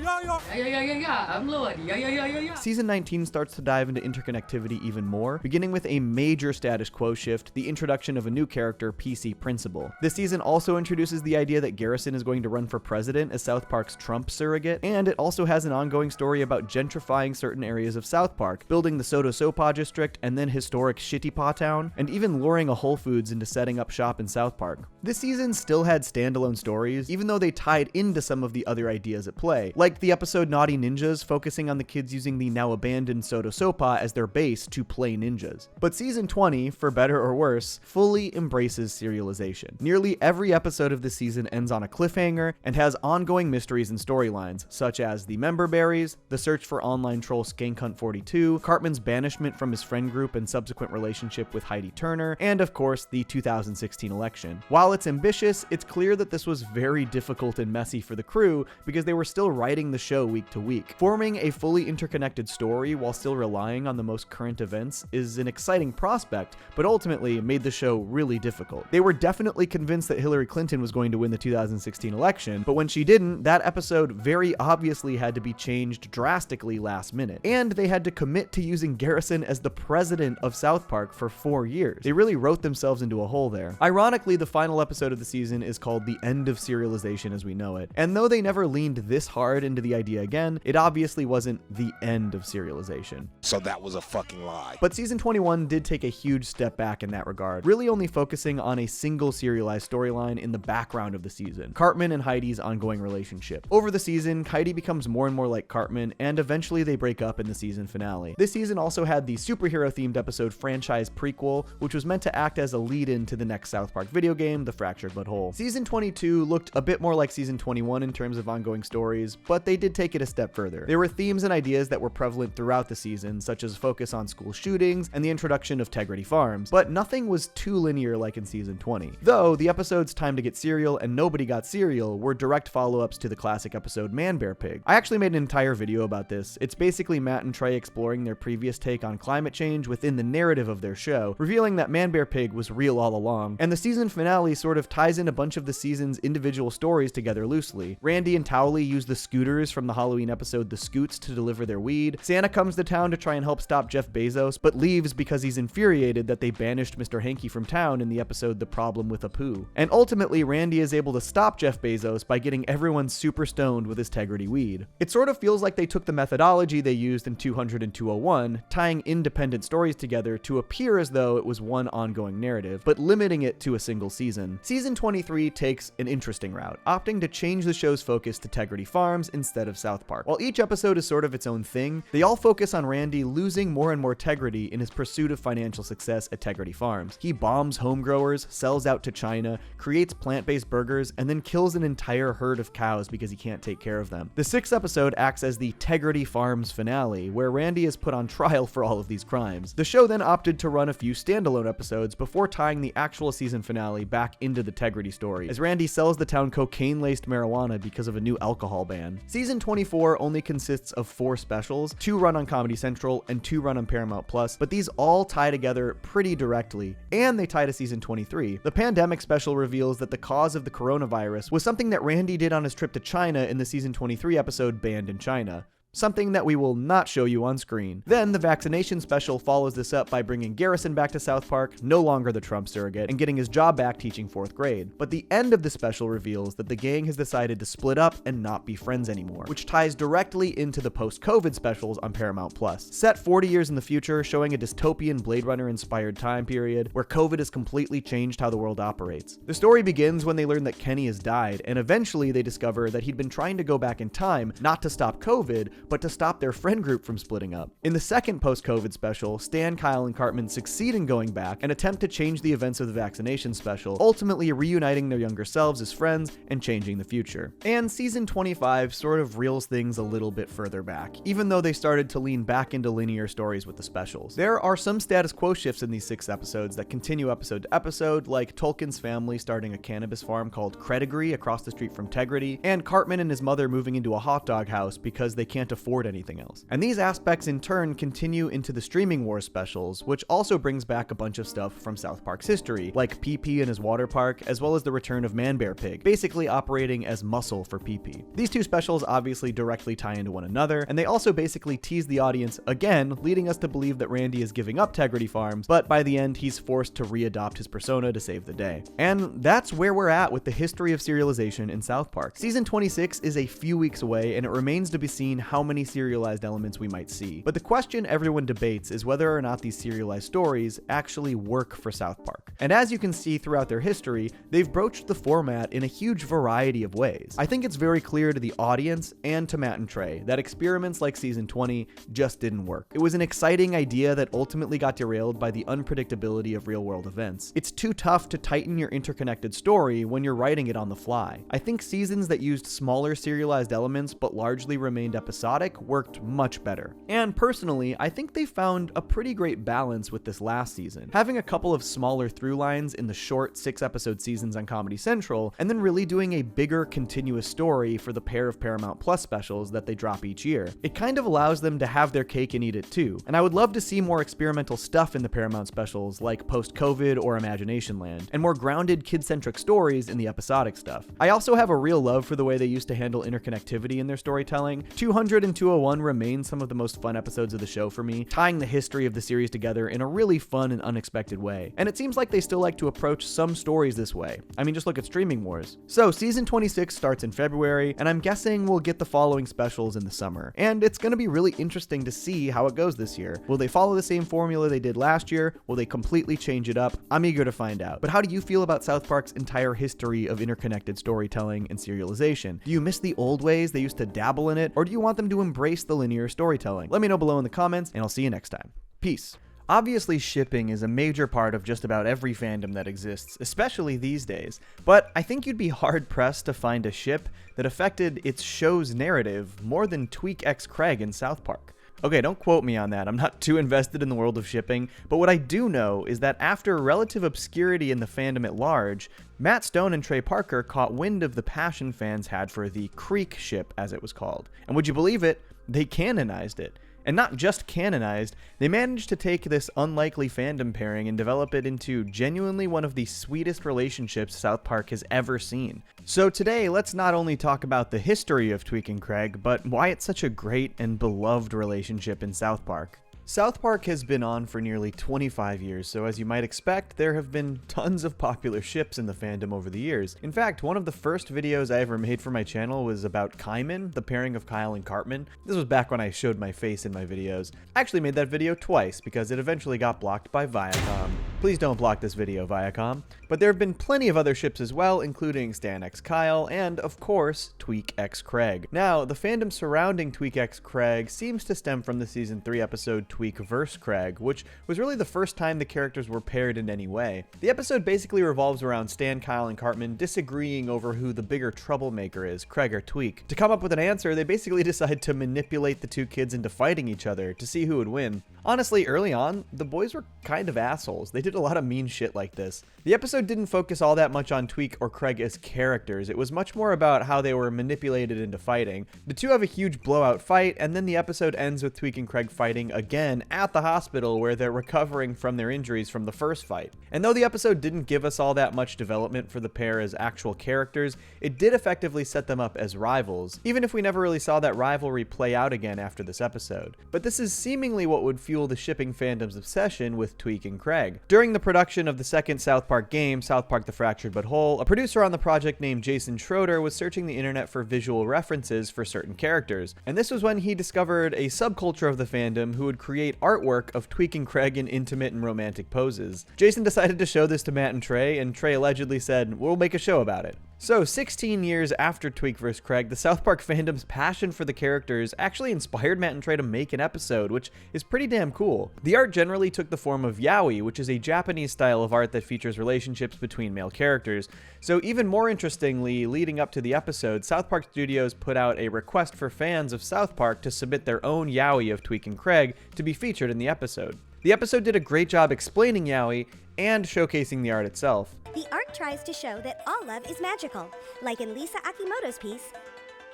I'm Lord, yeah. Season 19 starts to dive into interconnectivity even more, beginning with a major status quo shift, the introduction of a new character, PC Principal. This season also introduces the idea that Garrison is going to run for president as South Park's Trump surrogate, and it also has an ongoing story about gentrifying certain areas of South Park, building the Soto Sopa district and then historic Shittypaw Town, and even luring a Whole Foods into setting up shop in South Park. This season still had standalone stories, even though they tied into some of the other ideas at play, like the episode Naughty Ninjas, focusing on the kids using the now abandoned Soto Sopa as their base to play ninjas. But season 20, for better or worse, fully embraces serialization. Nearly every episode of this season ends on a cliffhanger and has ongoing mysteries and storylines, such as the member berries, the search for online troll Skank Hunt 42, Cartman's banishment from his friend group and subsequent relationship with Heidi Turner, and of course, the 2016 election. While it's ambitious, it's clear that this was very difficult and messy for the crew because they were still writing the show week to week. Forming a fully interconnected story while still relying on the most current events is an exciting prospect, but ultimately made the show really difficult. They were definitely convinced that Hillary Clinton was going to win the 2016 election, but when she didn't, that episode very obviously had to be changed drastically last minute. And they had to commit to using Garrison as the president of South Park for 4 years. They really wrote themselves into a hole there. Ironically, the final episode of the season is called The End of Serialization as We Know It, and though they never leaned leaned this hard into the idea again, it obviously wasn't the end of serialization. So that was a fucking lie. But season 21 did take a huge step back in that regard, really only focusing on a single serialized storyline in the background of the season, Cartman and Heidi's ongoing relationship. Over the season, Heidi becomes more and more like Cartman, and eventually they break up in the season finale. This season also had the superhero-themed episode Franchise Prequel, which was meant to act as a lead-in to the next South Park video game, The Fractured But Whole. Season 22 looked a bit more like season 21 in terms of ongoing stories, but they did take it a step further. There were themes and ideas that were prevalent throughout the season, such as focus on school shootings and the introduction of Tegrity Farms, but nothing was too linear like in season 20. Though the episodes Time to Get Cereal and Nobody Got Cereal were direct follow-ups to the classic episode Man Bear Pig. I actually made an entire video about this. It's basically Matt and Trey exploring their previous take on climate change within the narrative of their show, revealing that Man Bear Pig was real all along, and the season finale sort of ties in a bunch of the season's individual stories together loosely. Randy and Towley use the scooters from the Halloween episode The Scoots to deliver their weed. Santa comes to town to try and help stop Jeff Bezos, but leaves because he's infuriated that they banished Mr. Hanky from town in the episode The Problem with Apu. And ultimately, Randy is able to stop Jeff Bezos by getting everyone super stoned with his Tegrity weed. It sort of feels like they took the methodology they used in 200 and 201, tying independent stories together to appear as though it was one ongoing narrative, but limiting it to a single season. Season 23 takes an interesting route, opting to change the show's focus to Tegrity Farms instead of South Park. While each episode is sort of its own thing, they all focus on Randy losing more and more Tegrity in his pursuit of financial success at Tegrity Farms. He bombs home growers, sells out to China, creates plant-based burgers, and then kills an entire herd of cows because he can't take care of them. The 6th episode acts as the Tegrity Farms finale, where Randy is put on trial for all of these crimes. The show then opted to run a few standalone episodes before tying the actual season finale back into the Tegrity story, as Randy sells the town cocaine-laced marijuana because of a new alcohol ban. Season 24 only consists of 4 specials, 2 run on Comedy Central and 2 run on Paramount Plus, but these all tie together pretty directly, and they tie to season 23. The pandemic special reveals that the cause of the coronavirus was something that Randy did on his trip to China in the season 23 episode Banned in China. Something that we will not show you on screen. Then the vaccination special follows this up by bringing Garrison back to South Park, no longer the Trump surrogate, and getting his job back teaching 4th grade. But the end of the special reveals that the gang has decided to split up and not be friends anymore, which ties directly into the post-COVID specials on Paramount Plus. Set 40 years in the future, showing a dystopian Blade Runner-inspired time period where COVID has completely changed how the world operates. The story begins when they learn that Kenny has died, and eventually they discover that he'd been trying to go back in time, not to stop COVID, but to stop their friend group from splitting up. In the second post-COVID special, Stan, Kyle, and Cartman succeed in going back and attempt to change the events of the vaccination special, ultimately reuniting their younger selves as friends and changing the future. And season 25 sort of reels things a little bit further back, even though they started to lean back into linear stories with the specials. There are some status quo shifts in these 6 episodes that continue episode to episode, like Tolkien's family starting a cannabis farm called Credigree across the street from Tegrity, and Cartman and his mother moving into a hot dog house because they can't afford anything else. And these aspects in turn continue into the Streaming Wars specials, which also brings back a bunch of stuff from South Park's history, like PP and his water park, as well as the return of Man Bear Pig, basically operating as muscle for PP. These 2 specials obviously directly tie into one another, and they also basically tease the audience again, leading us to believe that Randy is giving up Tegrity Farms, but by the end he's forced to readopt his persona to save the day. And that's where we're at with the history of serialization in South Park. Season 26 is a few weeks away, and it remains to be seen how many serialized elements we might see. But the question everyone debates is whether or not these serialized stories actually work for South Park. And as you can see throughout their history, they've broached the format in a huge variety of ways. I think it's very clear to the audience and to Matt and Trey that experiments like season 20 just didn't work. It was an exciting idea that ultimately got derailed by the unpredictability of real-world events. It's too tough to tighten your interconnected story when you're writing it on the fly. I think seasons that used smaller serialized elements but largely remained episodic worked much better. And personally, I think they found a pretty great balance with this last season, having a couple of smaller through lines in the short 6-episode seasons on Comedy Central, and then really doing a bigger continuous story for the pair of Paramount Plus specials that they drop each year. It kind of allows them to have their cake and eat it too, and I would love to see more experimental stuff in the Paramount specials like Post-COVID or Imagination Land, and more grounded kid-centric stories in the episodic stuff. I also have a real love for the way they used to handle interconnectivity in their storytelling. 200 100 and 201 remain some of the most fun episodes of the show for me, tying the history of the series together in a really fun and unexpected way. And it seems like they still like to approach some stories this way. I mean, just look at Streaming Wars. So season 26 starts in February, and I'm guessing we'll get the following specials in the summer. And it's going to be really interesting to see how it goes this year. Will they follow the same formula they did last year? Will they completely change it up? I'm eager to find out. But how do you feel about South Park's entire history of interconnected storytelling and serialization? Do you miss the old ways they used to dabble in it, or do you want them to embrace the linear storytelling? Let me know below in the comments, and I'll see you next time. Peace. Obviously, shipping is a major part of just about every fandom that exists, especially these days, but I think you'd be hard-pressed to find a ship that affected its show's narrative more than Tweak X Craig in South Park. Okay, don't quote me on that, I'm not too invested in the world of shipping, but what I do know is that after relative obscurity in the fandom at large, Matt Stone and Trey Parker caught wind of the passion fans had for the Creek ship, as it was called. And would you believe it? They canonized it. And not just canonized, they managed to take this unlikely fandom pairing and develop it into genuinely one of the sweetest relationships South Park has ever seen. So today, let's not only talk about the history of Tweak and Craig, but why it's such a great and beloved relationship in South Park. South Park has been on for nearly 25 years, so as you might expect, there have been tons of popular ships in the fandom over the years. In fact, one of the first videos I ever made for my channel was about Kaiman, the pairing of Kyle and Cartman. This was back when I showed my face in my videos. I actually made that video twice because it eventually got blocked by Viacom. Please don't block this video, Viacom. But there have been plenty of other ships as well, including Stan X Kyle and, of course, Tweak X Craig. Now, the fandom surrounding Tweak X Craig seems to stem from the season 3 episode Tweak vs. Craig, which was really the first time the characters were paired in any way. The episode basically revolves around Stan, Kyle, and Cartman disagreeing over who the bigger troublemaker is, Craig or Tweak. To come up with an answer, they basically decide to manipulate the two kids into fighting each other to see who would win. Honestly, early on, the boys were kind of assholes. They did a lot of mean shit like this. The episode didn't focus all that much on Tweak or Craig as characters. It was much more about how they were manipulated into fighting. The two have a huge blowout fight, and then the episode ends with Tweak and Craig fighting again at the hospital where they're recovering from their injuries from the first fight. And though the episode didn't give us all that much development for the pair as actual characters, it did effectively set them up as rivals, even if we never really saw that rivalry play out again after this episode. But this is seemingly what would fuel the shipping fandom's obsession with Tweak and Craig. During the production of the second South Park game, South Park: The Fractured But Whole, a producer on the project named Jason Schroeder was searching the internet for visual references for certain characters, and this was when he discovered a subculture of the fandom who would create artwork of Tweak and Craig in intimate and romantic poses. Jason decided to show this to Matt and Trey allegedly said, "We'll make a show about it." So, 16 years after Tweak vs. Craig, the South Park fandom's passion for the characters actually inspired Matt and Trey to make an episode, which is pretty damn cool. The art generally took the form of yaoi, which is a Japanese style of art that features relationships between male characters. So even more interestingly, leading up to the episode, South Park Studios put out a request for fans of South Park to submit their own yaoi of Tweak and Craig to be featured in the episode. The episode did a great job explaining yaoi and showcasing the art itself. The art tries to show that all love is magical, like in Lisa Akimoto's piece,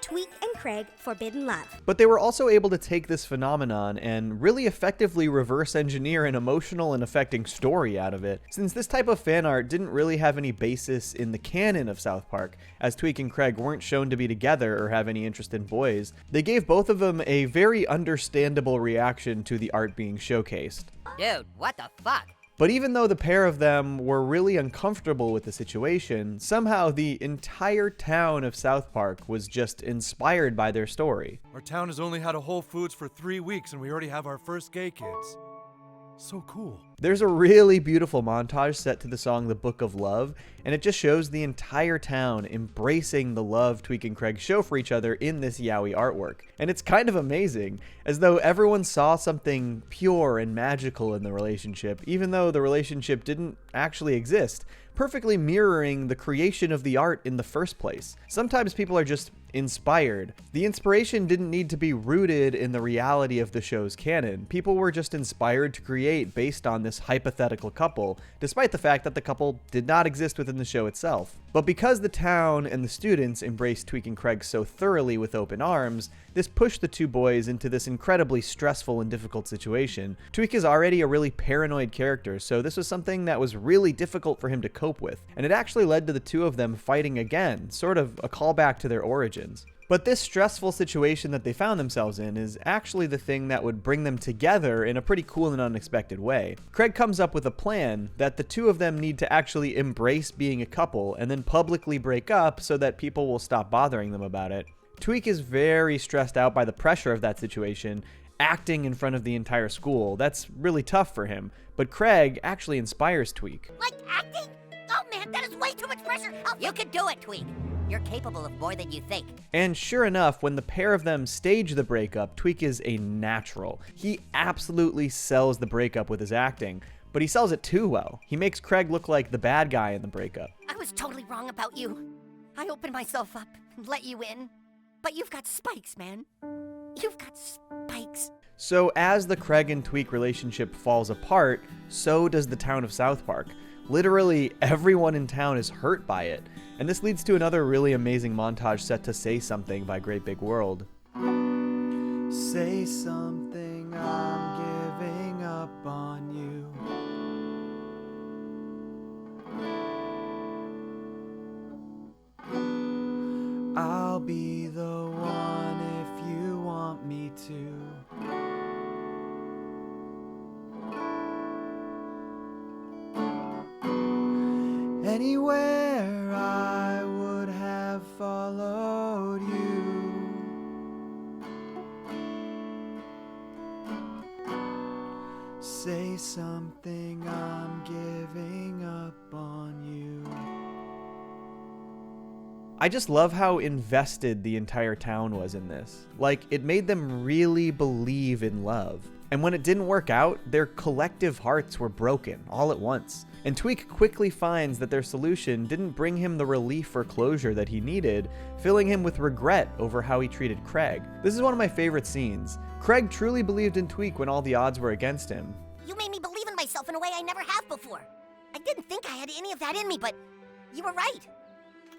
Tweak and Craig Forbidden Love. But they were also able to take this phenomenon and really effectively reverse engineer an emotional and affecting story out of it. Since this type of fan art didn't really have any basis in the canon of South Park, as Tweak and Craig weren't shown to be together or have any interest in boys, they gave both of them a very understandable reaction to the art being showcased. Dude, what the fuck? But even though the pair of them were really uncomfortable with the situation, somehow the entire town of South Park was just inspired by their story. Our town has only had a Whole Foods for 3 weeks and we already have our first gay kids. So cool. There's a really beautiful montage set to the song The Book of Love, and it just shows the entire town embracing the love Tweak and Craig show for each other in this yaoi artwork. And it's kind of amazing, as though everyone saw something pure and magical in the relationship, even though the relationship didn't actually exist, perfectly mirroring the creation of the art in the first place. Sometimes people are just inspired. The inspiration didn't need to be rooted in the reality of the show's canon. People were just inspired to create based on this hypothetical couple, despite the fact that the couple did not exist within the show itself. But because the town and the students embraced Tweak and Craig so thoroughly with open arms, this pushed the two boys into this incredibly stressful and difficult situation. Tweak is already a really paranoid character, so this was something that was really difficult for him to cope with, and it actually led to the two of them fighting again, sort of a callback to their origins. But this stressful situation that they found themselves in is actually the thing that would bring them together in a pretty cool and unexpected way. Craig comes up with a plan that the two of them need to actually embrace being a couple and then publicly break up so that people will stop bothering them about it. Tweek is very stressed out by the pressure of that situation, acting in front of the entire school. That's really tough for him, but Craig actually inspires Tweek. Like acting? Oh man, that is way too much pressure. You can do it, Tweek. You're capable of more than you think. And sure enough, when the pair of them stage the breakup, Tweek is a natural. He absolutely sells the breakup with his acting, but he sells it too well. He makes Craig look like the bad guy in the breakup. I was totally wrong about you. I opened myself up and let you in. But you've got spikes, man. You've got spikes. So as the Craig and Tweek relationship falls apart, so does the town of South Park. Literally everyone in town is hurt by it. And this leads to another really amazing montage set to Say Something by Great Big World. Say something, I'm giving up on you. I'll be the one if you want me to. Anywhere I would have followed you. Say something, I'm giving up on you. I just love how invested the entire town was in this. Like, it made them really believe in love. And when it didn't work out, their collective hearts were broken all at once. And Tweek quickly finds that their solution didn't bring him the relief or closure that he needed, filling him with regret over how he treated Craig. This is one of my favorite scenes. Craig truly believed in Tweek when all the odds were against him. You made me believe in myself in a way I never have before. I didn't think I had any of that in me, but you were right.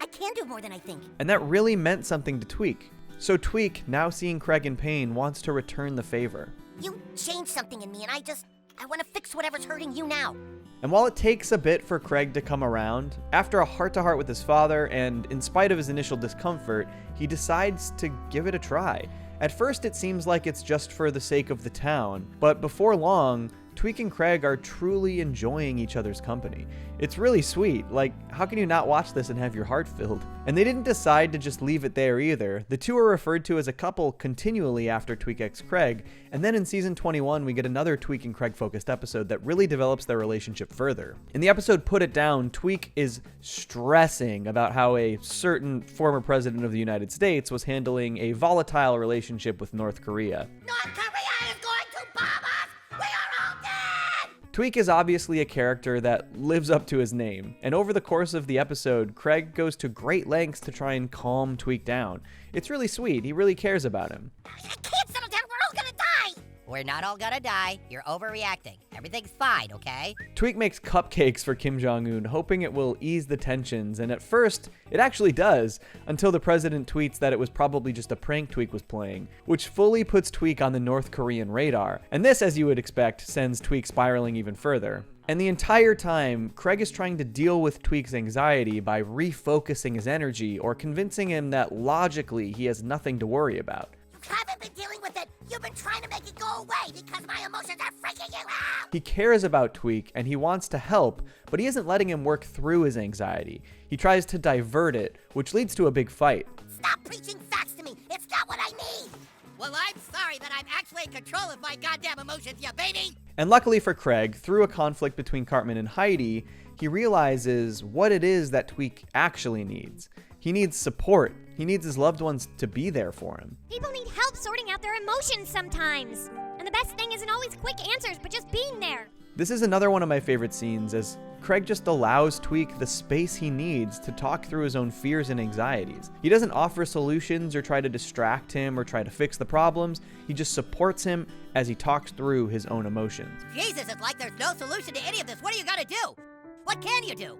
I can do more than I think. And that really meant something to Tweek. So Tweek, now seeing Craig in pain, wants to return the favor. You changed something in me, and I want to fix whatever's hurting you now. And while it takes a bit for Craig to come around, after a heart-to-heart with his father, and in spite of his initial discomfort, he decides to give it a try. At first, it seems like it's just for the sake of the town, but before long, Tweek and Craig are truly enjoying each other's company. It's really sweet. Like, how can you not watch this and have your heart filled? And they didn't decide to just leave it there either. The two are referred to as a couple continually after Tweek x Craig, and then in season 21 we get another Tweek and Craig focused episode that really develops their relationship further. In the episode Put It Down, Tweek is stressing about how a certain former president of the United States was handling a volatile relationship with North Korea. North Korea is going to bomb us! We are all dead! Tweek is obviously a character that lives up to his name, and over the course of the episode, Craig goes to great lengths to try and calm Tweek down. It's really sweet. He really cares about him. I can't settle down. We're all gonna die! We're not all gonna die. You're overreacting. Everything's fine, okay? Tweek makes cupcakes for Kim Jong-un, hoping it will ease the tensions, and at first, it actually does, until the president tweets that it was probably just a prank Tweek was playing, which fully puts Tweek on the North Korean radar. And this, as you would expect, sends Tweek spiraling even further. And the entire time, Craig is trying to deal with Tweek's anxiety by refocusing his energy or convincing him that logically he has nothing to worry about. You haven't been dealing with it. You've been trying to make it go away because my emotions are freaking you out. He cares about Tweek and he wants to help, but he isn't letting him work through his anxiety. He tries to divert it, which leads to a big fight. Stop preaching facts to me. It's not what I need. Well, I'm sorry that I'm actually in control of my goddamn emotions, you baby. And luckily for Craig, through a conflict between Cartman and Heidi, he realizes what it is that Tweek actually needs. He needs support. He needs his loved ones to be there for him. People need help sorting out their emotions sometimes. And the best thing isn't always quick answers, but just being there. This is another one of my favorite scenes, as Craig just allows Tweek the space he needs to talk through his own fears and anxieties. He doesn't offer solutions or try to distract him or try to fix the problems. He just supports him as he talks through his own emotions. Jesus, it's like there's no solution to any of this. What are you gonna do? What can you do?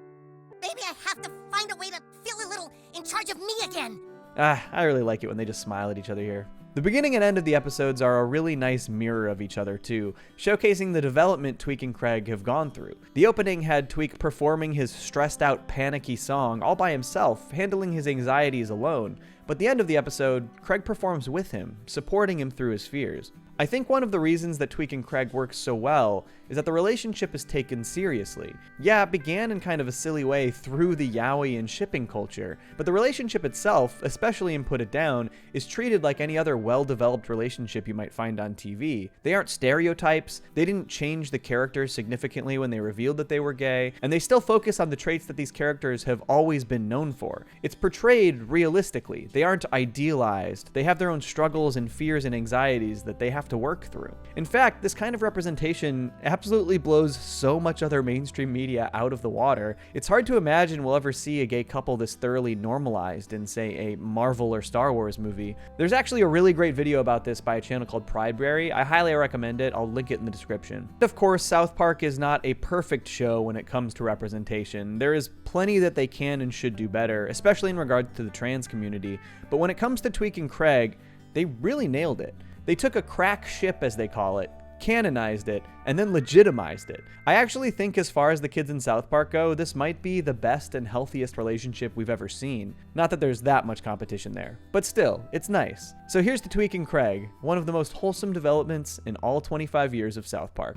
Maybe I have to find a way to feel a little in charge of me again. I really like it when they just smile at each other here. The beginning and end of the episodes are a really nice mirror of each other too, showcasing the development Tweek and Craig have gone through. The opening had Tweek performing his stressed out, panicky song all by himself, handling his anxieties alone. But at the end of the episode, Craig performs with him, supporting him through his fears. I think one of the reasons that Tweek and Craig works so well is that the relationship is taken seriously. Yeah, it began in kind of a silly way through the yaoi and shipping culture, but the relationship itself, especially in Put It Down, is treated like any other well-developed relationship you might find on TV. They aren't stereotypes, they didn't change the characters significantly when they revealed that they were gay, and they still focus on the traits that these characters have always been known for. It's portrayed realistically. They aren't idealized. They have their own struggles and fears and anxieties that they have to work through. In fact, this kind of representation absolutely blows so much other mainstream media out of the water. It's hard to imagine we'll ever see a gay couple this thoroughly normalized in, say, a Marvel or Star Wars movie. There's actually a really great video about this by a channel called Prideberry. I highly recommend it. I'll link it in the description. Of course, South Park is not a perfect show when it comes to representation. There is plenty that they can and should do better, especially in regard to the trans community. But when it comes to Tweek and Craig, they really nailed it. They took a crack ship, as they call it, canonized it, and then legitimized it. I actually think as far as the kids in South Park go, this might be the best and healthiest relationship we've ever seen. Not that there's that much competition there, but still, it's nice. So here's to Tweek and Craig, one of the most wholesome developments in all 25 years of South Park.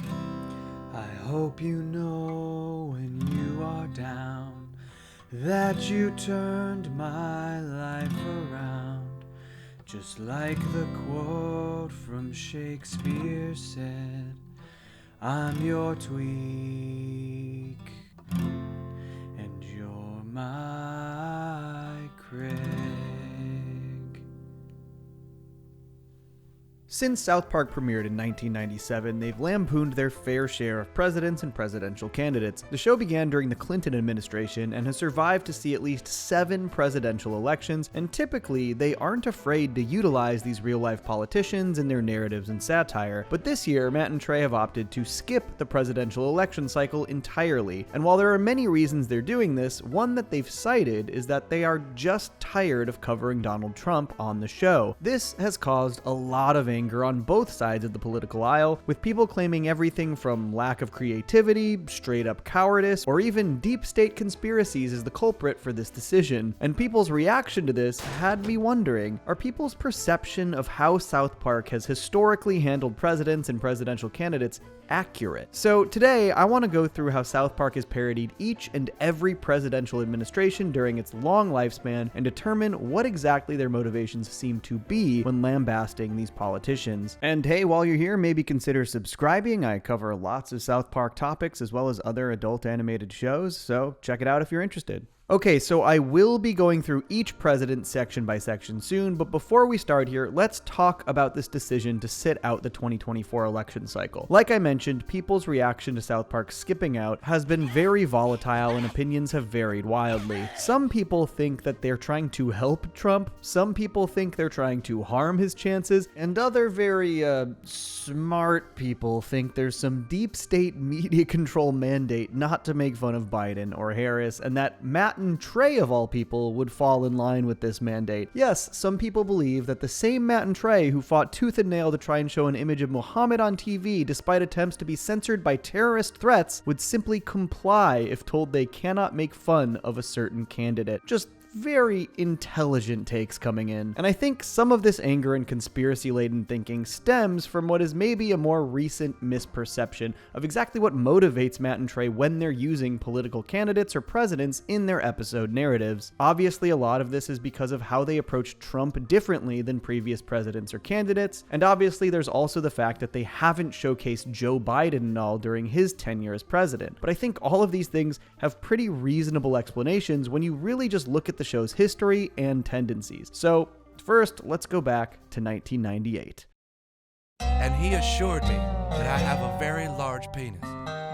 I hope you know when you are down that you turned my life around. Just like the quote from Shakespeare said, I'm your Tweek, and you're my Craig. Since South Park premiered in 1997, they've lampooned their fair share of presidents and presidential candidates. The show began during the Clinton administration and has survived to see at least 7 presidential elections, and typically they aren't afraid to utilize these real-life politicians in their narratives and satire. But this year, Matt and Trey have opted to skip the presidential election cycle entirely, and while there are many reasons they're doing this, one that they've cited is that they are just tired of covering Donald Trump on the show. This has caused a lot of anger on both sides of the political aisle, with people claiming everything from lack of creativity, straight up cowardice, or even deep state conspiracies as the culprit for this decision. And people's reaction to this had me wondering, are people's perception of how South Park has historically handled presidents and presidential candidates accurate? So today, I want to go through how South Park has parodied each and every presidential administration during its long lifespan and determine what exactly their motivations seem to be when lambasting these politicians. And hey, while you're here, maybe consider subscribing. I cover lots of South Park topics as well as other adult animated shows, so check it out if you're interested. Okay, so I will be going through each president section by section soon, but before we start here, let's talk about this decision to sit out the 2024 election cycle. Like I mentioned, people's reaction to South Park skipping out has been very volatile and opinions have varied wildly. Some people think that they're trying to help Trump, some people think they're trying to harm his chances, and other very smart people think there's some deep state media control mandate not to make fun of Biden or Harris, and that Matt and Trey, of all people, would fall in line with this mandate. Yes, some people believe that the same Matt and Trey who fought tooth and nail to try and show an image of Muhammad on TV despite attempts to be censored by terrorist threats would simply comply if told they cannot make fun of a certain candidate. Just very intelligent takes coming in. And I think some of this anger and conspiracy-laden thinking stems from what is maybe a more recent misperception of exactly what motivates Matt and Trey when they're using political candidates or presidents in their episode narratives. Obviously, a lot of this is because of how they approach Trump differently than previous presidents or candidates, and obviously there's also the fact that they haven't showcased Joe Biden and all during his tenure as president. But I think all of these things have pretty reasonable explanations when you really just look at the show's history and tendencies. So first, let's go back to 1998. And he assured me that I have a very large penis.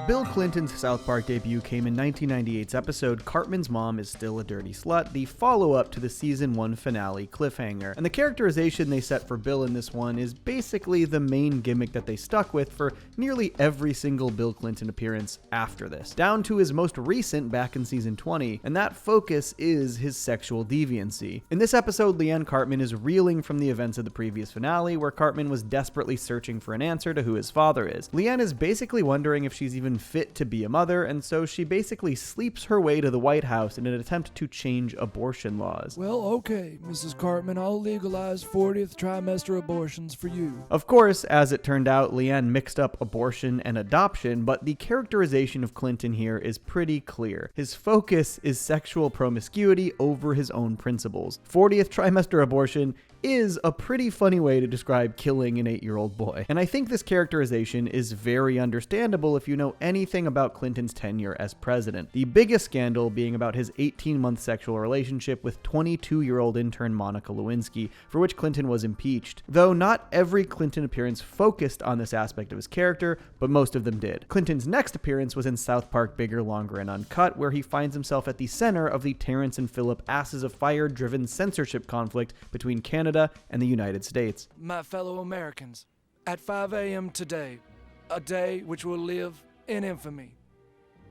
Bill Clinton's South Park debut came in 1998's episode Cartman's Mom is Still a Dirty Slut, the follow-up to the season 1 finale cliffhanger. And the characterization they set for Bill in this one is basically the main gimmick that they stuck with for nearly every single Bill Clinton appearance after this, down to his most recent back in season 20, and that focus is his sexual deviancy. In this episode, Leanne Cartman is reeling from the events of the previous finale, where Cartman was desperately searching for an answer to who his father is. Leanne is basically wondering if she's even even fit to be a mother, and so she basically sleeps her way to the White House in an attempt to change abortion laws. Well, okay, Mrs. Cartman, I'll legalize 40th trimester abortions for you. Of course, as it turned out, Leanne mixed up abortion and adoption, but the characterization of Clinton here is pretty clear. His focus is sexual promiscuity over his own principles. 40th trimester abortion is a pretty funny way to describe killing an 8-year-old boy. And I think this characterization is very understandable if you know anything about Clinton's tenure as president. The biggest scandal being about his 18-month sexual relationship with 22-year-old intern Monica Lewinsky, for which Clinton was impeached. Though not every Clinton appearance focused on this aspect of his character, but most of them did. Clinton's next appearance was in South Park Bigger, Longer, and Uncut, where he finds himself at the center of the Terrence and Philip Asses of Fire-driven censorship conflict between Canada and the United States. My fellow Americans, at 5 a.m. today, a day which will live in infamy,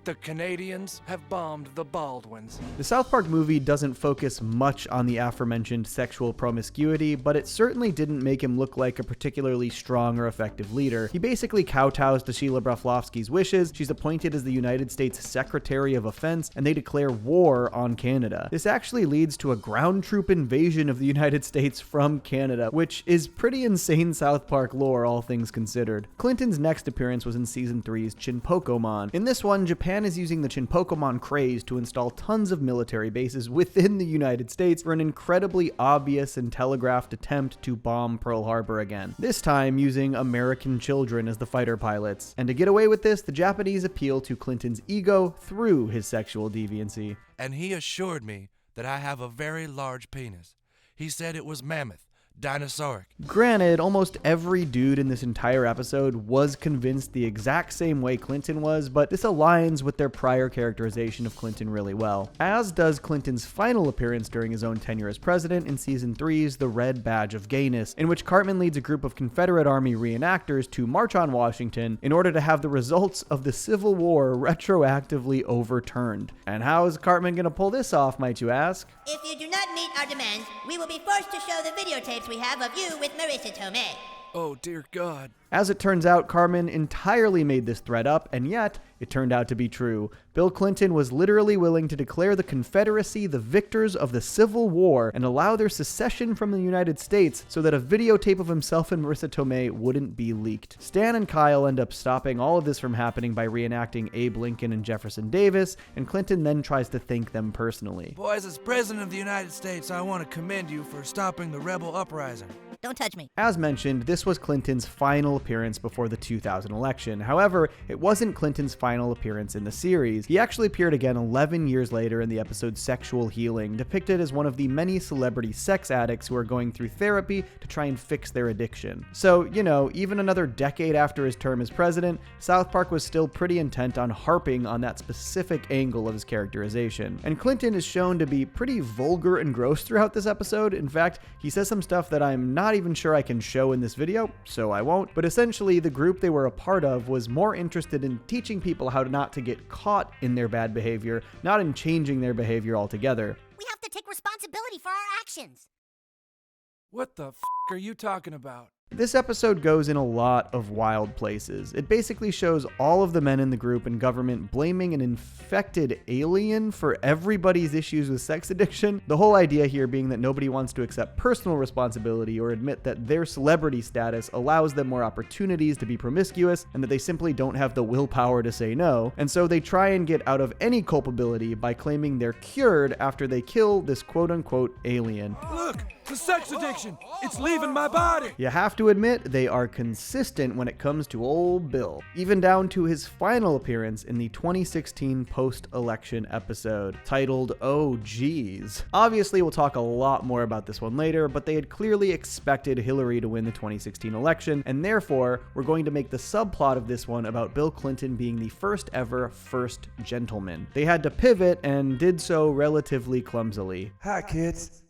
the Canadians have bombed the Baldwins. The South Park movie doesn't focus much on the aforementioned sexual promiscuity, but it certainly didn't make him look like a particularly strong or effective leader. He basically kowtows to Sheila Broflovsky's wishes, she's appointed as the United States Secretary of Offense, and they declare war on Canada. This actually leads to a ground troop invasion of the United States from Canada, which is pretty insane South Park lore, all things considered. Clinton's next appearance was in Season 3's Chinpokomon. In this one, Japan is using the Chinpokomon craze to install tons of military bases within the United States for an incredibly obvious and telegraphed attempt to bomb Pearl Harbor again, this time using American children as the fighter pilots. And to get away with this, the Japanese appeal to Clinton's ego through his sexual deviancy. And he assured me that I have a very large penis. He said it was mammoth, dinosauric. Granted, almost every dude in this entire episode was convinced the exact same way Clinton was, but this aligns with their prior characterization of Clinton really well. As does Clinton's final appearance during his own tenure as president in Season 3's The Red Badge of Gayness, in which Cartman leads a group of Confederate Army reenactors to march on Washington in order to have the results of the Civil War retroactively overturned. And how is Cartman gonna pull this off, might you ask? If you do not meet our demands, we will be forced to show the videotapes we have of you with Marissa Tomei. Oh, dear God. As it turns out, Cartman entirely made this threat up, and yet it turned out to be true. Bill Clinton was literally willing to declare the Confederacy the victors of the Civil War and allow their secession from the United States so that a videotape of himself and Marissa Tomei wouldn't be leaked. Stan and Kyle end up stopping all of this from happening by reenacting Abe Lincoln and Jefferson Davis, and Clinton then tries to thank them personally. Boys, as President of the United States, I want to commend you for stopping the rebel uprising. Don't touch me. As mentioned, this was Clinton's final appearance before the 2000 election. However, it wasn't Clinton's final appearance in the series. He actually appeared again 11 years later in the episode Sexual Healing, depicted as one of the many celebrity sex addicts who are going through therapy to try and fix their addiction. So, you know, even another decade after his term as president, South Park was still pretty intent on harping on that specific angle of his characterization. And Clinton is shown to be pretty vulgar and gross throughout this episode. In fact, he says some stuff that I'm not even sure I can show in this video, so I won't. But essentially, the group they were a part of was more interested in teaching people how not to get caught in their bad behavior, not in changing their behavior altogether. We have to take responsibility for our actions. What the f*** are you talking about? This episode goes in a lot of wild places. It basically shows all of the men in the group and government blaming an infected alien for everybody's issues with sex addiction. The whole idea here being that nobody wants to accept personal responsibility or admit that their celebrity status allows them more opportunities to be promiscuous and that they simply don't have the willpower to say no. And so they try and get out of any culpability by claiming they're cured after they kill this quote-unquote alien. Look, the sex addiction, it's leaving my body. You have to admit, they are consistent when it comes to old Bill, even down to his final appearance in the 2016 post-election episode, titled Oh Geez. Obviously, we'll talk a lot more about this one later, but they had clearly expected Hillary to win the 2016 election, and therefore, we're going to make the subplot of this one about Bill Clinton being the first ever first gentleman. They had to pivot, and did so relatively clumsily. Hi, kids.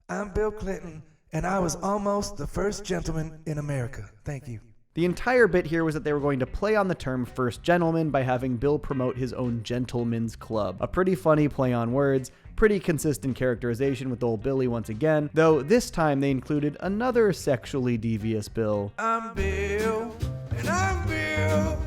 I'm Bill Clinton, and I was almost the first gentleman in America. Thank you. The entire bit here was that they were going to play on the term first gentleman by having Bill promote his own gentleman's club. A pretty funny play on words, pretty consistent characterization with old Billy once again, though this time they included another sexually devious Bill. I'm Bill, and I'm Bill,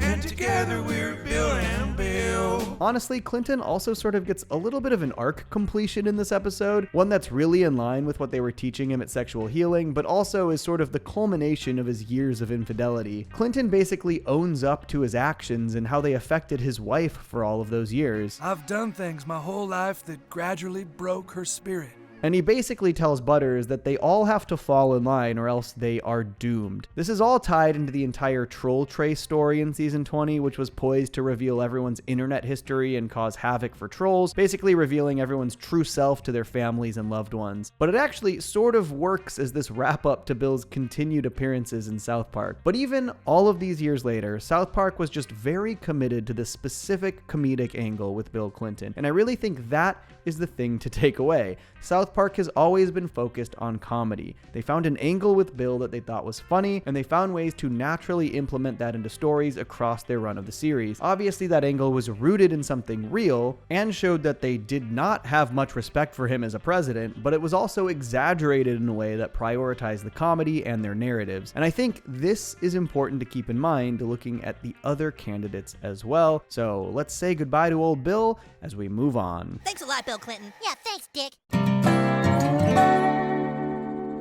and and together we're Bill and Bill. Honestly, Clinton also sort of gets a little bit of an arc completion in this episode, one that's really in line with what they were teaching him at Sexual Healing, but also is sort of the culmination of his years of infidelity. Clinton basically owns up to his actions and how they affected his wife for all of those years. I've done things my whole life that gradually broke her spirit. And he basically tells Butters that they all have to fall in line or else they are doomed. This is all tied into the entire troll tray story in season 20, which was poised to reveal everyone's internet history and cause havoc for trolls, basically revealing everyone's true self to their families and loved ones. But it actually sort of works as this wrap up to Bill's continued appearances in South Park. But even all of these years later, South Park was just very committed to this specific comedic angle with Bill Clinton. And I really think that is the thing to take away. South Park has always been focused on comedy. They found an angle with Bill that they thought was funny, and they found ways to naturally implement that into stories across their run of the series. Obviously, that angle was rooted in something real and showed that they did not have much respect for him as a president, but it was also exaggerated in a way that prioritized the comedy and their narratives. And I think this is important to keep in mind looking at the other candidates as well. So let's say goodbye to old Bill as we move on. Thanks a lot, Bill Clinton. Yeah, thanks, Dick.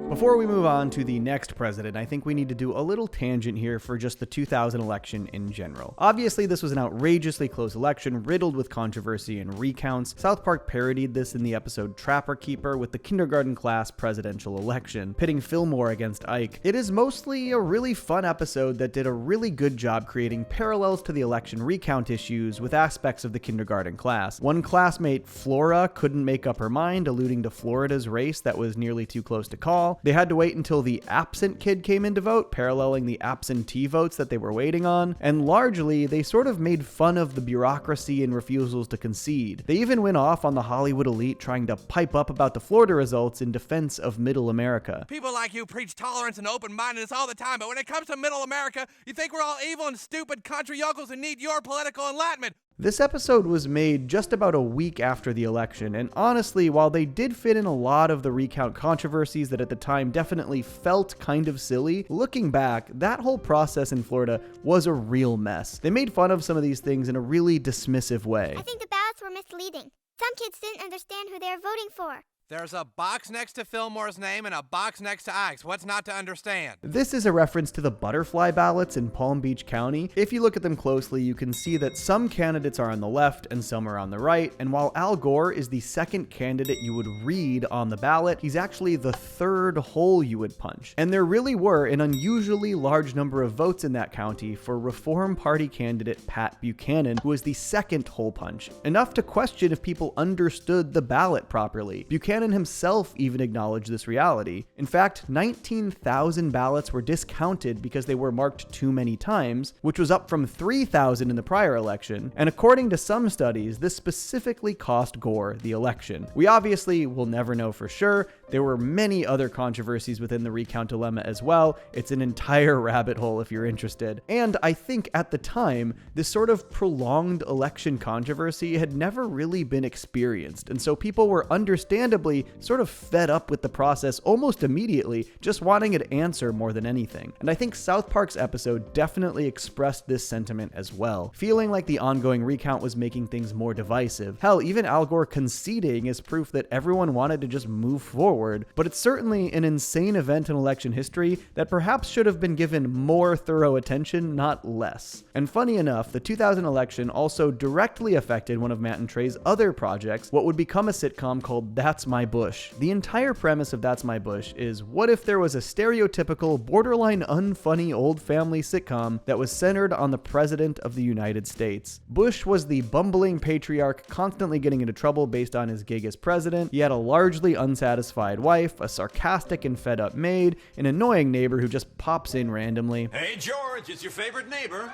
Before we move on to the next president, I think we need to do a little tangent here for just the 2000 election in general. Obviously, this was an outrageously close election, riddled with controversy and recounts. South Park parodied this in the episode Trapper Keeper with the kindergarten class presidential election, pitting Fillmore against Ike. It is mostly a really fun episode that did a really good job creating parallels to the election recount issues with aspects of the kindergarten class. One classmate, Flora, couldn't make up her mind, alluding to Florida's race that was nearly too close to call. They had to wait until the absent kid came in to vote, paralleling the absentee votes that they were waiting on, and largely, they sort of made fun of the bureaucracy and refusals to concede. They even went off on the Hollywood elite trying to pipe up about the Florida results in defense of Middle America. People like you preach tolerance and open-mindedness all the time, but when it comes to Middle America, you think we're all evil and stupid country yokels who need your political enlightenment. This episode was made just about a week after the election, and honestly, while they did fit in a lot of the recount controversies that at the time definitely felt kind of silly, looking back, that whole process in Florida was a real mess. They made fun of some of these things in a really dismissive way. I think the ballots were misleading. Some kids didn't understand who they were voting for. There's a box next to Fillmore's name and a box next to Ike's. What's not to understand? This is a reference to the butterfly ballots in Palm Beach County. If you look at them closely, you can see that some candidates are on the left and some are on the right. And while Al Gore is the second candidate you would read on the ballot, he's actually the third hole you would punch. And there really were an unusually large number of votes in that county for Reform Party candidate Pat Buchanan, who was the second hole punch. Enough to question if people understood the ballot properly. Buchanan himself even acknowledged this reality. In fact, 19,000 ballots were discounted because they were marked too many times, which was up from 3,000 in the prior election. And according to some studies, this specifically cost Gore the election. We obviously will never know for sure. There were many other controversies within the recount dilemma as well. It's an entire rabbit hole if you're interested. And I think at the time, this sort of prolonged election controversy had never really been experienced. And so people were understandably sort of fed up with the process almost immediately, just wanting an answer more than anything. And I think South Park's episode definitely expressed this sentiment as well, feeling like the ongoing recount was making things more divisive. Hell, even Al Gore conceding is proof that everyone wanted to just move forward. But it's certainly an insane event in election history that perhaps should have been given more thorough attention, not less. And funny enough, the 2000 election also directly affected one of Matt and Trey's other projects, what would become a sitcom called That's My Bush. The entire premise of That's My Bush is, what if there was a stereotypical, borderline unfunny old family sitcom that was centered on the President of the United States? Bush was the bumbling patriarch constantly getting into trouble based on his gig as president. He had a largely unsatisfied wife, a sarcastic and fed up maid, an annoying neighbor who just pops in randomly. Hey George, it's your favorite neighbor.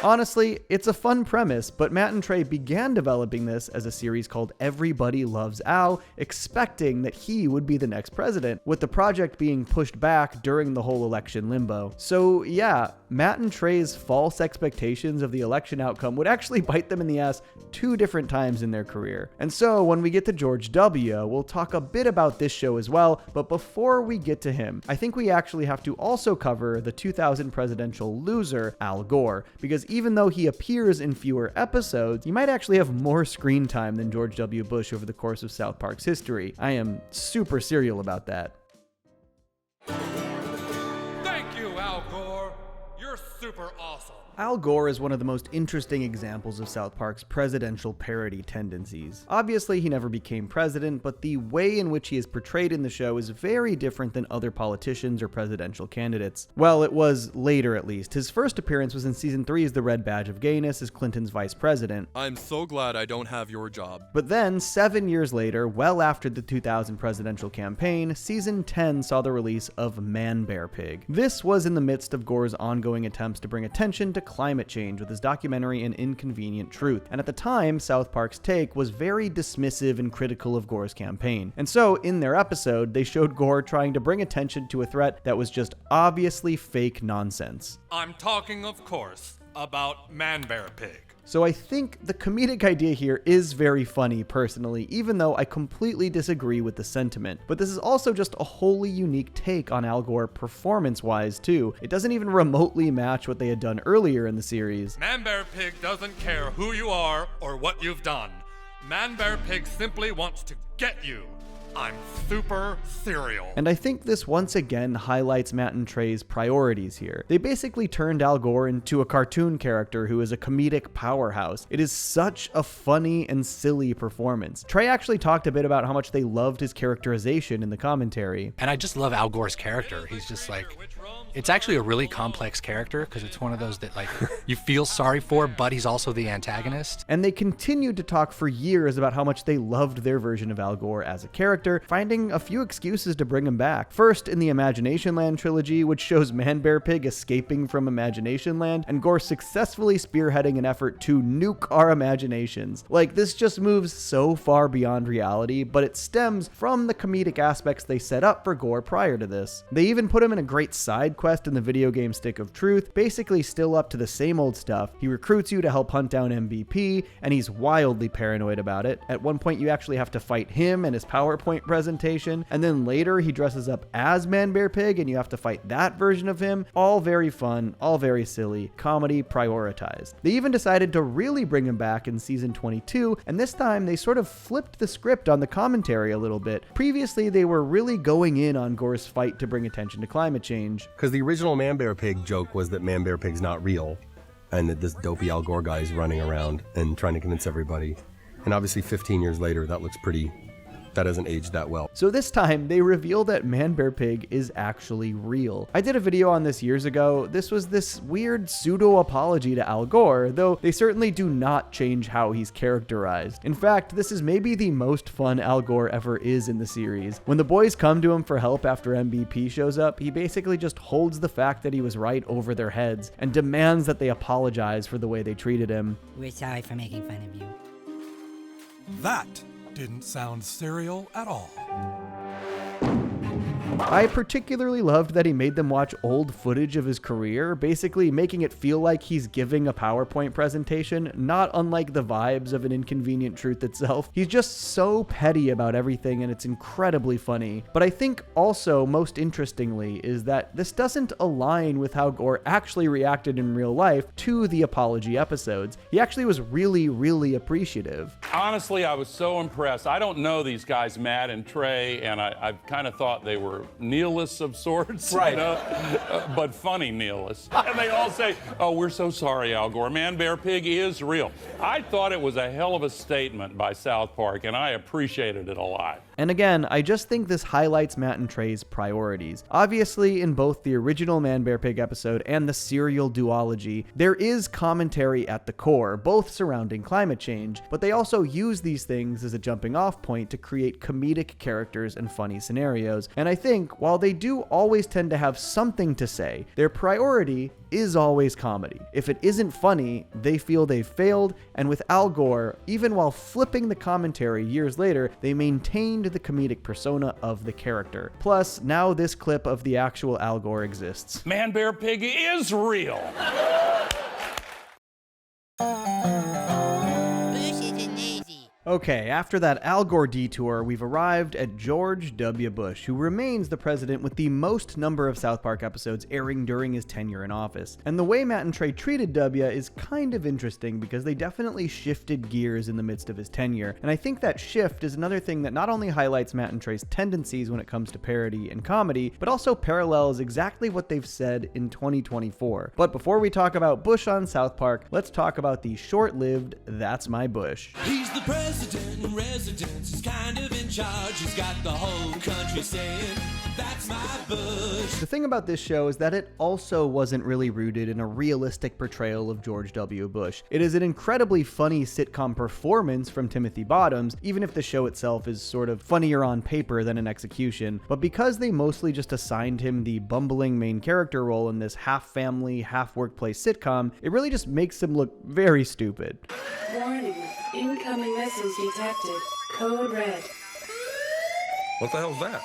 Honestly, it's a fun premise, but Matt and Trey began developing this as a series called Everybody Loves Al, expecting that he would be the next president, with the project being pushed back during the whole election limbo. So yeah, Matt and Trey's false expectations of the election outcome would actually bite them in the ass 2 different times in their career. And so when we get to George W., we'll talk a bit about this show as well, but before we get to him, I think we actually have to also cover the 2000 presidential loser, Al Gore, because even though he appears in fewer episodes, he might actually have more screen time than George W. Bush over the course of South Park's history. I am super serial about that. Thank you, Al Gore. You're super awesome. Al Gore is one of the most interesting examples of South Park's presidential parody tendencies. Obviously, he never became president, but the way in which he is portrayed in the show is very different than other politicians or presidential candidates. Well, it was later at least. His first appearance was in season 3's The Red Badge of Gayness as Clinton's vice president. I'm so glad I don't have your job. But then, 7 years later, well after the 2000 presidential campaign, season 10 saw the release of Man Bear Pig. This was in the midst of Gore's ongoing attempts to bring attention to climate change with his documentary An Inconvenient Truth, and at the time, South Park's take was very dismissive and critical of Gore's campaign. And so, in their episode, they showed Gore trying to bring attention to a threat that was just obviously fake nonsense. I'm talking, of course, about Man Bear Pig. So I think the comedic idea here is very funny personally, even though I completely disagree with the sentiment. But this is also just a wholly unique take on Al Gore performance-wise too. It doesn't even remotely match what they had done earlier in the series. Man Bear Pig doesn't care who you are or what you've done. Man Bear Pig simply wants to get you. I'm super serial. And I think this once again highlights Matt and Trey's priorities here. They basically turned Al Gore into a cartoon character who is a comedic powerhouse. It is such a funny and silly performance. Trey actually talked a bit about how much they loved his characterization in the commentary. And I just love Al Gore's character. He's just like, it's actually a really complex character because it's one of those that like you feel sorry for, but he's also the antagonist. And they continued to talk for years about how much they loved their version of Al Gore as a character, finding a few excuses to bring him back. First, in the Imagination Land trilogy, which shows Man Bear Pig escaping from Imagination Land, and Gore successfully spearheading an effort to nuke our imaginations. Like, this just moves so far beyond reality, but it stems from the comedic aspects they set up for Gore prior to this. They even put him in a great side quest in the video game Stick of Truth, basically still up to the same old stuff. He recruits you to help hunt down MVP, and he's wildly paranoid about it. At one point, you actually have to fight him and his PowerPoint presentation, and then later he dresses up as Man Bear Pig and you have to fight that version of him. All very fun, all very silly, comedy prioritized. They even decided to really bring him back in season 22, and this time they sort of flipped the script on the commentary a little bit. Previously, they were really going in on Gore's fight to bring attention to climate change. Because the original Man Bear Pig joke was that Man Bear Pig's not real, and that this dopey Al Gore guy is running around and trying to convince everybody. And obviously 15 years later, that hasn't aged that well. So this time, they reveal that Man Bear Pig is actually real. I did a video on this years ago. This was this weird pseudo-apology to Al Gore, though they certainly do not change how he's characterized. In fact, this is maybe the most fun Al Gore ever is in the series. When the boys come to him for help after MVP shows up, he basically just holds the fact that he was right over their heads and demands that they apologize for the way they treated him. We're sorry for making fun of you. That didn't sound serial at all. I particularly loved that he made them watch old footage of his career, basically making it feel like he's giving a PowerPoint presentation, not unlike the vibes of An Inconvenient Truth itself. He's just so petty about everything, and it's incredibly funny. But I think also, most interestingly, is that this doesn't align with how Gore actually reacted in real life to the apology episodes. He actually was really, really appreciative. Honestly, I was so impressed. I don't know these guys, Matt and Trey, and I've kind of thought they were nihilists of sorts, right? You know? But funny nihilists. And they all say, "Oh, we're so sorry, Al Gore. Man Bear Pig is real." I thought it was a hell of a statement by South Park, and I appreciated it a lot. And again, I just think this highlights Matt and Trey's priorities. Obviously, in both the original Man Bear Pig episode and the serial duology, there is commentary at the core, both surrounding climate change, but they also use these things as a jumping off point to create comedic characters and funny scenarios. And I think, while they do always tend to have something to say, their priority is always comedy. If it isn't funny, they feel they've failed, and with Al Gore, even while flipping the commentary years later, they maintained the comedic persona of the character. Plus, now this clip of the actual Al Gore exists. Man Bear Pig is real. Okay, after that Al Gore detour, we've arrived at George W. Bush, who remains the president with the most number of South Park episodes airing during his tenure in office. And the way Matt and Trey treated W is kind of interesting because they definitely shifted gears in the midst of his tenure. And I think that shift is another thing that not only highlights Matt and Trey's tendencies when it comes to parody and comedy, but also parallels exactly what they've said in 2024. But before we talk about Bush on South Park, let's talk about the short-lived That's My Bush. He's the president in residence, he's kind of in charge, he's got the whole country saying, that's my Bush. The thing about this show is that it also wasn't really rooted in a realistic portrayal of George W. Bush. It is an incredibly funny sitcom performance from Timothy Bottoms, even if the show itself is sort of funnier on paper than in execution. But because they mostly just assigned him the bumbling main character role in this half-family, half-workplace sitcom, it really just makes him look very stupid. Warning, incoming missiles detected. Code red. What the hell's that?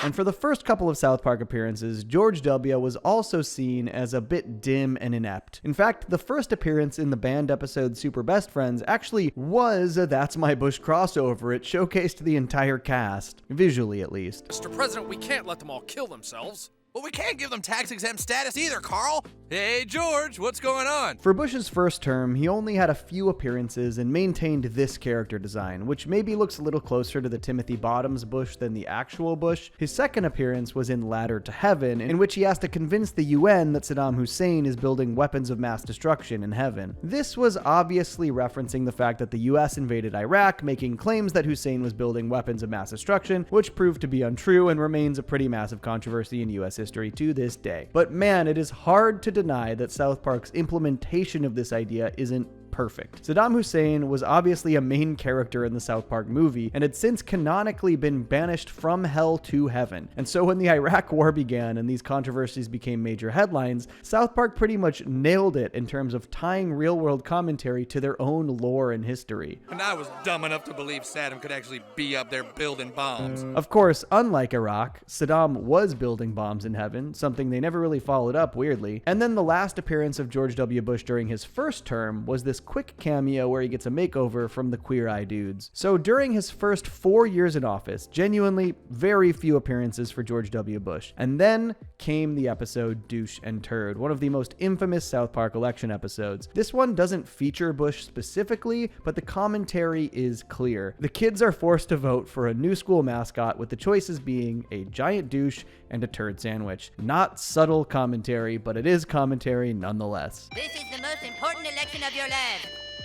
And for the first couple of South Park appearances, George W. was also seen as a bit dim and inept. In fact, the first appearance in the band episode Super Best Friends actually was a That's My Bush crossover. It showcased the entire cast, visually at least. Mr. President, we can't let them all kill themselves. Well, we can't give them tax-exempt status either, Carl. Hey, George, what's going on? For Bush's first term, he only had a few appearances and maintained this character design, which maybe looks a little closer to the Timothy Bottoms Bush than the actual Bush. His second appearance was in Ladder to Heaven, in which he has to convince the UN that Saddam Hussein is building weapons of mass destruction in heaven. This was obviously referencing the fact that the US invaded Iraq, making claims that Hussein was building weapons of mass destruction, which proved to be untrue and remains a pretty massive controversy in US history to this day. But man, it is hard to deny that South Park's implementation of this idea isn't perfect. Saddam Hussein was obviously a main character in the South Park movie and had since canonically been banished from hell to heaven. And so when the Iraq War began and these controversies became major headlines, South Park pretty much nailed it in terms of tying real-world commentary to their own lore and history. And I was dumb enough to believe Saddam could actually be up there building bombs. Of course, unlike Iraq, Saddam was building bombs in heaven, something they never really followed up, weirdly. And then the last appearance of George W. Bush during his first term was this quick cameo where he gets a makeover from the Queer Eye dudes. So during his first 4 years in office, genuinely very few appearances for George W. Bush. And then came the episode Douche and Turd, one of the most infamous South Park election episodes. This one doesn't feature Bush specifically, but the commentary is clear. The kids are forced to vote for a new school mascot, with the choices being a giant douche and a turd sandwich. Not subtle commentary, but it is commentary nonetheless. This is the most important election of your life.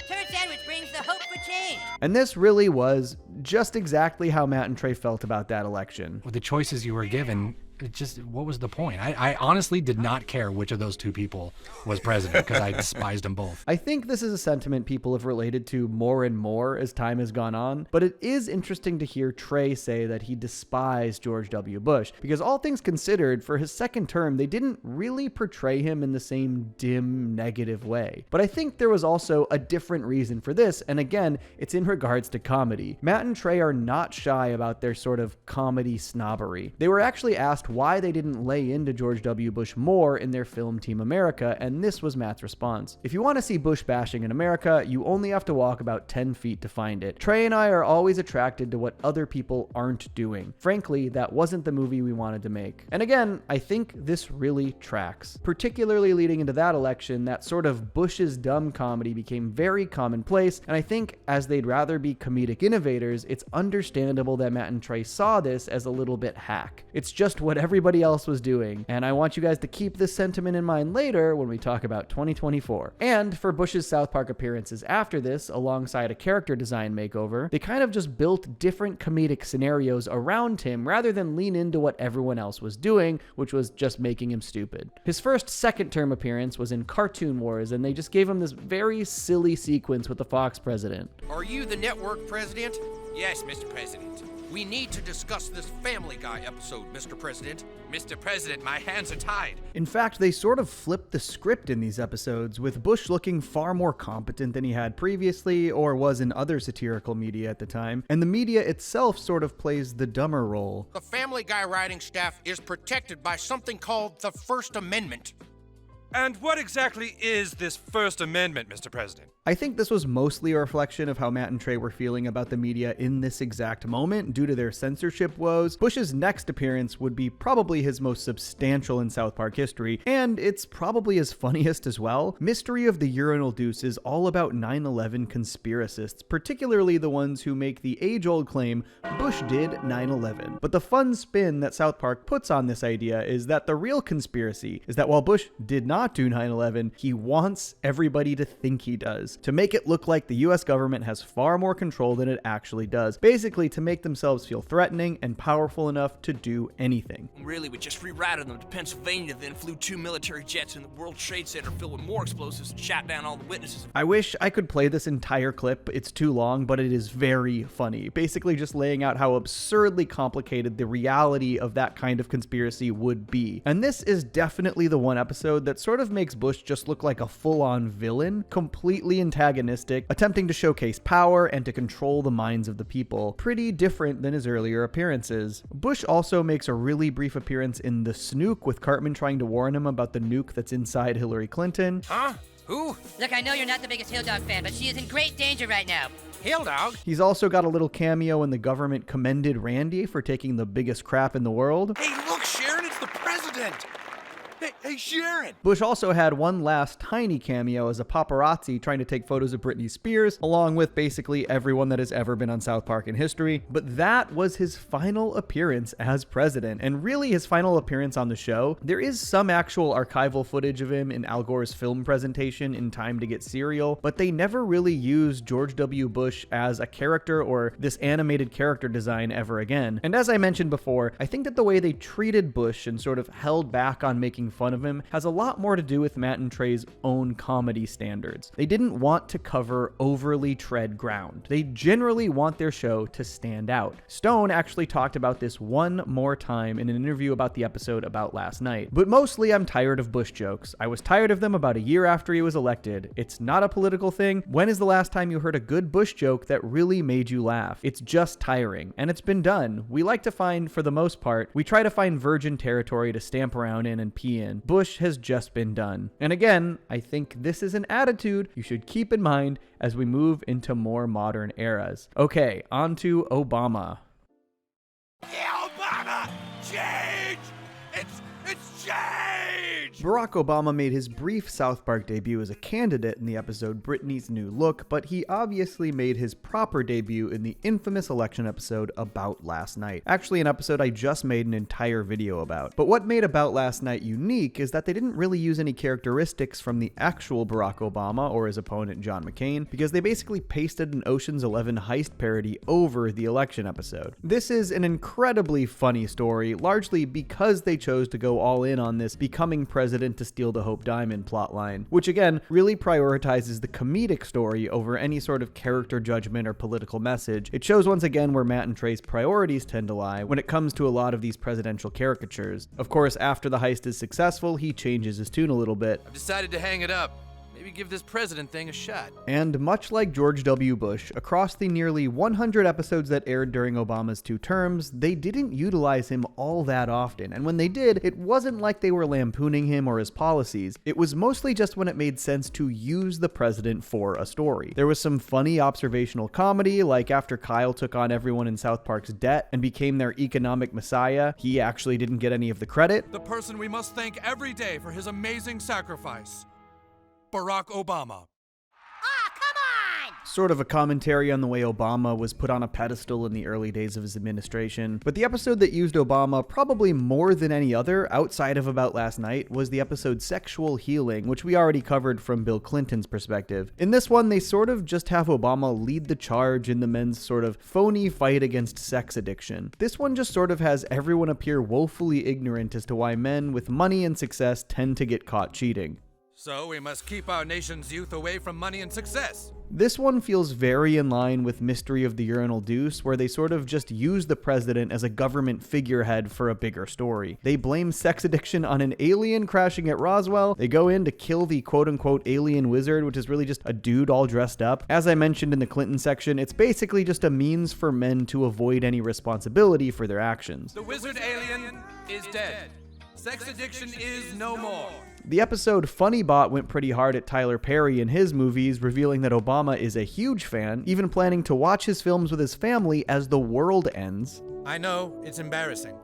Turd sandwich brings the hope for change. And this really was just exactly how Matt and Trey felt about that election. With the choices you were given, what was the point? I honestly did not care which of those two people was president because I despised them both. I think this is a sentiment people have related to more and more as time has gone on, but it is interesting to hear Trey say that he despised George W. Bush, because all things considered, for his second term, they didn't really portray him in the same dim, negative way. But I think there was also a different reason for this, and again, it's in regards to comedy. Matt and Trey are not shy about their sort of comedy snobbery. They were actually asked why they didn't lay into George W. Bush more in their film Team America, and this was Matt's response. If you want to see Bush bashing in America, you only have to walk about 10 feet to find it. Trey and I are always attracted to what other people aren't doing. Frankly, that wasn't the movie we wanted to make. And again, I think this really tracks. Particularly leading into that election, that sort of Bush's dumb comedy became very commonplace, and I think as they'd rather be comedic innovators, it's understandable that Matt and Trey saw this as a little bit hack. It's just what everybody else was doing, and I want you guys to keep this sentiment in mind later when we talk about 2024. And for Bush's South Park appearances after this, alongside a character design makeover, they kind of just built different comedic scenarios around him rather than lean into what everyone else was doing, which was just making him stupid. His first second-term appearance was in Cartoon Wars, and they just gave him this very silly sequence with the Fox president. Are you the network president? Yes, Mr. President. We need to discuss this Family Guy episode, Mr. President. Mr. President, my hands are tied. In fact, they sort of flipped the script in these episodes, with Bush looking far more competent than he had previously or was in other satirical media at the time, and the media itself sort of plays the dumber role. The Family Guy writing staff is protected by something called the First Amendment. And what exactly is this First Amendment, Mr. President? I think this was mostly a reflection of how Matt and Trey were feeling about the media in this exact moment due to their censorship woes. Bush's next appearance would be probably his most substantial in South Park history, and it's probably his funniest as well. Mystery of the Urinal Deuce is all about 9/11 conspiracists, particularly the ones who make the age-old claim Bush did 9/11. But the fun spin that South Park puts on this idea is that the real conspiracy is that while Bush did not do 9/11, he wants everybody to think he does, to make it look like the US government has far more control than it actually does, basically to make themselves feel threatening and powerful enough to do anything. Really, we just rerouted them to Pennsylvania, then flew 2 military jets in the World Trade Center filled with more explosives and shot down all the witnesses. I wish I could play this entire clip. It's too long, but it is very funny. Basically just laying out how absurdly complicated the reality of that kind of conspiracy would be. And this is definitely the one episode that sort of makes Bush just look like a full-on villain, completely antagonistic, attempting to showcase power and to control the minds of the people. Pretty different than his earlier appearances. Bush also makes a really brief appearance in The Snook, with Cartman trying to warn him about the nuke that's inside Hillary Clinton. Huh? Who? Look, I know you're not the biggest Hill Dog fan, but she is in great danger right now. Hill Dog? He's also got a little cameo when the government commended Randy for taking the biggest crap in the world. Hey, look, Sharon, it's the president! Hey, Sharon! Bush also had one last tiny cameo as a paparazzi trying to take photos of Britney Spears, along with basically everyone that has ever been on South Park in history. But that was his final appearance as president, and really his final appearance on the show. There is some actual archival footage of him in Al Gore's film presentation In Time to Get Serial, but they never really used George W. Bush as a character or this animated character design ever again. And as I mentioned before, I think that the way they treated Bush and sort of held back on making fun of him has a lot more to do with Matt and Trey's own comedy standards. They didn't want to cover overly tread ground. They generally want their show to stand out. Stone actually talked about this one more time in an interview about the episode about last night. But mostly I'm tired of Bush jokes. I was tired of them about a year after he was elected. It's not a political thing. When is the last time you heard a good Bush joke that really made you laugh? It's just tiring, and it's been done. We like to find, for the most part, we try to find virgin territory to stamp around in and pee in. Bush has just been done. And again, I think this is an attitude you should keep in mind as we move into more modern eras. Okay, on to Obama. Yeah, Obama! Change! It's change! Barack Obama made his brief South Park debut as a candidate in the episode Britney's New Look, but he obviously made his proper debut in the infamous election episode About Last Night. Actually, an episode I just made an entire video about. But what made About Last Night unique is that they didn't really use any characteristics from the actual Barack Obama or his opponent John McCain, because they basically pasted an Ocean's 11 heist parody over the election episode. This is an incredibly funny story, largely because they chose to go all in on this becoming president to steal the Hope Diamond plotline, which again really prioritizes the comedic story over any sort of character judgment or political message. It shows once again where Matt and Trey's priorities tend to lie when it comes to a lot of these presidential caricatures. Of course, after the heist is successful, he changes his tune a little bit. I've decided to hang it up. Maybe give this president thing a shot. And much like George W. Bush, across the nearly 100 episodes that aired during Obama's 2 terms, they didn't utilize him all that often. And when they did, it wasn't like they were lampooning him or his policies. It was mostly just when it made sense to use the president for a story. There was some funny observational comedy, like after Kyle took on everyone in South Park's debt and became their economic messiah, he actually didn't get any of the credit. The person we must thank every day for his amazing sacrifice. Barack Obama. Sort of a commentary on the way Obama was put on a pedestal in the early days of his administration. But the episode that used Obama probably more than any other outside of About Last Night was the episode Sexual Healing, which we already covered from Bill Clinton's perspective. In this one, they sort of just have Obama lead the charge in the men's sort of phony fight against sex addiction. This one just sort of has everyone appear woefully ignorant as to why men with money and success tend to get caught cheating. So we must keep our nation's youth away from money and success. This one feels very in line with Mystery of the Urinal Deuce, where they sort of just use the president as a government figurehead for a bigger story. They blame sex addiction on an alien crashing at Roswell. They go in to kill the quote-unquote alien wizard, which is really just a dude all dressed up. As I mentioned in the Clinton section, it's basically just a means for men to avoid any responsibility for their actions. The wizard alien is dead. Sex addiction is no more. The episode Funny Bot went pretty hard at Tyler Perry in his movies, revealing that Obama is a huge fan, even planning to watch his films with his family as the world ends. I know, it's embarrassing,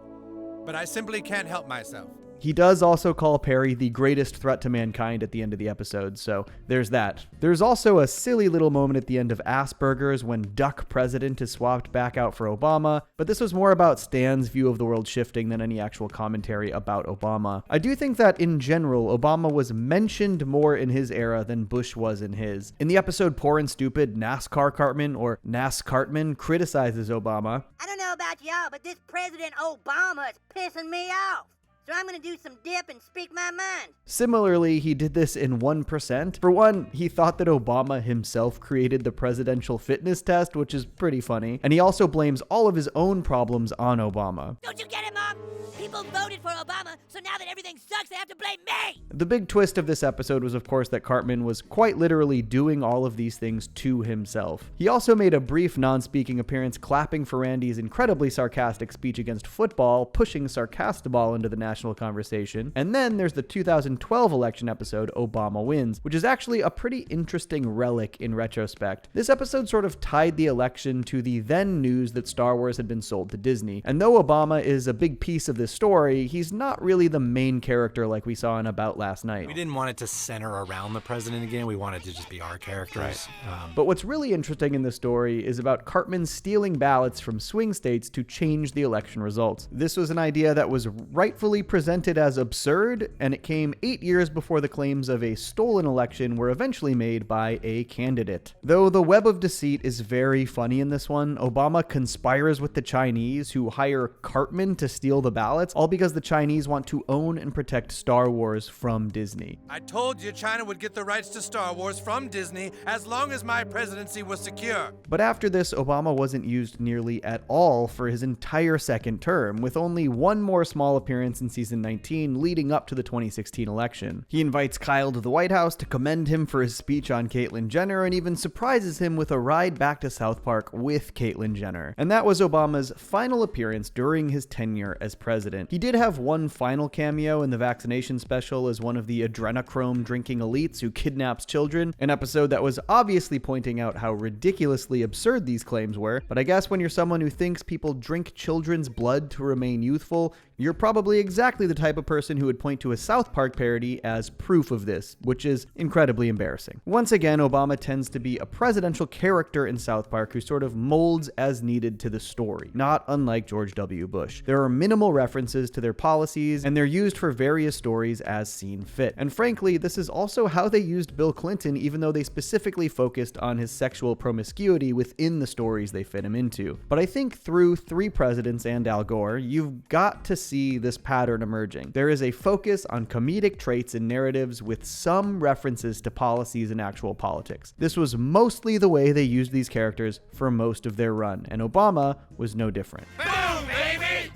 but I simply can't help myself. He does also call Perry the greatest threat to mankind at the end of the episode, so there's that. There's also a silly little moment at the end of Asperger's when Duck President is swapped back out for Obama, but this was more about Stan's view of the world shifting than any actual commentary about Obama. I do think that in general, Obama was mentioned more in his era than Bush was in his. In the episode Poor and Stupid, NASCAR Cartman, or NAS Cartman, criticizes Obama. I don't know about y'all, but this President Obama is pissing me off. So I'm gonna do some dip and speak my mind. Similarly, he did this in 1%. For one, he thought that Obama himself created the presidential fitness test, which is pretty funny. And he also blames all of his own problems on Obama. Don't you get it, Mom? People voted for Obama, so now that everything sucks, they have to blame me! The big twist of this episode was, of course, that Cartman was quite literally doing all of these things to himself. He also made a brief non-speaking appearance clapping for Randy's incredibly sarcastic speech against football, pushing Sarcastball into the national conversation. And then there's the 2012 election episode, Obama Wins, which is actually a pretty interesting relic in retrospect. This episode sort of tied the election to the then news that Star Wars had been sold to Disney. And though Obama is a big piece of this story, he's not really the main character like we saw in About Last Night. We didn't want it to center around the president again. We wanted to just be our characters. Right. But what's really interesting in this story is about Cartman stealing ballots from swing states to change the election results. This was an idea that was rightfully presented as absurd, and it came 8 years before the claims of a stolen election were eventually made by a candidate. Though the web of deceit is very funny in this one, Obama conspires with the Chinese, who hire Cartman to steal the ballots, all because the Chinese want to own and protect Star Wars from Disney. I told you China would get the rights to Star Wars from Disney as long as my presidency was secure. But after this, Obama wasn't used nearly at all for his entire second term, with only one more small appearance in season 19 leading up to the 2016 election. He invites Kyle to the White House to commend him for his speech on Caitlyn Jenner and even surprises him with a ride back to South Park with Caitlyn Jenner. And that was Obama's final appearance during his tenure as president. He did have one final cameo in the vaccination special as one of the adrenochrome drinking elites who kidnaps children, an episode that was obviously pointing out how ridiculously absurd these claims were. But I guess when you're someone who thinks people drink children's blood to remain youthful, you're probably exactly the type of person who would point to a South Park parody as proof of this, which is incredibly embarrassing. Once again, Obama tends to be a presidential character in South Park who sort of molds as needed to the story, not unlike George W. Bush. There are minimal references to their policies, and they're used for various stories as seen fit. And frankly, this is also how they used Bill Clinton, even though they specifically focused on his sexual promiscuity within the stories they fit him into. But I think through 3 presidents and Al Gore, you've got to see this pattern emerging. There is a focus on comedic traits and narratives with some references to policies and actual politics. This was mostly the way they used these characters for most of their run, and Obama was no different. Boom, baby!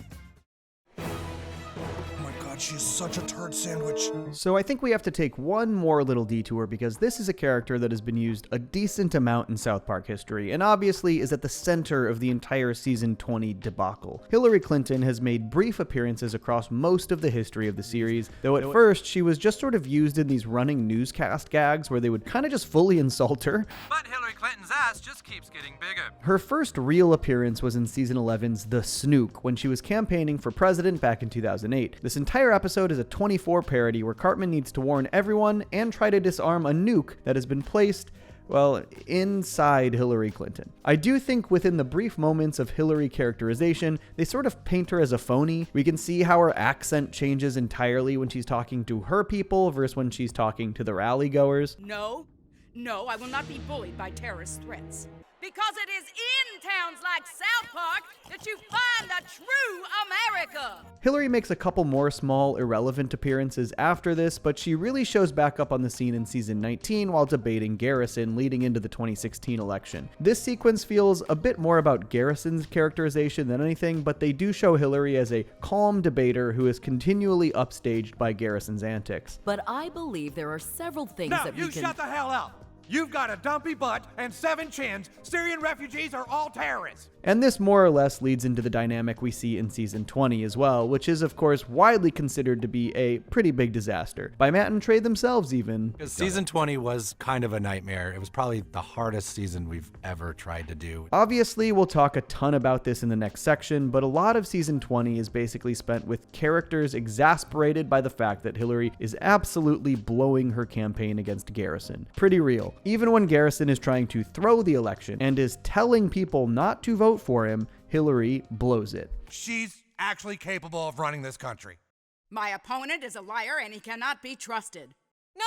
She's such a turd sandwich. So I think we have to take one more little detour because this is a character that has been used a decent amount in South Park history and obviously is at the center of the entire season 20 debacle. Hillary Clinton has made brief appearances across most of the history of the series, though at first she was just sort of used in these running newscast gags where they would kind of just fully insult her. But Hillary Clinton's ass just keeps getting bigger. Her first real appearance was in season 11's The Snook when she was campaigning for president back in 2008. This entire episode is a 24 parody where Cartman needs to warn everyone and try to disarm a nuke that has been placed, well, inside Hillary Clinton. I do think within the brief moments of Hillary characterization, they sort of paint her as a phony. We can see how her accent changes entirely when she's talking to her people versus when she's talking to the rally goers. No, I will not be bullied by terrorist threats. Because it is in towns like South Park that you find the true America. Hillary makes a couple more small, irrelevant appearances after this, but she really shows back up on the scene in season 19 while debating Garrison leading into the 2016 election. This sequence feels a bit more about Garrison's characterization than anything, but they do show Hillary as a calm debater who is continually upstaged by Garrison's antics. But I believe there are several things that we can... No, you shut the hell up! You've got a dumpy butt and 7 chins. Syrian refugees are all terrorists. And this more or less leads into the dynamic we see in season 20 as well, which is of course widely considered to be a pretty big disaster. By Matt and Trey themselves even. Because season 20 was kind of a nightmare. It was probably the hardest season we've ever tried to do. Obviously, we'll talk a ton about this in the next section, but a lot of season 20 is basically spent with characters exasperated by the fact that Hillary is absolutely blowing her campaign against Garrison. Pretty real. Even when Garrison is trying to throw the election and is telling people not to vote for him, Hillary blows it. She's actually capable of running this country. My opponent is a liar and he cannot be trusted. No!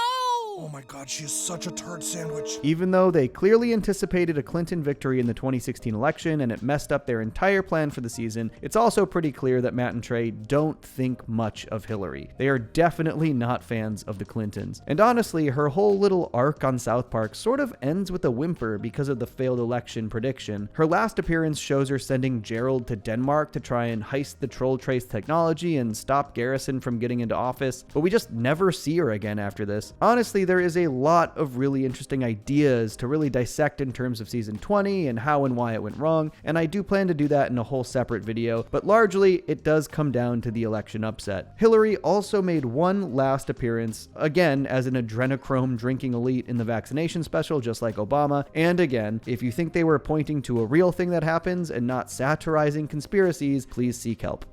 Oh my God, she is such a turd sandwich. Even though they clearly anticipated a Clinton victory in the 2016 election and it messed up their entire plan for the season, it's also pretty clear that Matt and Trey don't think much of Hillary. They are definitely not fans of the Clintons. And honestly, her whole little arc on South Park sort of ends with a whimper because of the failed election prediction. Her last appearance shows her sending Gerald to Denmark to try and heist the troll trace technology and stop Garrison from getting into office, but we just never see her again after this. Honestly, there is a lot of really interesting ideas to really dissect in terms of season 20 and how and why it went wrong, and I do plan to do that in a whole separate video, but largely it does come down to the election upset. Hillary also made one last appearance, again as an adrenochrome drinking elite in the vaccination special, just like Obama, and again, if you think they were pointing to a real thing that happens and not satirizing conspiracies, please seek help.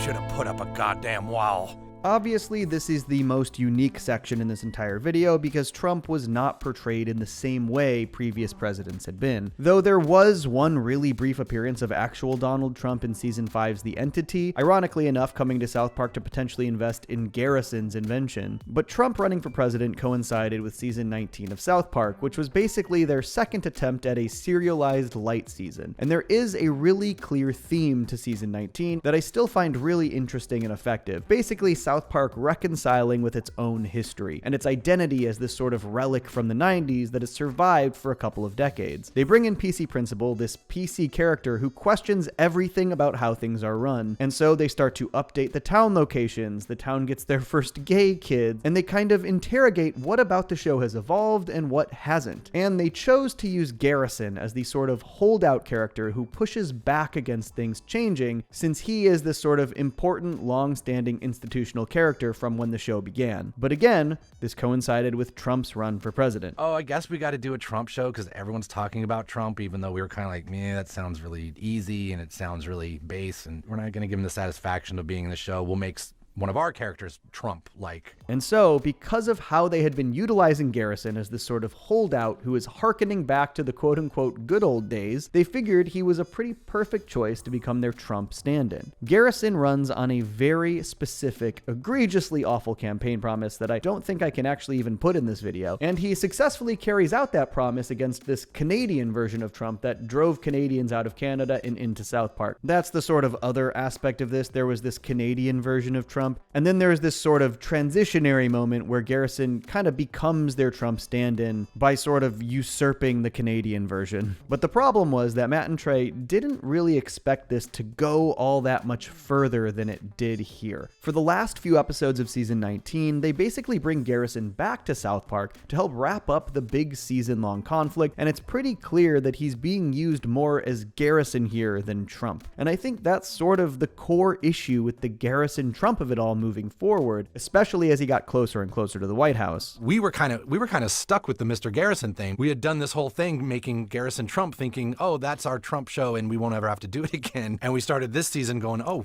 Should have put up a goddamn wall. Obviously, this is the most unique section in this entire video because Trump was not portrayed in the same way previous presidents had been. Though there was one really brief appearance of actual Donald Trump in season 5's The Entity, ironically enough coming to South Park to potentially invest in Garrison's invention. But Trump running for president coincided with season 19 of South Park, which was basically their second attempt at a serialized light season. And there is a really clear theme to season 19 that I still find really interesting and effective. Basically, South Park reconciling with its own history and its identity as this sort of relic from the 90s that has survived for a couple of decades. They bring in PC Principal, this PC character who questions everything about how things are run, and so they start to update the town locations, the town gets their first gay kids, and they kind of interrogate what about the show has evolved and what hasn't. And they chose to use Garrison as the sort of holdout character who pushes back against things changing, since he is this sort of important, long-standing institutional character from when the show began. But again, this coincided with Trump's run for president. Oh, I guess we got to do a Trump show because everyone's talking about Trump, even though we were kind of like, man, that sounds really easy and it sounds really base, and we're not going to give him the satisfaction of being in the show. We'll make one of our characters Trump-like. And so, because of how they had been utilizing Garrison as this sort of holdout who is hearkening back to the quote-unquote good old days, they figured he was a pretty perfect choice to become their Trump stand-in. Garrison runs on a very specific, egregiously awful campaign promise that I don't think I can actually even put in this video, and he successfully carries out that promise against this Canadian version of Trump that drove Canadians out of Canada and into South Park. That's the sort of other aspect of this. There was this Canadian version of Trump, and then there's this sort of transitionary moment where Garrison kind of becomes their Trump stand-in by sort of usurping the Canadian version. But the problem was that Matt and Trey didn't really expect this to go all that much further than it did here. For the last few episodes of season 19, they basically bring Garrison back to South Park to help wrap up the big season-long conflict, and it's pretty clear that he's being used more as Garrison here than Trump. And I think that's sort of the core issue with the Garrison Trump of it all moving forward, especially as he got closer and closer to the White House. We were kind of stuck with the Mr. Garrison thing. We had done this whole thing making Garrison Trump, thinking, oh, that's our Trump show and we won't ever have to do it again. And we started this season going, oh,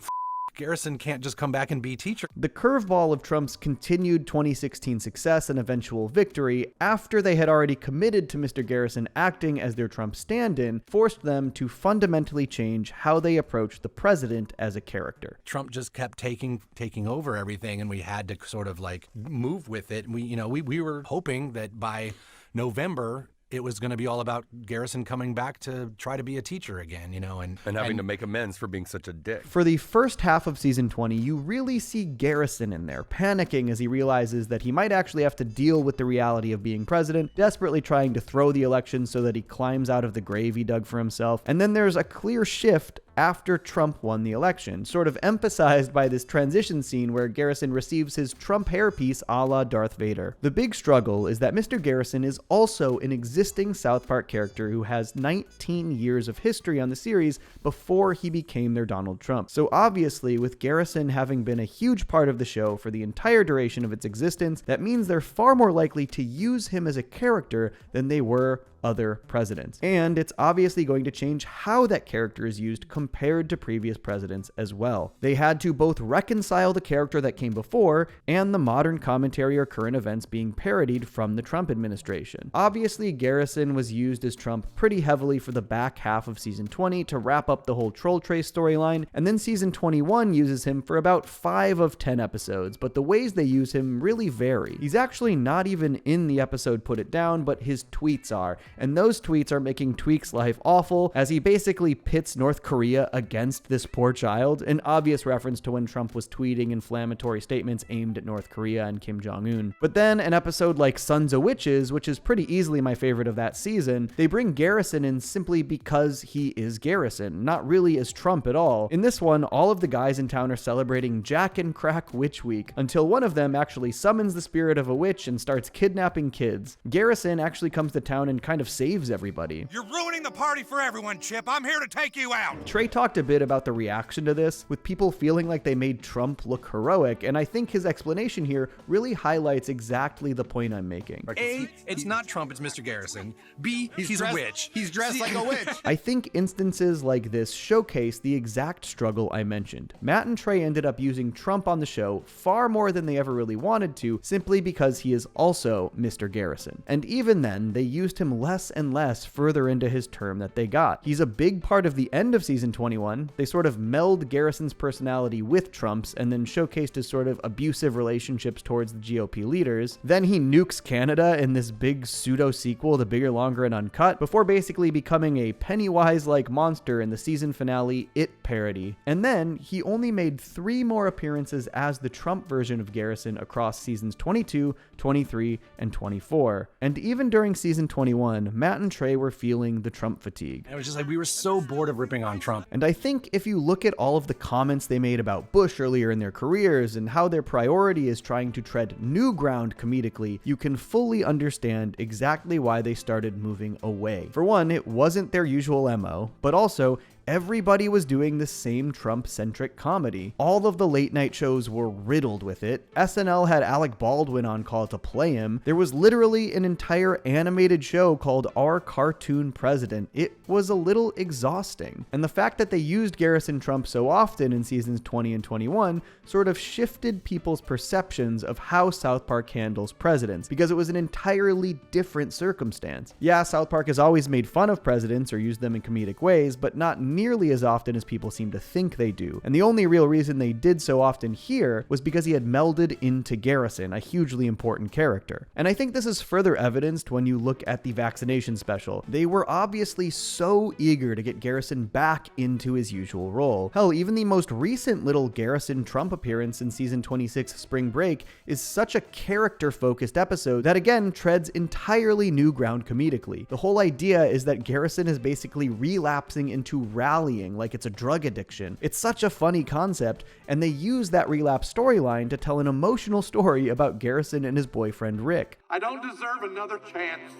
Garrison can't just come back and be teacher. The curveball of Trump's continued 2016 success and eventual victory, after they had already committed to Mr. Garrison acting as their Trump stand-in, forced them to fundamentally change how they approached the president as a character. Trump just kept taking over everything, and we had to sort of like move with it. We were hoping that by November it was going to be all about Garrison coming back to try to be a teacher again, and having to make amends for being such a dick. For the first half of season 20, you really see Garrison in there, panicking as he realizes that he might actually have to deal with the reality of being president, desperately trying to throw the election so that he climbs out of the grave he dug for himself. And then there's a clear shift after Trump won the election, sort of emphasized by this transition scene where Garrison receives his Trump hairpiece a la Darth Vader. The big struggle is that Mr. Garrison is also an existing South Park character who has 19 years of history on the series before he became their Donald Trump. So obviously, with Garrison having been a huge part of the show for the entire duration of its existence, that means they're far more likely to use him as a character than they were other presidents. And it's obviously going to change how that character is used compared to previous presidents as well. They had to both reconcile the character that came before and the modern commentary or current events being parodied from the Trump administration. Obviously, Garrison was used as Trump pretty heavily for the back half of season 20 to wrap up the whole Troll Trace storyline, and then season 21 uses him for about 5 of 10 episodes, but the ways they use him really vary. He's actually not even in the episode Put It Down, but his tweets are, and those tweets are making Tweek's life awful as he basically pits North Korea against this poor child, an obvious reference to when Trump was tweeting inflammatory statements aimed at North Korea and Kim Jong-un. But then an episode like Sons of Witches, which is pretty easily my favorite of that season, they bring Garrison in simply because he is Garrison, not really as Trump at all. In this one, all of the guys in town are celebrating Jack and Crack Witch Week, until one of them actually summons the spirit of a witch and starts kidnapping kids. Garrison actually comes to town and kind of saves everybody. You're ruining the party for everyone, Chip. I'm here to take you out. Trey talked a bit about the reaction to this, with people feeling like they made Trump look heroic, and I think his explanation here really highlights exactly the point I'm making. A, it's not Trump, it's Mr. Garrison. B, he's a witch. He's dressed like a witch. I think instances like this showcase the exact struggle I mentioned. Matt and Trey ended up using Trump on the show far more than they ever really wanted to, simply because he is also Mr. Garrison. And even then, they used him less and less further into his term that they got. He's a big part of the end of season 21. They sort of meld Garrison's personality with Trump's and then showcased his sort of abusive relationships towards the GOP leaders. Then he nukes Canada in this big pseudo sequel to Bigger, Longer, and Uncut before basically becoming a Pennywise-like monster in the season finale It parody. And then he only made 3 more appearances as the Trump version of Garrison across seasons 22, 23, and 24. And even during season 21, Matt and Trey were feeling the Trump fatigue. It was just like we were so bored of ripping on Trump. And I think if you look at all of the comments they made about Bush earlier in their careers and how their priority is trying to tread new ground comedically, you can fully understand exactly why they started moving away. For one, it wasn't their usual MO, but also everybody was doing the same Trump-centric comedy. All of the late-night shows were riddled with it. SNL had Alec Baldwin on call to play him. There was literally an entire animated show called Our Cartoon President. It was a little exhausting. And the fact that they used Garrison Trump so often in seasons 20 and 21 sort of shifted people's perceptions of how South Park handles presidents, because it was an entirely different circumstance. Yeah, South Park has always made fun of presidents or used them in comedic ways, but not nearly as often as people seem to think they do. And the only real reason they did so often here was because he had melded into Garrison, a hugely important character. And I think this is further evidenced when you look at the vaccination special. They were obviously so eager to get Garrison back into his usual role. Hell, even the most recent little Garrison Trump appearance in season 26 Spring Break is such a character-focused episode that again treads entirely new ground comedically. The whole idea is that Garrison is basically relapsing into rallying like it's a drug addiction. It's such a funny concept, and they use that relapse storyline to tell an emotional story about Garrison and his boyfriend Rick. I don't deserve another chance.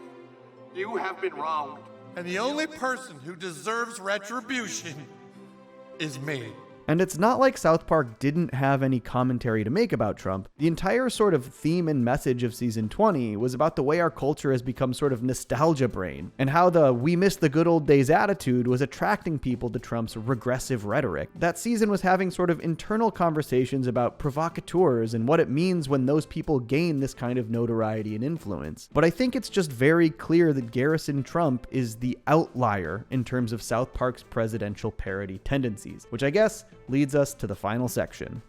You have been wronged. And the only person who deserves retribution is me. And it's not like South Park didn't have any commentary to make about Trump. The entire sort of theme and message of season 20 was about the way our culture has become sort of nostalgia brain, and how the "we miss the good old days" attitude was attracting people to Trump's regressive rhetoric. That season was having sort of internal conversations about provocateurs and what it means when those people gain this kind of notoriety and influence. But I think it's just very clear that Garrison Trump is the outlier in terms of South Park's presidential parody tendencies, which I guess leads us to the final section.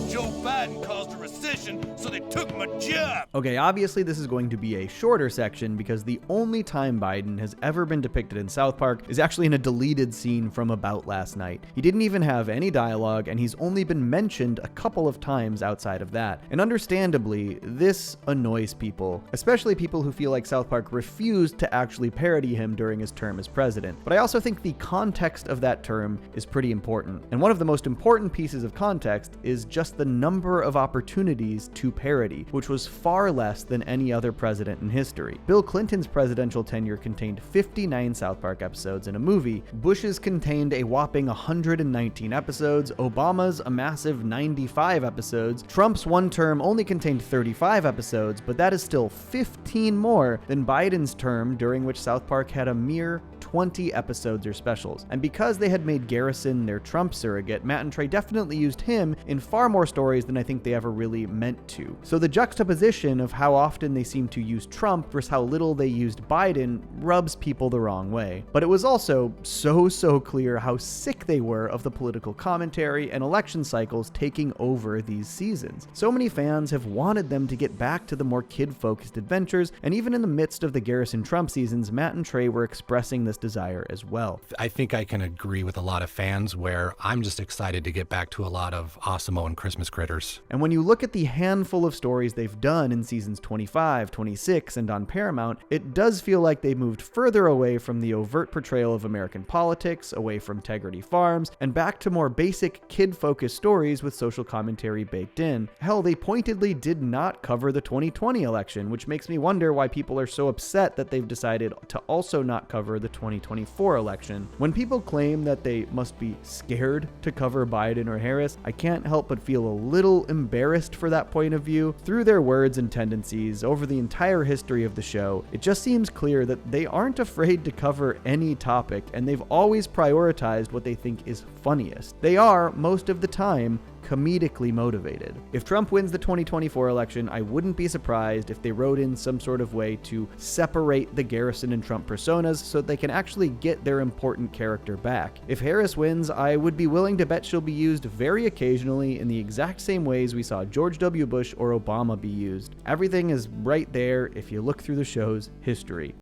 Joe Biden caused a recession, so they took my job. Okay, obviously this is going to be a shorter section because the only time Biden has ever been depicted in South Park is actually in a deleted scene from About Last Night. He didn't even have any dialogue, and he's only been mentioned a couple of times outside of that. And understandably, this annoys people, especially people who feel like South Park refused to actually parody him during his term as president. But I also think the context of that term is pretty important. And one of the most important pieces of context is just the number of opportunities to parody, which was far less than any other president in history. Bill Clinton's presidential tenure contained 59 South Park episodes in a movie. Bush's contained a whopping 119 episodes. Obama's a massive 95 episodes. Trump's one term only contained 35 episodes, but that is still 15 more than Biden's term, during which South Park had a mere 20 episodes or specials. And because they had made Garrison their Trump surrogate, Matt and Trey definitely used him in far more stories than I think they ever really meant to. So the juxtaposition of how often they seem to use Trump versus how little they used Biden rubs people the wrong way. But it was also so clear how sick they were of the political commentary and election cycles taking over these seasons. So many fans have wanted them to get back to the more kid-focused adventures, and even in the midst of the Garrison Trump seasons, Matt and Trey were expressing this desire as well. I think I can agree with a lot of fans where I'm just excited to get back to a lot of Awesome-O and Christmas Critters. And when you look at the handful of stories they've done in seasons 25, 26, and on Paramount, it does feel like they moved further away from the overt portrayal of American politics, away from Tegrity Farms, and back to more basic kid-focused stories with social commentary baked in. Hell, they pointedly did not cover the 2020 election, which makes me wonder why people are so upset that they've decided to also not cover the 2024 election. When people claim that they must be scared to cover Biden or Harris, I can't help but feel a little embarrassed for that point of view. Through their words and tendencies over the entire history of the show, it just seems clear that they aren't afraid to cover any topic, and they've always prioritized what they think is funniest. They are, most of the time, comedically motivated. If Trump wins the 2024 election, I wouldn't be surprised if they wrote in some sort of way to separate the Garrison and Trump personas so they can actually get their important character back. If Harris wins, I would be willing to bet she'll be used very occasionally in the exact same ways we saw George W. Bush or Obama be used. Everything is right there if you look through the show's history.